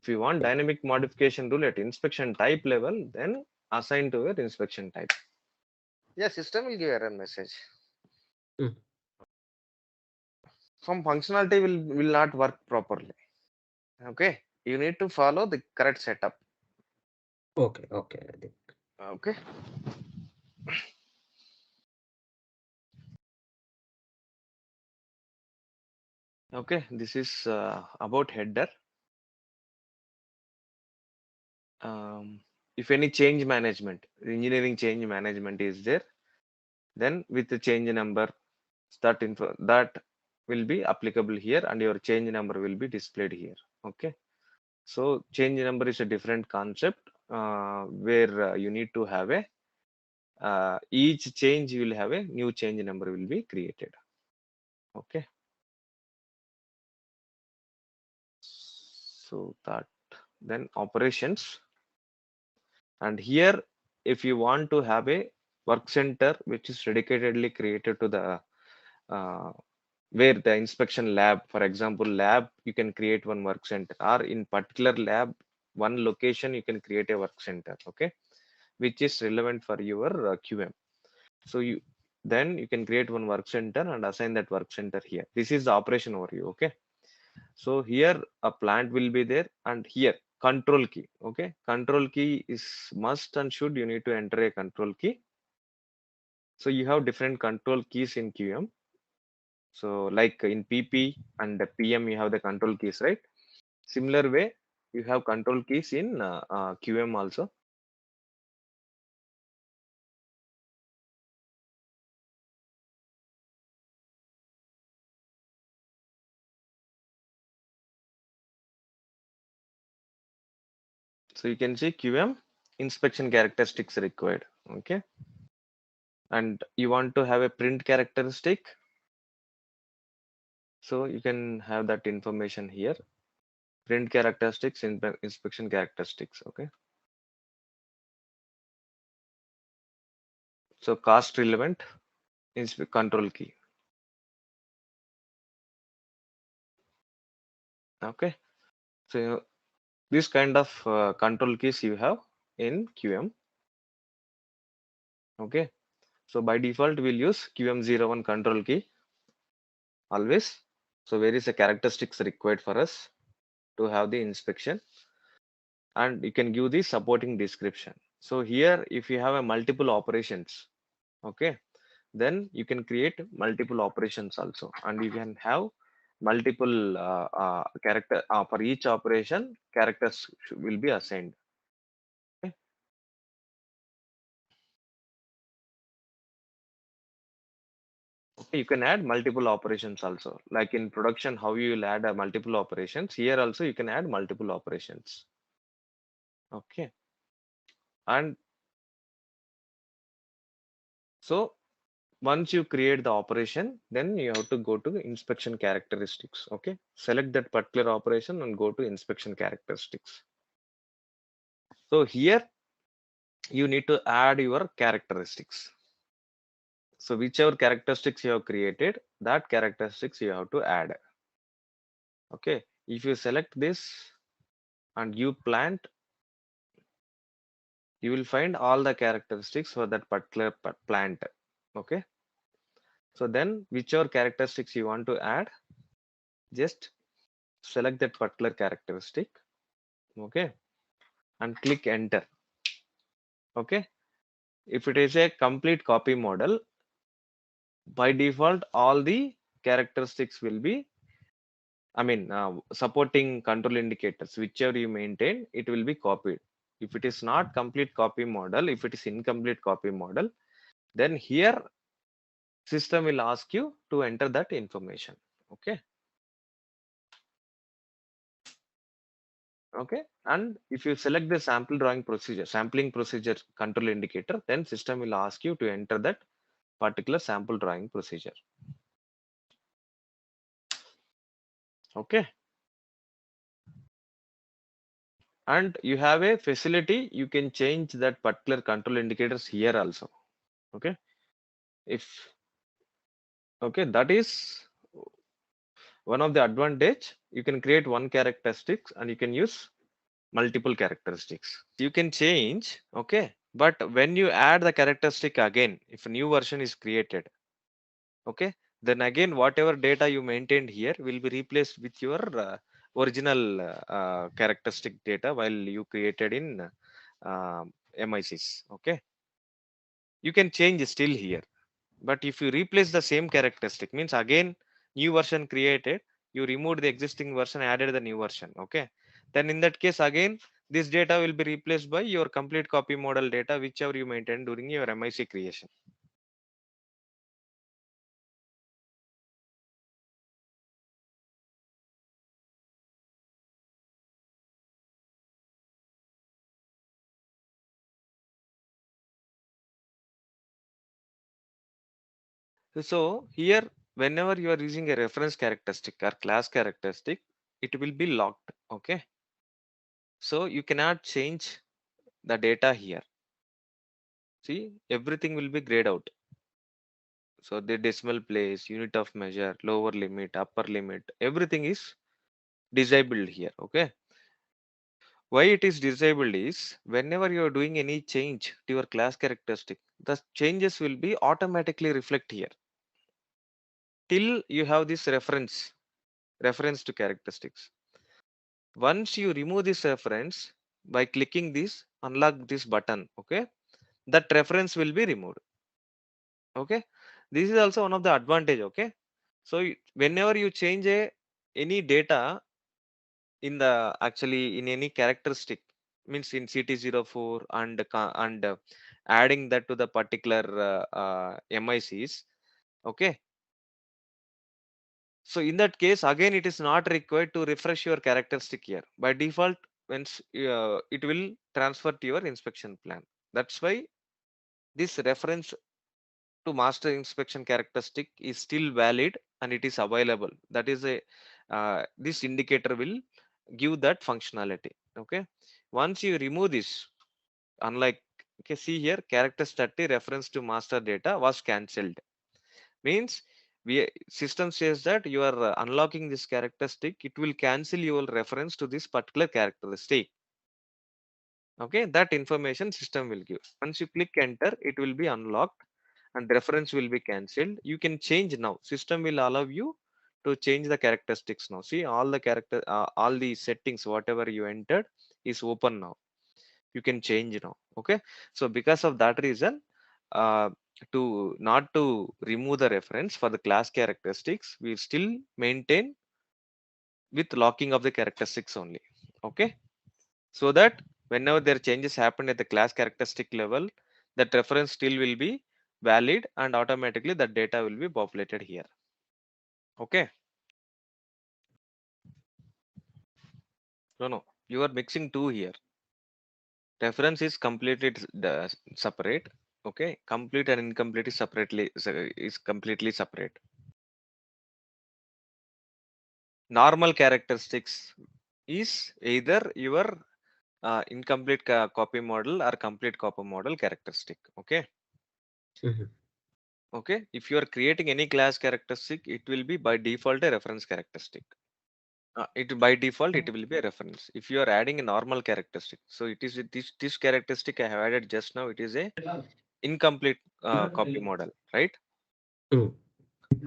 If you want dynamic modification rule at inspection type level, then assign to your inspection type. Yeah, system will give error message. Some functionality will not work properly. Okay, you need to follow the correct setup. Okay. Okay. Okay, this is about header. If any change management, engineering change management is there, then with the change number, that will be applicable here, and your change number will be displayed here. Okay, so change number is a different concept where you need to have a each change will have a new change number will be created. Okay, so that then operations, and here if you want to have a work center which is dedicatedly created to the where the inspection lab, for example lab, you can create one work center, or in particular lab one location you can create a work center. Okay, which is relevant for your QM. So you can create one work center and assign that work center here. This is the operation overview. Okay, so here a plant will be there, and here control key. Okay, control key is must and should, you need to enter a control key. So you have different control keys in QM. So like in PP and the PM, you have the control keys, right? Similar way, you have control keys in QM also. So you can see QM inspection characteristics required. Okay, and you want to have a print characteristic, so you can have that information here. Print characteristics, inspection characteristics. Okay, so cost relevant is control key. Okay, so this kind of control keys you have in QM. Okay, so by default we'll use QM01 control key always. So where is the characteristics required for us to have the inspection, and you can give the supporting description. So here if you have a multiple operations, okay, then you can create multiple operations also, and you can have multiple character for each operation, characters will be assigned. Okay. You can add multiple operations also, like in production how you will add multiple operations, here also you can add multiple operations. Okay, and so once you create the operation, then you have to go to the inspection characteristics. Okay, select that particular operation and go to inspection characteristics. So here you need to add your characteristics. So whichever characteristics you have created, that characteristics you have to add. Okay, if you select this and you plant, you will find all the characteristics for that particular plant. Okay, so then whichever characteristics you want to add, just select that particular characteristic. Okay, and click enter. Okay, if it is a complete copy model, by default all the characteristics will be, I mean supporting control indicators, whichever you maintain, it will be copied. If it is not complete copy model, if it is incomplete copy model, then here system will ask you to enter that information. Okay. Okay. And if you select the sample drawing procedure, sampling procedure control indicator, then system will ask you to enter that particular sample drawing procedure. Okay. And you have a facility, you can change that particular control indicators here also. Okay. If okay, that is one of the advantage. You can create one characteristics and you can use multiple characteristics. You can change. Okay. But when you add the characteristic again, if a new version is created, okay, then again whatever data you maintained here will be replaced with your original characteristic data while you created in MICs. Okay, you can change still here, but if you replace the same characteristic, means again new version created, you removed the existing version, added the new version. Okay, then in that case again this data will be replaced by your complete copy model data whichever you maintained during your MIC creation. So here, whenever you are using a reference characteristic or class characteristic, it will be locked. Okay. So you cannot change the data here. See, everything will be grayed out. So the decimal place, unit of measure, lower limit, upper limit, everything is disabled here. Okay. Why it is disabled is whenever you are doing any change to your class characteristic, the changes will be automatically reflect here till you have this reference to characteristics. Once you remove this reference by clicking this unlock this button, okay, that reference will be removed. Okay, this is also one of the advantage. Okay, so whenever you change any data in the actually in any characteristic, means in CT04 and adding that to the particular MICs, okay, so in that case, again, it is not required to refresh your characteristic here. By default, once it will transfer to your inspection plan. That's why this reference to master inspection characteristic is still valid and it is available. That is a this indicator will give that functionality. Okay. Once you remove this, unlike okay, see here, character study reference to master data was cancelled. Means we system says that you are unlocking this characteristic, it will cancel your reference to this particular characteristic. Okay, that information system will give. Once you click enter, it will be unlocked and reference will be cancelled. You can change now. System will allow you to change the characteristics now. See all the all the settings, whatever you entered is open now. You can change now. Okay, so because of that reason, uh, to not to remove the reference for the class characteristics, we still maintain with locking of the characteristics only. Okay, so that whenever there changes happen at the class characteristic level, that reference still will be valid and automatically the data will be populated here. Okay, no, you are mixing two here. Reference is completely separate. Okay, complete and incomplete is completely separate. Normal characteristics is either your incomplete copy model or complete copy model characteristic. Okay. Mhm. Okay. If you are creating any class characteristic, it will be by default a reference characteristic. It by default it will be a reference. If you are adding a normal characteristic, so it is this characteristic I have added just now. It is a incomplete copy model, right? Mm.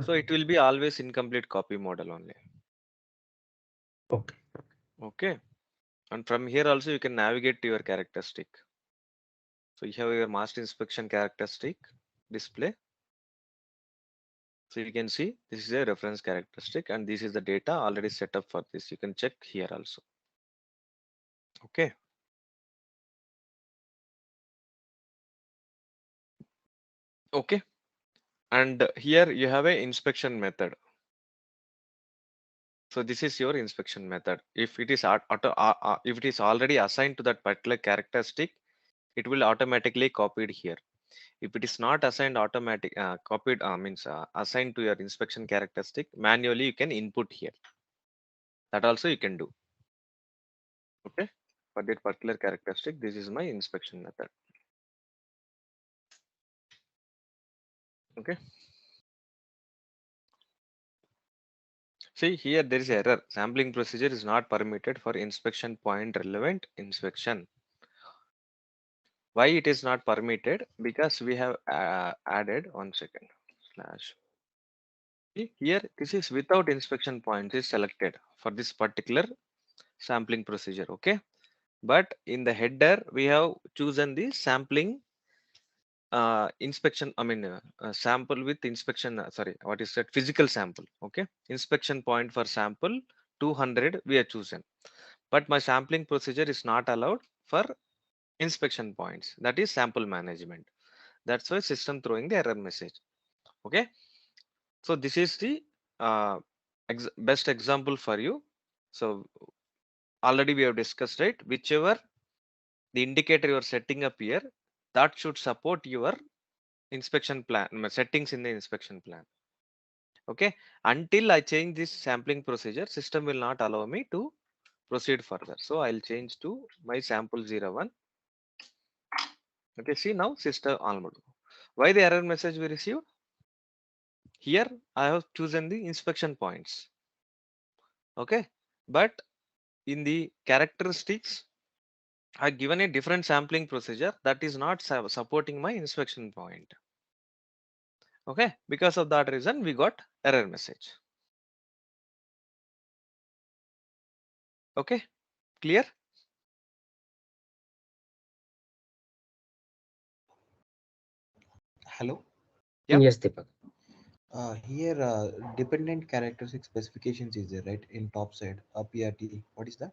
So it will be always incomplete copy model only. Okay. Okay. And from here also you can navigate to your characteristic. So you have your master inspection characteristic display. So you can see this is a reference characteristic and this is the data already set up for this. You can check here also. Okay. Okay, and here you have a inspection method. So this is your inspection method. If it is if it is already assigned to that particular characteristic, it will automatically copied here. If it is not assigned automatic copied means assigned to your inspection characteristic, manually you can input here. That also you can do. Okay, for that particular characteristic, this is my inspection method. Okay. See here there is error. Sampling procedure is not permitted for inspection point relevant inspection. Why it is not permitted? Because we have added 1 second slash. See here this is without inspection point is selected for this particular sampling procedure. Okay, but in the header we have chosen the sampling inspection, sample with inspection, sorry, what is that, physical sample. Okay, inspection point for sample 200 we are chosen, but my sampling procedure is not allowed for inspection points, that is sample management. That's why system throwing the error message. Okay, so this is the best example for you. So already we have discussed, right, whichever the indicator you are setting up here, that should support your inspection plan settings in the inspection plan. Okay, until I change this sampling procedure, system will not allow me to proceed further. So I'll change to my sample 01. Okay, see now system almost. Why the error message we received? Here I have chosen the inspection points. Okay, but in the characteristics I given a different sampling procedure that is not supporting my inspection point. Okay, because of that reason we got error message. Okay, clear? Hello. Yeah. Yes, Deepak. Here, dependent characteristic specifications is there, right? In top side, PRT. What is that?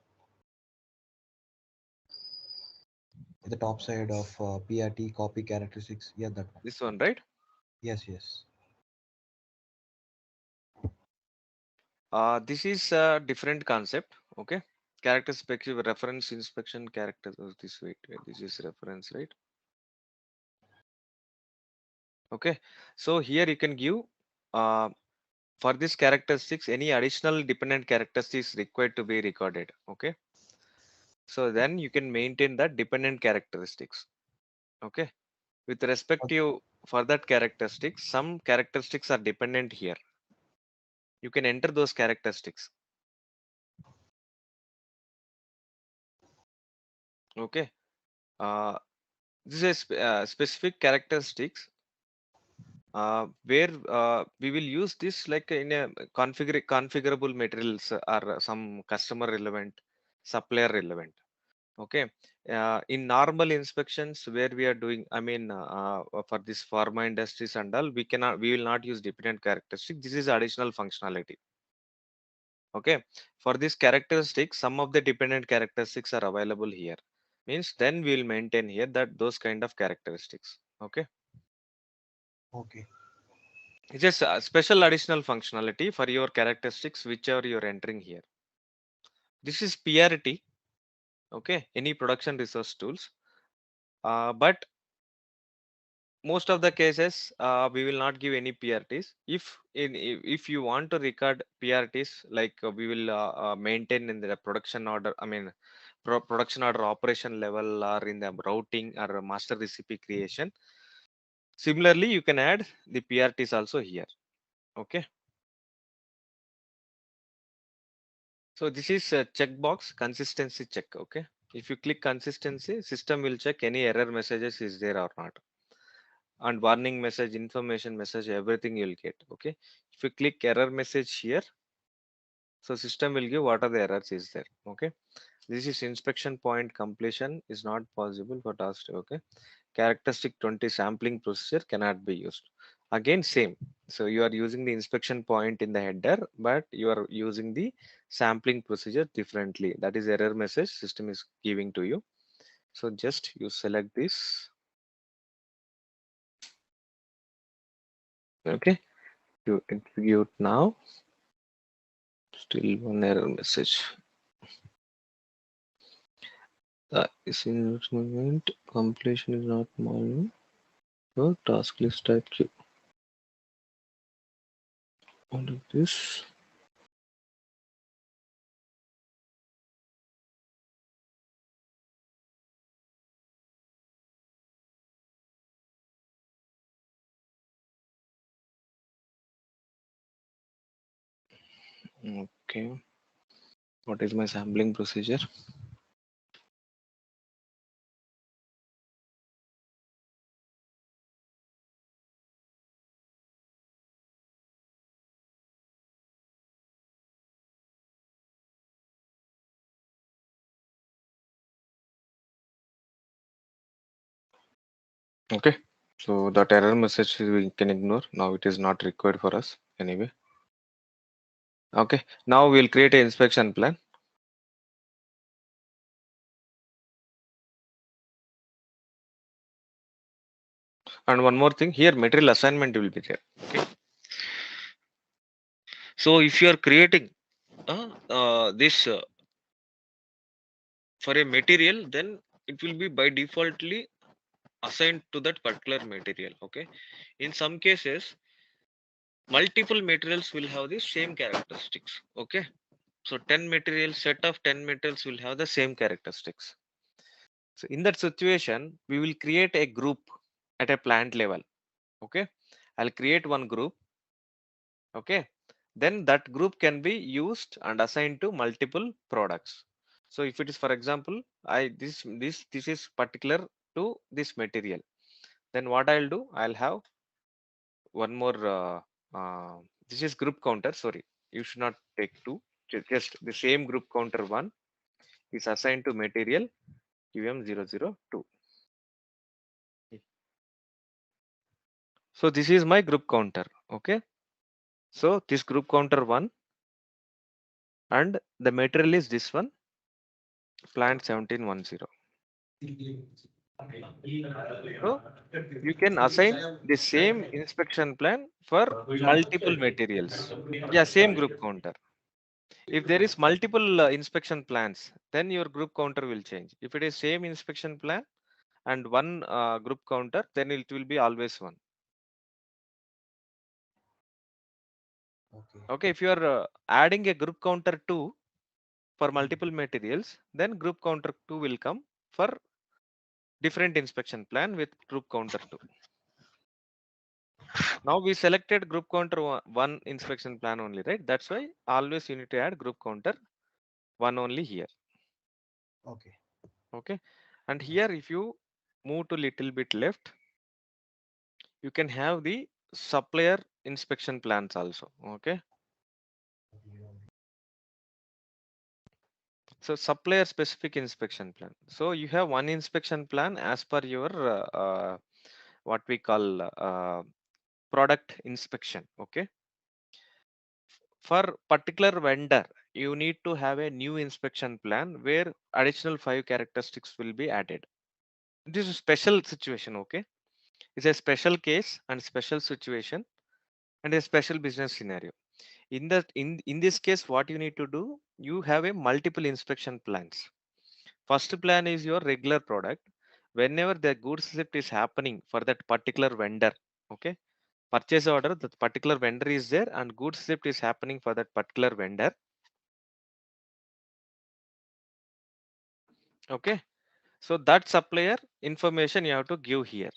The top side of PRT copy characteristics. Yeah, that one. This one, right? Yes, yes. This is a different concept. Okay, character specific reference inspection characters. This wait, this is reference, right? Okay, so here you can give for this characteristics any additional dependent characteristics required to be recorded. Okay, so then you can maintain that dependent characteristics. Okay, with respect to for that characteristics, some characteristics are dependent here. You can enter those characteristics. Okay, this is specific characteristics where we will use this like in a configurable materials or some customer relevant, supplier relevant. Okay, in normal inspections where we are doing, for this pharma industries and all, we will not use dependent characteristic. This is additional functionality. Okay, for this characteristic, some of the dependent characteristics are available here. Means then we will maintain here that those kind of characteristics. Okay. Okay. It's just a special additional functionality for your characteristics, whichever you're entering here. This is PRT. Okay, any production resource tools. But most of the cases, we will not give any PRTs. If you want to record PRTs, like we will maintain in the production order. Production order operation level or in the routing or master recipe creation. Similarly, you can add the PRTs also here. Okay. So this is a checkbox consistency check. Okay. If you click consistency, system will check any error messages is there or not. And warning message, information message, everything you'll get. Okay. If you click error message here, so system will give what are the errors is there. Okay. This is inspection point completion is not possible for task. Okay. Characteristic 20 sampling procedure cannot be used. Again, same. So you are using the inspection point in the header, but you are using the sampling procedure differently. That is error message system is giving to you. So just you select this. Okay, to execute now. Still one error message. Is in movement completion is not moving. So task list type Q. What is this? Okay. What is my sampling procedure? Okay, so that error message we can ignore. Now it is not required for us anyway. Okay, now we'll create an inspection plan. And one more thing here, material assignment will be there. Okay, so if you are creating this for a material, then it will be by defaultly assigned to that particular material. Okay, in some cases multiple materials will have the same characteristics. Okay, so 10 materials, set of 10 materials will have the same characteristics. So in that situation, we will create a group at a plant level. Okay, I'll create one group. Okay, then that group can be used and assigned to multiple products. So if it is, for example, this is particular to this material, then what I'll do, I'll have one more. This is group counter. Sorry, you should not take two. Just the same group counter one is assigned to material QM002. So this is my group counter. Okay, so this group counter one and the material is this one, plant 1710. So you can assign the same inspection plan for multiple materials. Yeah, same group counter. If there is multiple inspection plans, then your group counter will change. If it is same inspection plan and one group counter, then it will be always one. Okay. Okay, if you are adding a group counter 2 for multiple materials, then group counter 2 will come for different inspection plan with group counter 2. Now we selected group counter one inspection plan only, right? That's why always you need to add group counter one only here. Okay. Okay, and here if you move to little bit left, you can have the supplier inspection plans also. Okay, so supplier specific inspection plan. So you have one inspection plan as per your what we call product inspection. Okay, for particular vendor you need to have a new inspection plan where additional 5 characteristics will be added. This is a special situation. Okay, it's a special case and special situation and a special business scenario. In this case, what you need to do, you have a multiple inspection plans. First plan is your regular product. Whenever the goods receipt is happening for that particular vendor, okay, purchase order, the particular vendor is there and goods receipt is happening for that particular vendor. Okay, so that supplier information you have to give here.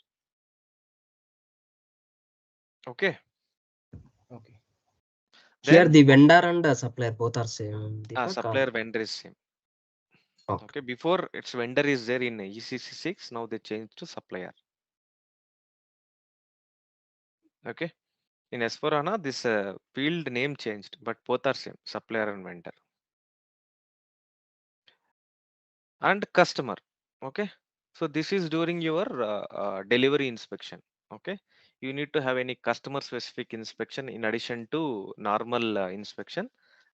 Okay. Okay. Here Then the vendor and the supplier both are same. Deepak, supplier vendor is same. okay. Okay, before its vendor is there in ECC6, now they changed to supplier. Okay, in S4HANA, this field name changed, but both are same, supplier and vendor. And customer. Okay, so this is during your delivery inspection. Okay, you need to have any customer specific inspection in addition to normal inspection,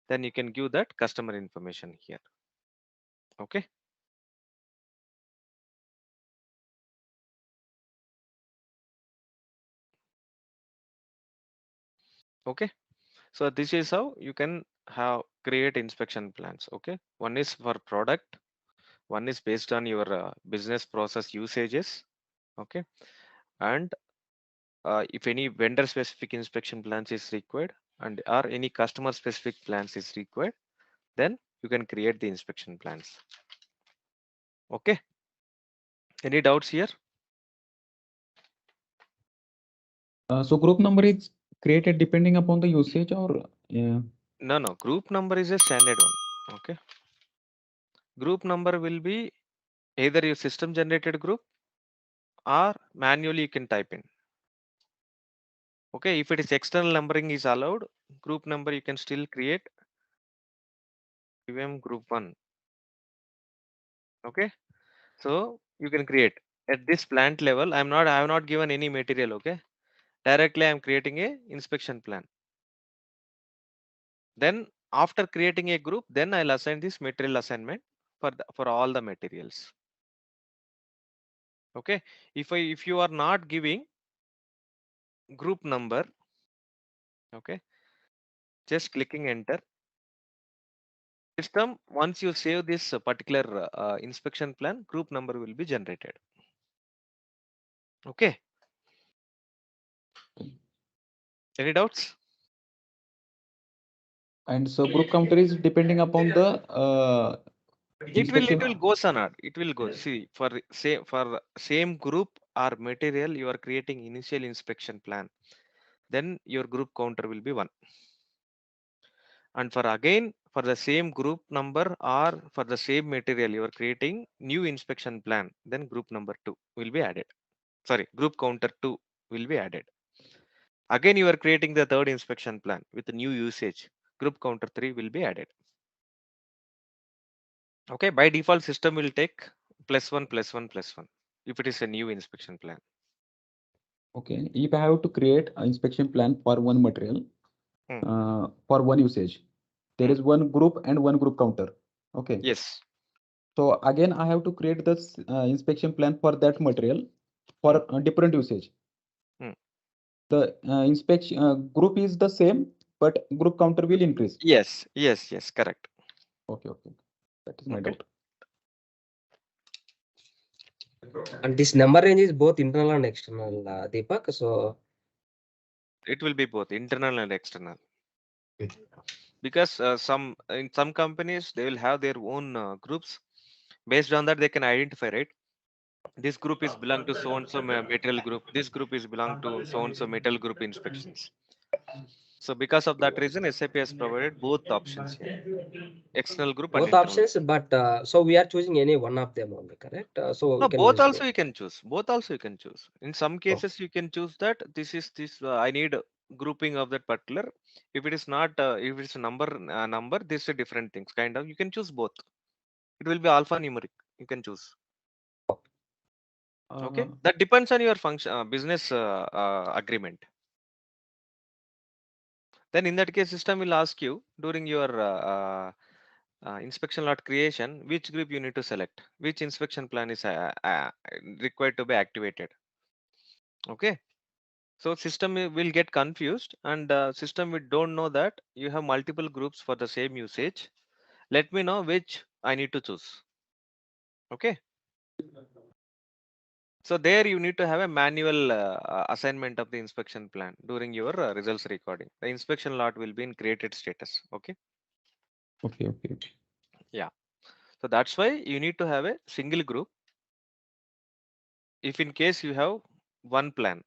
then you can give that customer information here. Okay, Okay, so this is how you can have create inspection plans. Okay, one is for product, one is based on your business process usages. Okay, and if any vendor specific inspection plans is required and or any customer specific plans is required, then you can create the inspection plans. Okay, any doubts here? So group number is created depending upon the usage or No, group number is a standard one. Okay, group number will be either your system generated group or manually you can type in. Okay, if it is external numbering is allowed, group number you can still create QM group 1. Okay, so you can create at this plant level. I have not given any material. Okay, directly I am creating a inspection plan. Then after creating a group, then I'll assign this material assignment for all the materials. Okay, if you are not giving group number, okay, just clicking enter. System, once you save this particular inspection plan, group number will be generated. Okay, any doubts? and so group counter is depending upon the It inspection. will goes on. It will go. See, for same group or material you are creating initial inspection plan, then your group counter will be 1. And for again for the same group number or for the same material you are creating new inspection plan, then group number 2 will be added. Sorry, group counter 2 will be added. Again you are creating the third inspection plan with the new usage, group counter 3 will be added. Okay, by default system will take +1 +1 +1 if it is a new inspection plan. Okay, if I have to create an inspection plan for one material for one usage, there is one group and one group counter. Okay. Yes. So again, I have to create this inspection plan for that material for a different usage. The inspection group is the same, but group counter will increase. Yes, correct. Okay, that is my doubt. And this number range is both internal and external, Deepak. So it will be both internal and external. Because in some companies they will have their own groups. Based on that, they can identify, right? This group is belong to so and so material group. This group is belong to so and so metal group inspections. So because of that reason, SAP has provided both options here, external group both and internal. options, but so we are choosing any one of them only, correct? So no, both also you can choose. Both also you can choose. In some cases, you can choose that this is this. I need grouping of that particular. If it is not, if it's a number, this is a different things. Kind of, you can choose both. It will be alphanumeric. You can choose. Okay, that depends on your function business agreement. Then in that case, system will ask you during your inspection lot creation, which group you need to select, which inspection plan is required to be activated. Okay, so system will get confused, and system we don't know that you have multiple groups for the same usage. Let me know which I need to choose. Okay. So there you need to have a manual assignment of the inspection plan during your results recording. The inspection lot will be in created status. Okay. Okay. Yeah. So that's why you need to have a single group. If in case you have one plan.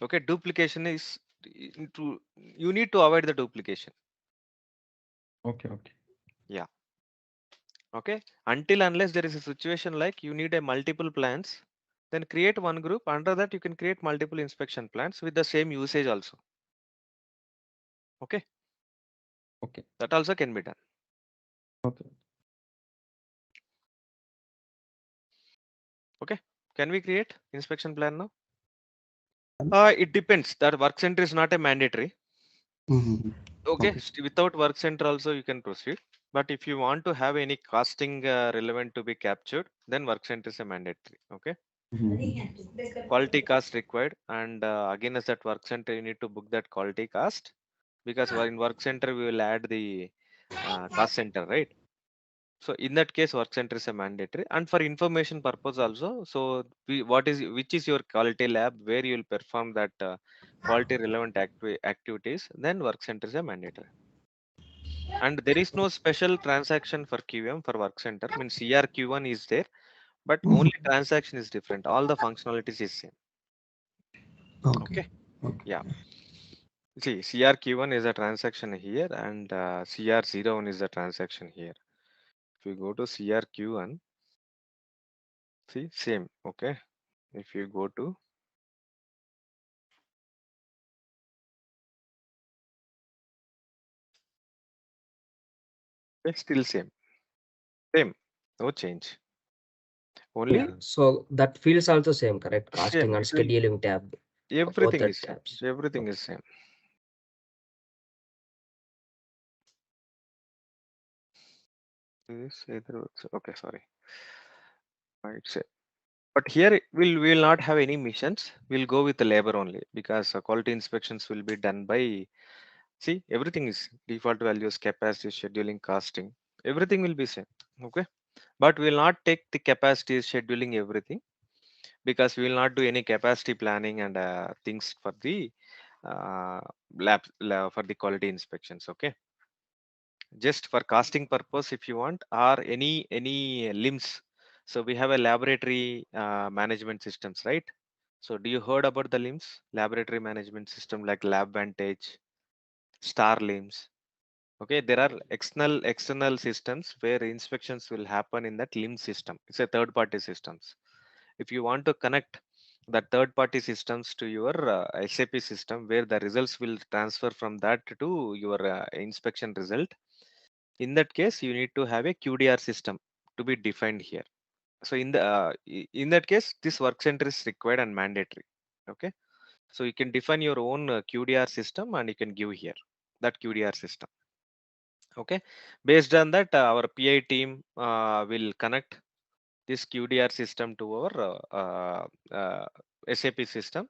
Okay, duplication is you need to avoid the duplication. Okay. Yeah. Okay, until unless there is a situation like you need a multiple plans, then create one group. Under that you can create multiple inspection plans with the same usage also. Okay, that also can be done. Okay, can we create inspection plan now? It depends. That work center is not a mandatory. Okay, without work center also you can proceed. But if you want to have any costing relevant to be captured, then work center is a mandatory. Okay. Quality cost required, and again as that work center you need to book that quality cost, because in work center we will add the cost center, right? So in that case work center is a mandatory, and for information purpose also. So which is your quality lab where you will perform that quality relevant activities, then work center is a mandatory. And there is no special transaction for QM for work center. Means CRQ1 is there, but only transaction is different. All the functionalities is same. Okay. Yeah. See, CRQ1 is a transaction here, and CR01 is a transaction here. If you go to CRQ1, see, same. Okay. If you go to it's still same, no change. Only Yeah. So that fields also same, correct? same. Costing and scheduling tab. Both Everything the is same. tabs. Everything is same. This either works. Okay, sorry. Right. But here we will not have any missions. We'll go with the labor only, because quality inspections will be done by. See, everything is default values, capacity, scheduling, costing. Everything will be same. Okay. But we will not take the capacity, scheduling, everything, because we will not do any capacity planning and things for the uh, lab for the quality inspections. Okay. Just for casting purpose if you want, or any limbs. So we have a laboratory management systems, right? So do you heard about the limbs laboratory management system like LabVantage, Star limbs? Okay, there are external systems where inspections will happen in that limb system. It's a third party systems. If you want to connect the third party systems to your SAP system, where the results will transfer from that to your inspection result, in that case you need to have a QDR system to be defined here. So in that case this work center is required and mandatory. Okay, so you can define your own QDR system and you can give here that QDR system. Okay, based on that our PI team will connect this QDR system to our SAP system,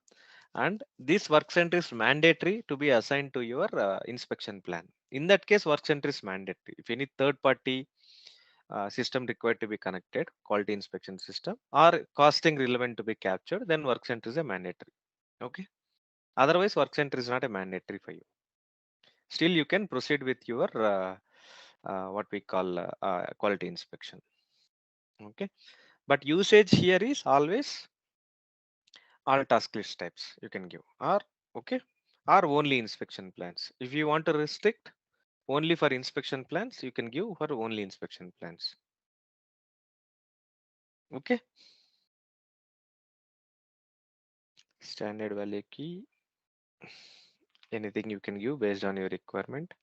and this work center is mandatory to be assigned to your inspection plan. In that case work center is mandatory. If any third party system required to be connected, quality inspection system, or costing relevant to be captured, then work center is a mandatory. Okay, otherwise work center is not a mandatory for you. Still you can proceed with your what we call quality inspection. Okay, but usage here is always all task list types you can give, or okay, or only inspection plans. If you want to restrict only for inspection plans, you can give for only inspection plans. Okay, standard value key, anything you can give based on your requirement.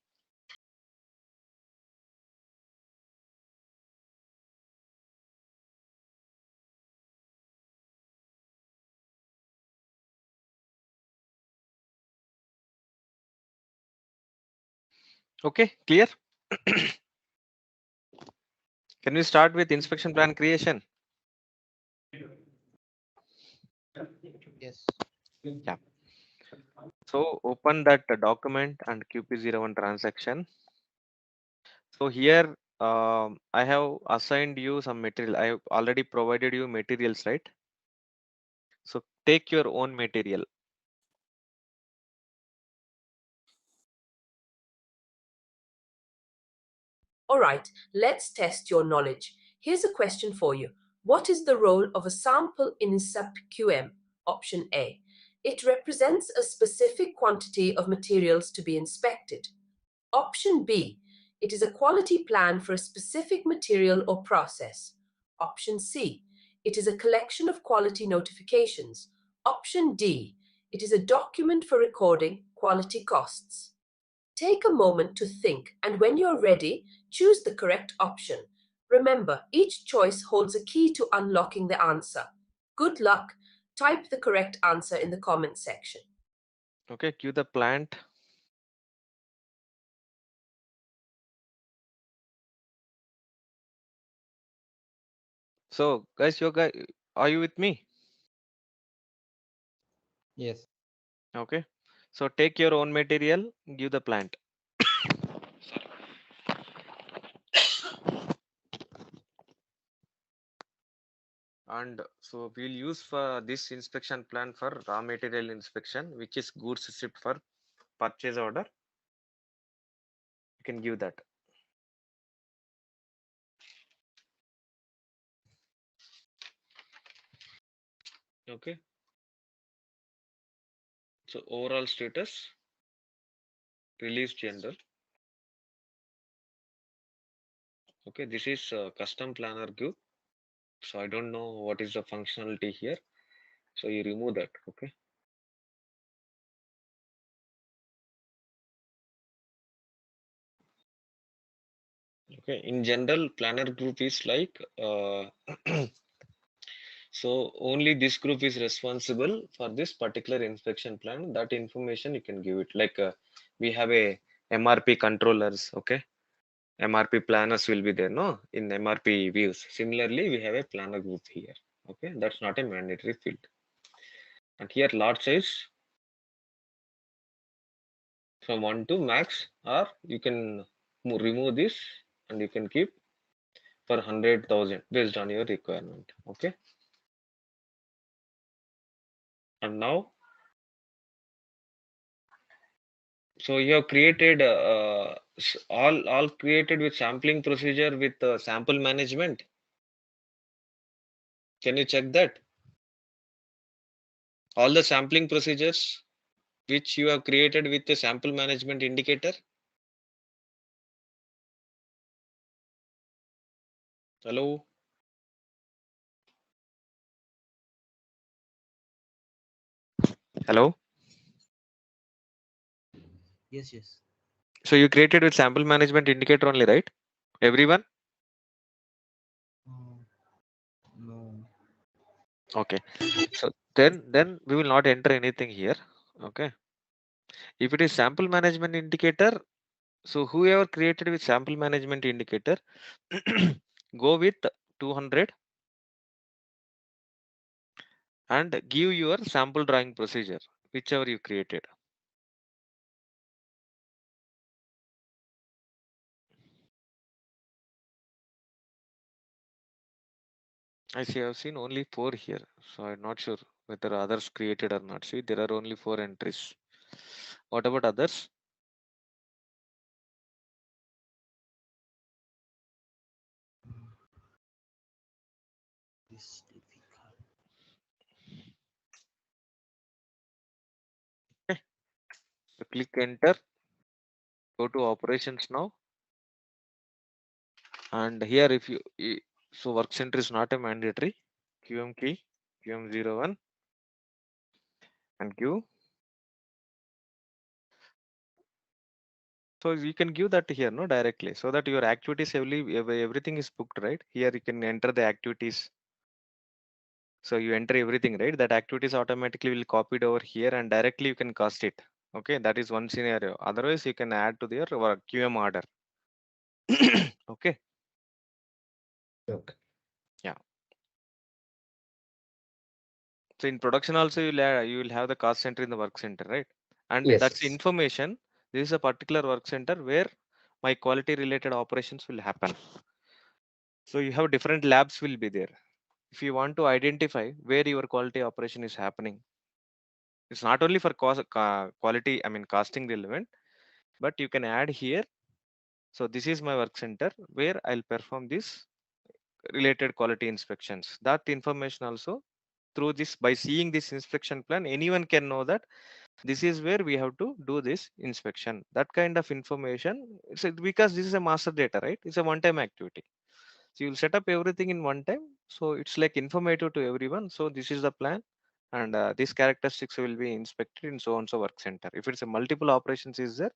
Okay, clear. Can we start with inspection plan creation? Yes. Yeah. So open that document and QP01 transaction. So here I have assigned you some material. I have already provided you materials, right? So take your own material. Alright, let's test your knowledge. Here's a question for you. What is the role of a sample in SAP QM? Option A. It represents a specific quantity of materials to be inspected. Option B. It is a quality plan for a specific material or process. Option C. It is a collection of quality notifications. Option D. It is a document for recording quality costs. Take a moment to think, and when you're ready, choose the correct option. Remember, each choice holds a key to unlocking the answer. Good luck. Type the correct answer in the comment section. Okay, cue the plant. So guys, are you with me? Yes. Okay. So take your own material, give the plant. And so we'll use for this inspection plan for raw material inspection, which is goods shipped for purchase order. You can give that. Okay. So overall status, release general. Okay, this is custom planner give. So I don't know what is the functionality here. So you remove that. Okay. Okay. In general, planner group is like so only this group is responsible for this particular inspection plan. That information you can give it. Like we have a MRP controllers. Okay. MRP planners will be there, no, in MRP views. Similarly, we have a planner group here. Okay, that's not a mandatory field. And here lot size from 1 to max, or you can remove this and you can keep for 100,000 based on your requirement. Okay. And now, so you have created all created with sampling procedure with sample management. Can you check that? All the sampling procedures which you have created with the sample management indicator. Hello. Hello. Yes, yes. So you created with sample management indicator only, right? Everyone? No. Okay. So then we will not enter anything here. Okay. If it is sample management indicator, so whoever created with sample management indicator, go with 200 and give your sample drawing procedure, whichever you created. I see, I've seen only 4 here. So I'm not sure whether others created or not. See, there are only 4 entries. What about others? It's difficult. Okay. So click enter. Go to operations now. And here if you so work center is not a mandatory. QM key, QM01 and Q. So you can give that here, no, directly, so that your activities everything is booked, right? Here you can enter the activities. So you enter everything, right? That activities automatically will copied over here and directly you can cast it. Okay, that is one scenario. Otherwise, you can add to your QM order. Okay. Okay. Yeah. So in production also you will have the cost center in the work center, right? And Yes. that's information. This is a particular work center where my quality related operations will happen. So you have different labs will be there. If you want to identify where your quality operation is happening, it's not only for quality, I mean casting relevant, but you can add here. So this is my work center where I'll perform this related quality inspections. That information also through this, by seeing this inspection plan, anyone can know that this is where we have to do this inspection. That kind of information, because this is a master data, right? It's a one-time activity. So you'll set up everything in one time. So it's like informative to everyone. So this is the plan. And these characteristics will be inspected in so and so work center. If it's a multiple operations is there,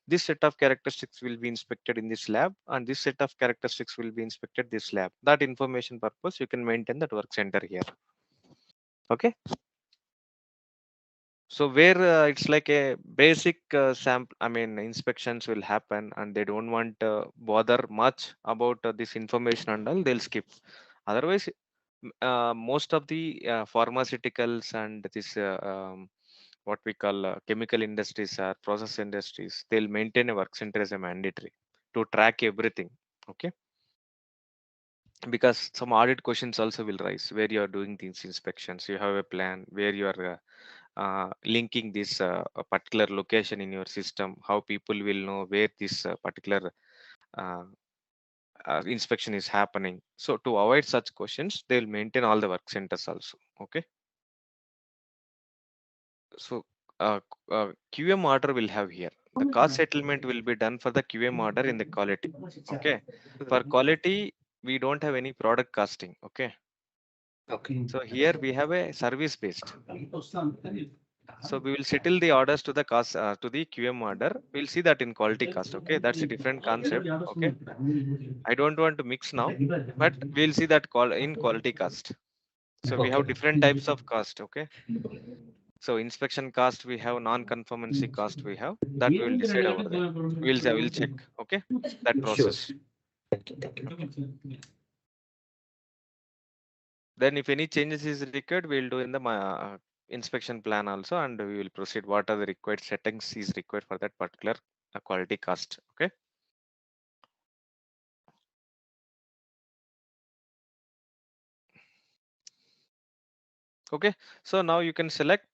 this set of characteristics will be inspected in this lab, and this set of characteristics will be inspected this lab. That information purpose you can maintain that work center here. Okay. So where it's like a basic sample, I mean inspections will happen, and they don't want bother much about this information and all, they'll skip. Otherwise, most of the pharmaceuticals and this what we call chemical industries or process industries, they'll maintain a work center as a mandatory to track everything. Okay, because some audit questions also will rise where you are doing these inspections. You have a plan where you are linking this a particular location in your system, how people will know where this particular uh, inspection is happening. So to avoid such questions, they will maintain all the work centers also. Okay, so QM order will have here. The cost settlement will be done for the QM order in the quality. Okay, for quality, we don't have any product costing. Okay, Okay. so here we have a service based. So we will settle the orders to the cost to the QM order. We'll see that in quality cost. Okay, that's a different concept. Okay, I don't want to mix now, but we'll see that in quality cost. So we have different types of cost. Okay, so inspection cost we have, non-conformancy cost we have, that we will decide over there. We'll check. Okay, that process. Then if any changes is required, we'll do in the inspection plan also, and we will proceed what are the required settings is required for that particular quality cost. Okay. Okay, so now you can select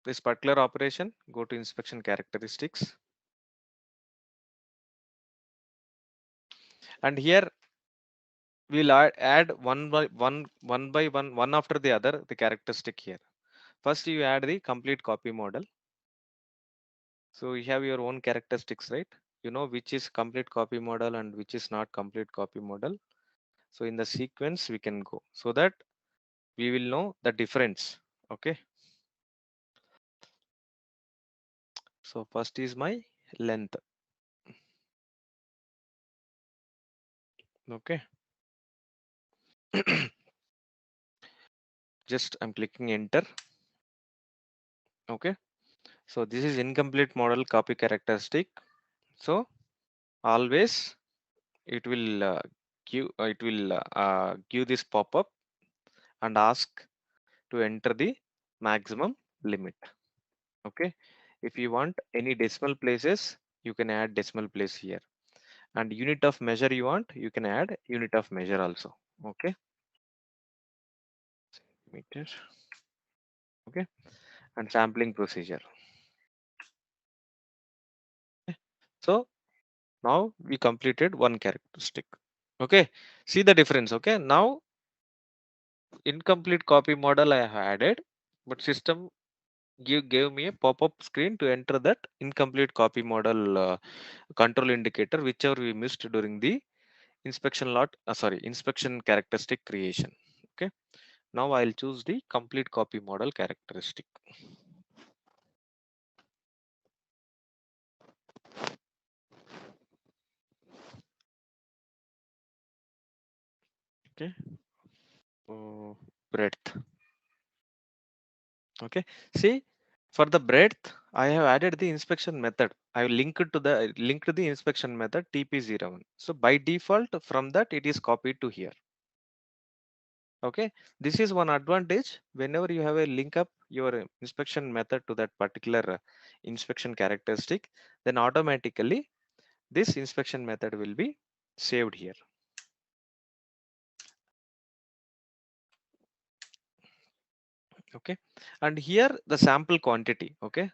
this particular operation, go to inspection characteristics, and here we'll add one after the other the characteristic here. First you add the complete copy model. So you have your own characteristics, right? You know which is complete copy model and which is not complete copy model. So in the sequence we can go so that we will know the difference. Okay, so first is my length. Okay. Just I'm clicking enter. Okay, so this is incomplete model copy characteristic. So always it will give this pop-up and ask to enter the maximum limit. Okay, if you want any decimal places, you can add decimal place here, and unit of measure you want, you can add unit of measure also. Okay, meter. Okay, and sampling procedure. Okay. So now we completed one characteristic. Okay, see the difference. Okay, now incomplete copy model I have added, but system gave me a pop-up screen to enter that incomplete copy model control indicator, whichever we missed during the inspection characteristic creation. Okay, now I'll choose the complete copy model characteristic. Okay, breadth. Okay, see, for the breadth I have added the inspection method. I have linked to the inspection method TP01. So by default from that it is copied to here. Okay, this is one advantage. Whenever you have a link up your inspection method to that particular inspection characteristic, then automatically this inspection method will be saved here. Okay, and here the sample quantity. Okay,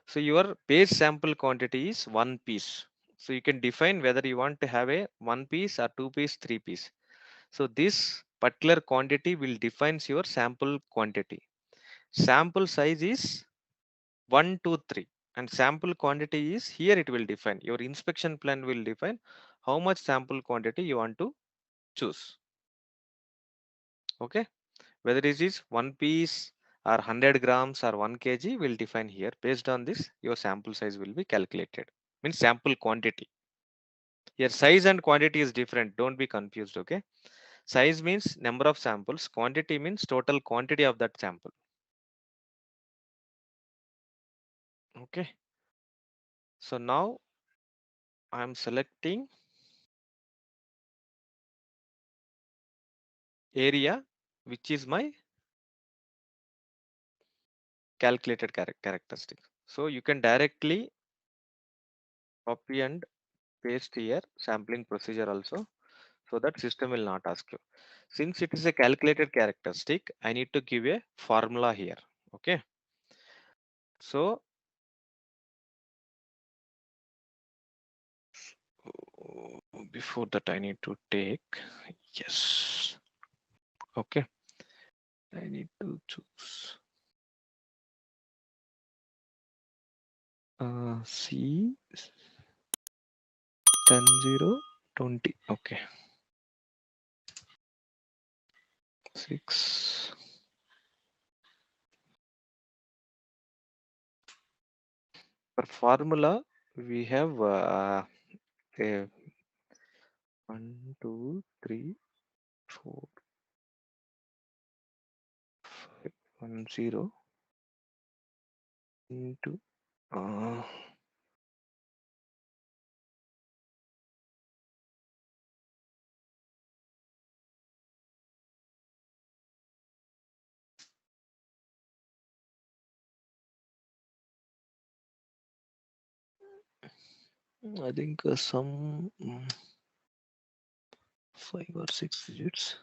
so your base sample quantity is 1 piece. So you can define whether you want to have a 1 piece or 2 piece, 3 piece. So this particular quantity will defines your sample quantity. Sample size is 1, 2, 3, and sample quantity is here. It will define your inspection plan will define how much sample quantity you want to choose. Okay, whether it is 1 piece or 100 grams or 1 kg will define here. Based on this your sample size will be calculated, means sample quantity. Here size and quantity is different, don't be confused. Okay, size means number of samples, quantity means total quantity of that sample. Okay, so now I am selecting area which is my calculated characteristics. So you can directly copy and paste here sampling procedure also, so that system will not ask you. Since it is a calculated characteristic, I need to give a formula here. Okay. So before that I need to take, yes. Okay. I need to choose C 10 0 20. Okay. 6. For formula, we have a 1 2 3 4 5 1 0 into I think some 5 or 6 digits.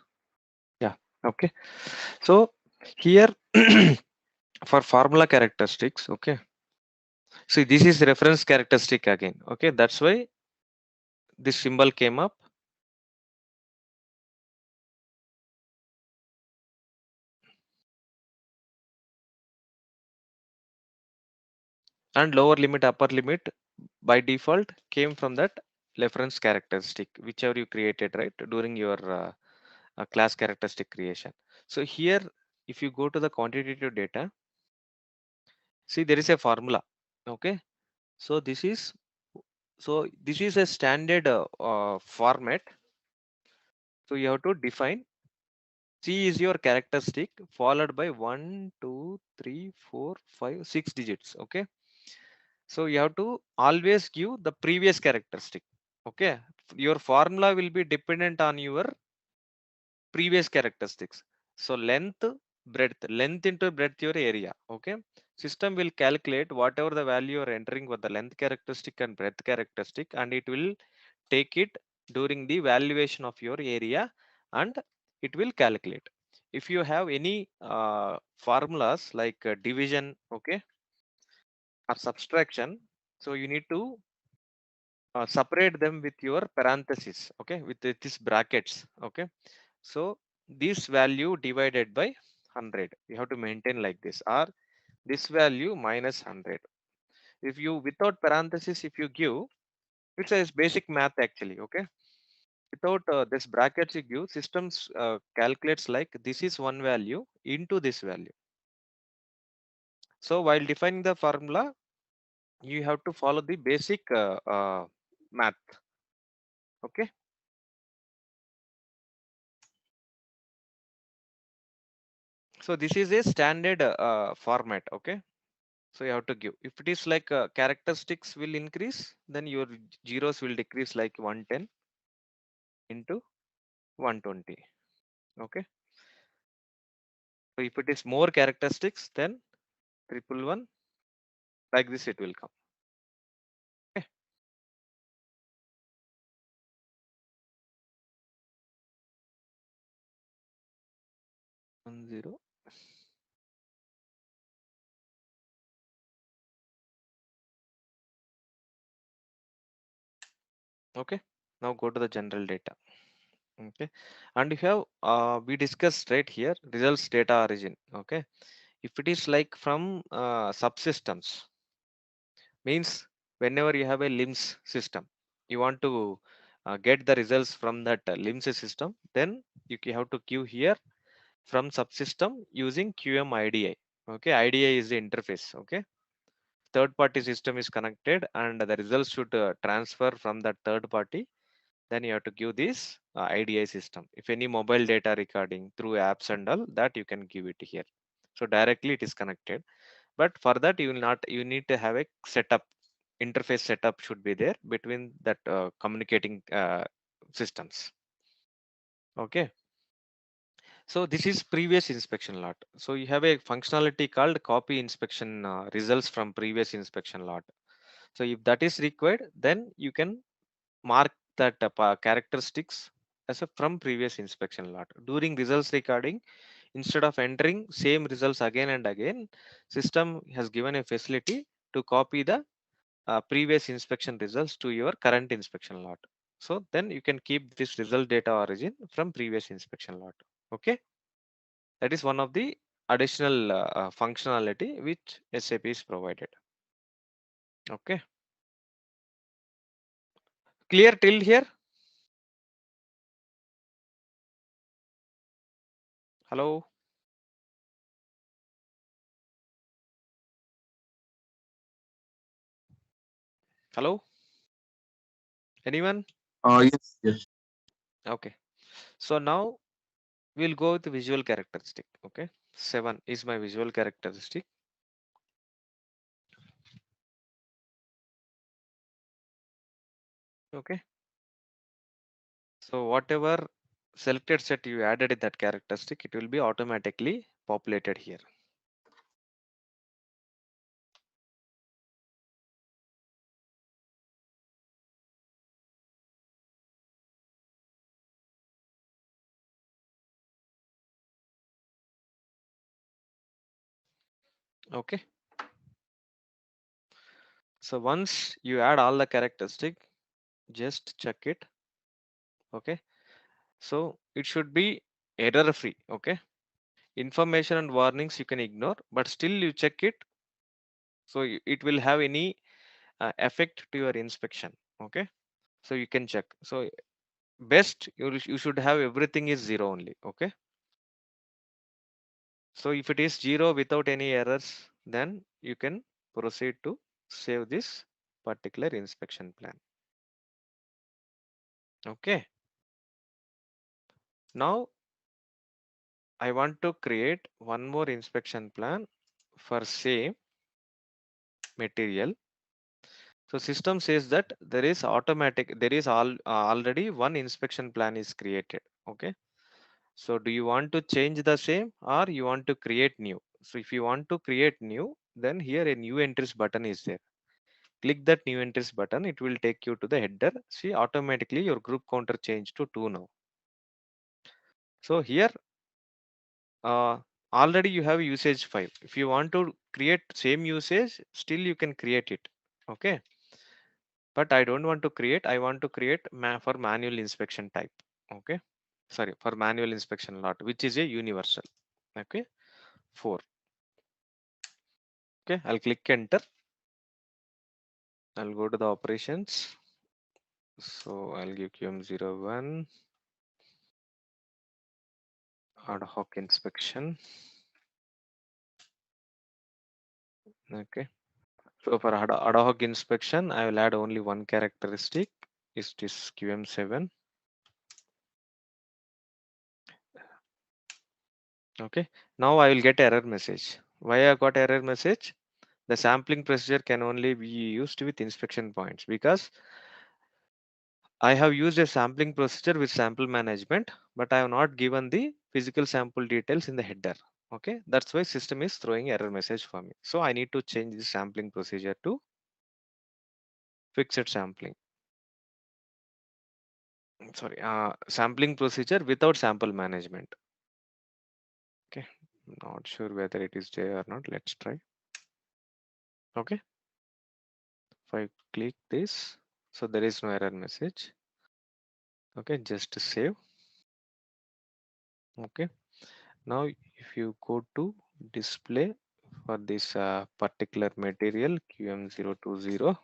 Yeah. Okay. So here for formula characteristics, okay. See, this is reference characteristic again. Okay, that's why this symbol came up. And lower limit, upper limit by default came from that reference characteristic, whichever you created right during your class characteristic creation. So here, if you go to the quantitative data, see there is a formula. Okay, so this is a standard format. So you have to define C is your characteristic followed by 1 2 3 4 5 6 digits. Okay, so you have to always give the previous characteristic. Okay, your formula will be dependent on your previous characteristics. So length into breadth your area. Okay, system will calculate whatever the value you are entering for the length characteristic and breadth characteristic, and it will take it during the valuation of your area, and it will calculate. If you have any formulas like division, okay, or subtraction, so you need to separate them with your parentheses, okay, with this brackets. Okay, so this value divided by 100 you have to maintain like this, or this value minus 100. If you without parenthesis, if you give, it's a basic math actually. Okay, without this brackets you give, systems calculates like this is one value into this value. So while defining the formula, you have to follow the basic math. Okay, so this is a standard format. Okay, so you have to give. If it is like characteristics will increase, then your zeros will decrease like 110 into 120. Okay, so if it is more characteristics, then 111, like this it will come. Okay, 10. Okay, now go to the general data. Okay, and you have we discussed right here results data origin. Okay, if it is like from subsystems, means whenever you have a LIMS system, you want to get the results from that LIMS system, then you have to queue here from subsystem using QM IDI. Okay, IDI is the interface. Okay, third party system is connected and the results should transfer from that third party. Then you have to give this IDI system. If any mobile data recording through apps and all that, you can give it here. So directly it is connected. But for that, you will not. You need to have a setup. Interface setup should be there between that communicating systems. Okay. So this is previous inspection lot. So you have a functionality called copy inspection results from previous inspection lot. So if that is required, then you can mark that characteristics as a from previous inspection lot. During results recording, instead of entering same results again and again, system has given a facility to copy the previous inspection results to your current inspection lot. So then you can keep this result data origin from previous inspection lot. Okay, that is one of the additional functionality which SAP is provided. Okay, clear till here? Hello. Hello. Anyone? Yes, yes. Okay. So now we'll go with the visual characteristic. Okay. 7 is my visual characteristic. Okay. So whatever selected set you added in that characteristic, it will be automatically populated here. Okay. So once you add all the characteristic, just check it. Okay. So it should be error free. Okay. Information and warnings you can ignore, but still you check it. So it will have any effect to your inspection. Okay. So you can check. So best you should have everything is 0 only. Okay. So if it is 0 without any errors, then you can proceed to save this particular inspection plan. Okay. Now I want to create one more inspection plan for same material. So system says that there is already one inspection plan is created. Okay. So do you want to change the same or you want to create new? So if you want to create new, then here a new entries button is there. Click that new entries button. It will take you to the header. See, automatically your group counter changed to 2 now. So here already you have usage 5. If you want to create same usage, still you can create it. Okay. But I don't want to create. I want to create for manual inspection type. Okay. Sorry, for manual inspection lot, which is a universal. Okay. 4. Okay. I'll click enter. I'll go to the operations. So I'll give QM01 ad hoc inspection. Okay. So for ad hoc inspection, I will add only one characteristic. Is this QM7? Okay. Now I will get error message. Why I got error message? The sampling procedure can only be used with inspection points because I have used a sampling procedure with sample management, but I have not given the physical sample details in the header. Okay, that's why system is throwing error message for me. So I need to change the sampling procedure to fixed sampling. Sorry, sampling procedure without sample management. Okay, not sure whether it is there or not. Let's try. Okay, if I click this, so there is no error message. Okay, just to save. Okay, now if you go to display for this particular material QM020,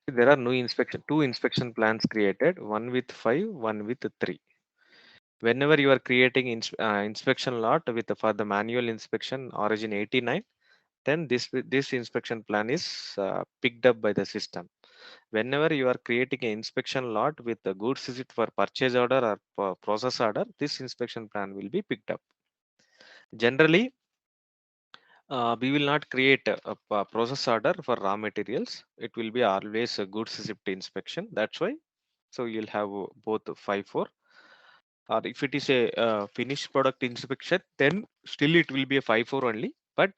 there are two inspection plans created, one with 5, one with 3. Whenever you are creating inspection lot with for the manual inspection origin 89, then this inspection plan is picked up by the system. Whenever you are creating an inspection lot with the goods visit for purchase order or for process order, this inspection plan will be picked up. Generally, we will not create a process order for raw materials. It will be always a goods receipt inspection. That's why. So you'll have both 5, 4. or if it is a finished product inspection, then still it will be a 5-4 only, but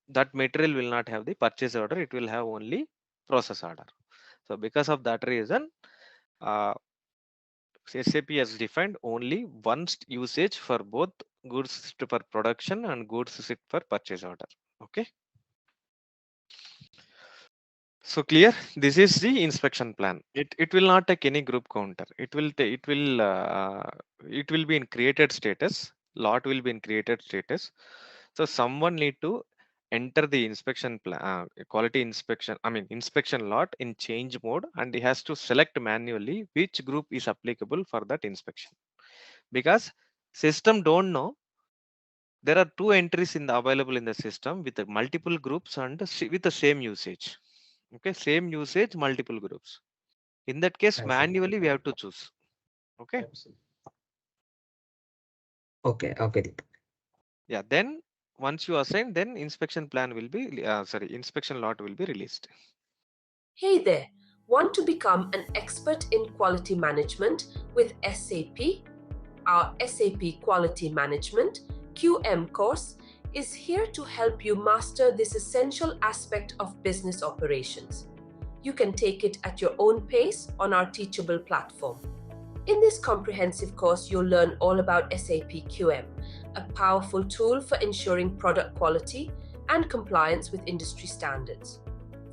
that material will not have the purchase order, it will have only process order. So because of that reason, SAP has defined only one usage for both goods for production and goods for purchase order. Okay. So clear. This is the inspection plan. It will not take any group counter. It will be in created status. Lot will be in created status. So someone need to enter the inspection plan, quality inspection. I mean inspection lot in change mode, and he has to select manually which group is applicable for that inspection. Because system don't know. There are 2 entries available in the system with the multiple groups and with the same usage. Okay, same usage, multiple groups. In that case, manually we have to choose. Okay. Okay. Yeah. Then once you assign, then inspection plan will be inspection lot will be released. Hey there. Want to become an expert in quality management with SAP? Our SAP Quality Management QM course is here to help you master this essential aspect of business operations. You can take it at your own pace on our teachable platform. In this comprehensive course, you'll learn all about SAP QM, a powerful tool for ensuring product quality and compliance with industry standards.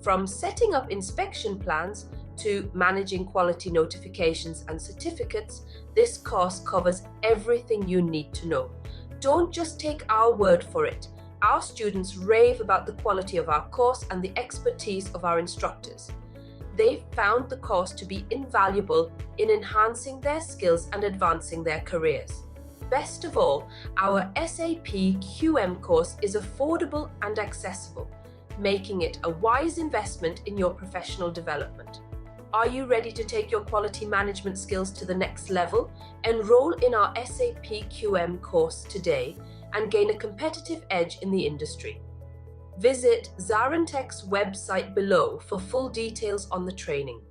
From setting up inspection plans to managing quality notifications and certificates, this course covers everything you need to know. Don't just take our word for it. Our students rave about the quality of our course and the expertise of our instructors. They've found the course to be invaluable in enhancing their skills and advancing their careers. Best of all, our SAP QM course is affordable and accessible, making it a wise investment in your professional development. Are you ready to take your quality management skills to the next level? Enroll in our SAP QM course today and gain a competitive edge in the industry. Visit ZaranTech's website below for full details on the training.